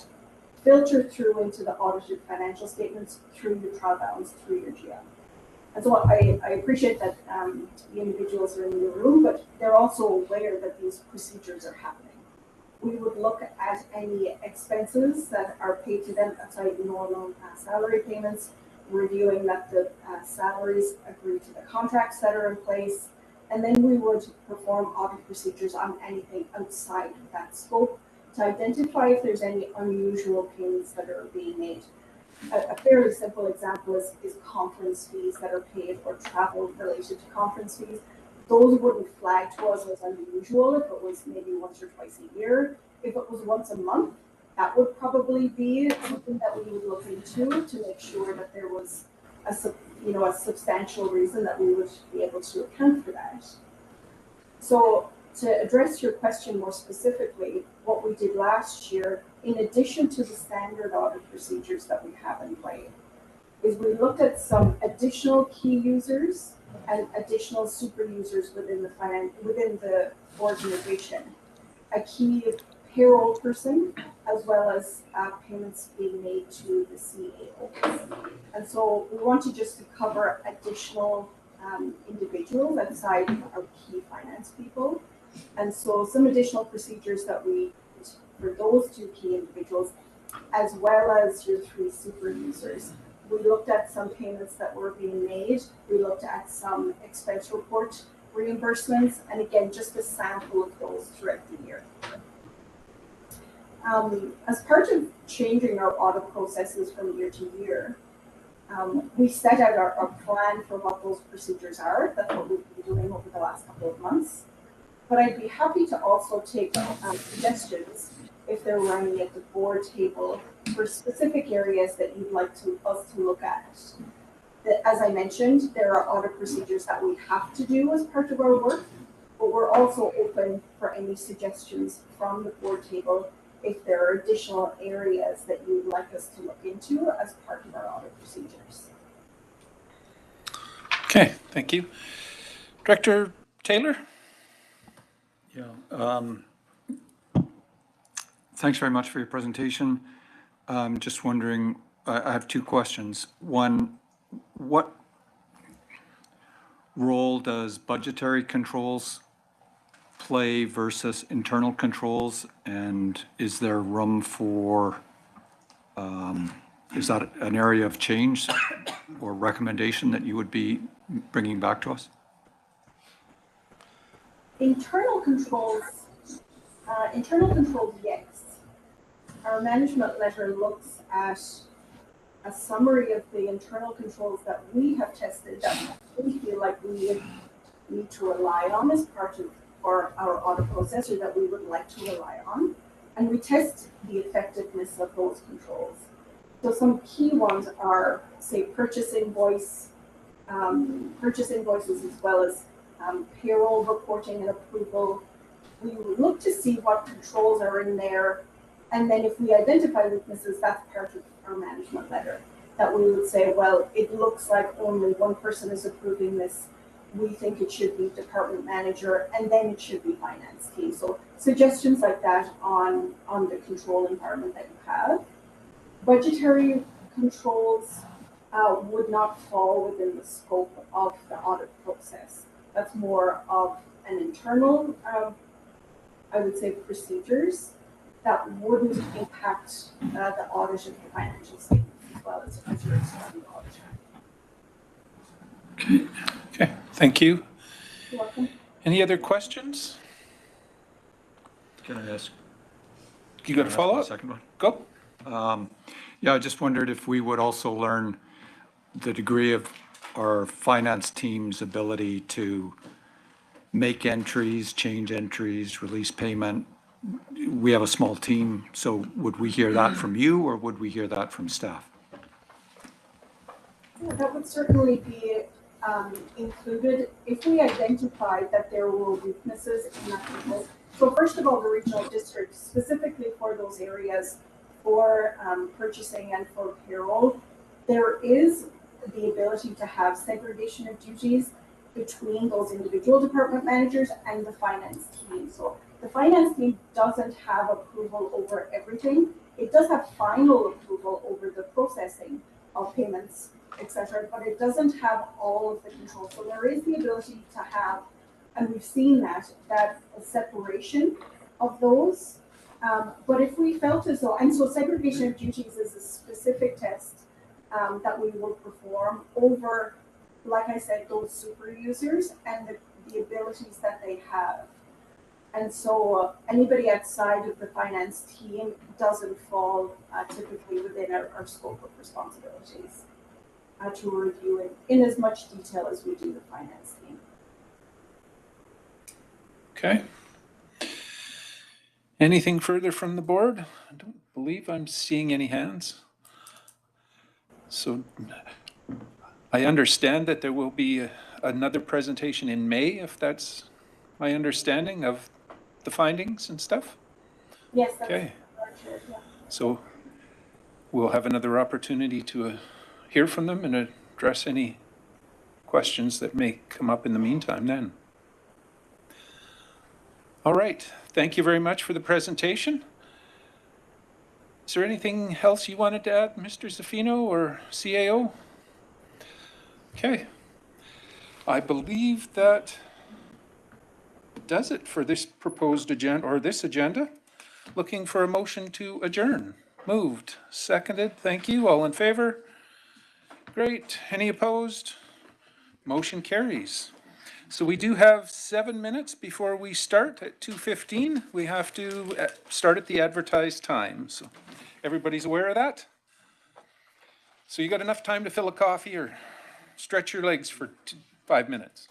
filter through into the audited financial statements through your trial balance, through your GM. And so I appreciate that the individuals are in the room, but they're also aware that these procedures are happening. We would look at any expenses that are paid to them outside normal salary payments, reviewing that the salaries agree to the contracts that are in place, and then we would perform audit procedures on anything outside of that scope to identify if there's any unusual payments that are being made. A fairly simple example is conference fees that are paid or travel related to conference fees. Those wouldn't flag to us as unusual if it was maybe once or twice a year. If it was once a month, that would probably be something that we would look into to make sure that there was a substantial reason that we would be able to account for that. So to address your question more specifically, what we did last year, in addition to the standard audit procedures that we have in play, is we looked at some additional key users and additional super users within the organization. A key payroll person, as well as payments being made to the CAO. And so we wanted just to cover additional individuals outside our key finance people. And so some additional procedures that we did for those two key individuals, as well as your three super users. We looked at some payments that were being made. We looked at some expense report reimbursements, and again, just a sample of those throughout the year. As part of changing our audit processes from year to year, we set out our plan for what those procedures are. That's what we've been doing over the last couple of months. But I'd be happy to also take suggestions if there were any at the board table for specific areas that you'd like us to look at. As I mentioned, there are audit procedures that we have to do as part of our work, but we're also open for any suggestions from the board table if there are additional areas that you would like us to look into as part of our audit procedures. Okay, thank you. Director Taylor? Yeah. Thanks very much for your presentation. Just wondering, I have two questions. One, what role does budgetary controls play versus internal controls? And is there room for, is that an area of change or recommendation that you would be bringing back to us? Internal controls, yes. Our management letter looks at a summary of the internal controls that we have tested that we feel like we need to rely on as part of our audit process, or that we would like to rely on. and we test the effectiveness of those controls. So some key ones are, say, purchase invoices as well as payroll reporting and approval. We would look to see what controls are in there, and then if we identify weaknesses, that's part of our management letter, that we would say, well, it looks like only one person is approving this. We think it should be department manager, and then it should be finance team. So suggestions like that on the control environment that you have. Budgetary controls would not fall within the scope of the audit process. That's more of an internal, I would say, procedures that wouldn't impact the audit of the financial statements as well as your external auditor. Okay, thank you. You're welcome. Any other questions? Can I ask? You got a follow-up? Second one? Go. Yeah, I just wondered if we would also learn the degree of our finance team's ability to make entries, change entries, release payment. We have a small team, so would we hear that from you or would we hear that from staff? Yeah, that would certainly be included if we identify that there were weaknesses in that control. So first of all, the regional district, specifically for those areas for purchasing and for payroll, there is the ability to have segregation of duties between those individual department managers and the finance team. So the finance team doesn't have approval over everything. It does have final approval over the processing of payments, etc., but it doesn't have all of the control. So there is the ability to have, and we've seen that a separation of those. But if we felt as though, and so segregation of duties is a specific test that we will perform over, like I said, those super users and the abilities that they have. And so anybody outside of the finance team doesn't fall typically within our scope of responsibilities to review it in as much detail as we do the finance team. Okay. Anything further from the board? I don't believe I'm seeing any hands. So I understand that there will be another presentation in May, if that's my understanding of the findings and stuff. Yes, that's okay. Sure, yeah. So we'll have another opportunity to hear from them and address any questions that may come up in the meantime then. All right, thank you very much for the presentation. Is there anything else you wanted to add, Mr. Zaffino or CAO? Okay. I believe that does it for this proposed agenda, or this agenda. Looking for a motion to adjourn. Moved, seconded, thank you. All in favor? Great. Any opposed? Motion carries. So we do have 7 minutes before we start at 2:15. We have to start at the advertised time. So everybody's aware of that? So you got enough time to fill a coffee or stretch your legs for 5 minutes.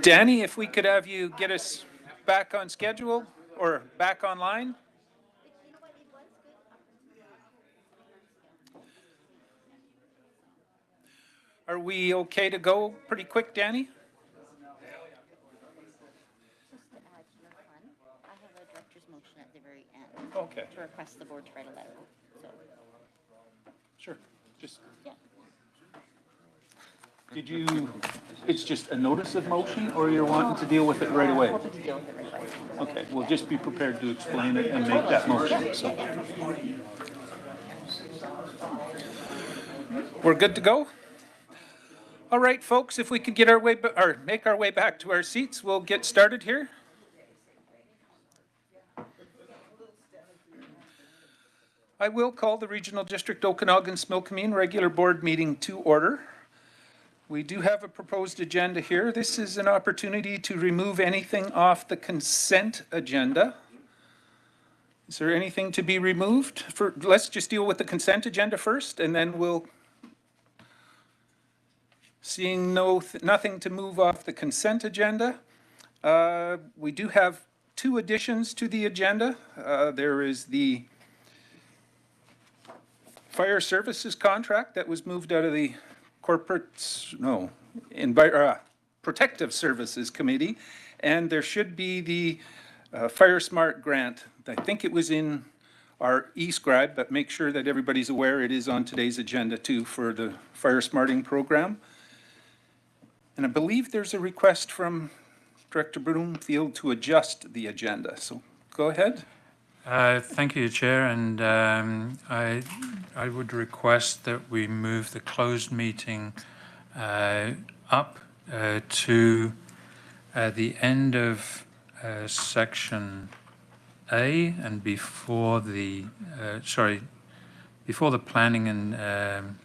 Danny, if we could have you get us back on schedule or back online? Are we okay to go pretty quick, Danny? I have a director's motion at the very end. Okay. To request the board to write a letter, so. Sure. Just. Yeah. Did you, it's just a notice of motion, or you're wanting to deal with it right away? Hoping to deal with it right away. Okay, well, just be prepared to explain it and make that motion, so. We're good to go? All right, folks, if we could get our way, or make our way back to our seats, we'll get started here. I will call the Regional District Okanagan-Smilkameen regular board meeting to order. We do have a proposed agenda here. This is an opportunity to remove anything off the consent agenda. Is there anything to be removed? Let's just deal with the consent agenda first, and then we'll, seeing nothing to move off the consent agenda. We do have two additions to the agenda. There is the fire services contract that was moved out of the Protective Services Committee, and there should be the Fire Smart grant. I think it was in our e-scribe, but make sure that everybody's aware it is on today's agenda too for the Fire Smarting program. And I believe there's a request from Director Broomfield to adjust the agenda, so go ahead. Thank you, Chair, and I would request that we move the closed meeting up to the end of section A and before the planning and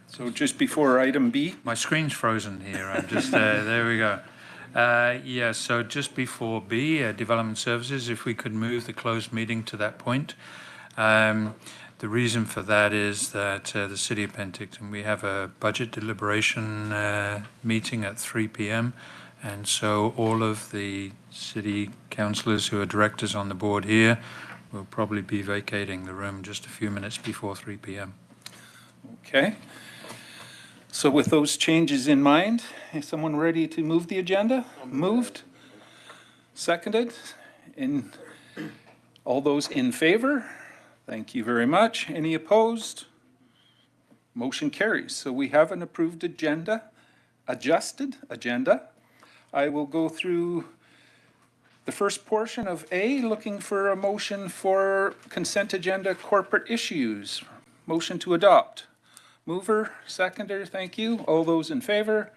so just before item B? My screen's frozen here. I'm just there we go. Yeah, so just before B, Development Services, if we could move the closed meeting to that point. The reason for that is that the City of Penticton, we have a budget deliberation meeting at 3 p.m. And so all of the city councillors who are directors on the board here will probably be vacating the room just a few minutes before 3 p.m. Okay. So with those changes in mind, is someone ready to move the agenda? Moved? Seconded? All those in favor? Thank you very much. Any opposed? Motion carries. So we have an approved agenda, adjusted agenda. I will go through the first portion of A, looking for a motion for consent agenda corporate issues. Motion to adopt. Mover, seconder, thank you. All those in favor?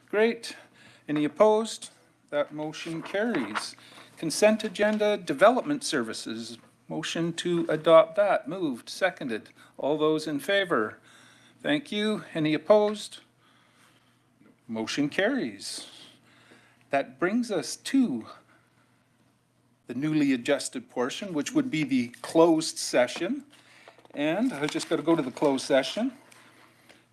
Great. Any opposed? That motion carries. Consent agenda development services. Motion to adopt that. Moved, seconded. All those in favor? Thank you. Any opposed? Motion carries. That brings us to the newly adjusted portion, which would be the closed session. And I just got to go to the closed session.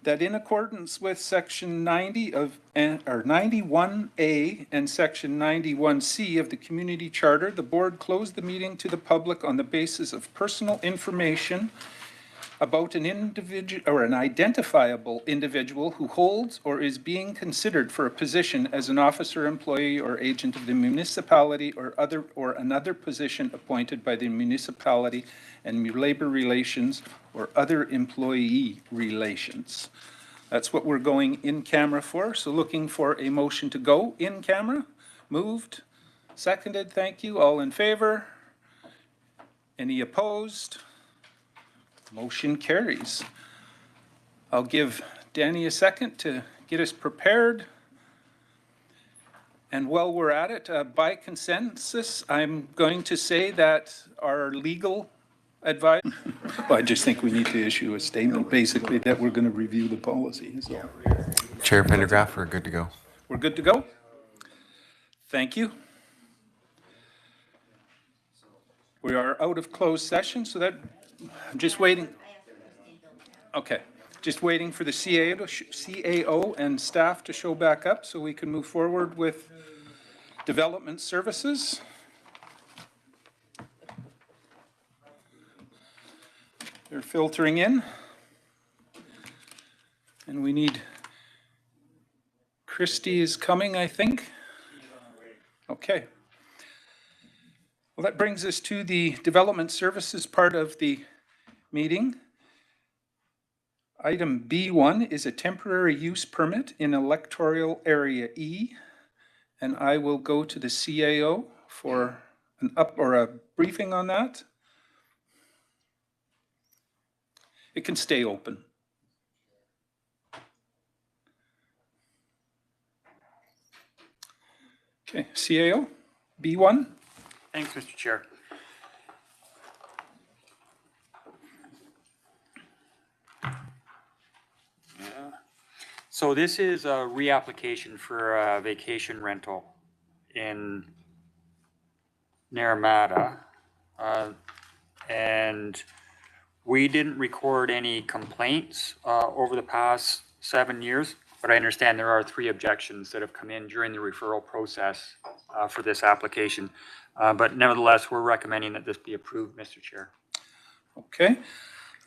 That in accordance with section 91A and section 91C of the Community Charter, the board closed the meeting to the public on the basis of personal information about an individual or an identifiable individual who holds or is being considered for a position as an officer, employee, or agent of the municipality or another position appointed by the municipality and labor relations or other employee relations. That's what we're going in camera for. So looking for a motion to go in camera. Moved, seconded, thank you. All in favor? Any opposed? Motion carries. I'll give Danny a second to get us prepared. And while we're at it, by consensus, I'm going to say that our legal advice, well, I just think we need to issue a statement, basically, that we're going to review the policy. So. Chair Pendergraft, we're good to go. We're good to go? Thank you. We are out of closed session, so that, I'm just waiting. Okay, Just waiting for the CAO and staff to show back up so we can move forward with development services. They're filtering in. And we need, Christy is coming, I think. Okay. Well, that brings us to the development services part of the meeting. Item B1 is a temporary use permit in electoral area E. And I will go to the CAO for a briefing on that. It can stay open. Okay, CAO, B1. Thanks, Mr. Chair. So this is a reapplication for a vacation rental in Naramata. And we didn't record any complaints over the past 7 years, but I understand there are 3 objections that have come in during the referral process for this application. But nevertheless, we're recommending that this be approved, Mr. Chair. Okay,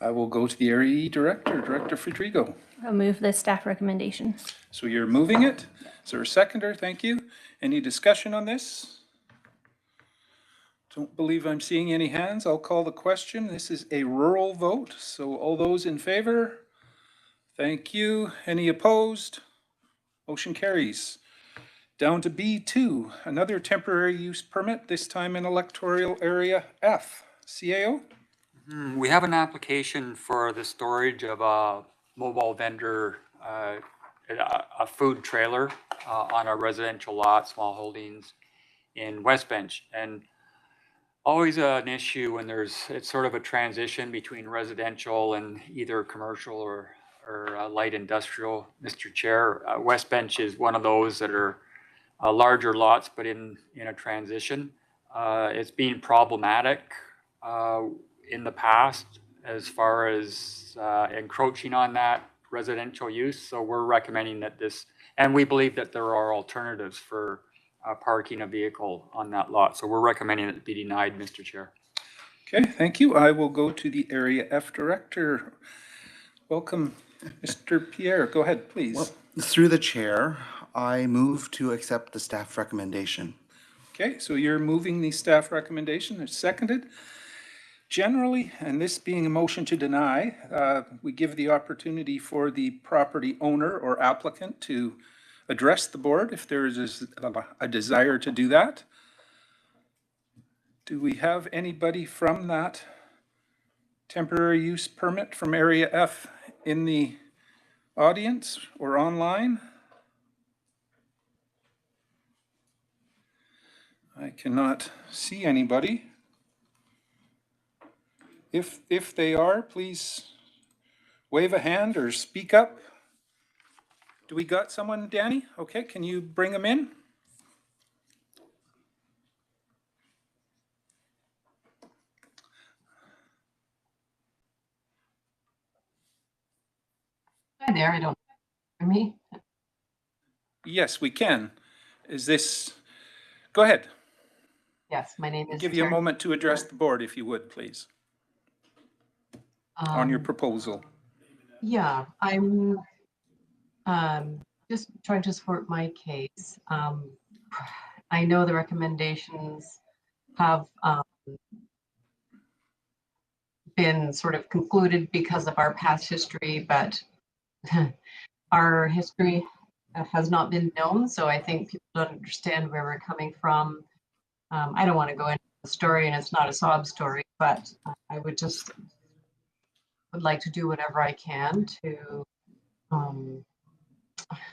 I will go to the Area E Director, Director Fedrigo. I'll move the staff recommendations. So you're moving it. Is there a seconder? Thank you. Any discussion on this? Don't believe I'm seeing any hands. I'll call the question. This is a rural vote. So all those in favor? Thank you. Any opposed? Motion carries. Down to B2, another temporary use permit, this time in electoral area F. CAO? We have an application for the storage of a mobile vendor, a food trailer on a residential lot, small holdings in West Bench. And always an issue when it's sort of a transition between residential and either commercial or light industrial, Mr. Chair. West Bench is one of those that are larger lots, but in a transition. It's been problematic in the past as far as encroaching on that residential use. So we're recommending that this, and we believe that there are alternatives for parking a vehicle on that lot. So we're recommending it be denied, Mr. Chair. Okay, thank you. I will go to the Area F Director. Welcome, Mr. Pierre. Go ahead, please. Well, through the chair, I move to accept the staff recommendation. Okay, so you're moving the staff recommendation. It's seconded. Generally, and this being a motion to deny, we give the opportunity for the property owner or applicant to address the board if there is a desire to do that. Do we have anybody from that temporary use permit from Area F in the audience or online? I cannot see anybody. If they are, please wave a hand or speak up. Do we got someone, Danny? Okay, can you bring them in? Hi there, I don't hear me. Yes, we can. Is this, go ahead. Yes, my name I'll is. give you a moment to address the board if you would, please, on your proposal. Yeah, I'm just trying to support my case. I know the recommendations have been sort of concluded because of our past history, but our history has not been known. So I think people don't understand where we're coming from. I don't want to go into the story, and it's not a sob story, but I would like to do whatever I can to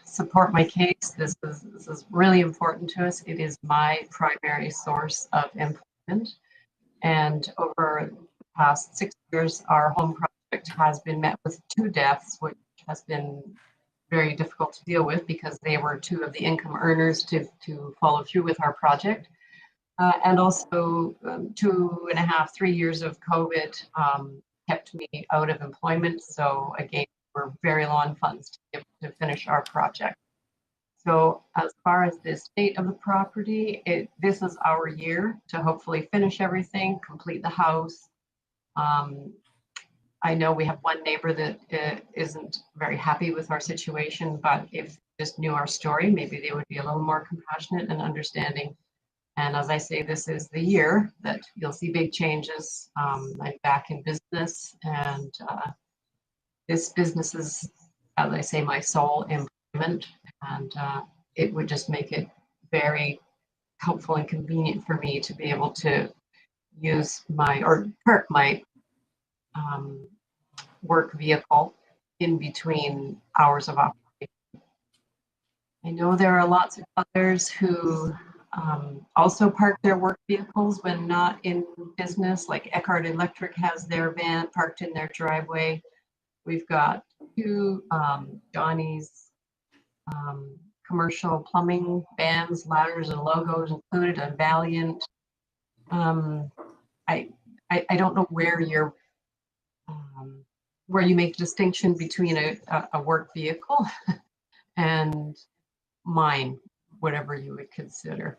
support my case. This is really important to us. It is my primary source of employment. And over the past 6 years, our home project has been met with 2 deaths, which has been very difficult to deal with because they were 2 of the income earners to follow through with our project. And also 2.5, 3 years of COVID kept me out of employment. So again, we're very low on funds to be able to finish our project. So as far as the state of the property, this is our year to hopefully finish everything, complete the house. I know we have one neighbor that isn't very happy with our situation, but if they just knew our story, maybe they would be a little more compassionate and understanding. And as I say, this is the year that you'll see big changes. I'm back in business, and this business is, as I say, my sole employment, and it would just make it very helpful and convenient for me to be able to use park my work vehicle in between hours of operation. I know there are lots of others who also park their work vehicles when not in business, like Eckhart Electric has their van parked in their driveway. We've got two Johnny's commercial plumbing vans, ladders and logos included, a Valiant. I don't know where you're where you make a distinction between a work vehicle and mine, whatever you would consider.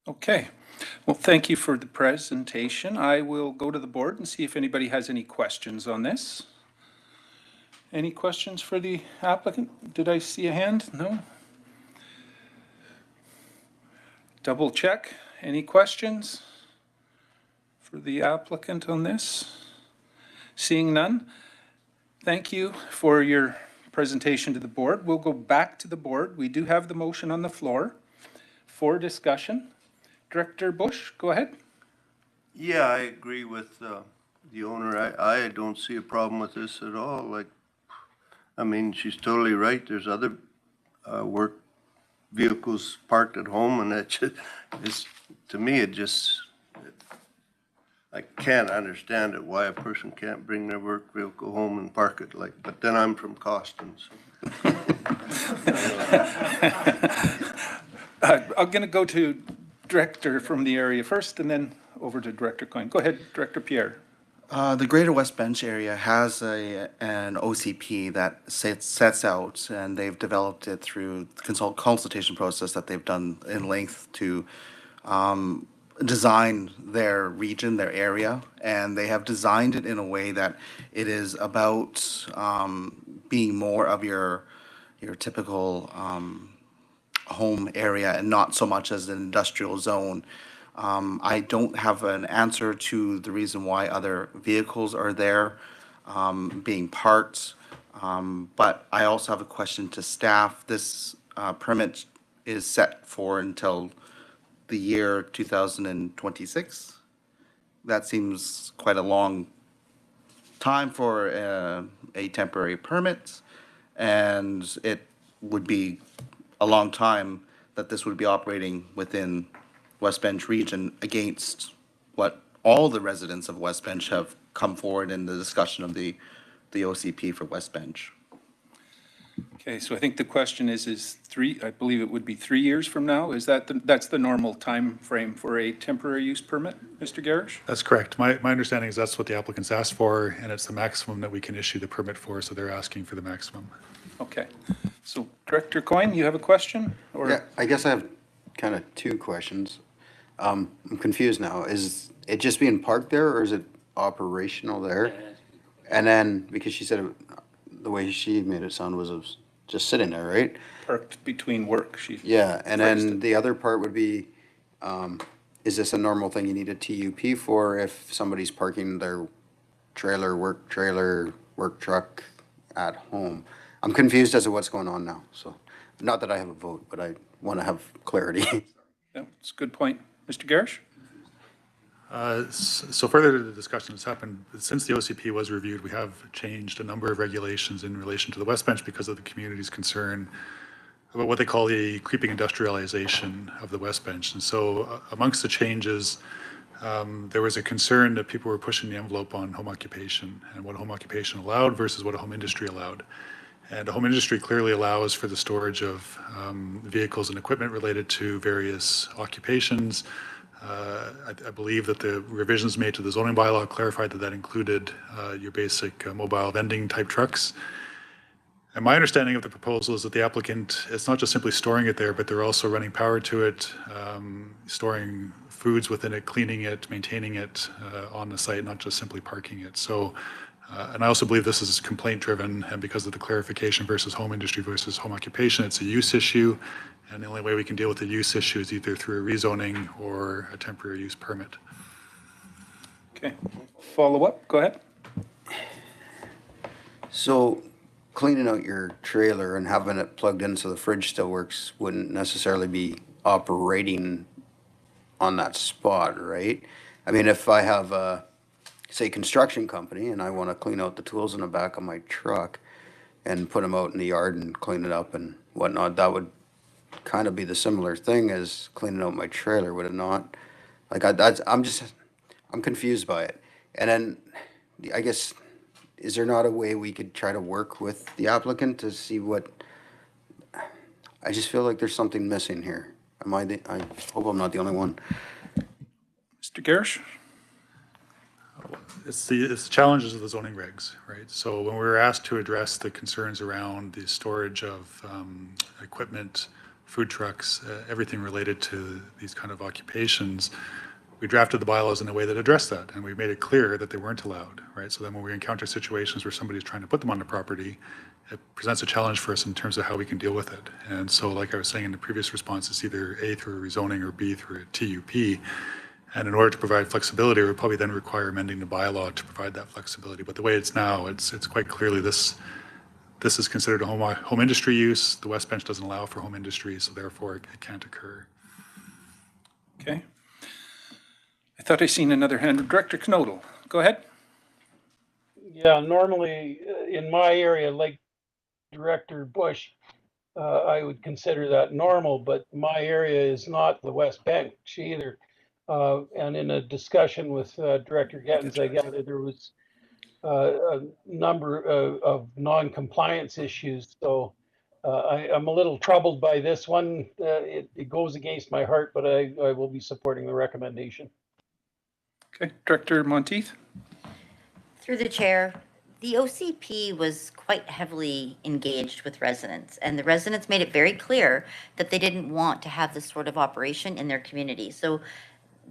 Okay. Well, thank you for the presentation. I will go to the board and see if anybody has any questions on this. Any questions for the applicant? Did I see a hand? No? Double check. Any questions for the applicant on this? Seeing none, thank you for your presentation to the board. We'll go back to the board. We do have the motion on the floor for discussion. Director Bush, go ahead. Yeah, I agree with the owner. I don't see a problem with this at all. Like, I mean, she's totally right. There's other work vehicles parked at home, and that just, to me, I can't understand it, why a person can't bring their work vehicle home and park it, like, but then I'm from Costin, so. I'm going to go to Director from the area first, and then over to Director Coyne. Go ahead, Director Pierre. The Greater West Bench area has an OCP that sets out, and they've developed it through consultation process that they've done in length to design their region, their area, and they have designed it in a way that it is about being more of your typical home area and not so much as an industrial zone. I don't have an answer to the reason why other vehicles are there being parked, but I also have a question to staff. This permit is set for until the year 2026. That seems quite a long time for a temporary permit, and it would be a long time that this would be operating within West Bench region against what all the residents of West Bench have come forward in the discussion of the OCP for West Bench. Okay, so I think the question is I believe it would be 3 years from now. Is that that's the normal time frame for a temporary use permit, Mr. Garish? That's correct. My understanding is that's what the applicants asked for, and it's the maximum that we can issue the permit for, so they're asking for the maximum. Okay, so Director Coyne, you have a question? Or? Yeah, I guess I have kind of two questions. I'm confused now. Is it just being parked there, or is it operational there? And then, because she said the way she made it sound was just sitting there, right? Parked between work. Yeah, and then the other part would be, is this a normal thing you need a TUP for if somebody's parking their work trailer, work truck at home? I'm confused as to what's going on now. So, not that I have a vote, but I want to have clarity. Yeah, it's a good point. Mr. Garish? So further to the discussion that's happened, since the OCP was reviewed, we have changed a number of regulations in relation to the West Bench because of the community's concern about what they call the creeping industrialization of the West Bench. And so amongst the changes, there was a concern that people were pushing the envelope on home occupation and what home occupation allowed versus what a home industry allowed. And the home industry clearly allows for the storage of vehicles and equipment related to various occupations, I believe that the revisions made to the zoning bylaw clarified that that included your basic mobile vending type trucks. And my understanding of the proposal is that the applicant, it's not just simply storing it there, but they're also running power to it, storing foods within it, cleaning it, maintaining it on the site, not just simply parking it. So, and I also believe this is complaint driven, and because of the clarification versus home industry versus home occupation, it's a use issue. And the only way we can deal with the use issue is either through a rezoning or a temporary use permit. Okay, follow up, go ahead. So cleaning out your trailer and having it plugged in so the fridge still works wouldn't necessarily be operating on that spot, right? I mean, if I have a, say, construction company and I want to clean out the tools in the back of my truck and put them out in the yard and clean it up and whatnot, that would kind of be the similar thing as cleaning out my trailer, would it not? Like, I'm confused by it. And then, I guess, is there not a way we could try to work with the applicant to see what, I just feel like there's something missing here. I hope I'm not the only one. Mr. Garish? It's the challenges of the zoning regs, right? So when we were asked to address the concerns around the storage of equipment, food trucks, everything related to these kind of occupations, we drafted the bylaws in a way that addressed that, and we made it clear that they weren't allowed, right? So then when we encounter situations where somebody's trying to put them on the property, it presents a challenge for us in terms of how we can deal with it. And so, like I was saying in the previous response, it's either A, through a rezoning, or B, through a TUP. And in order to provide flexibility, we would probably then require amending the bylaw to provide that flexibility. But the way it's now, it's quite clearly this is considered a home industry use. The West Bench doesn't allow for home industry, so therefore it can't occur. Okay. I thought I seen another hand. Director Knodel, go ahead. Yeah, normally in my area, like Director Bush, I would consider that normal, but my area is not the West Bench either. And in a discussion with Director Gettens, I gather there was a number of non-compliance issues. So I'm a little troubled by this one. It goes against my heart, but I will be supporting the recommendation. Okay, Director Monteith. Through the chair, the OCP was quite heavily engaged with residents, and the residents made it very clear that they didn't want to have this sort of operation in their community. So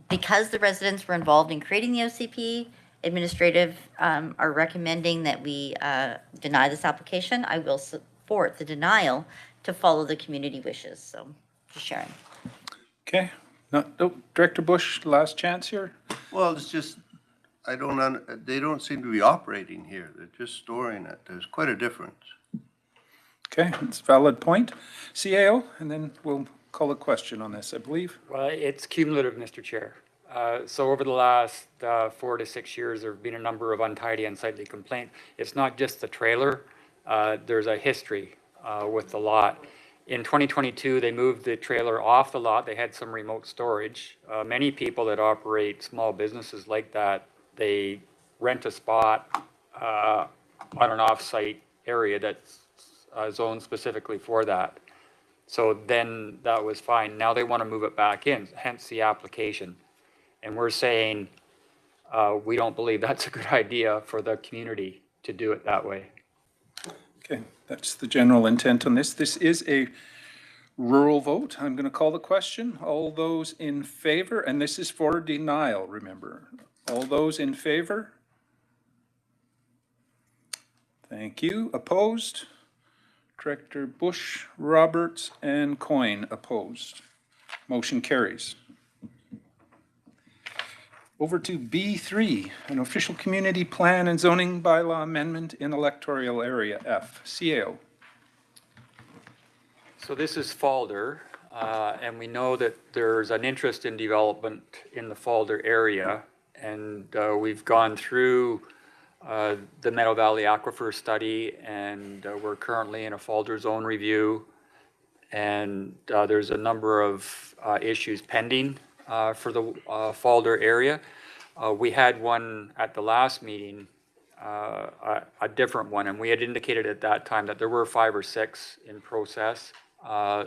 because the residents were involved in creating the OCP, administrative are recommending that we deny this application. I will support the denial to follow the community wishes. So just sharing. Okay, Director Bush, last chance here. Well, it's just, they don't seem to be operating here. They're just storing it. There's quite a difference. Okay, that's a valid point. CAO, and then we'll call a question on this, I believe. Well, it's cumulative, Mr. Chair. So over the last 4 to 6 years, there have been a number of untidy, unsightly complaints. It's not just the trailer. There's a history with the lot. In 2022, they moved the trailer off the lot. They had some remote storage. Many people that operate small businesses like that, they rent a spot on an off-site area that's zoned specifically for that. So then that was fine. Now they want to move it back in, hence the application. And we're saying we don't believe that's a good idea for the community to do it that way. Okay, that's the general intent on this. This is a rural vote. I'm going to call the question. All those in favor, and this is for denial, remember. All those in favor? Thank you. Opposed? Director Bush, Roberts, and Coyne opposed. Motion carries. Over to B3, an official community plan and zoning bylaw amendment in electoral area F. CAO. So this is Falder, and we know that there's an interest in development in the Falder area, and we've gone through the Meadow Valley Aquifer study, and we're currently in a Falder zone review, and there's a number of issues pending for the Falder area. We had one at the last meeting, a different one, and we had indicated at that time that there were 5 or 6 in process.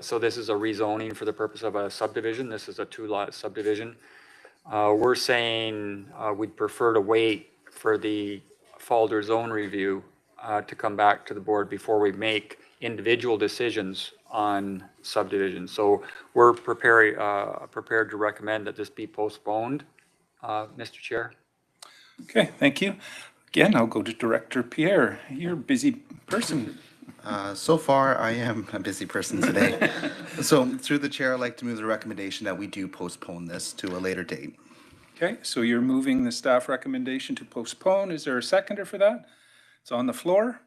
So this is a rezoning for the purpose of a subdivision. This is a 2-lot subdivision. We're saying we'd prefer to wait for the Falder zone review to come back to the board before we make individual decisions on subdivisions. So we're prepared to recommend that this be postponed, Mr. Chair. Okay, thank you. Again, I'll go to Director Pierre. You're a busy person. So far, I am a busy person today. So through the chair, I'd like to move the recommendation that we do postpone this to a later date. Okay, so you're moving the staff recommendation to postpone. Is there a seconder for that? It's on the floor.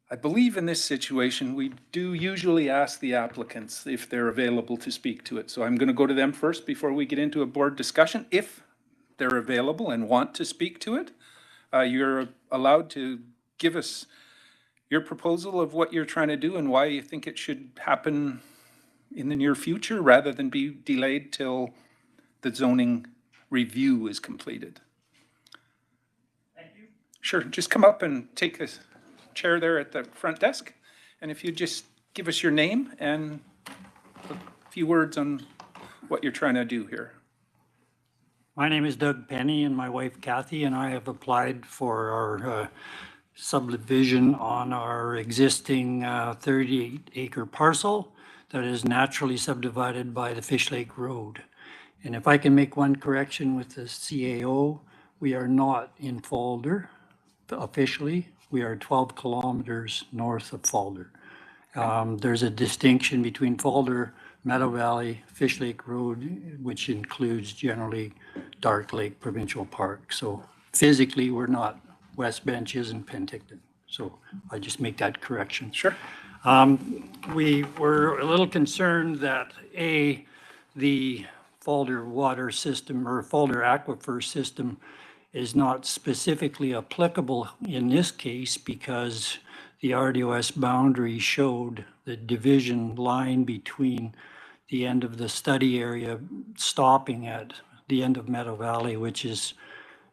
I believe in this situation, we do usually ask the applicants if they're available to speak to it. So I'm going to go to them first before we get into a board discussion. If they're available and want to speak to it, you're allowed to give us your proposal of what you're trying to do and why you think it should happen in the near future rather than be delayed till the zoning review is completed. Thank you. Sure, just come up and take this chair there at the front desk. And if you just give us your name and a few words on what you're trying to do here. My name is Doug Penny, and my wife Kathy and I have applied for our subdivision on our existing 38-acre parcel that is naturally subdivided by the Fish Lake Road. And if I can make one correction with the CAO, we are not in Falder officially. We are 12 kilometers north of Falder. There's a distinction between Falder, Meadow Valley, Fish Lake Road, which includes generally Dark Lake Provincial Park. So physically, we're not. West Bench isn't Penticton. So I just make that correction. Sure. We were a little concerned that the Falder water system or Falder aquifer system is not specifically applicable in this case because the RDOS boundary showed the division line between the end of the study area stopping at the end of Meadow Valley, which is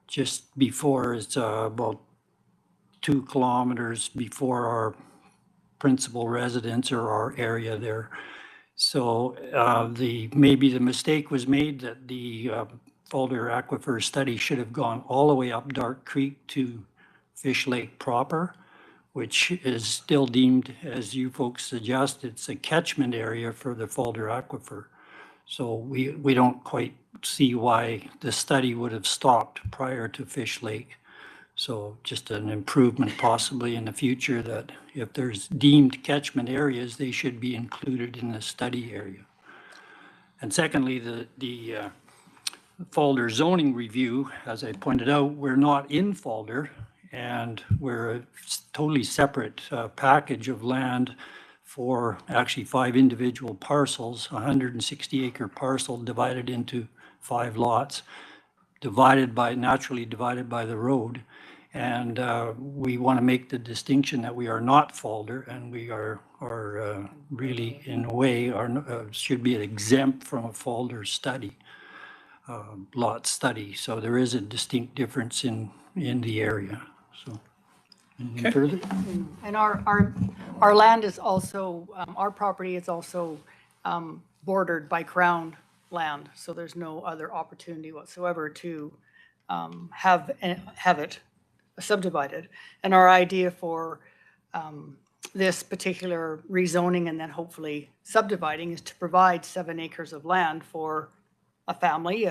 just before, it's about 2 kilometers before our principal residence or our area there. So maybe the mistake was made that the Falder aquifer study should have gone all the way up Dark Creek to Fish Lake proper, which is still deemed, as you folks suggest, it's a catchment area for the Falder aquifer. So we don't quite see why the study would have stopped prior to Fish Lake. So just an improvement possibly in the future that if there's deemed catchment areas, they should be included in the study area. And secondly, the Falder zoning review, as I pointed out, we're not in Falder and we're a totally separate package of land for actually 5 individual parcels, 160-acre parcel divided into 5 lots, naturally divided by the road. And we want to make the distinction that we are not Falder and we are really, in a way, should be exempt from a Falder study, lot study. So there is a distinct difference in the area. So, anything further? And our land is also, our property is also bordered by Crown land. So there's no other opportunity whatsoever to have it subdivided. And our idea for this particular rezoning and then hopefully subdividing is to provide 7 acres of land for a family,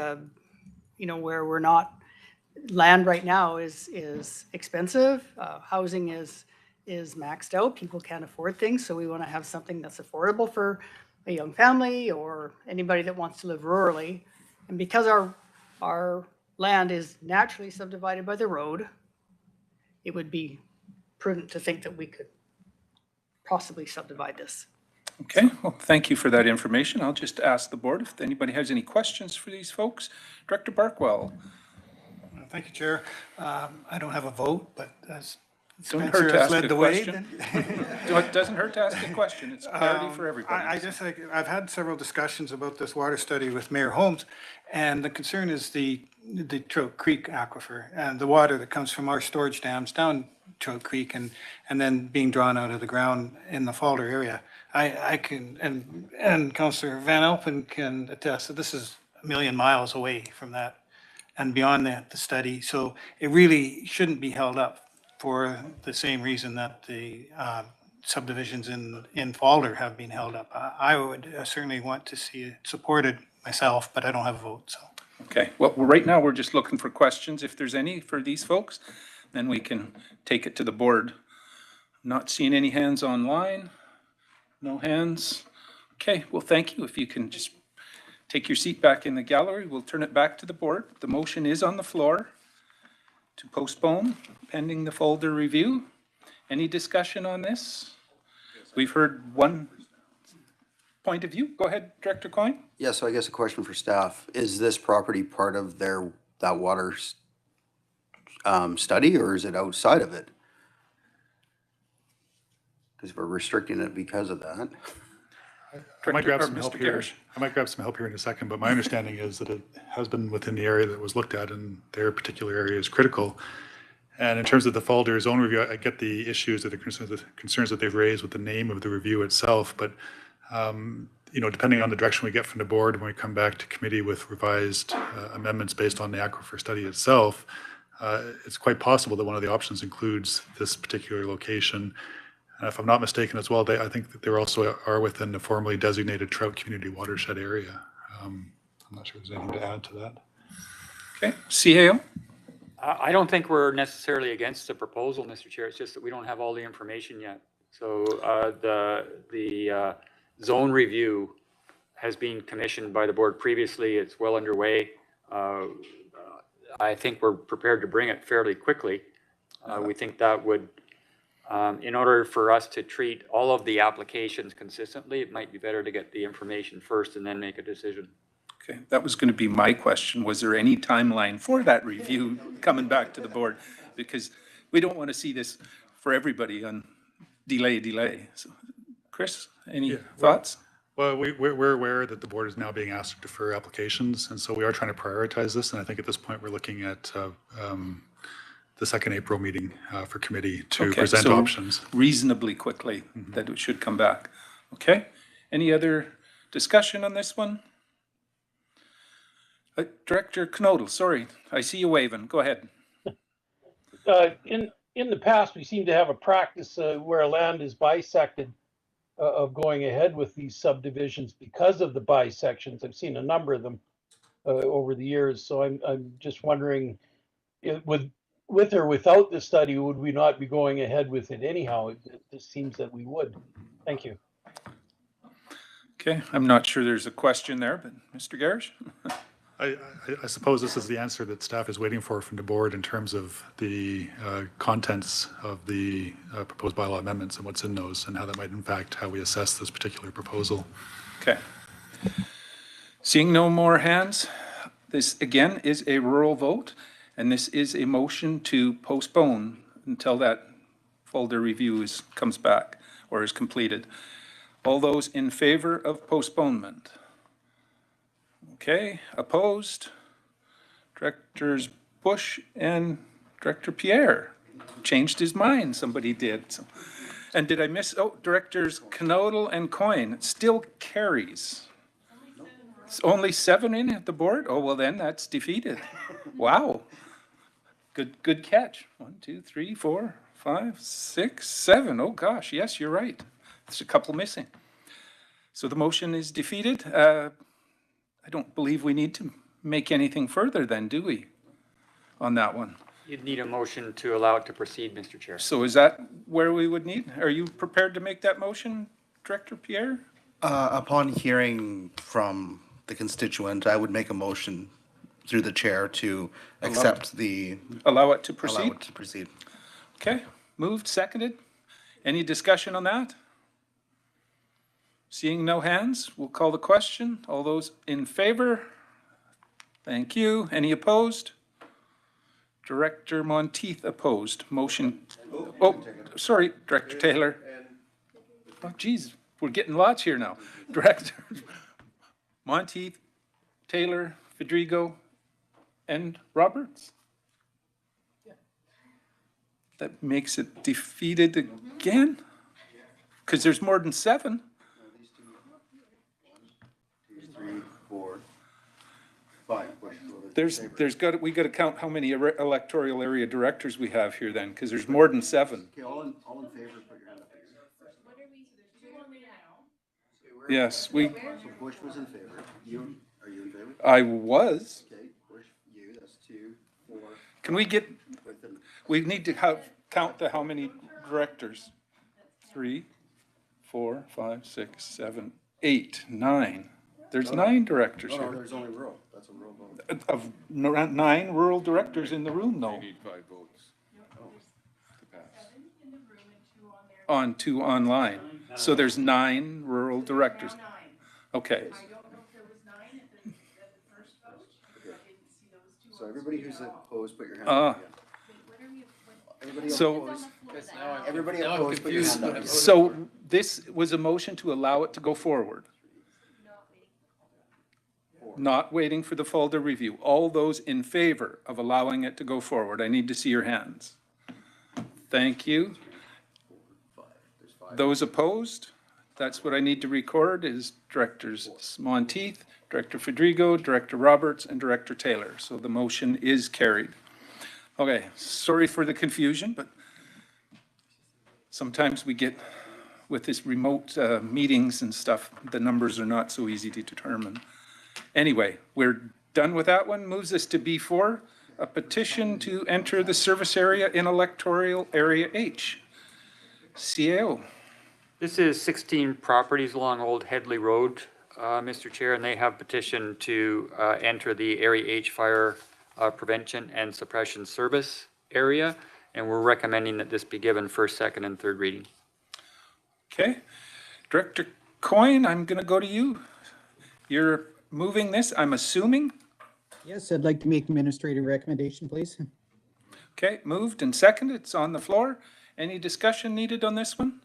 where we're not, land right now is expensive. Housing is maxed out. People can't afford things. So we want to have something that's affordable for a young family or anybody that wants to live rurally. And because our land is naturally subdivided by the road, it would be prudent to think that we could possibly subdivide this. Okay, well, thank you for that information. I'll just ask the board if anybody has any questions for these folks. Director Barkwell. Thank you, Chair. I don't have a vote, but as Don't Spencer hurt to has ask led a the way. question. It doesn't hurt to ask a question. It's clarity for everybody. I just think, I've had several discussions about this water study with Mayor Holmes, and the concern is the Trout Creek aquifer and the water that comes from our storage dams down Trout Creek and then being drawn out of the ground in the Falder area. I can, and Councillor Van Alpen can attest that this is million miles away from that and beyond the study. So it really shouldn't be held up for the same reason that the subdivisions in Falder have been held up. I would certainly want to see it supported myself, but I don't have a vote, so. Okay, well, right now, we're just looking for questions. If there's any for these folks, then we can take it to the board. Not seeing any hands online. No hands. Okay, well, thank you. If you can just take your seat back in the gallery, we'll turn it back to the board. The motion is on the floor to postpone pending the folder review. Any discussion on this? We've heard one point of view. Go ahead, Director Coyne. Yeah, so I guess a question for staff. Is this property part of that water study, or is it outside of it? Because we're restricting it because of that. I might grab some Mr. help here. Garrish. I might grab some help here in a second, but my understanding is that it has been within the area that was looked at, and their particular area is critical. And in terms of the Falder zone review, I get the issues or the concerns that they've raised with the name of the review itself, but you know, depending on the direction we get from the board, when we come back to committee with revised amendments based on the aquifer study itself, it's quite possible that one of the options includes this particular location. And if I'm not mistaken as well, I think that they also are within the formally designated trout community watershed area. I'm not sure if there's anything to add to that. Okay, CAO? I don't think we're necessarily against the proposal, Mr. Chair. It's just that we don't have all the information yet. So the zone review has been commissioned by the board previously. It's well underway. I think we're prepared to bring it fairly quickly. We think that would, in order for us to treat all of the applications consistently, it might be better to get the information first and then make a decision. Okay, that was going to be my question. Was there any timeline for that review coming back to the board? Because we don't want to see this for everybody on delay. So, Chris, any thoughts? Well, we're aware that the board is now being asked to defer applications, and so we are trying to prioritize this. And I think at this point, we're looking at the second April meeting for committee to present options. Reasonably quickly that it should come back. Okay, any other discussion on this one? Director Knodel, sorry, I see you waving. Go ahead. In the past, we seem to have a practice where land is bisected of going ahead with these subdivisions because of the bisections. I've seen a number of them over the years. So I'm just wondering, with or without the study, would we not be going ahead with it anyhow? It just seems that we would. Thank you. Okay, I'm not sure there's a question there, but Mr. Garrish? I suppose this is the answer that staff is waiting for from the board in terms of the contents of the proposed bylaw amendments and what's in those and how that might impact how we assess this particular proposal. Okay. Seeing no more hands, this again is a rural vote, and this is a motion to postpone until that folder review comes back or is completed. All those in favor of postponement? Okay, opposed? Directors Bush and Director Pierre changed his mind, somebody did. So, and did I miss, Directors Knodel and Coyne, it still carries. It's only 7 in at the board? Oh, well then that's defeated. Wow. Good catch. 1, 2, 3, 4, 5, 6, 7. Oh gosh, yes, you're right. There's a couple missing. So the motion is defeated. I don't believe we need to make anything further then, do we, on that one? You'd need a motion to allow it to proceed, Mr. Chair. So is that where we would need? Are you prepared to make that motion, Director Pierre? Upon hearing from the constituent, I would make a motion through the chair to accept Allow it to proceed? Allow it to proceed. Okay, moved, seconded. Any discussion on that? Seeing no hands, we'll call the question. All those in favor? Thank you. Any opposed? Director Monteith opposed. Motion. Oh, sorry, Director Taylor. Oh, geez, we're getting lots here now. Director Monteith, Taylor, Fedrigo, and Roberts. That makes it defeated again? Because there's more than 7. we got to count how many electoral area directors we have here then, because there's more than 7. Okay, all in favor, put your hand up. Yes, So Bush was in favor. Are you in favor? I was. Okay, Bush, you, that's 2, 4. Can we get, we need to count how many directors? 3, 4, 5, 6, 7, 8, 9. There's 9 directors No, here. there's only rural. That's a rural vote. Of 9 rural directors in the room, though. need 5 votes to pass. On 2 online. So there's 9 rural directors. Okay. So everybody who's opposed, put your hand up. Everybody So, Everybody opposed, put your hand up. so this was a motion to allow it to go forward. Not waiting for the folder review. All those in favor of allowing it to go forward, I need to see your hands. Thank you. Those opposed, that's what I need to record, is Directors Monteith, Director Fedrigo, Director Roberts, and Director Taylor. So the motion is carried. Okay, sorry for the confusion, but sometimes we get, with this remote meetings and stuff, the numbers are not so easy to determine. Anyway, we're done with that one. Moves us to B4, a petition to enter the service area in electoral area H. CAO. This is 16 properties along Old Headley Road, Mr. Chair, and they have petitioned to enter the Area H Fire Prevention and Suppression Service area, and we're recommending that this be given first, second, and third reading. Okay. Director Coyne, I'm going to go to you. You're moving this, I'm assuming? Yes, I'd like to make administrative recommendation, please. Okay, moved and seconded. It's on the floor. Any discussion needed on this one?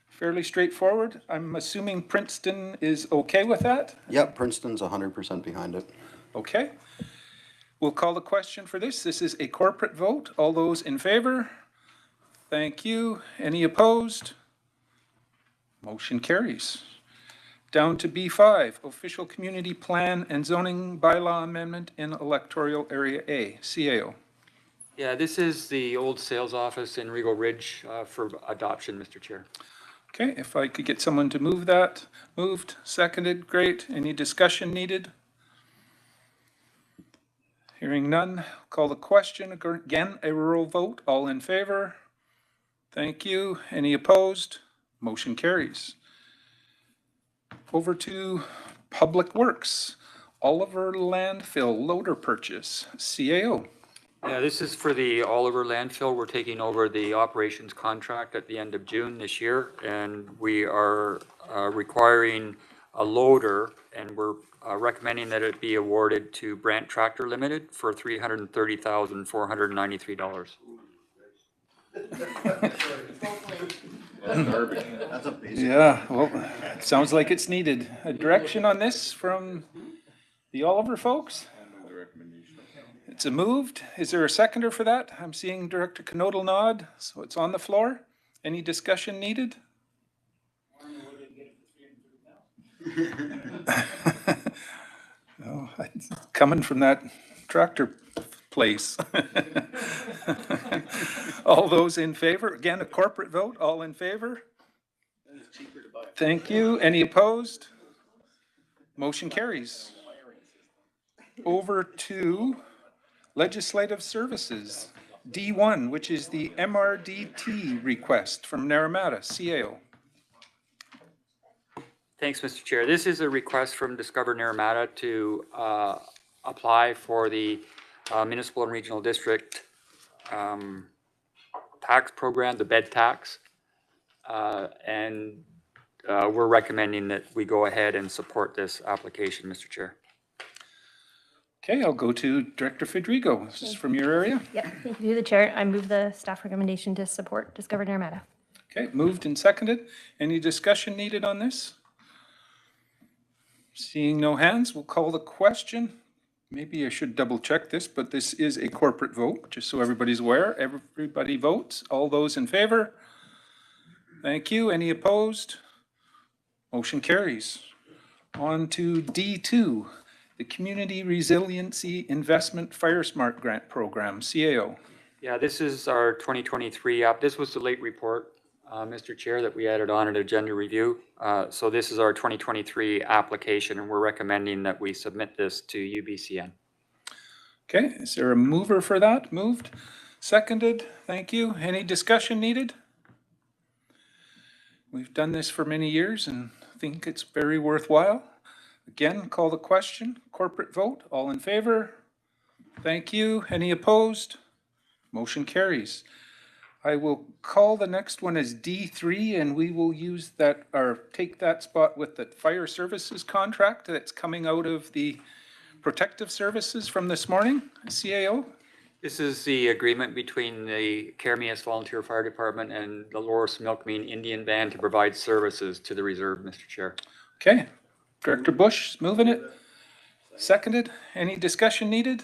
Fairly straightforward. I'm assuming Princeton is okay with that? Yep, Princeton's 100% behind it. Okay. We'll call the question for this. This is a corporate vote. All those in favor? Thank you. Any opposed? Motion carries. Down to B5, official community plan and zoning bylaw amendment in electoral area A, CAO. Yeah, this is the old sales office in Regal Ridge for adoption, Mr. Chair. Okay, if I could get someone to move that. Moved, seconded, great. Any discussion needed? Hearing none, call the question. Again, a rural vote. All in favor? Thank you. Any opposed? Motion carries. Over to Public Works. Oliver Landfill Loader Purchase, CAO. Yeah, this is for the Oliver landfill. We're taking over the operations contract at the end of June this year, and we are requiring a loader, and we're recommending that it be awarded to Brandt Tractor Limited for $330,493. That's a basic. Yeah, well, it sounds like it's needed. A direction on this from the Oliver folks? It's a moved. Is there a seconder for that? I'm seeing Director Knodel nod, so it's on the floor. Any discussion needed? Oh, it's coming from that tractor place. All those in favor? Again, a corporate vote. All in favor? Thank you. Any opposed? Motion carries. Over to Legislative Services, D1, which is the MRDT request from Naramata, CAO. Thanks, Mr. Chair. This is a request from Discover Naramata to apply for the municipal and regional district tax program, the bed tax. And we're recommending that we go ahead and support this application, Mr. Chair. Okay, I'll go to Director Fedrigo. This is from your area. Yep, thank you to the chair. I move the staff recommendation to support Discover Naramata. Okay, moved and seconded. Any discussion needed on this? Seeing no hands, we'll call the question. Maybe I should double check this, but this is a corporate vote, just so everybody's aware. Everybody votes. All those in favor? Thank you. Any opposed? Motion carries. On to D2, the Community Resiliency Investment Fire Smart Grant Program, CAO. Yeah, this is our 2023 app. This was the late report, Mr. Chair, that we added on an agenda review. So this is our 2023 application, and we're recommending that we submit this to UBCN. Okay, is there a mover for that? Moved, seconded, thank you. Any discussion needed? We've done this for many years and think it's very worthwhile. Again, call the question, corporate vote, all in favor? Thank you. Any opposed? Motion carries. I will call the next one as D3, and we will use that, or take that spot with the fire services contract that's coming out of the protective services from this morning, CAO. This is the agreement between the Kermias Volunteer Fire Department and the Loris Milkmean Indian Band to provide services to the reserve, Mr. Chair. Okay, Director Bush moving it. Seconded. Any discussion needed?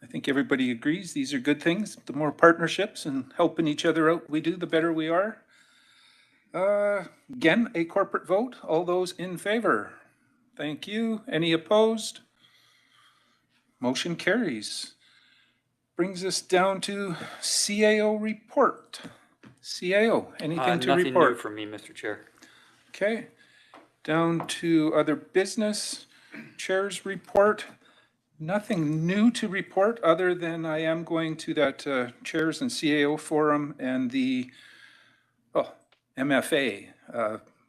I think everybody agrees these are good things. The more partnerships and helping each other out we do, the better we are. Again, a corporate vote. All those in favor? Thank you. Any opposed? Motion carries. Brings us down to CAO report. CAO, anything to nothing report? new from me, Mr. Chair. Okay. Down to other business. Chair's report. Nothing new to report other than I am going to that Chairs and CAO forum and the MFA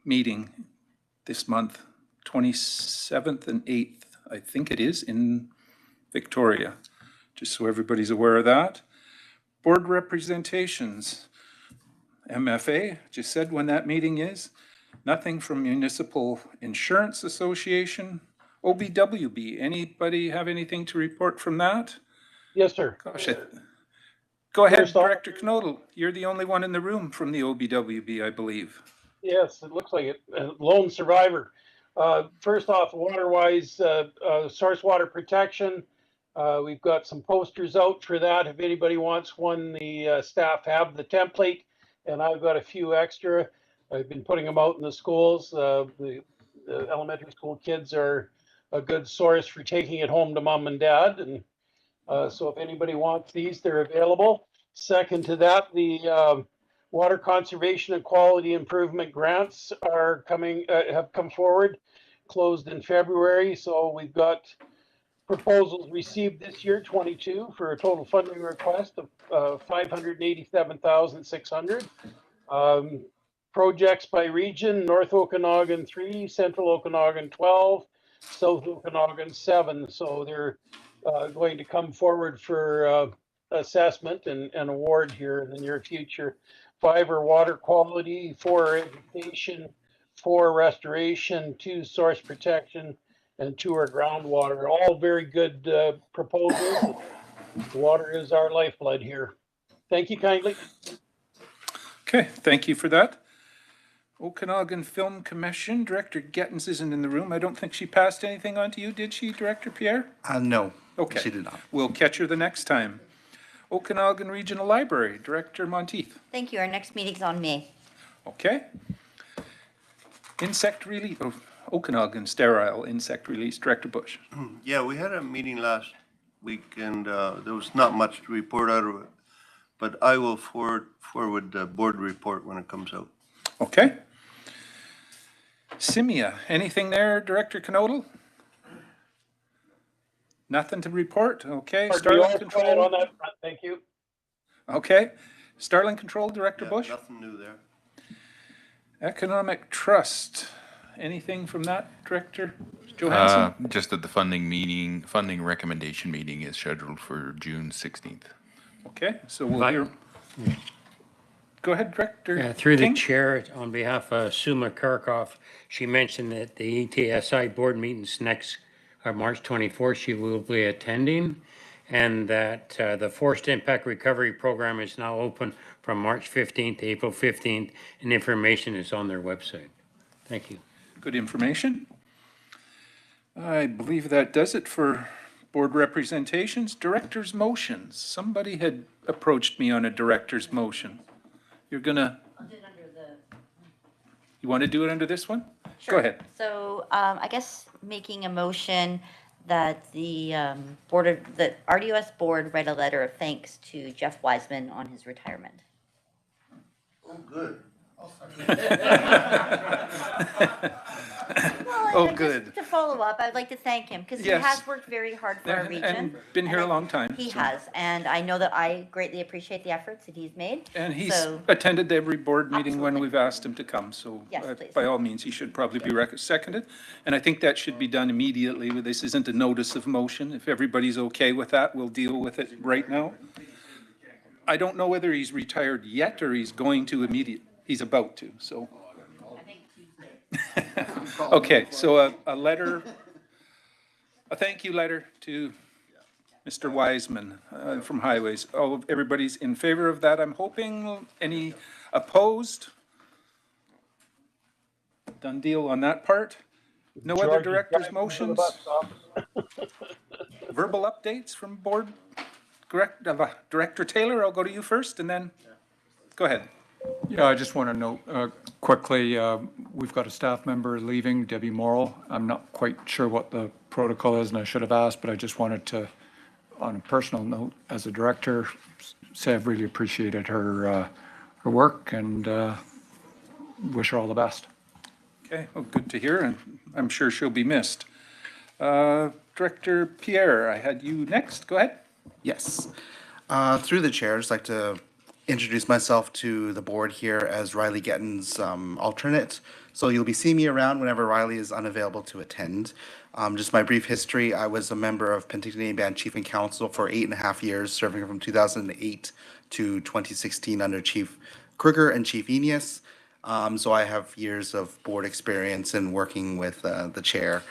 meeting this month, 27th and 8th, I think it is, in Victoria, just so everybody's aware of that. Board representations, MFA, just said when that meeting is. Nothing from Municipal Insurance Association. OBWB, anybody have anything to report from that? Yes, sir. Gosh, go ahead, First off- Director Knodel. You're the only one in the room from the OBWB, I believe. Yes, it looks like it. Lone survivor. First off, water-wise, source water protection. We've got some posters out for that. If anybody wants one, the staff have the template, and I've got a few extra. I've been putting them out in the schools. The elementary school kids are a good source for taking it home to mom and dad. And so if anybody wants these, they're available. Second to that, the water conservation and quality improvement grants are coming, have come forward, closed in February. So we've got proposals received this year, 22, for a total funding request of $587,600. Projects by region: North Okanagan 3, Central Okanagan 12, South Okanagan 7. So they're going to come forward for assessment and award here in the near future. 5 are water quality, 4 are education, 4 are restoration, 2 source protection, and 2 are groundwater. All very good proposals. Water is our lifeblood here. Thank you kindly. Okay, thank you for that. Okanagan Film Commission, Director Gettins isn't in the room. I don't think she passed anything on to you, did she, Director Pierre? No, Okay. she did not. We'll catch her the next time. Okanagan Regional Library, Director Monteith. Thank you. Our next meeting's on May. Okay. Insect release, Okanagan Sterile Insect Release, Director Bush. Yeah, we had a meeting last week and there was not much to report out of it, but I will forward the board report when it comes out. Okay. Simia, anything there, Director Knodel? Nothing to report? Okay. Starling Control. On that front. Thank you. Okay. Starling Control, Director Bush? Nothing new there. Economic Trust, anything from that, Director Johansson? Just that the funding recommendation meeting is scheduled for June 16th. Okay, so we'll hear. Go ahead, Director. Yeah, through the King. chair, on behalf of Suma Karkoff, she mentioned that the ETSI board meetings next are March 24th, she will be attending, and that the Forced Impact Recovery Program is now open from March 15th to April 15th, and information is on their website. Thank you. Good information. I believe that does it for board representations. Director's motions. Somebody had approached me on a director's motion. You're gonna. I'll do it under the. You want to do it under this one? Go ahead. So I guess making a motion that the the RDOS board write a letter of thanks to Jeff Wiseman on his retirement. Oh, good. Oh, Just good. to follow up, I'd like to thank him because he Yes. has worked very hard for our region. And been here a long time. He so. has, and I know that I greatly appreciate the efforts that he's made. And he's So- attended every board meeting when Absolutely. we've asked him to come, so Yes, please. by all means, he should probably be seconded. And I think that should be done immediately. This isn't a notice of motion. If everybody's okay with that, we'll deal with it right now. I don't know whether he's retired yet or he's going to he's about to, so. Okay, so a letter, a thank you letter to Mr. Wiseman from Highways. Everybody's in favor of that, I'm hoping. Any opposed? Done deal on that part. No other George is director's driving to the motions? bus stop. Verbal updates from board Director Taylor, I'll go to you first and then, go ahead. Yeah, I just want to note quickly, we've got a staff member leaving, Debbie Morrill. I'm not quite sure what the protocol is, and I should have asked, but I just wanted to, on a personal note, as a director, say I've really appreciated her work and wish her all the best. Okay, well, good to hear, and I'm sure she'll be missed. Director Pierre, I had you next, go ahead. Yes. Through the chair, I'd just like to introduce myself to the board here as Riley Getton's alternate. So you'll be seeing me around whenever Riley is unavailable to attend. Just my brief history, I was a member of Penticton Band Chief and Council for 8.5 years, serving from 2008 to 2016 under Chief Kruger and Chief Enius. So I have years of board experience in working with the chair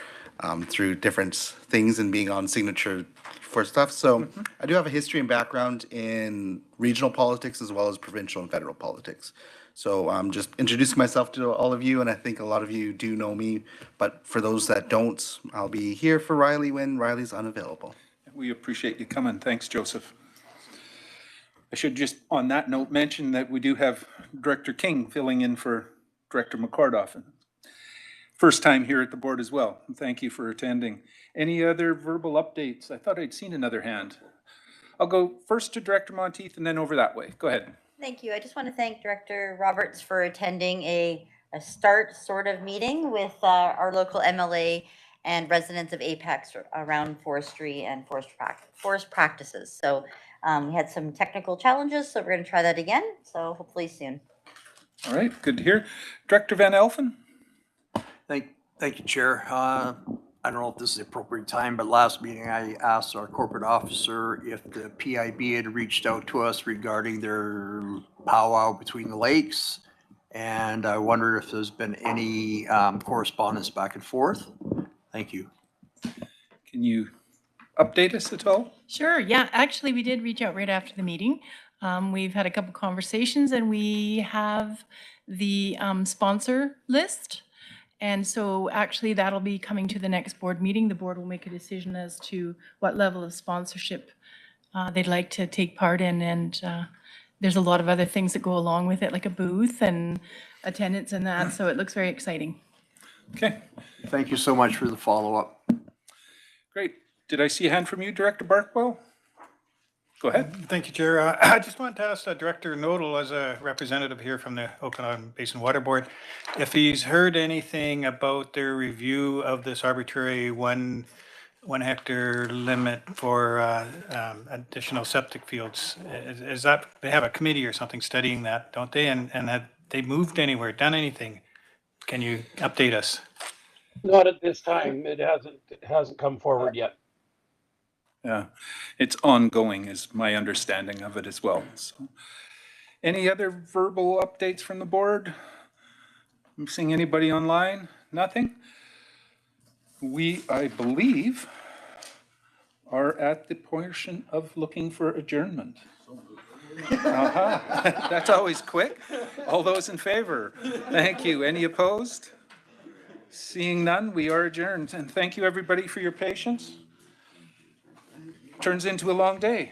through different things and being on signature for stuff. So I do have a history and background in regional politics as well as provincial and federal politics. So I'm just introducing myself to all of you, and I think a lot of you do know me, but for those that don't, I'll be here for Riley when Riley's unavailable. We appreciate you coming. Thanks, Joseph. I should just, on that note, mention that we do have Director King filling in for Director McCordoff. First time here at the board as well. Thank you for attending. Any other verbal updates? I thought I'd seen another hand. I'll go first to Director Monteith and then over that way. Go ahead. Thank you. I just want to thank Director Roberts for attending a start sort of meeting with our local MLA and residents of Apex around forestry and forest practices. So we had some technical challenges, so we're going to try that again. So hopefully soon. All right, good to hear. Director Van Elfen? Thank you, Chair. I don't know if this is the appropriate time, but last meeting I asked our corporate officer if the PIB had reached out to us regarding their powwow between the lakes. And I wonder if there's been any correspondence back and forth. Thank you. Can you update us at all? Sure, yeah, actually, we did reach out right after the meeting. We've had a couple conversations and we have the sponsor list. And so actually that'll be coming to the next board meeting. The board will make a decision as to what level of sponsorship they'd like to take part in. And there's a lot of other things that go along with it, like a booth and attendance and that. So it looks very exciting. Okay. Thank you so much for the follow-up. Great. Did I see a hand from you, Director Barkwell? Go ahead. Thank you, Chair. I just wanted to ask Director Nodal, as a representative here from the Okanagan Basin Water Board, if he's heard anything about their review of this arbitrary one hectare limit for additional septic fields. Is that, they have a committee or something studying that, don't they? And have they moved anywhere, done anything? Can you update us? Not at this time. It hasn't come forward yet. Yeah, it's ongoing is my understanding of it as well. So, any other verbal updates from the board? I'm seeing anybody online? Nothing? We, I believe, are at the portion of looking for adjournment. That's always quick. All those in favor? Thank you. Any opposed? Seeing none, we are adjourned. And thank you, everybody, for your patience. Turns into a long day.